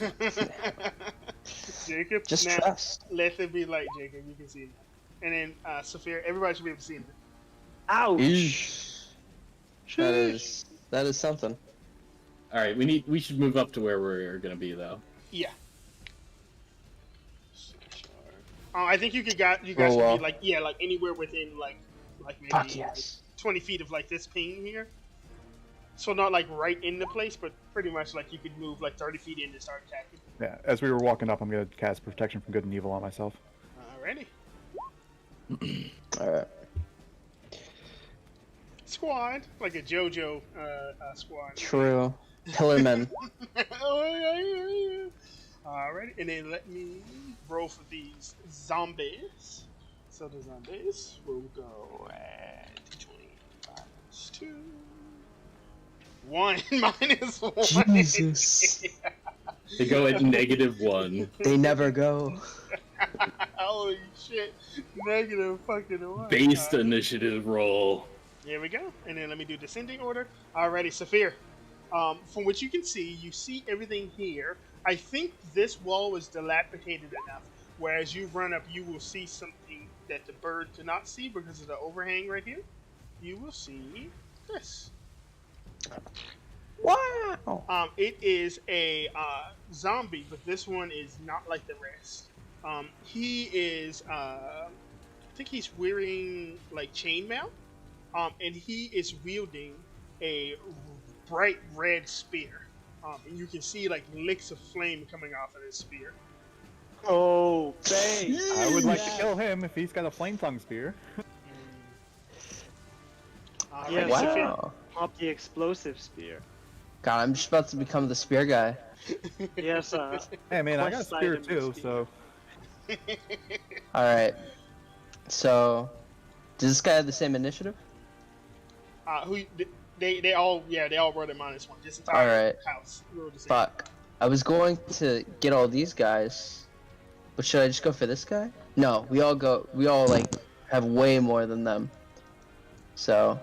Jacob, Just now trust. let there be light, Jacob. You can see now. And then Saphir, everybody should be able to see him. Ouch! Eesh. That is something. All right. We should move up to where we're gonna be though. Yeah. I think you guys Roll can off. be like like anywhere within like maybe Fuck yes. 20 feet of like this ping here. So not like right in the place, but pretty much like you could move like 30 feet in and start attacking. Yeah, as we were walking up, I'm gonna cast protection from good and evil on myself. Alrighty. All right. Squad, like a JoJo squad. True. Pillarmen. Alrighty, and then let me roll for these zombies. So the zombies will go at 20 minus 2. 1 minus 1. Jesus. They go at -1. They never go. Holy shit. Negative fucking 1. Based initiative roll. Here we go. And then let me do descending order. Alrighty, Saphir. From what you can see, you see everything here. I think this wall is dilapidated enough, where as you run up, you will see something that the bird cannot see because of the overhang right here. You will see this. Wow. It is a zombie, but this one is not like the rest. He is, I think he's wearing like chainmail, and he is wielding a bright red spear. And you can see like licks of flame coming off of this spear. Oh, bang! I would like to kill him if he's got a flame tongue spear. Yeah, Saphir. Wow. Pop the explosive spear. God, I'm just about to become the spear guy. Yes, Hey man, I got a Quest spear item too, spear. so Alright. So, does this guy have the same initiative? Who they all rolled at -1. This entire Alright. house rolled the same. Fuck. I was going to get all these guys, but should I just go for this guy? No, we all like have way more than them. So,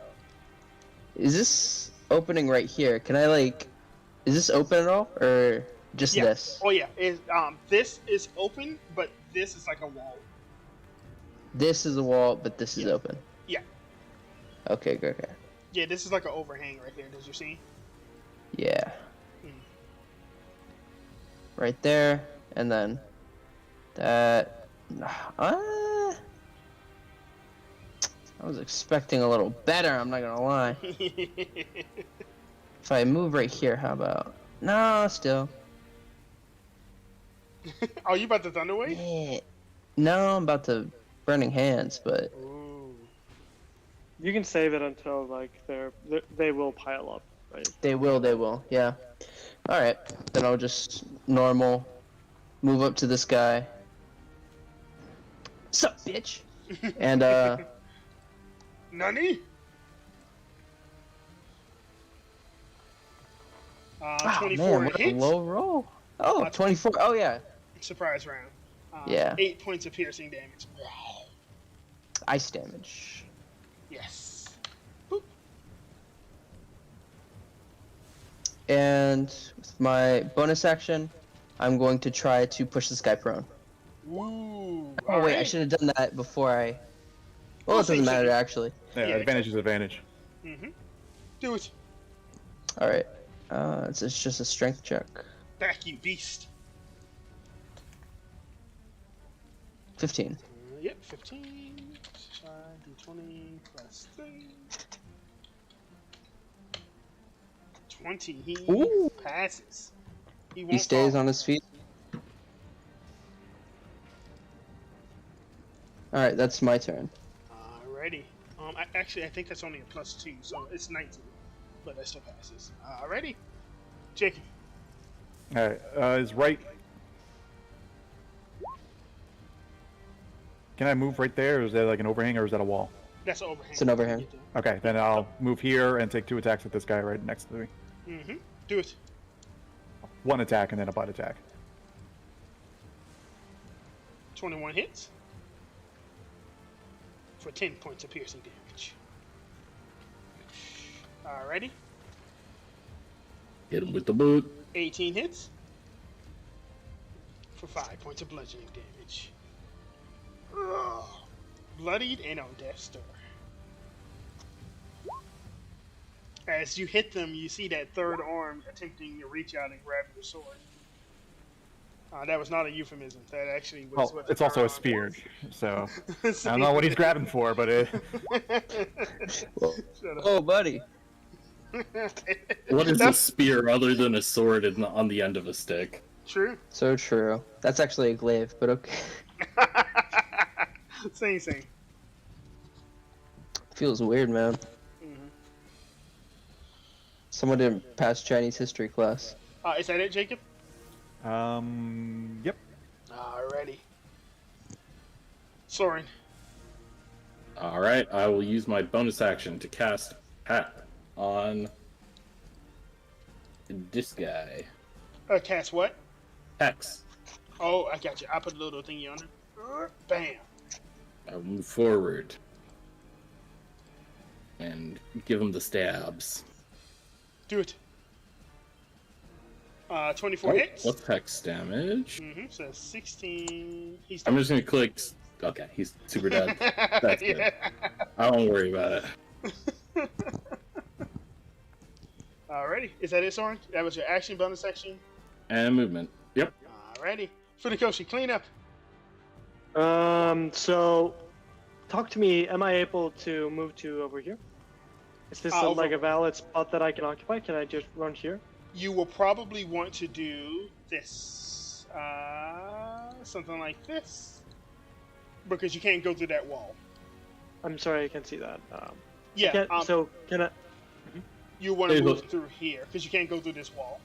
is this opening right here? Can I like, is this open at all, or just Yeah. this? Oh yeah, this is open, but this is like a wall. This is a wall, but this is open. Yeah. Okay, good. Okay. Yeah, this is like an overhang right here. Did you see? Yeah. Hmm. Right there, and then that. I was expecting a little better. I'm not gonna lie. If I move right here, how about? No, still. Oh, you about to thunder wave? Yeah. No, I'm about to burning hands, but Ooh. you can save it until like they will pile up, right? they will. Yeah. All right, then I'll just normal move up to this guy. Sup, bitch? And Nani? wow, 24 man, what a hits. low roll. Oh, 24. Oh yeah. Surprise round. Yeah. 8 points of piercing damage. Ice damage. Yes. Boop. And with my bonus action, I'm going to try to push this guy prone. Woo. Oh wait, I should have done that before I. Well, it doesn't matter actually. yeah, Yeah. advantage is advantage. Mm-hmm. Do it. All right. It's just a strength check. Back, you beast. 15. Yep, 15. D20 plus 3. 20. He Ooh. passes. He He stays fall. on his feet. All right, that's my turn. Alrighty. Actually, I think that's only a +2, so it's 19. But that still passes. Alrighty. Jacob. All right, is right. Can I move right there, or is that like an overhang, or is that a wall? That's an overhang. It's an overhang. Okay, then I'll move here and take 2 attacks at this guy right next to me. Mm-hmm. Do it. 1 attack and then a bite attack. 21 hits. For 10 points of piercing damage. Alrighty. Hit him with the boot. 18 hits. For 5 points of bludgeoning damage. Ugh. Bloodied and on death's door. As you hit them, you see that third arm attempting to reach out and grab your sword. That was not a euphemism. That actually was Well, what the it's also a third spear, arm so was. I don't know what he's grabbing for, but it. Whoa. Shut up. Oh, buddy. What is a That's spear other than a sword on the end of a stick? true. So true. That's actually a glaive, but okay. Same. Feels weird, man. Mhm. Someone didn't pass Chinese history class. Is that it, Jacob? Yep. Alrighty. Soren. All right, I will use my bonus action to cast Pat on this guy. Cast what? Hex. Oh, I got you. I put a little thingy on it. Bam. I'll move forward and give him the stabs. Do it. 24 Oh, hits. what's Hex damage? So 16. He's I'm just gonna click. Okay, he's super dead. That's good. Yeah. I won't worry about it. Alrighty. Is that it, Soren? That was your action bonus action? And movement. Yep. Alrighty. Funakoshi, clean up. So, talk to me. Am I able to move to over here? Is this over- like a valid spot that I can occupy? Can I just run here? You will probably want to do this. Something like this. Because you can't go through that wall. I'm sorry, I can't see that. Yeah. So can I? You want to Hey, move look. through here because you can't go through this wall.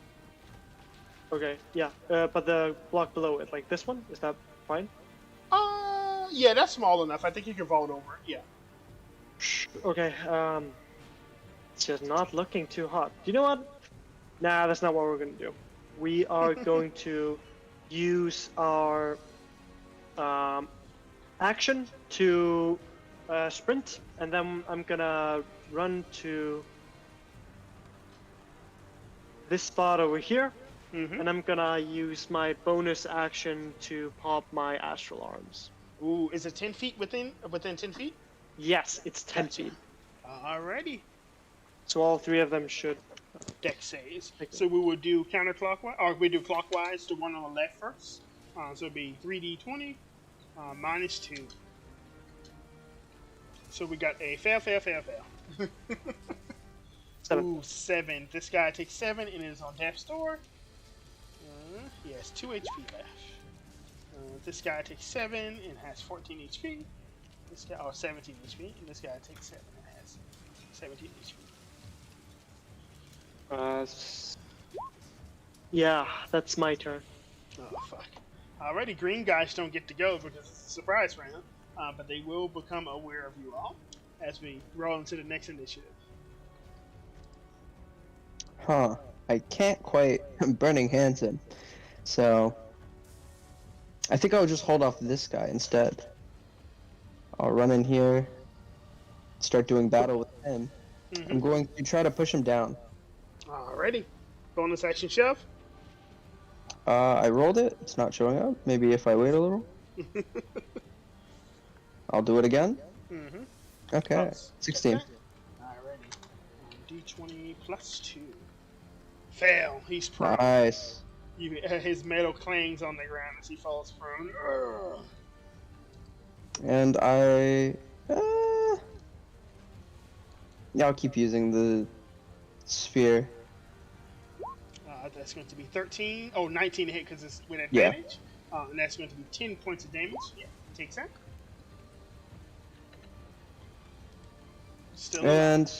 Okay, yeah. But the block below it, like this one, is that fine? Yeah, that's small enough. I think you can vault over it. Yeah. Okay. It's just not looking too hot. You know what? Nah, that's not what we're gonna do. We are going to use our action to sprint, and then I'm gonna run to this spot over here, Mm-hmm. and I'm gonna use my bonus action to pop my astral arms. Ooh, is it 10 feet within 10 feet? Yes, it's 10 Gotcha. feet. Alrighty. So all three of them should. Dex saves. Okay. So we will do counterclockwise, or we do clockwise. The one on the left first. So it'd be 3d20 minus 2. So we got a fail. 7. Ooh, 7. This guy takes 7 and is on death's door. He has 2 HP left. This guy takes 7 and has 14 HP. This guy, 17 HP. And this guy takes 7 and has 17 HP. Yeah, that's my turn. Oh, fuck. Alrighty, green guys don't get to go because it's a surprise round. But they will become aware of you all as we roll into the next initiative. Huh. I can't quite. I'm burning hands in. So. I think I'll just hold off this guy instead. I'll run in here. Start doing battle with him. I'm going to try to push him down. Alrighty. Bonus action shove. I rolled it. It's not showing up. Maybe if I wait a little. I'll do it again. Mm-hmm. Okay. Plus. 16. Okay. Alrighty. D20 plus 2. Fail. He's prone. Nice. His metal clangs on the ground as he falls prone. Ugh. And I. Yeah, I'll keep using the sphere. That's going to be 13. Oh, 19 to hit because it's with Yeah. advantage. And that's going to be 10 points of damage. Yeah, takes that. Still alive. And.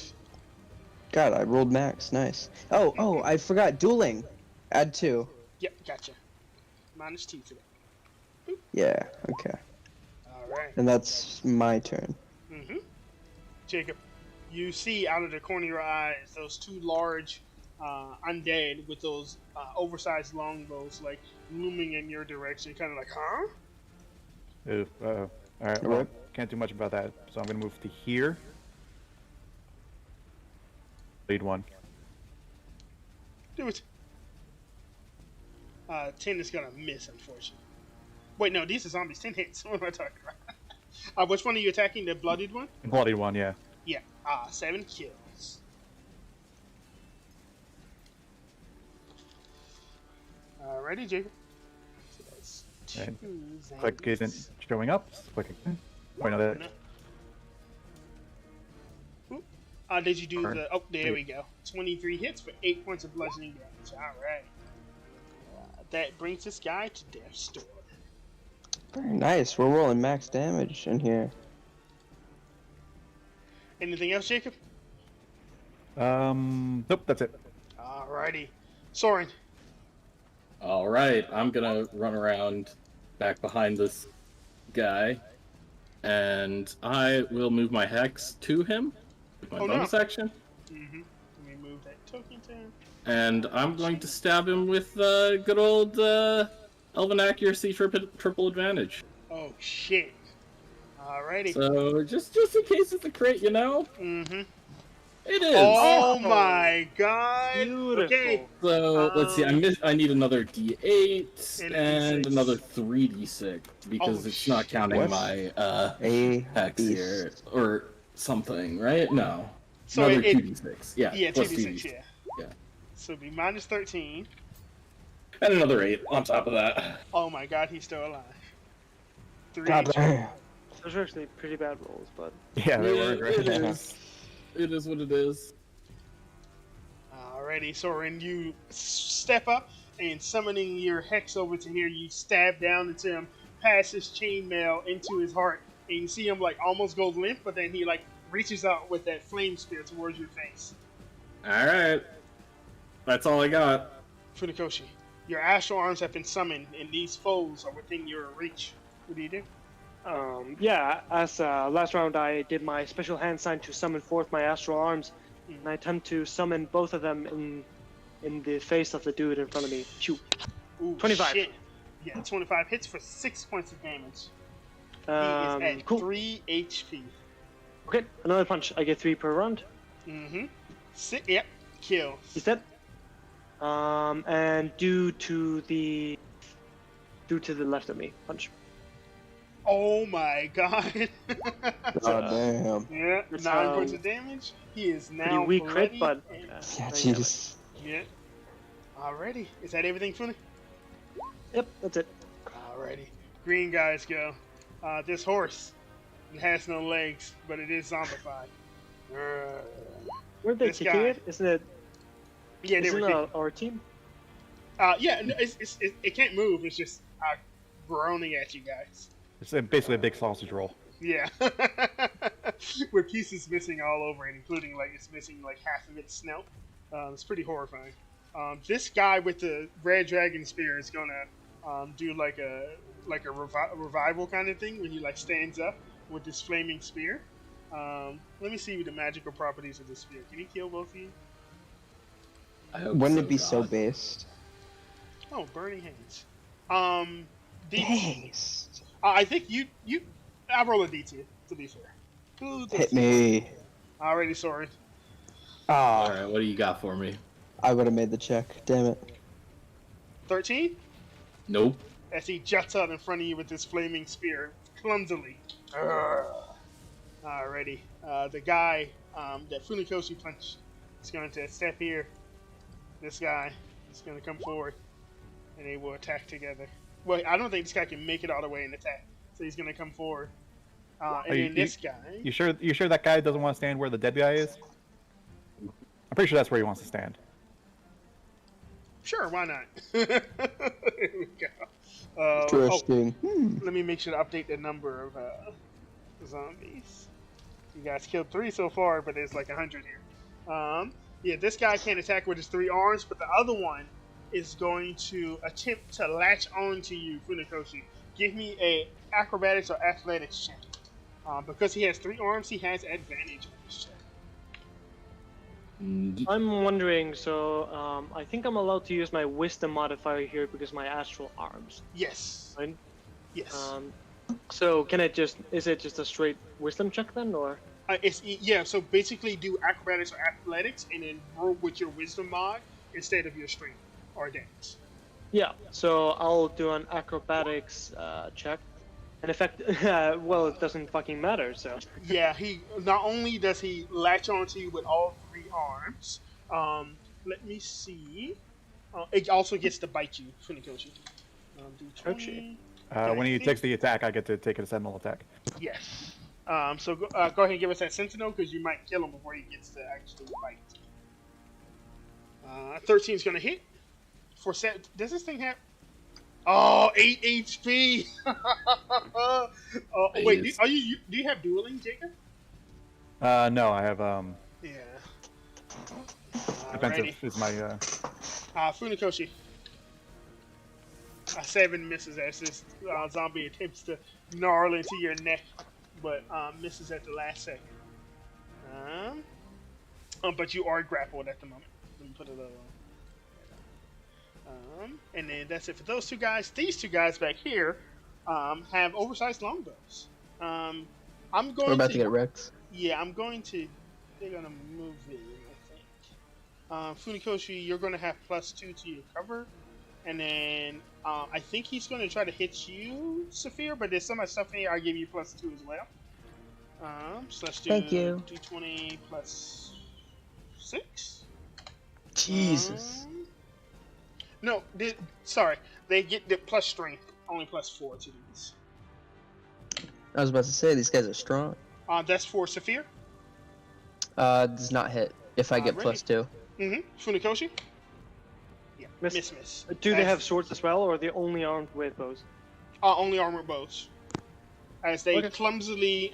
God, I rolled max. Nice. Oh, I forgot dueling. Add 2. Yep, gotcha. Minus 2 for that. Yeah, okay. Alright. And that's my turn. Mm-hmm. Jacob, you see out of the corner of your eyes those 2 large undead with those oversized longbows like looming in your direction, kind of like, huh? Alright, well, can't do much about that, so I'm gonna move to here. Lead one. Do it. 10 is gonna miss, unfortunately. Wait, no, these are zombies. 10 hits. What am I talking about? Which one are you attacking? The bloodied one? Bloody one, yeah. Yeah. 7 kills. Alrighty, Jacob. So that's 2 And zombies. Click isn't showing up. Click again. Wait, no, that. No. Oop. Did you do Burn. the? Oh, there we go. 23 hits for 8 points of bludgeoning damage. All right. That brings this guy to death's door. Very nice. We're rolling max damage in here. Anything else, Jacob? Nope, that's it. Alrighty. Soren. All right, I'm gonna run around back behind this guy and I will move my hex to him with my Oh, no. bonus action, Mm-hmm. Let me move that token to him. and I'm going to stab him with good old Elven Accuracy triple advantage. Oh, shit. Alrighty. So just in case it's a crit, you know, Mm-hmm. it is. Oh, Oh. my God. Beautiful. Okay. So let's see. I need another D8 And a and D6. another 3D6 because Oh, it's not counting what? my A hex beast. here or something, right? No, So another it 2D6. Yeah, yeah, plus 2d6, yeah. Yeah. So it'd be minus 13. and another 8 on top of that. Oh my God, he's still alive. 3 God HP. damn. Those are actually pretty bad rolls, but Yeah, they were Yeah, great. it is. It is what it is. Alrighty, Soren, you step up and summoning your hex over to here, you stab down into him, pass his chainmail into his heart, and you see him like almost go limp, but then he like reaches out with that flame spear towards your face. All right, that's all I got. Funikoshi, your astral arms have been summoned, and these foes are within your reach. What do you do? yeah, as last round I did my special hand sign to summon forth my astral arms, and I attempt to summon both of them in the face of the dude in front of me. Shoot. Ooh, 25. Shit. Yeah, 25 hits for 6 points of damage. He is at Cool. 3 HP. Okay, another punch. I get 3 per round. Mm-hmm. Yep, kill. He's dead. And due to the left of me, punch. Oh my God. God damn. Yeah, It's, 9 points of damage. He is Pretty now weak crit, bloody but and- Yeah, there you have it. jeez. yeah. Alrighty, is that everything, Funi? Yep, that's it. Alrighty, green guys go. This horse, it has no legs, but it is zombified. Weren't they This kicking guy. it? Isn't it? Yeah, they Isn't were. it our team? Yeah, no, it can't move. It's just groaning at you guys. It's basically a big sausage roll. Yeah, with pieces missing all over it, including like it's missing like half of its snout. It's pretty horrifying. This guy with the red dragon spear is gonna do like a revival kind of thing when he like stands up with this flaming spear. Let me see the magical properties of this spear. Can he kill both of you? I hope Wouldn't so, it be so God. based? Oh, burning hands. Based. I think you. I roll a D2 to be fair. Who Hit takes me. Already, sorry. Ah, All right, what do you got for me? I would have made the check. Damn it. 13. Nope. As he juts out in front of you with this flaming spear, clumsily. Alrighty. The guy that Funikoshi punched is going to step here. This guy is going to come forward, and they will attack together. Well, I don't think this guy can make it all the way and attack, so he's going to come forward. And you- then this guy. You sure that guy doesn't want to stand where the dead guy is? I'm pretty sure that's where he wants to stand. Sure, why not? Here we go. Interesting. Let me make sure to update the number of zombies. You guys killed 3 so far, but there's like 100 here. Yeah, this guy can't attack with his 3 arms, but the other one is going to attempt to latch on to you, Funikoshi. Give me a acrobatics or athletics check. Because he has 3 arms, he has advantage on this check. I'm wondering. So I think I'm allowed to use my wisdom modifier here because my astral arms. Yes. Right? Yes. So can it just? Is it just a straight wisdom check then, or? Yeah, so basically do acrobatics or athletics and then roll with your wisdom mod instead of your strength or dex. Yeah. So I'll do an acrobatics check. And in fact, well, it doesn't fucking matter. So. Yeah, he not only does he latch onto you with all 3 arms. Let me see. It also gets to bite you, Funikoshi. D20. Okay. When he takes the attack, I get to take a sentinel attack. Yes. So go ahead and give us that sentinel because you might kill him before he gets to actually bite. 13 is gonna hit. Does this thing have? Oh, 8 HP. Wait, do you have dueling, Jacob? No, I have Yeah. defensive is my Funikoshi. 7 misses as this zombie attempts to gnarl into your neck. but misses at the last second. But you are grappled at the moment. Let me put a little. And then that's it for those two guys. These two guys back here have oversized longbows. I'm going. We're about to get wrecked. Yeah, I'm going to. They're gonna move in, I think. Funikoshi, you're gonna have +2 to your cover, and then I think he's gonna try to hit you, Saphir. But there's so much stuff in here. I'll give you +2 as well. So let's do Thank you. D20 +6. Jesus. No, sorry. They get the plus strength, only +4 to these. I was about to say these guys are strong. That's for Saphir. Does not hit if I get Alrighty. +2. Funikoshi? Yeah, Miss. miss. Do they As- have swords as well, or are they only armed with bows? Only armored bows. As they Okay. clumsily,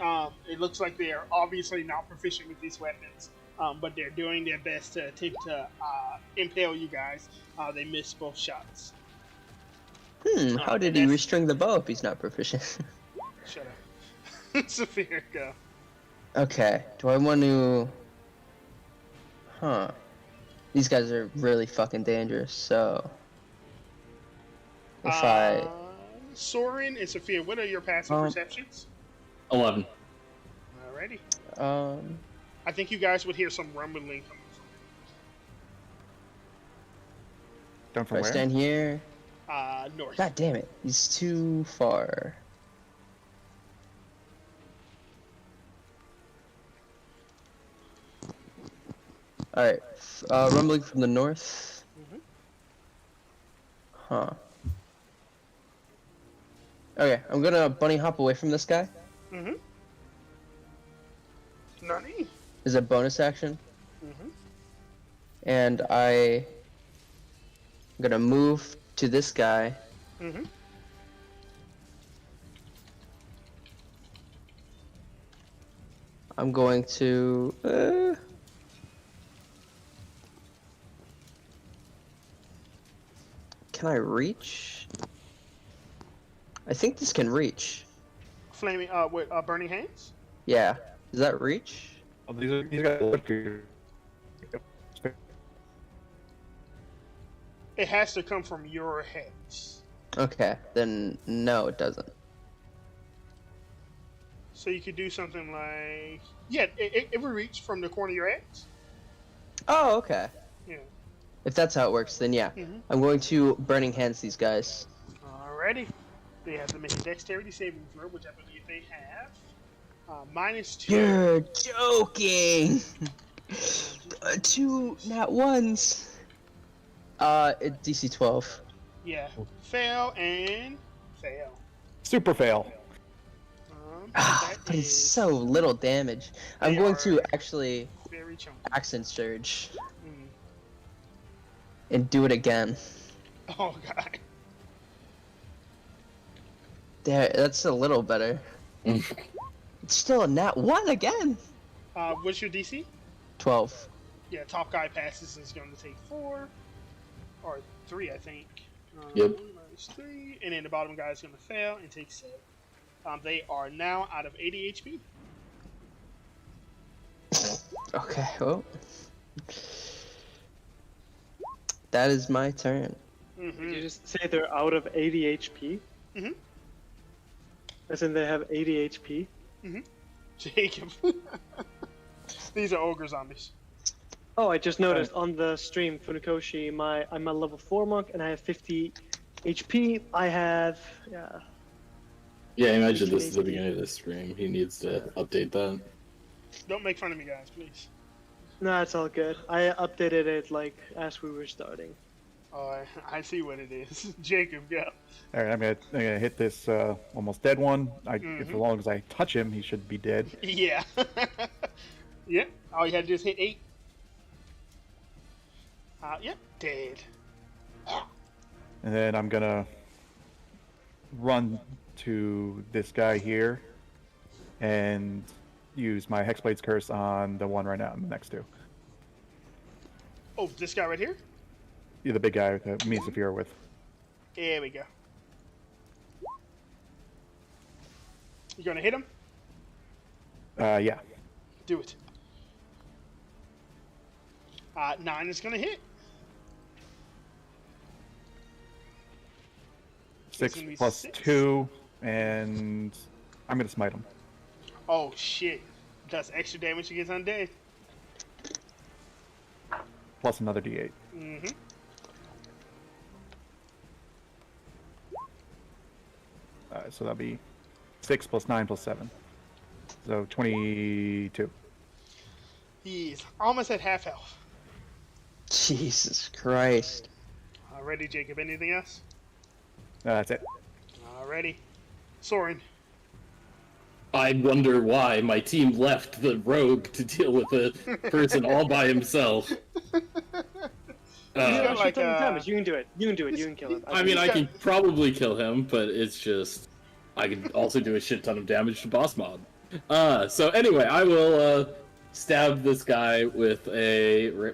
it looks like they are obviously not proficient with these weapons, but they're doing their best to attempt to impale you guys. They miss both shots. How did he restring the bow if he's not proficient? Shut up. Saphir, go. Okay, do I want to... Huh. These guys are really fucking dangerous, so... If Soren and Saphir, what are your passive perceptions? 11. Alrighty. I... I think you guys would hear some rumbling coming Done If from I where? stand here... from north. God damn it, he's too far. Alright, rumbling from the north. Huh. Okay, I'm gonna bunny hop away from this guy. Nani? Is a bonus action. Mhm. And I'm gonna move to this guy. Mhm. I'm going to... Can I reach? I think this can reach. Flaming, with burning hands? Yeah. Does that reach? Oh, these guys look good. It has to come from your heads. Okay, then no, it doesn't. So you could do something like... Yeah, it would reach from the corner of your heads. Oh, okay. Yeah. If that's how it works, then yeah. Mhm. I'm going to Burning Hands these guys. Alrighty. They have to make a dexterity saving throw, which I believe they have. -2. You're joking! 2 nat 1s! DC 12. Yeah. Fail and fail. Super fail. That But it's is so little damage. I'm They going are- to actually very chunky. Accent Surge Mm. and do it again. Oh, God. There, that's a little better. It's still a nat 1 again! What's your DC? 12. Yeah, top guy passes is going to take 4. Or 3, I think. Yep. -3. And then the bottom guy is going to fail and take 7. They are now out of 80 HP. Okay, well. That is my turn. Did you just say they're out of 80 HP? Mhm. As in they have 80 HP? Jacob. These are ogre zombies. Oh, I just noticed on the stream, Funikoshi, I'm a level 4 monk and I have 50 HP. I have, yeah. Yeah, I imagine this is the beginning of the stream. He needs to update that. Don't make fun of me, guys, please. No, it's all good. I updated it like as we were starting. Oh, I see what it is. Jacob, go. All right, I'm gonna hit this almost dead one. As long as I touch him, he should be dead. Yeah. Yeah. All you had to do is hit 8. Yep. Dead. And then I'm gonna run to this guy here and use my Hexblade's Curse on the one right now I'm next to. Oh, this guy right here? Yeah, the big guy that me and Saphir are with. There we go. You gonna hit him? Yeah. Do it. 9 is gonna hit. 6 gonna be plus 6. 2, and I'm gonna smite him. Oh shit! Does extra damage against undead. Plus another D8. Mm-hmm. So that'll be 6 plus 9 plus 7. So 22. He's almost at half health. Jesus Christ. Alrighty, Jacob. Anything else? That's it. Alrighty. Soren. I wonder why my team left the rogue to deal with a person all by himself. You got like, damage. You can do it. You can do it. You can kill him. I mean, I can probably kill him, but it's just I can also do a shit ton of damage to boss mob. So anyway, I will stab this guy with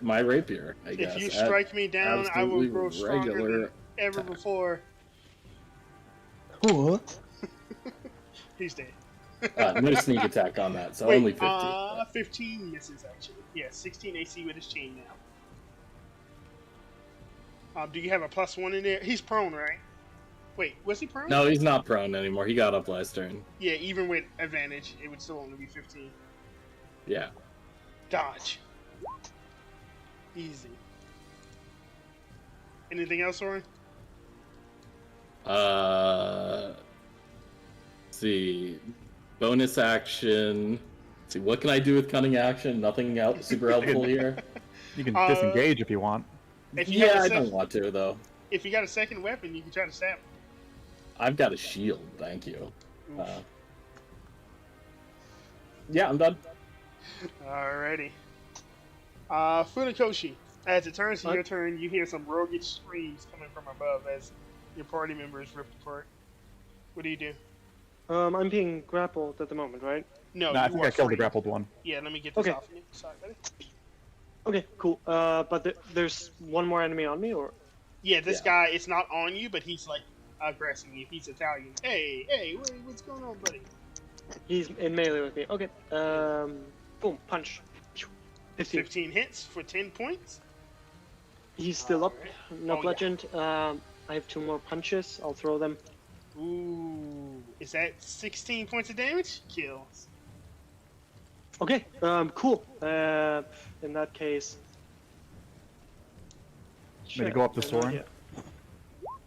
my rapier. I guess. If you strike me down, I will absolutely grow stronger than regular ever attack. before. What? He's dead. No sneak attack on that, so Wait, only 15. 15 misses actually. Yeah, 16 AC with his chain now. Do you have a +1 in there? He's prone, right? Wait, was he prone? No, he's not prone anymore. He got up last turn. Yeah, even with advantage, it would still only be 15. Yeah. Dodge. Easy. Anything else, Soren? Let's see. Bonus action. Let's see, what can I do with cunning action? Nothing else super helpful here. You can disengage if you want. If you Yeah, have a I sec- don't want to though. If you got a second weapon, you can try to stab him. I've got a shield, thank you. Oof. Yeah, I'm done. Alrighty. Funakoshi, as it turns to What? your turn, you hear some roguish screams coming from above as your party members ripped apart. What do you do? I'm being grappled at the moment, right? No, No, I you think are I killed the free. grappled one. Yeah, let me get this Okay. off of you. Sorry, buddy. Okay, cool. But there's one more enemy on me, or Yeah, this Yeah. guy, it's not on you, but he's like aggressing you. He's Italian. Hey, what's going on, buddy? he's in melee with me. Okay. Boom, punch. 15. 15 hits for 10 points. He's still up. Alright. No Oh, yeah. bludgeoned. I have 2 more punches. I'll throw them. Ooh, is that 16 points of damage? Kills. Okay. Cool. In that case. May you go up to I have no Soren?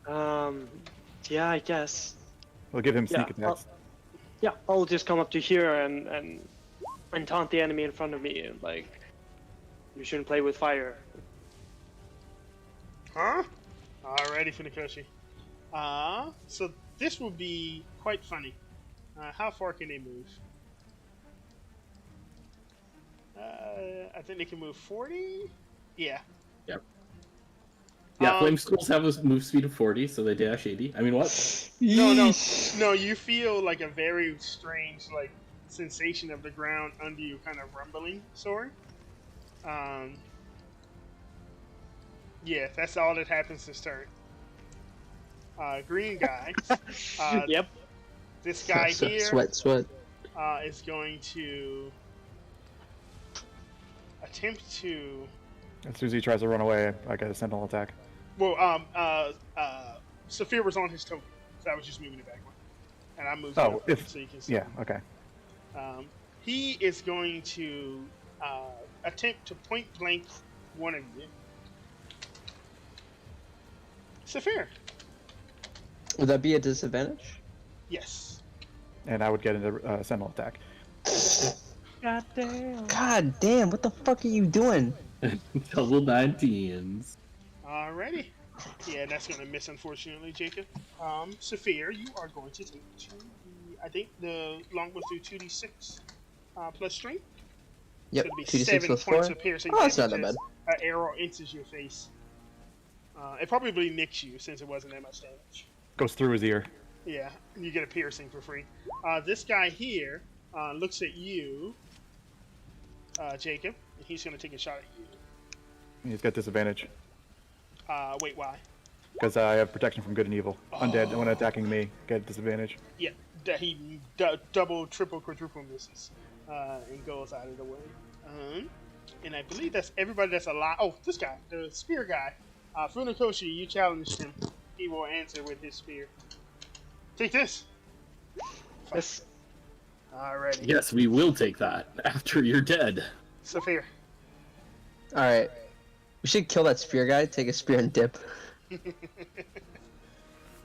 idea. Yeah, I guess. We'll give him Yeah, sneak attacks. Yeah, I'll just come up to here and taunt the enemy in front of me, and like, you shouldn't play with fire. Huh? Alrighty, Funakoshi. So this will be quite funny. How far can they move? I think they can move 40? Yeah. Yeah, Um, flame schools have a move speed of 40, so they dash 80. I mean, what? No, you feel like a very strange, like, sensation of the ground under you kind of rumbling, Soren. Yeah, that's all that happens this turn. Green guy. Yep. This guy here Sweat. is going to attempt to. As soon as he tries to run away, I get a sentinel attack. Well, Saphir was on his token, so I was just moving it back one, and I moved. Oh, it up if- so you can see. Yeah, okay. He is going to attempt to point blank one of you. Saphir. Would that be a disadvantage? Yes. And I would get a sentinel attack. God damn. God damn, what the fuck are you doing? Double 19s. Alrighty. Yeah, that's gonna miss, unfortunately, Jacob. Saphir, you are going to take I think the longbow do 2d6 plus strength. Yep, So it'd be 2d6 7 plus points 4. of piercing Oh, that's not damage that as bad. An arrow enters your face. It probably nicks you since it wasn't that much damage. Goes through his ear. Yeah, you get a piercing for free. This guy here looks at you, Jacob, and he's going to take a shot at you. He's got disadvantage. Wait, why? Because I have protection from good and evil. Undead, when attacking me, get disadvantage. Yeah, he double, triple, quadruple misses. and goes out of the way. And I believe that's everybody that's alive. Oh, this guy, the spear guy. Funakoshi, you challenged him. He will answer with his spear. Take this. Yes. Alrighty. Yes, we will take that after you're dead. Saphir. All right. We should kill that spear guy. Take a spear and dip.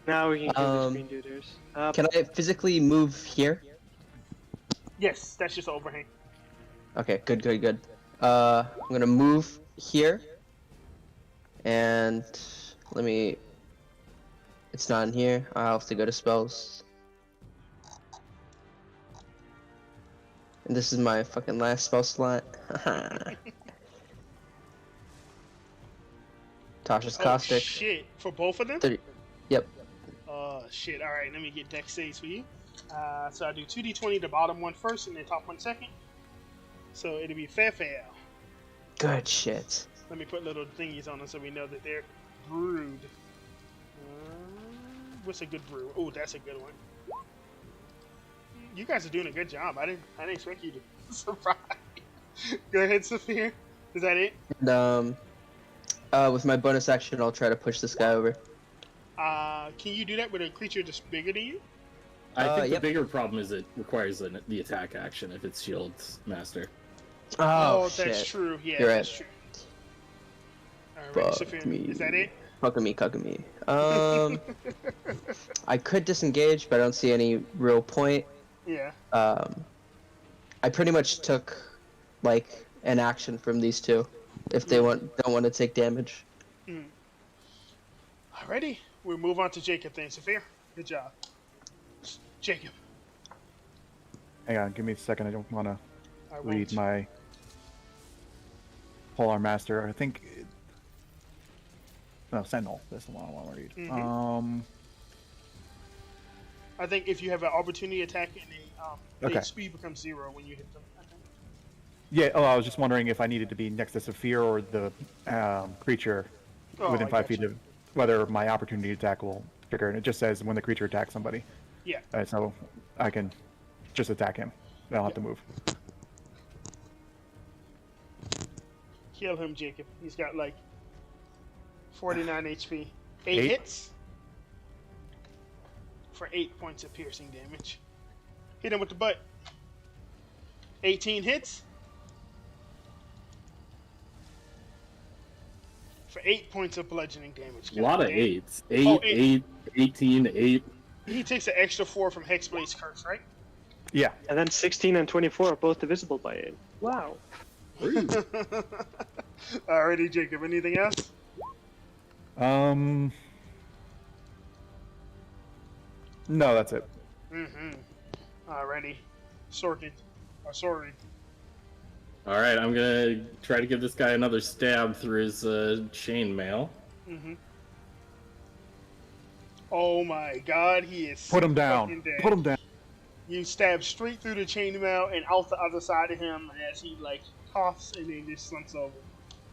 Now we can kill the screen duders. Can I physically move here? Yes, that's just an overhang. Okay, good. I'm gonna move here, and let me. It's not in here. I'll have to go to spells. And this is my fucking last spell slot. Tasha's Oh, Caustic. shit. For both of them? 30. Yep. Shit. Alright, let me get deck saves for you. So I do 2d20, the bottom one first, and then top one second. So it'll be fail. Good shit. Let me put little thingies on them so we know that they're brewed. What's a good brew? Oh, that's a good one. You guys are doing a good job. I didn't expect you to surprise. Go ahead, Saphir. Is that it? And, with my bonus action, I'll try to push this guy over. Can you do that with a creature that's bigger than you? I think the yep. bigger problem is it requires the attack action if it's Shields Master. Oh, that's shit. true. Yeah, You're right. that's true. Alright, Fuck Saphir. me. Is that it? Cucking me. I could disengage, but I don't see any real point. Yeah. I pretty much took, like, an action from these two, if they don't want to take damage. Alrighty, we'll move on to Jacob then. Saphir, good job. Jacob. Hang on, give me a second. I don't want to I read won't. my Polar Master. I think. No, Sentinel. That's the one I want to read. Mhm. I think if you have an opportunity attack and the Okay. speed becomes 0 when you hit them. I think. Yeah. Oh, I was just wondering if I needed to be next to Saphir or the creature Oh, within I 5 feet gotcha. of whether my opportunity attack will trigger. And it just says when the creature attacks somebody. Yeah. So I can just attack him. I don't have to move. Kill him, Jacob. He's got like 49 HP. 8 Eight? hits for 8 points of piercing damage. Hit him with the butt. 18 hits for 8 points of bludgeoning damage. A lot of God damn. 8s. 8, Oh, 8, 18, 8. He takes an extra 4 from Hexblade's Curse, right? Yeah. And then 16 and 24 are both divisible by 8. Wow. Alrighty, Jacob. Anything else? No, that's it. Alrighty. Sorkin. Or sorry. Alright, I'm gonna try to give this guy another stab through his chainmail. Oh my god, he is Put him so down. fucking dead. Put him down. You stab straight through the chainmail and out the other side of him as he like coughs and then just slumps over.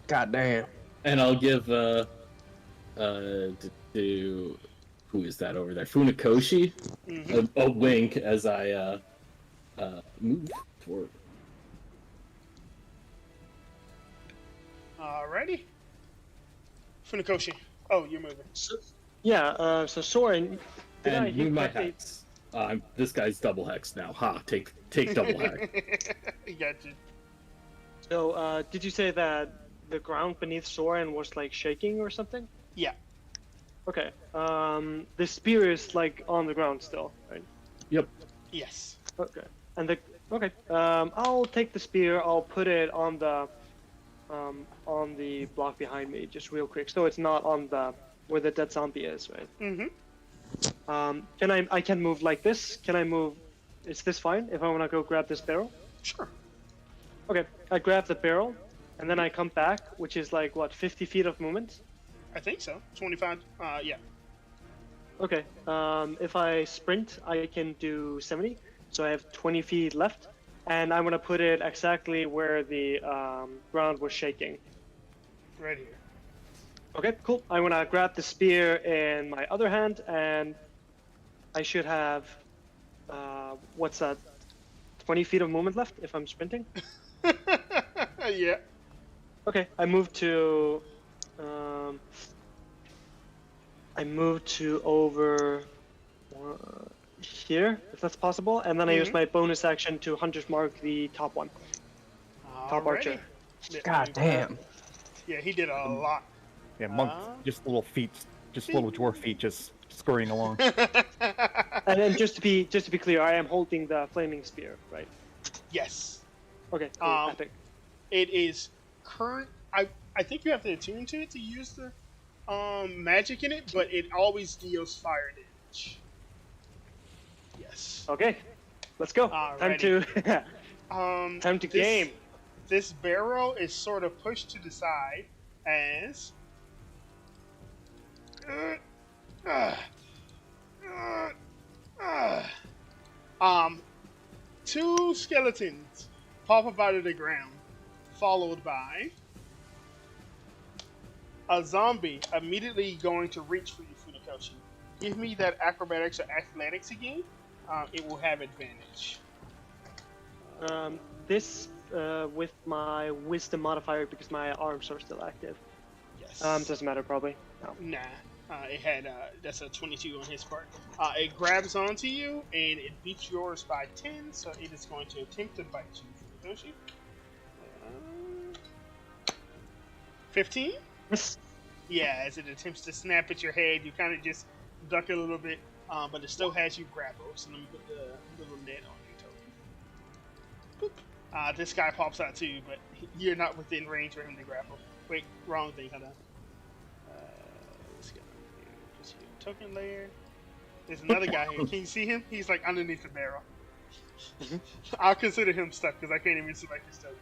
God damn. And I'll give to who is that over there? Funakoshi? A wink as I move forward. Alrighty. Funakoshi. Oh, you're moving. Yeah, so Soren, did I And hear move my correctly? hex. This guy's double hex now. Ha! Take double hex. Gotcha. So, did you say that the ground beneath Soren was like shaking or something? Yeah. Okay. The spear is like on the ground still, right? Yep. Yes. Okay. And okay. I'll take the spear. I'll put it on the block behind me, just real quick, so it's not on the where the dead zombie is, right? I can move like this? Can I move? Is this fine if I want to go grab this barrel? Sure. Okay. I grab the barrel, and then I come back, which is like what, 50 feet of movement? I think so. 25. Yeah. Okay. If I sprint, I can do 70, so I have 20 feet left, and I'm gonna put it exactly where the ground was shaking. Right here. Okay, cool. I'm gonna grab the spear in my other hand, and I should have, what's that? 20 feet of movement left if I'm sprinting. Yeah. Okay, I move to over here, if that's possible, and then I use my bonus action to Hunter's Mark the top one. Top archer. God damn. Yeah, he did a lot. Yeah, monk, just little feet, just little dwarf feet, just scurrying along. And then just to be clear, I am holding the flaming spear, right? Yes. Okay, cool, epic. It is current. I think you have to attune to it to use the magic in it, but it always deals fire damage. Yes. Okay, let's go. Time to time to game. This barrel is sort of pushed to the side as two skeletons pop up out of the ground, followed by a zombie immediately going to reach for you, Funikoshi. Give me that acrobatics or athletics again. It will have advantage. This with my wisdom modifier because my arms are still active. Yes. Doesn't matter probably. No. Nah. It had that's a 22 on his part. It grabs onto you and it beats yours by 10, so it is going to attempt to bite you, Funikoshi. 15? Yes. Yeah, as it attempts to snap at your head, you kind of just duck a little bit, but it still has you grappled. So let me put the little net on you, Toby. Boop. This guy pops out too, but you're not within range for him to grapple. Wait, wrong thing, hold on. Let's go here. Just here. Token layer. There's another guy here. Can you see him? He's like underneath the barrel. I'll consider him stuck because I can't even select his token.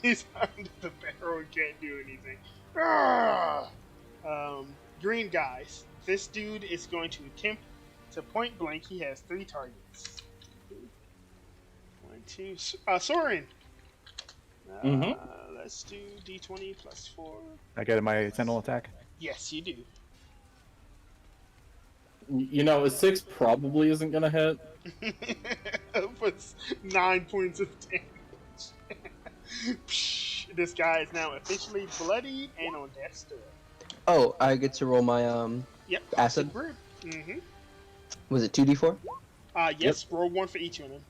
He's under the barrel and can't do anything. Green guys. This dude is going to attempt to point blank. He has 3 targets. 1, 2. Soren. Let's do D20 plus 4. I get my sentinel attack. Yes, you do. You know, a 6 probably isn't gonna hit. Puts 9 points of damage. This guy is now officially bloodied and on death's door. Oh, I get to roll my Yep. acid. Mm-hmm. Was it 2d4? Yes. Roll 1 for each of them.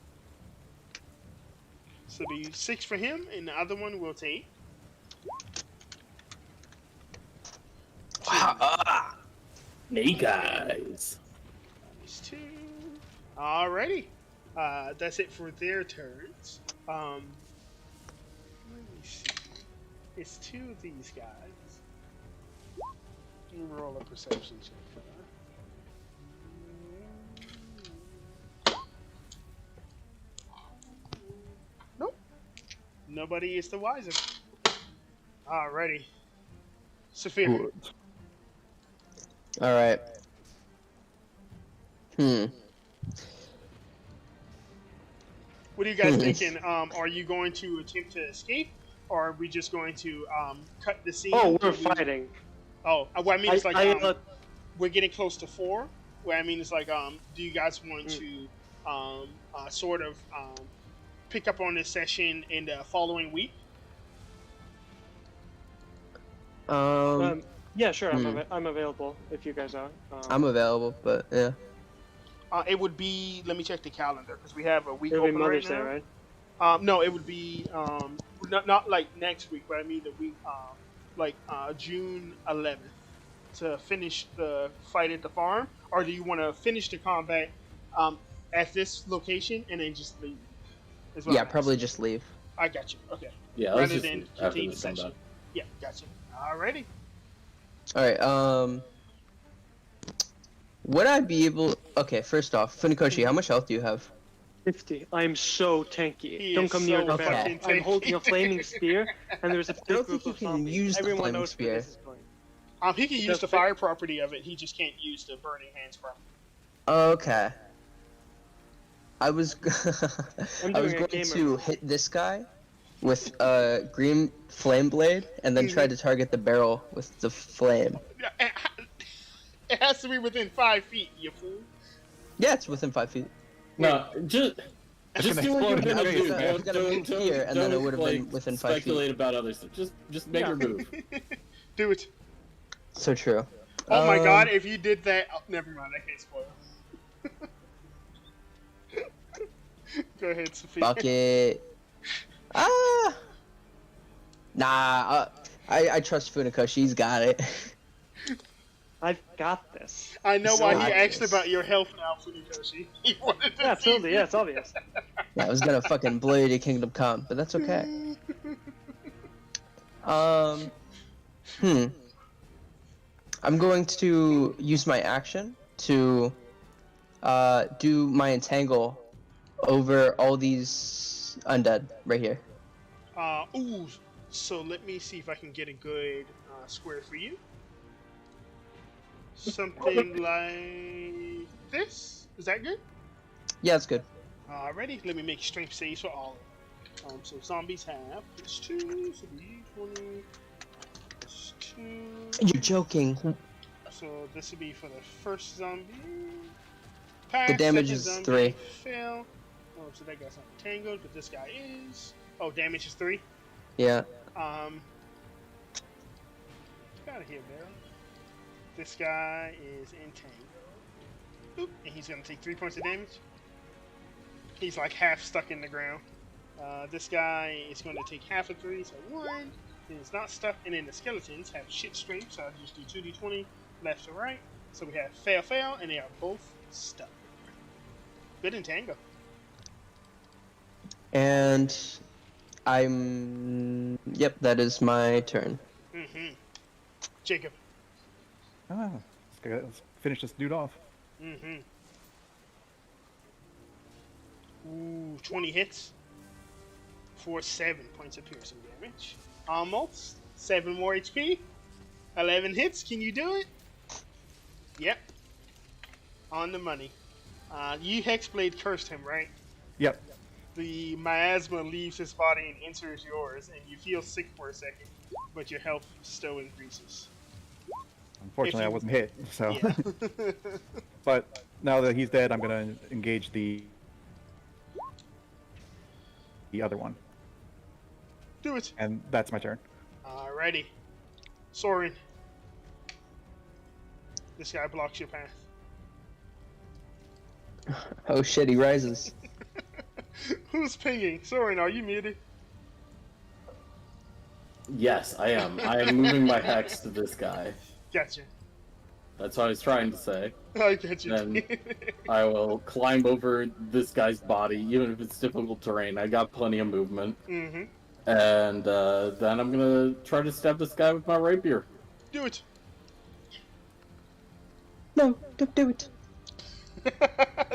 So do 6 for him, and the other one will take. Wow. Hey guys. These 2. Alrighty. That's it for their turns. Let me see. It's 2 of these guys. Let me roll a perception check for that. Nope. Nobody is the wiser. Alrighty. Sophia. Alright. What are you guys thinking? Are you going to attempt to escape, or are we just going to cut the scene? Oh, we're fighting. Oh, what I mean is like we're getting close to 4. What I mean is like, do you guys want to sort of pick up on this session in the following week? Yeah, sure. I'm available if you guys are. I'm available, but yeah. It would be. Let me check the calendar because we have a week It'll be open Mother's right Day, now. right? No, it would be not like next week, but I mean the week June 11th to finish the fight at the farm. Or do you want to finish the combat at this location and then just leave? Yeah, probably just leave. I got you. Okay. Yeah, Rather let's than just after continue the this session. combat. Yeah, gotcha. Alrighty. Alright, would I be able... Okay, first off, Funikoshi, how much health do you have? 50. I'm so tanky. He Don't is come near so the fucking fight. I'm holding a flaming spear, and there's a big don't group think of you can zombies. use the Everyone flaming knows where spear. this is going. He can use the fire property of it. He just can't use the burning hands property. Okay. I was I'm I was doing a going gamer to rule. hit this guy with a green flame blade and then try to target the barrel with the flame. It has to be within 5 feet, you fool. Yeah, it's within 5 feet. No, just Just gonna do what you're explode in gonna his do. face. I was gonna move here, and then it would have been within 5 feet. Speculate about other stuff. Just make your move. Do it. So true. Oh my god, if you did that... Oh, never mind, I can't spoil. Go ahead, Sophia. Bucket. Ah. Nah. I trust Funiko. She's got it. I've got this. I know why he Got asked this. about your health now, Funikoshi. He wanted to Yeah, see absolutely. Yeah, it's obvious. Yeah, I was gonna fucking blow you to Kingdom Come, but that's okay. I'm going to use my action to do my entangle over all these undead right here. Ooh, so let me see if I can get a good square for you. Something like this. Is that good? Yeah, it's good. Alrighty, let me make strength saves for all of them. So zombies have +2, so D20 +2. You're joking. So this would be for the first zombie. The Pass, damage second is zombie, 3. Fail. Oh, so that guy's not entangled, but this guy is. Oh, damage is 3. Yeah. Get out of here, Barrel. This guy is entangled. Oop, and he's gonna take 3 points of damage. He's like half stuck in the ground. This guy is going to take half of 3, so 1. He's not stuck, and then the skeletons have shit strength, so I'll just do 2d20 left to right. So we have fail, and they are both stuck. Good entangle. And Yep, that is my turn. Mm-hmm. Jacob. Let's finish this dude off. Mm-hmm. Ooh, 20 hits for 7 points of piercing damage. Almost. 7 more HP. 11 hits. Can you do it? Yep. On the money. You Hexblade cursed him, right? Yep. The miasma leaves his body and enters yours, and you feel sick for a second, but your health still increases. Unfortunately, I wasn't hit, so. Yeah. But now that he's dead, I'm gonna engage the other one, Do it. and that's my turn. Alrighty. Soren. This guy blocks your path. Oh shit, he rises. Who's pinging? Soren, are you muted? Yes, I am. I am moving my hex to this guy. Gotcha. That's what I was trying to say. I get you. Then I will climb over this guy's body, even if it's difficult terrain. I got plenty of movement. Mm-hmm. And then I'm gonna try to stab this guy with my rapier. Do it. No, don't do it.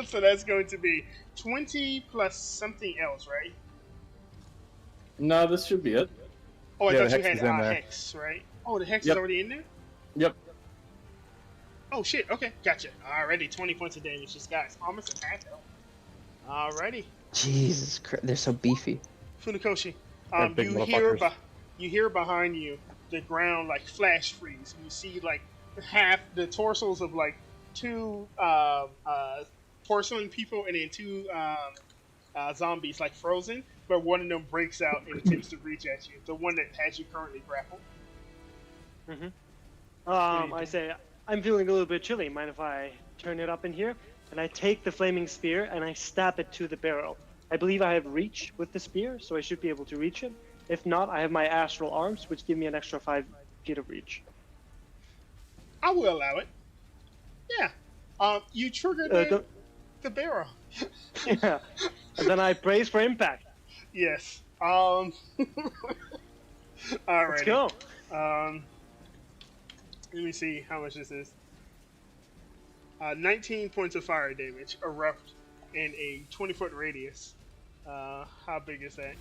So that's going to be 20 plus something else, right? No, this should be it. Oh, I Yeah, the thought you hex had is in there. hex, right? Oh, the hex Yep. is already in there? Yep. Oh, shit. Okay, gotcha. Alrighty, 20 points of damage. This guy's almost a half health. Alrighty. Jesus Christ, they're so beefy. Funikoshi, They're big you hear behind you the ground like flash freeze. You see like half the torsos of like 2 porcelain people and then 2 zombies like frozen, but one of them breaks out and attempts to reach at you. The one that has you currently grappled. I say, I'm feeling a little bit chilly. Mind if I turn it up in here? And I take the flaming spear and I stab it to the barrel. I believe I have reach with the spear, so I should be able to reach it. If not, I have my astral arms, which give me an extra 5 feet of reach. I will allow it. Yeah. You trigger the barrel. Yeah. And then I brace for impact. Yes. Alright. Let's go. Let me see how much this is. 19 points of fire damage erupt in a 20-foot radius. How big is that?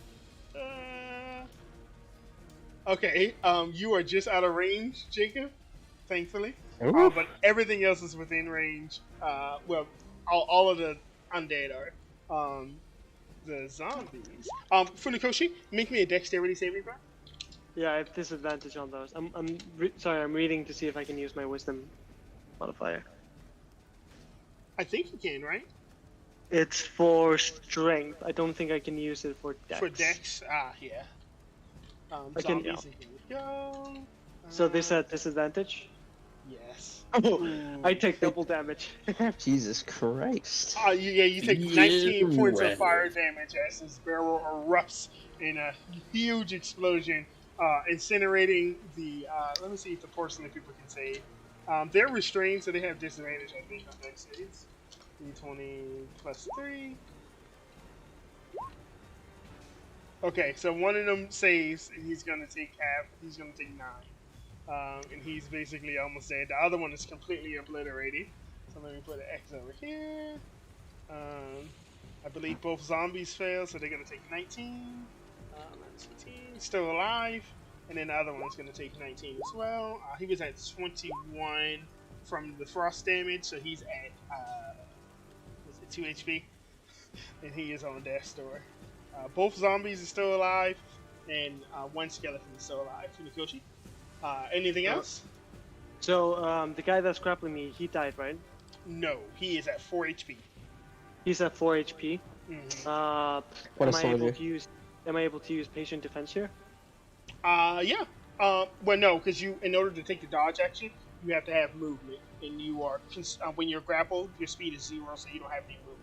Okay, you are just out of range, Jacob, thankfully. Oof. But everything else is within range. Well, all of the undead are. The zombies. Funikoshi, make me a dexterity saving throw. Yeah, I have disadvantage on those. Sorry, I'm reading to see if I can use my wisdom modifier. I think you can, right? It's for strength. I don't think I can use it for dex. For Dex, yeah. I can- Zombies, here we go. So this at disadvantage? Yes. Oh, I take double damage. Jesus Christ. You take Yeah, 19 points of right. fire damage as this barrel erupts in a huge explosion, incinerating the. Let me see if the porcelain people can save. They're restrained, so they have disadvantage, I think, on dex saves. D20 plus 3. Okay, so one of them saves, and he's gonna take half. He's gonna take 9. And he's basically almost dead. The other one is completely obliterated. So let me put an X over here. I believe both zombies fail, so they're going to take 19. 19, still alive. And then the other one's going to take 19 as well. He was at 21 from the frost damage, so he's at was it 2 HP? And he is on death's door. Both zombies are still alive, and one skeleton is still alive. Funikoshi. Anything else? So the guy that's grappling me, he died, right? No, he is at 4 HP. He's at 4 HP. Mhm. What a am I able soldier. to use? Am I able to use patient defense here? Yeah. Well, no, because in order to take the dodge action, you have to have movement, and you are when you're grappled, your speed is 0, so you don't have any movement.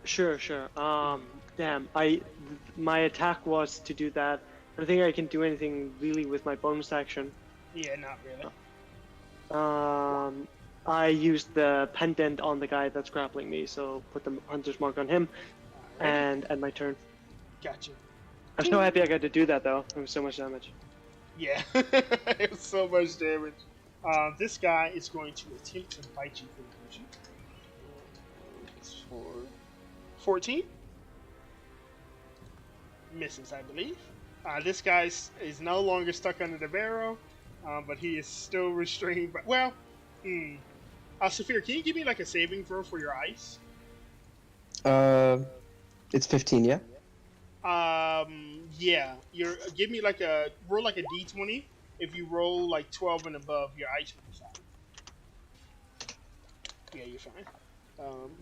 Sure. Damn. My attack was to do that. I don't think I can do anything really with my bonus action. Yeah, not really. I used the pendant on the guy that's grappling me, so put the hunter's mark on him, and end my turn. Gotcha. I'm so happy I got to do that though. It was so much damage. Yeah, it was so much damage. This guy is going to attempt to bite you for the It's for 14. Misses, I believe. This guy is no longer stuck under the barrel, but he is still restrained. But well, Saphir, can you give me like a saving throw for your ice? It's 15, yeah? Yeah. Give me like roll like a d20. If you roll like 12 and above, your ice will be fine. Yeah, you're fine.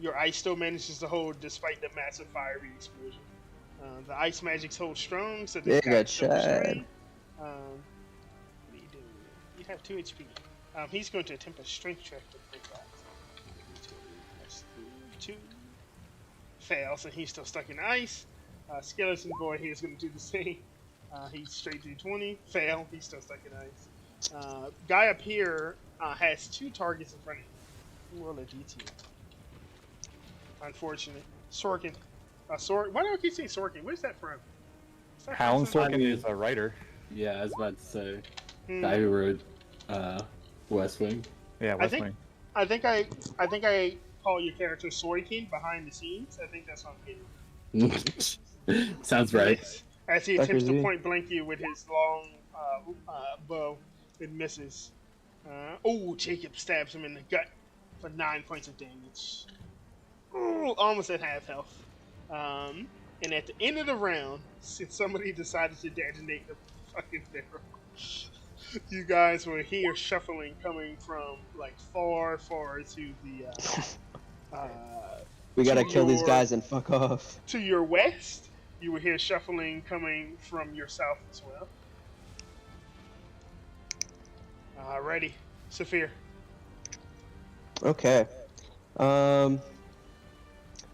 Your ice still manages to hold despite the massive fiery explosion. The ice magic's hold strong, so this Yeah, guy's good still shot. restrained. What are you doing? You have 2 HP. He's going to attempt a strength check to break that. 2. Fails, and he's still stuck in ice. Skeleton boy here is going to do the same. He's straight through 20. Fail. He's still stuck in ice. Guy up here has 2 targets in front of him. Roll a d2. Unfortunate. Sorkin. Why do I keep saying Sorkin? Where's that from? Is that Alan from something? Sorkin is a writer. Yeah, I was about to say. Hmm. Guy who wrote West Wing. Yeah, West Wing. I think I call your character Sorkin behind the scenes. I think that's what I'm getting. Sounds right. As he attempts to Fucker, point blank you with his long bow, it misses. Jacob stabs him in the gut for 9 points of damage. Ooh, almost at half health. And at the end of the round, since somebody decided to detonate the fucking barrel, you guys will hear shuffling coming from like far to the We gotta To kill these your- guys and fuck off. to your west. You will hear shuffling coming from your south as well. Alrighty, Saphir. Okay.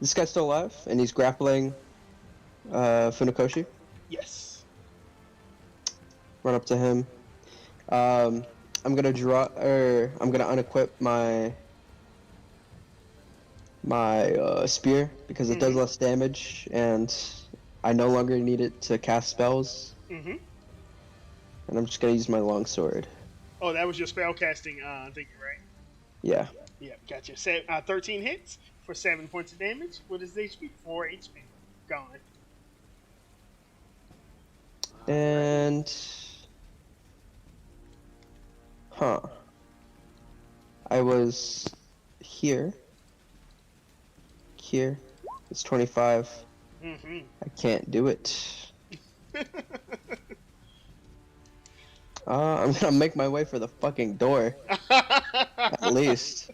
This guy's still alive, and he's grappling Funakoshi. Yes. Run up to him. I'm gonna unequip my spear because it does less damage, and I no longer need it to cast spells. Mm-hmm. And I'm just gonna use my longsword. Oh, that was your spell casting thingy, right? Yeah. Yeah, gotcha. 13 hits for 7 points of damage. What is the HP? 4 HP. Gone. And I was here. Here. It's 25. Mm-hmm. I can't do it. I'm gonna make my way for the fucking door. At least.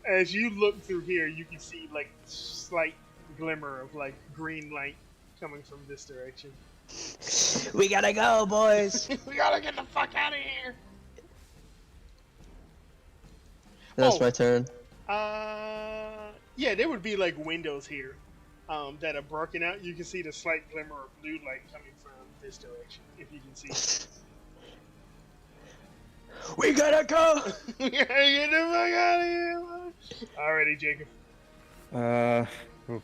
As you look through here, you can see like slight glimmer of like green light coming from this direction. We gotta go, boys. We gotta get the fuck out of here. That's my turn. Yeah, there would be like windows here, that are broken out. You can see the slight glimmer of blue light coming from this direction, if you can see. We gotta go. We gotta get the fuck out of here. Alrighty, Jacob. Oof.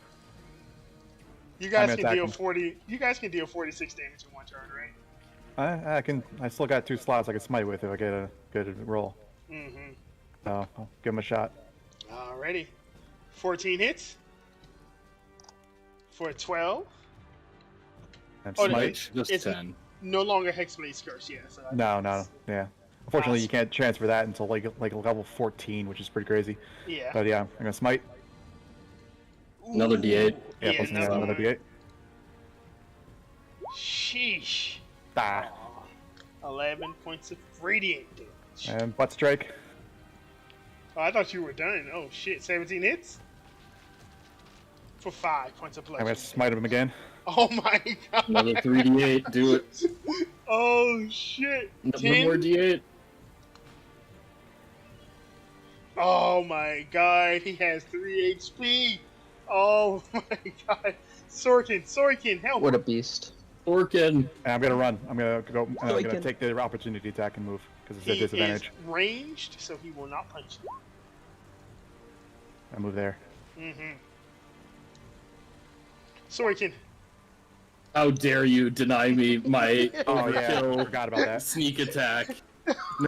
You guys I'm can deal attacking. 40. You guys can deal 46 damage in one turn, right? I can. I still got 2 slots I can smite with if I get a good roll. Mm-hmm. So I'll give him a shot. Alrighty. 14 hits for 12. And Oh, smite. Just It's- 10. No longer Hexblade's curse, yeah. So I No, think no, it's- yeah. Unfortunately, you can't transfer that until like level 14, which is pretty crazy. Yeah. But yeah, I'm gonna smite. Another D8. Yeah, plus another one. D8. Sheesh. Ah, 11 points of radiant damage. and butt strike. Oh, I thought you were done. Oh shit, 17 hits? For 5 points of I'm gonna bludgeoning. smite him again. Oh my god. Another 3d8. Do it. Oh shit. No 10? more d8. Oh my god, he has 3 HP. Oh my god. Sorkin, help. What a beast. Orkin. And I'm gonna run. I'm gonna go. I'm So he gonna can- take the opportunity attack and move because it's He a disadvantage. is ranged, so he will not punch you. I move there. Mm-hmm. Sorkin. How dare you deny me my Oh yeah, I overkill forgot about that. sneak attack?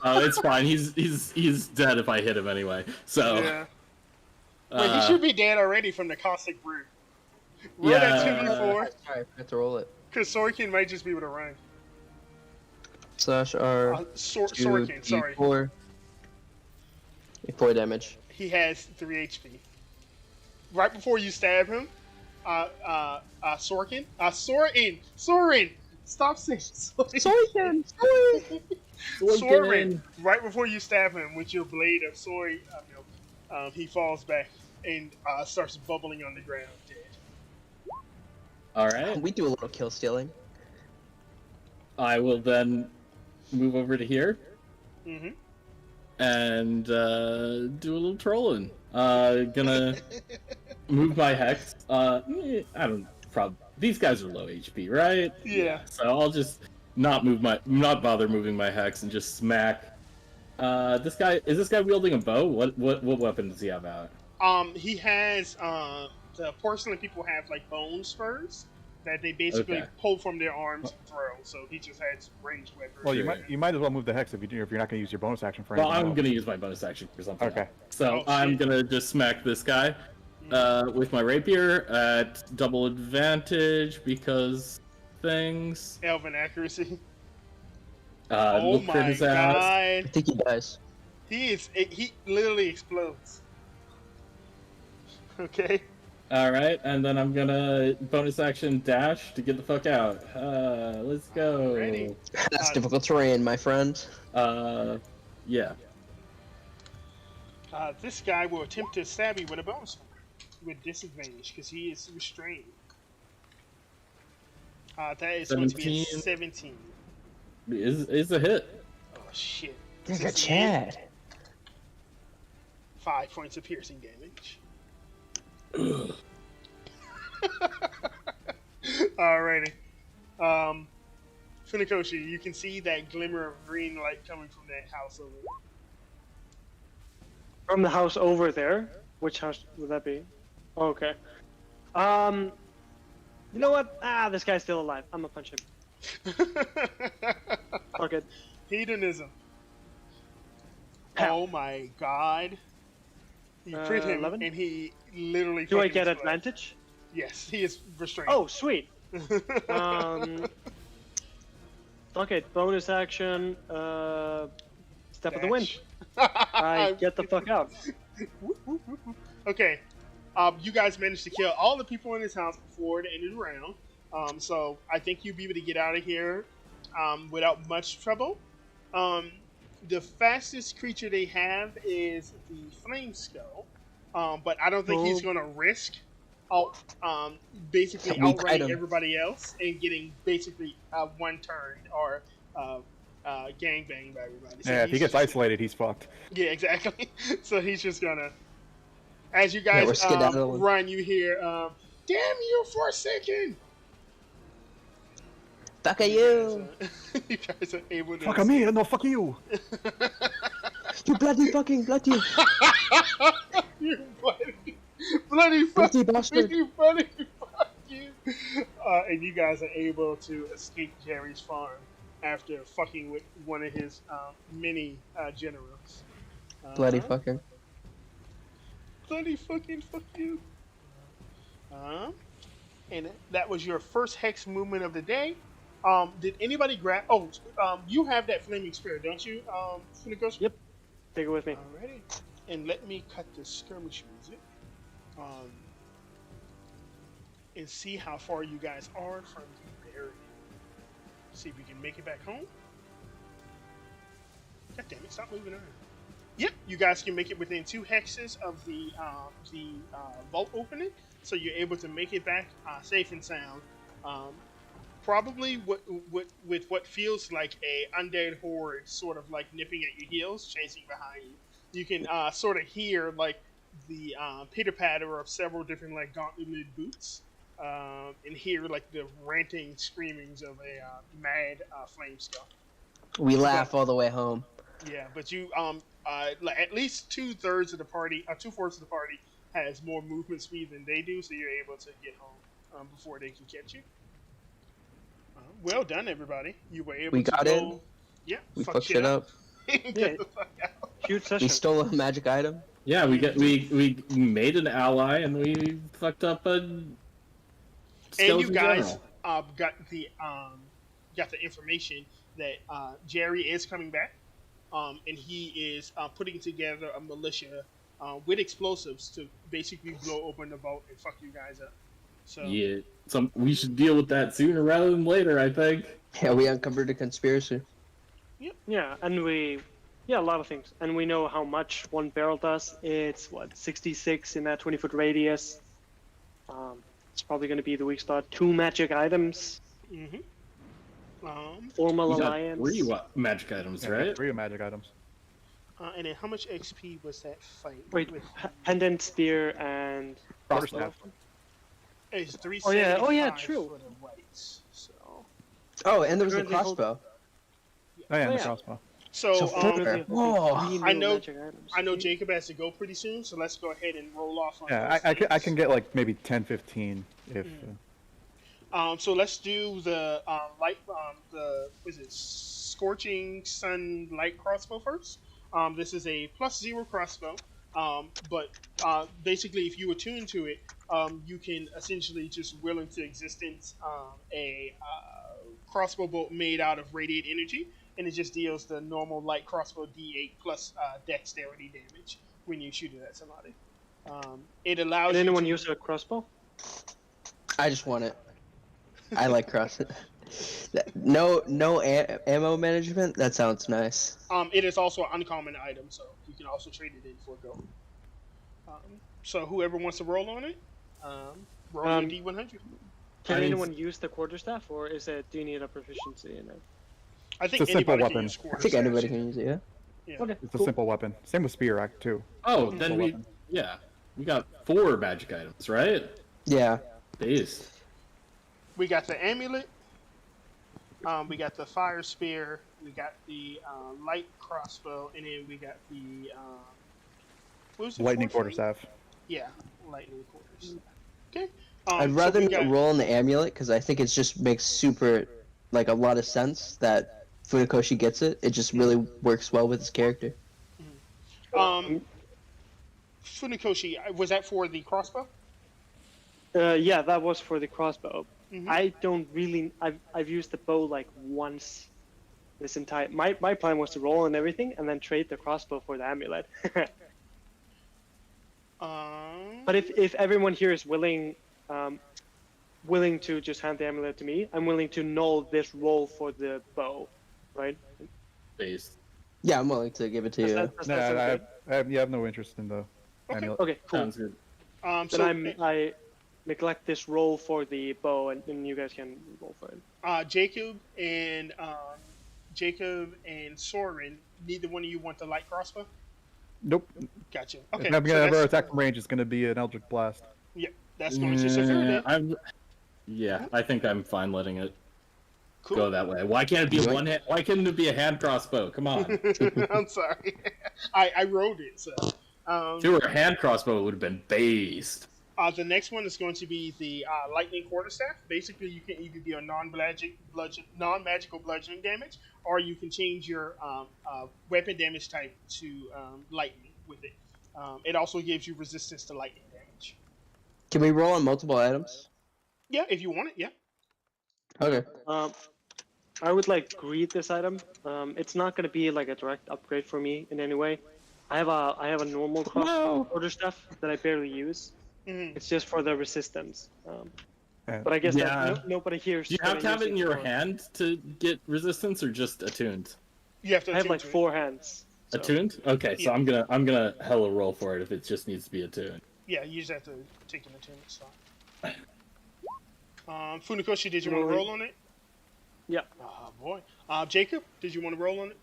No, it's fine. He's dead if I hit him anyway. So Yeah. Wait, he uh, should be dead already from the caustic brew. Roll that Yeah. 2d4, Sorry, I have to roll it. because Sorkin might just be able to run. Slash R. Sorkin, sorry. 4 damage. He has 3 HP. Right before you stab him, Soren, stop saying Soren. Soren, right before you stab him with your blade of soy milk, he falls back and starts bubbling on the ground dead. all right. We do a little kill stealing. I will then move over to here Mm-hmm. and do a little trolling. Gonna move my hex. I don't probably. These guys are low HP, right? Yeah. So I'll just not bother moving my hex and just smack. This guy is this guy wielding a bow? What weapon does he have out? He has the porcelain people have like bone spurs that they basically Okay. pull from their arms and throw. So he just has ranged weapons. Well, Sure. you might as well move the hex if you're not going to use your bonus action for Well, anything. I'm else. gonna use my bonus action for something. Okay. else. So Oh, I'm shit. gonna just smack this guy with my rapier at double advantage because things. Elven accuracy. We'll Oh crit my his ass. I god. think he dies. He literally explodes. Okay. All right, and then I'm gonna bonus action dash to get the fuck out. Let's go. Alrighty. That's difficult terrain, my friend. Yeah. This guy will attempt to stab you with a bonus with disadvantage because he is restrained. That is going to be a 17. 17. Is a hit. Oh shit. There's a 68. Chad. 5 points of piercing damage. Alrighty. Funakoshi, you can see that glimmer of green light coming from that house over there. From the house over there. Which house would that be? Okay. You know what? This guy's still alive. I'm gonna punch him. Fuck it. Hedonism. Pow. Oh my god. You crit him 11? and he literally Do I fucking get explodes. advantage? Yes, he is restrained. Oh, sweet. Okay, bonus action. Step of the wind. I get the fuck out. Okay. You guys managed to kill all the people in this house before the end of the round. So I think you'll be able to get out of here without much trouble. The fastest creature they have is the Flame Skull. But I don't think he's Oh. going to risk basically We outrunning kite him. everybody else and getting basically one turn or gang banged by everybody. So Yeah, if he he's gets just- isolated, he's fucked. Yeah, exactly. So he's just gonna, as you Yeah, we're guys skedaddling. run, you hear, "Damn you, Forsaken!" Fuck you! You guys are able to. Fuck me, no, fuck you. You bloody fucking bloody You bloody fuck bloody bastard! you, buddy. Fuck you. And you guys are able to escape Jerry's farm after fucking with one of his mini generals. Bloody Uh-huh. fucker. Bloody fucking fuck you. And that was your first hex movement of the day. Did anybody grab? Oh, you have that flaming spear, don't you, Funikoshi? Yep. Take it with me. Alrighty. And let me cut the skirmish music. And see how far you guys are from the area. See if we can make it back home. God damn it! Stop moving around. Yep, you guys can make it within 2 hexes of the vault opening, so you're able to make it back safe and sound. Probably with what feels like a undead horde sort of like nipping at your heels, chasing behind you. You can sort of hear like the pitter patter of several different like gauntleted boots, and hear like the ranting screamings of a mad flame skull. We laugh all the way home. Yeah, but you like at least 2/3 of the party, 2/4 of the party has more movement speed than they do, so you're able to get home before they can catch you. Well done, everybody. You were able We to got go. in. Yeah, We fuck fucked shit up. Get Yeah. the fuck out. Huge session. We stole a magic item. Yeah, we made an ally and we fucked up a. And you skeleton guys general. got the information that Jerry is coming back, and he is putting together a militia with explosives to basically blow open the vault and fuck you guys up. So Yeah, we should deal with that sooner rather than later. I think. Yeah, we uncovered a conspiracy. Yeah, and a lot of things. And we know how much one barrel does. It's, 66 in that 20-foot radius. It's probably going to be the weak spot. 2 magic items. Mm-hmm. Formal We got alliance. 3 magic items, Yeah, right? 3 magic items. And then how much XP was that fight? Wait, with? pendant, spear, and... Quarterstaff. It's 375 Oh, yeah, true. for the whites. So Oh, and there was a Currently hold- crossbow. Oh, yeah, and Oh, the yeah. crossbow. so So four. Currently Whoa. holding 3 I new know- magic items. I know Jacob has to go pretty soon, so let's go ahead and roll off on Yeah, those I things. can get like maybe 10, 15 if. So let's do the light, scorching sun light crossbow first. This is a +0 crossbow. But basically, if you attune to it, you can essentially just will into existence a crossbow bolt made out of radiant energy, and it just deals the normal light crossbow D8 plus dexterity damage when you shoot it at somebody. It allows Can anyone you use a crossbow? I just want it. I like cross. No ammo management. That sounds nice. It is also an uncommon item, so you can also trade it in for gold. So whoever wants to roll on it, roll your D100. Can I mean, anyone use the quarterstaff, or do you need a proficiency in it? I think It's a simple anybody can weapon. use I think quarterstaff. anybody can use it. Yeah. Yeah. Okay, It's a cool. simple weapon. Same with spear act too. Oh, Mm. then Simple we weapon. we got 4 magic items, right? Yeah. Jeez. We got the amulet. We got the fire spear. We got the light crossbow, and then we got the what was the Lightning fourth one? quarterstaff. Yeah, lightning quarterstaff. Okay. I'd so rather we not got- roll in the amulet because I think it just makes super, like, a lot of sense that Funakoshi gets it. It just really works well with his character. Funikoshi, was that for the crossbow? Yeah, that was for the crossbow. Mhm. I don't really. I've used the bow like once. This entire my plan was to roll and everything, and then trade the crossbow for the amulet. But if everyone here is willing to just hand the amulet to me, I'm willing to null this roll for the bow, right? Based. Yeah, I'm willing to give it to Does you. that Nah, sound good? I have no interest in the Okay. amulet. Okay, cool. Sounds good. Then so I neglect this roll for the bow, and then you guys can roll for it. Jacob and Soren, neither one of you want the light crossbow? Nope. Gotcha. If Okay. I'm so gonna ever that's- attack from range, it's gonna be an Eldritch Blast. Yeah, that's going to Saphir then. I think I'm fine letting it Cool. go that way. Why can't it be Right. one hand? Why couldn't it be a hand crossbow? Come on. I'm sorry. I rolled it, so. If it were a hand crossbow, it would have been based. The next one is going to be the lightning quarterstaff. Basically, you can either do a non-magical bludgeoning damage, or you can change your weapon damage type to lightning with it. It also gives you resistance to lightning damage. Can we roll on multiple items? Yeah, if you want it, yeah. Okay. I would like greet this item. It's not going to be like a direct upgrade for me in any way. I have a normal quarterstaff that I barely use. Mhm. It's just for the resistance. Yeah. But I guess Yeah. that nobody here. is Do you have gonna to have use it in your for- hand to get resistance, or just attuned? You have to. I have attune like to it. 4 hands. so- Attuned? Okay, so Yeah. I'm gonna hella roll for it if it just needs to be attuned. Yeah, you just have to take an attunement slot. Funakoshi, did you want to Rolling. roll on it? Yeah. Oh boy. Jacob, did you want to roll on it?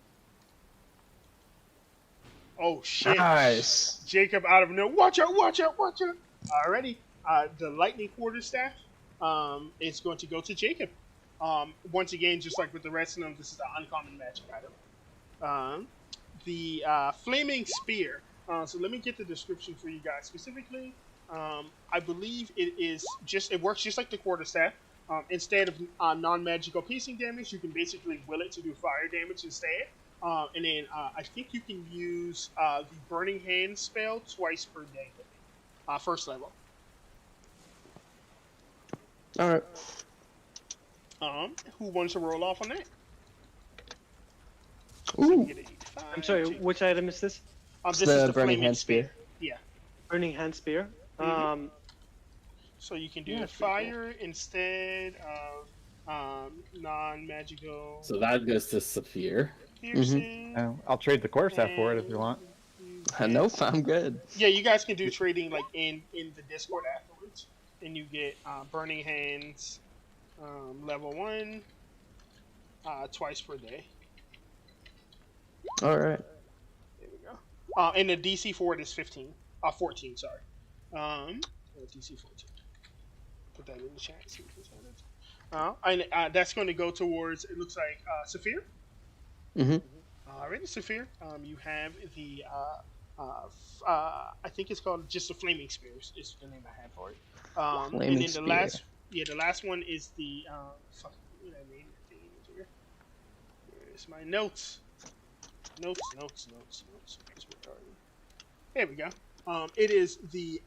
Oh shit. Nice. Jacob out of nowhere. Watch out, watch out, watch out. Alrighty. The lightning quarterstaff is going to go to Jacob. Once again, just like with the rest of them, this is an uncommon magic item. The flaming spear. So let me get the description for you guys specifically. I believe it works just like the quarterstaff. Instead of non-magical piercing damage, you can basically will it to do fire damage instead. And then I think you can use the Burning Hand spell twice per day. First level. All right. Who wants to roll off on that? Ooh. Get a I'm sorry, Jacob. which item is this? This the is the Burning flaming Hand Spear. Yeah. Burning Hand Spear. Mhm. So you can do Yeah, the that's pretty cool. fire instead of non-magical So that goes to Saphir. piercing. I'll trade the quarterstaff for it if you want. Nope, I'm good. Yeah, you guys can do trading like in the Discord afterwards, and you get Burning Hands level 1 twice per day. All right. There we go. And the DC for it is 14. Sorry. DC 14. Put that in the chat. See if it's added. And that's going to go towards. It looks like Saphir. Mhm. Alright, Saphir. You have the. I think it's called just the Flaming Spears. Is the name I have for it. Flaming and then Spear. the last one is the. Fuck, what did I name it? Here. Where's my notes? Notes. Where's my card? There we go. It is the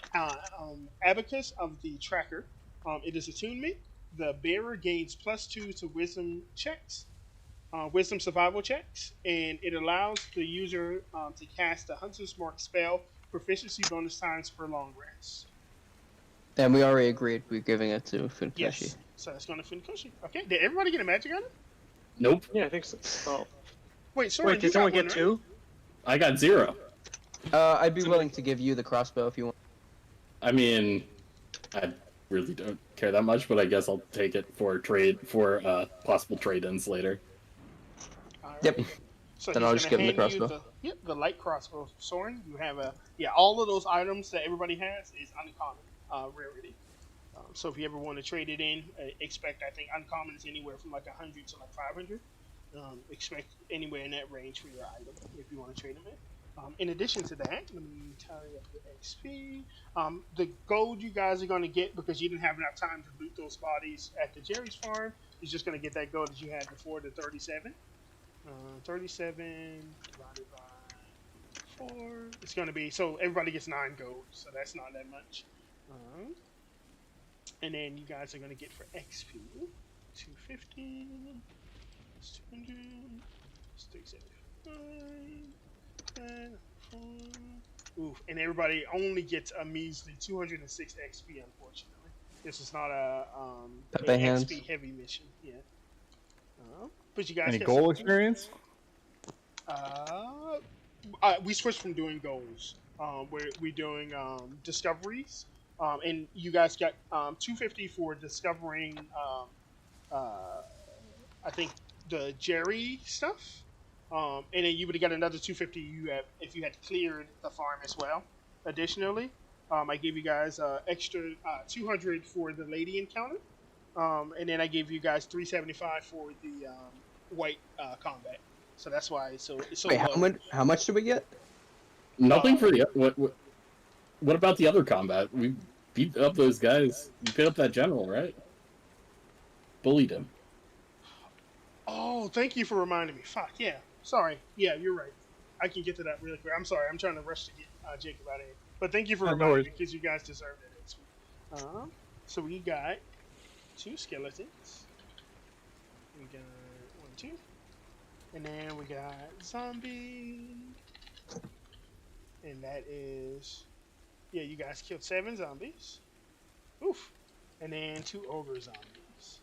abacus of the tracker. It is attunement. The bearer gains +2 to wisdom checks, wisdom survival checks, and it allows the user to cast a Hunter's Mark spell, proficiency bonus times per long rest. And we already agreed we're giving it to Funkashi. Yes. So that's going to Funkoshi. Okay. Did everybody get a magic item? Nope, Yeah, I think so. Oh. Wait, sorry. Wait, did someone get 2? I got 0. I'd be willing to give you the crossbow if you want. I mean, I really don't care that much, but I guess I'll take it for possible trade-ins later. Yep. So Then he's I'll just gonna give him the hand you crossbow. the light crossbow. Soren, you have all of those items that everybody has is uncommon rarity. So if you ever want to trade it in, expect, I think uncommon is anywhere from like 100 to like 500. Expect anywhere in that range for your item if you want to trade them in. In addition to that, let me tally up the XP. The gold you guys are going to get because you didn't have enough time to loot those bodies at the Jerry's farm. You're just going to get that gold that you had before, the 37. 37 divided by 4. It's going to be, so everybody gets 9 gold, so that's not that much. And then you guys are going to get for XP 250, that's 200, that's 375, and 4. Oof, and everybody only gets a measly 206 XP, unfortunately. This is not a Pepe hands. XP heavy mission, yeah. But you guys Any get goal some- experience? we switched from doing goals. We're doing discoveries. and you guys got 250 for discovering. I think the Jerry stuff. And then you would have got another 250 if you had cleared the farm as well. Additionally, I gave you guys extra 200 for the lady encounter, and then I gave you guys 375 for the white combat. So that's why it's so Wait, low. how much did we get? Nothing for the what about the other combat? We beat up those guys. You beat up that general, right? Bullied him. Oh, thank you for reminding me. Fuck yeah. Sorry. Yeah, you're right. I can get to that really quick. I'm sorry. I'm trying to rush to get Jacob out of here. But thank you for No reminding worries. me because you guys deserved it. It's sweet. So we got 2 skeletons. We got 1, 2. And then we got zombie. And that is... Yeah, you guys killed 7 zombies. Oof. And then 2 ogre zombies.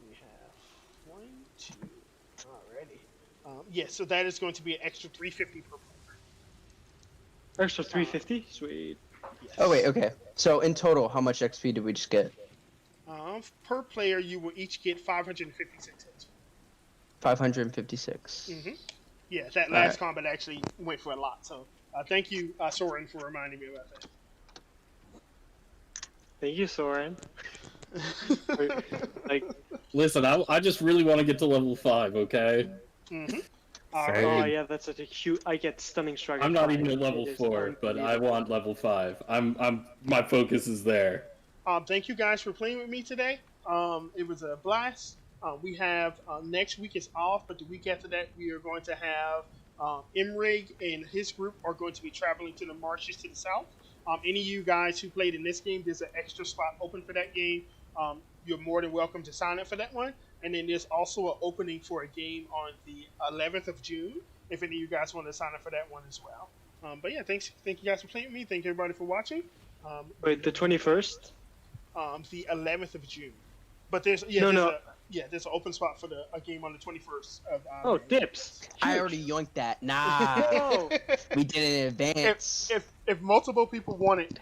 We have 1, 2. Alrighty. Yeah, so that is going to be an extra 350 per player. Extra 350? Sweet. Yes. Oh wait, okay. So in total, how much XP did we just get? Per player, you will each get 556 hits. 556. Mm-hmm. Yeah, that last combat actually went for a lot. So thank you, Soren, for reminding me about that. Thank you, Soren. Like, Listen, I just really want to get to level 5, okay? Mm-hmm. oh yeah, that's such a cute. I get stunning strike. I'm at not 5. even at level It is 4, but I unbelievable. want level 5. My focus is there. Thank you guys for playing with me today. It was a blast. We have next week is off, but the week after that we are going to have Imrig and his group are going to be traveling to the marshes to the south. Any of you guys who played in this game, there's an extra spot open for that game. You're more than welcome to sign up for that one. And then there's also an opening for a game on the 11th of June, if any of you guys want to sign up for that one as well. But yeah, thank you guys for playing with me. Thank you everybody for watching. Wait, the 21st? The 11th of June. But there's an open spot for a game on the 21st of Oh, May. dips. I already yoinked that. Nah, No. we did it in advance. If multiple people want it,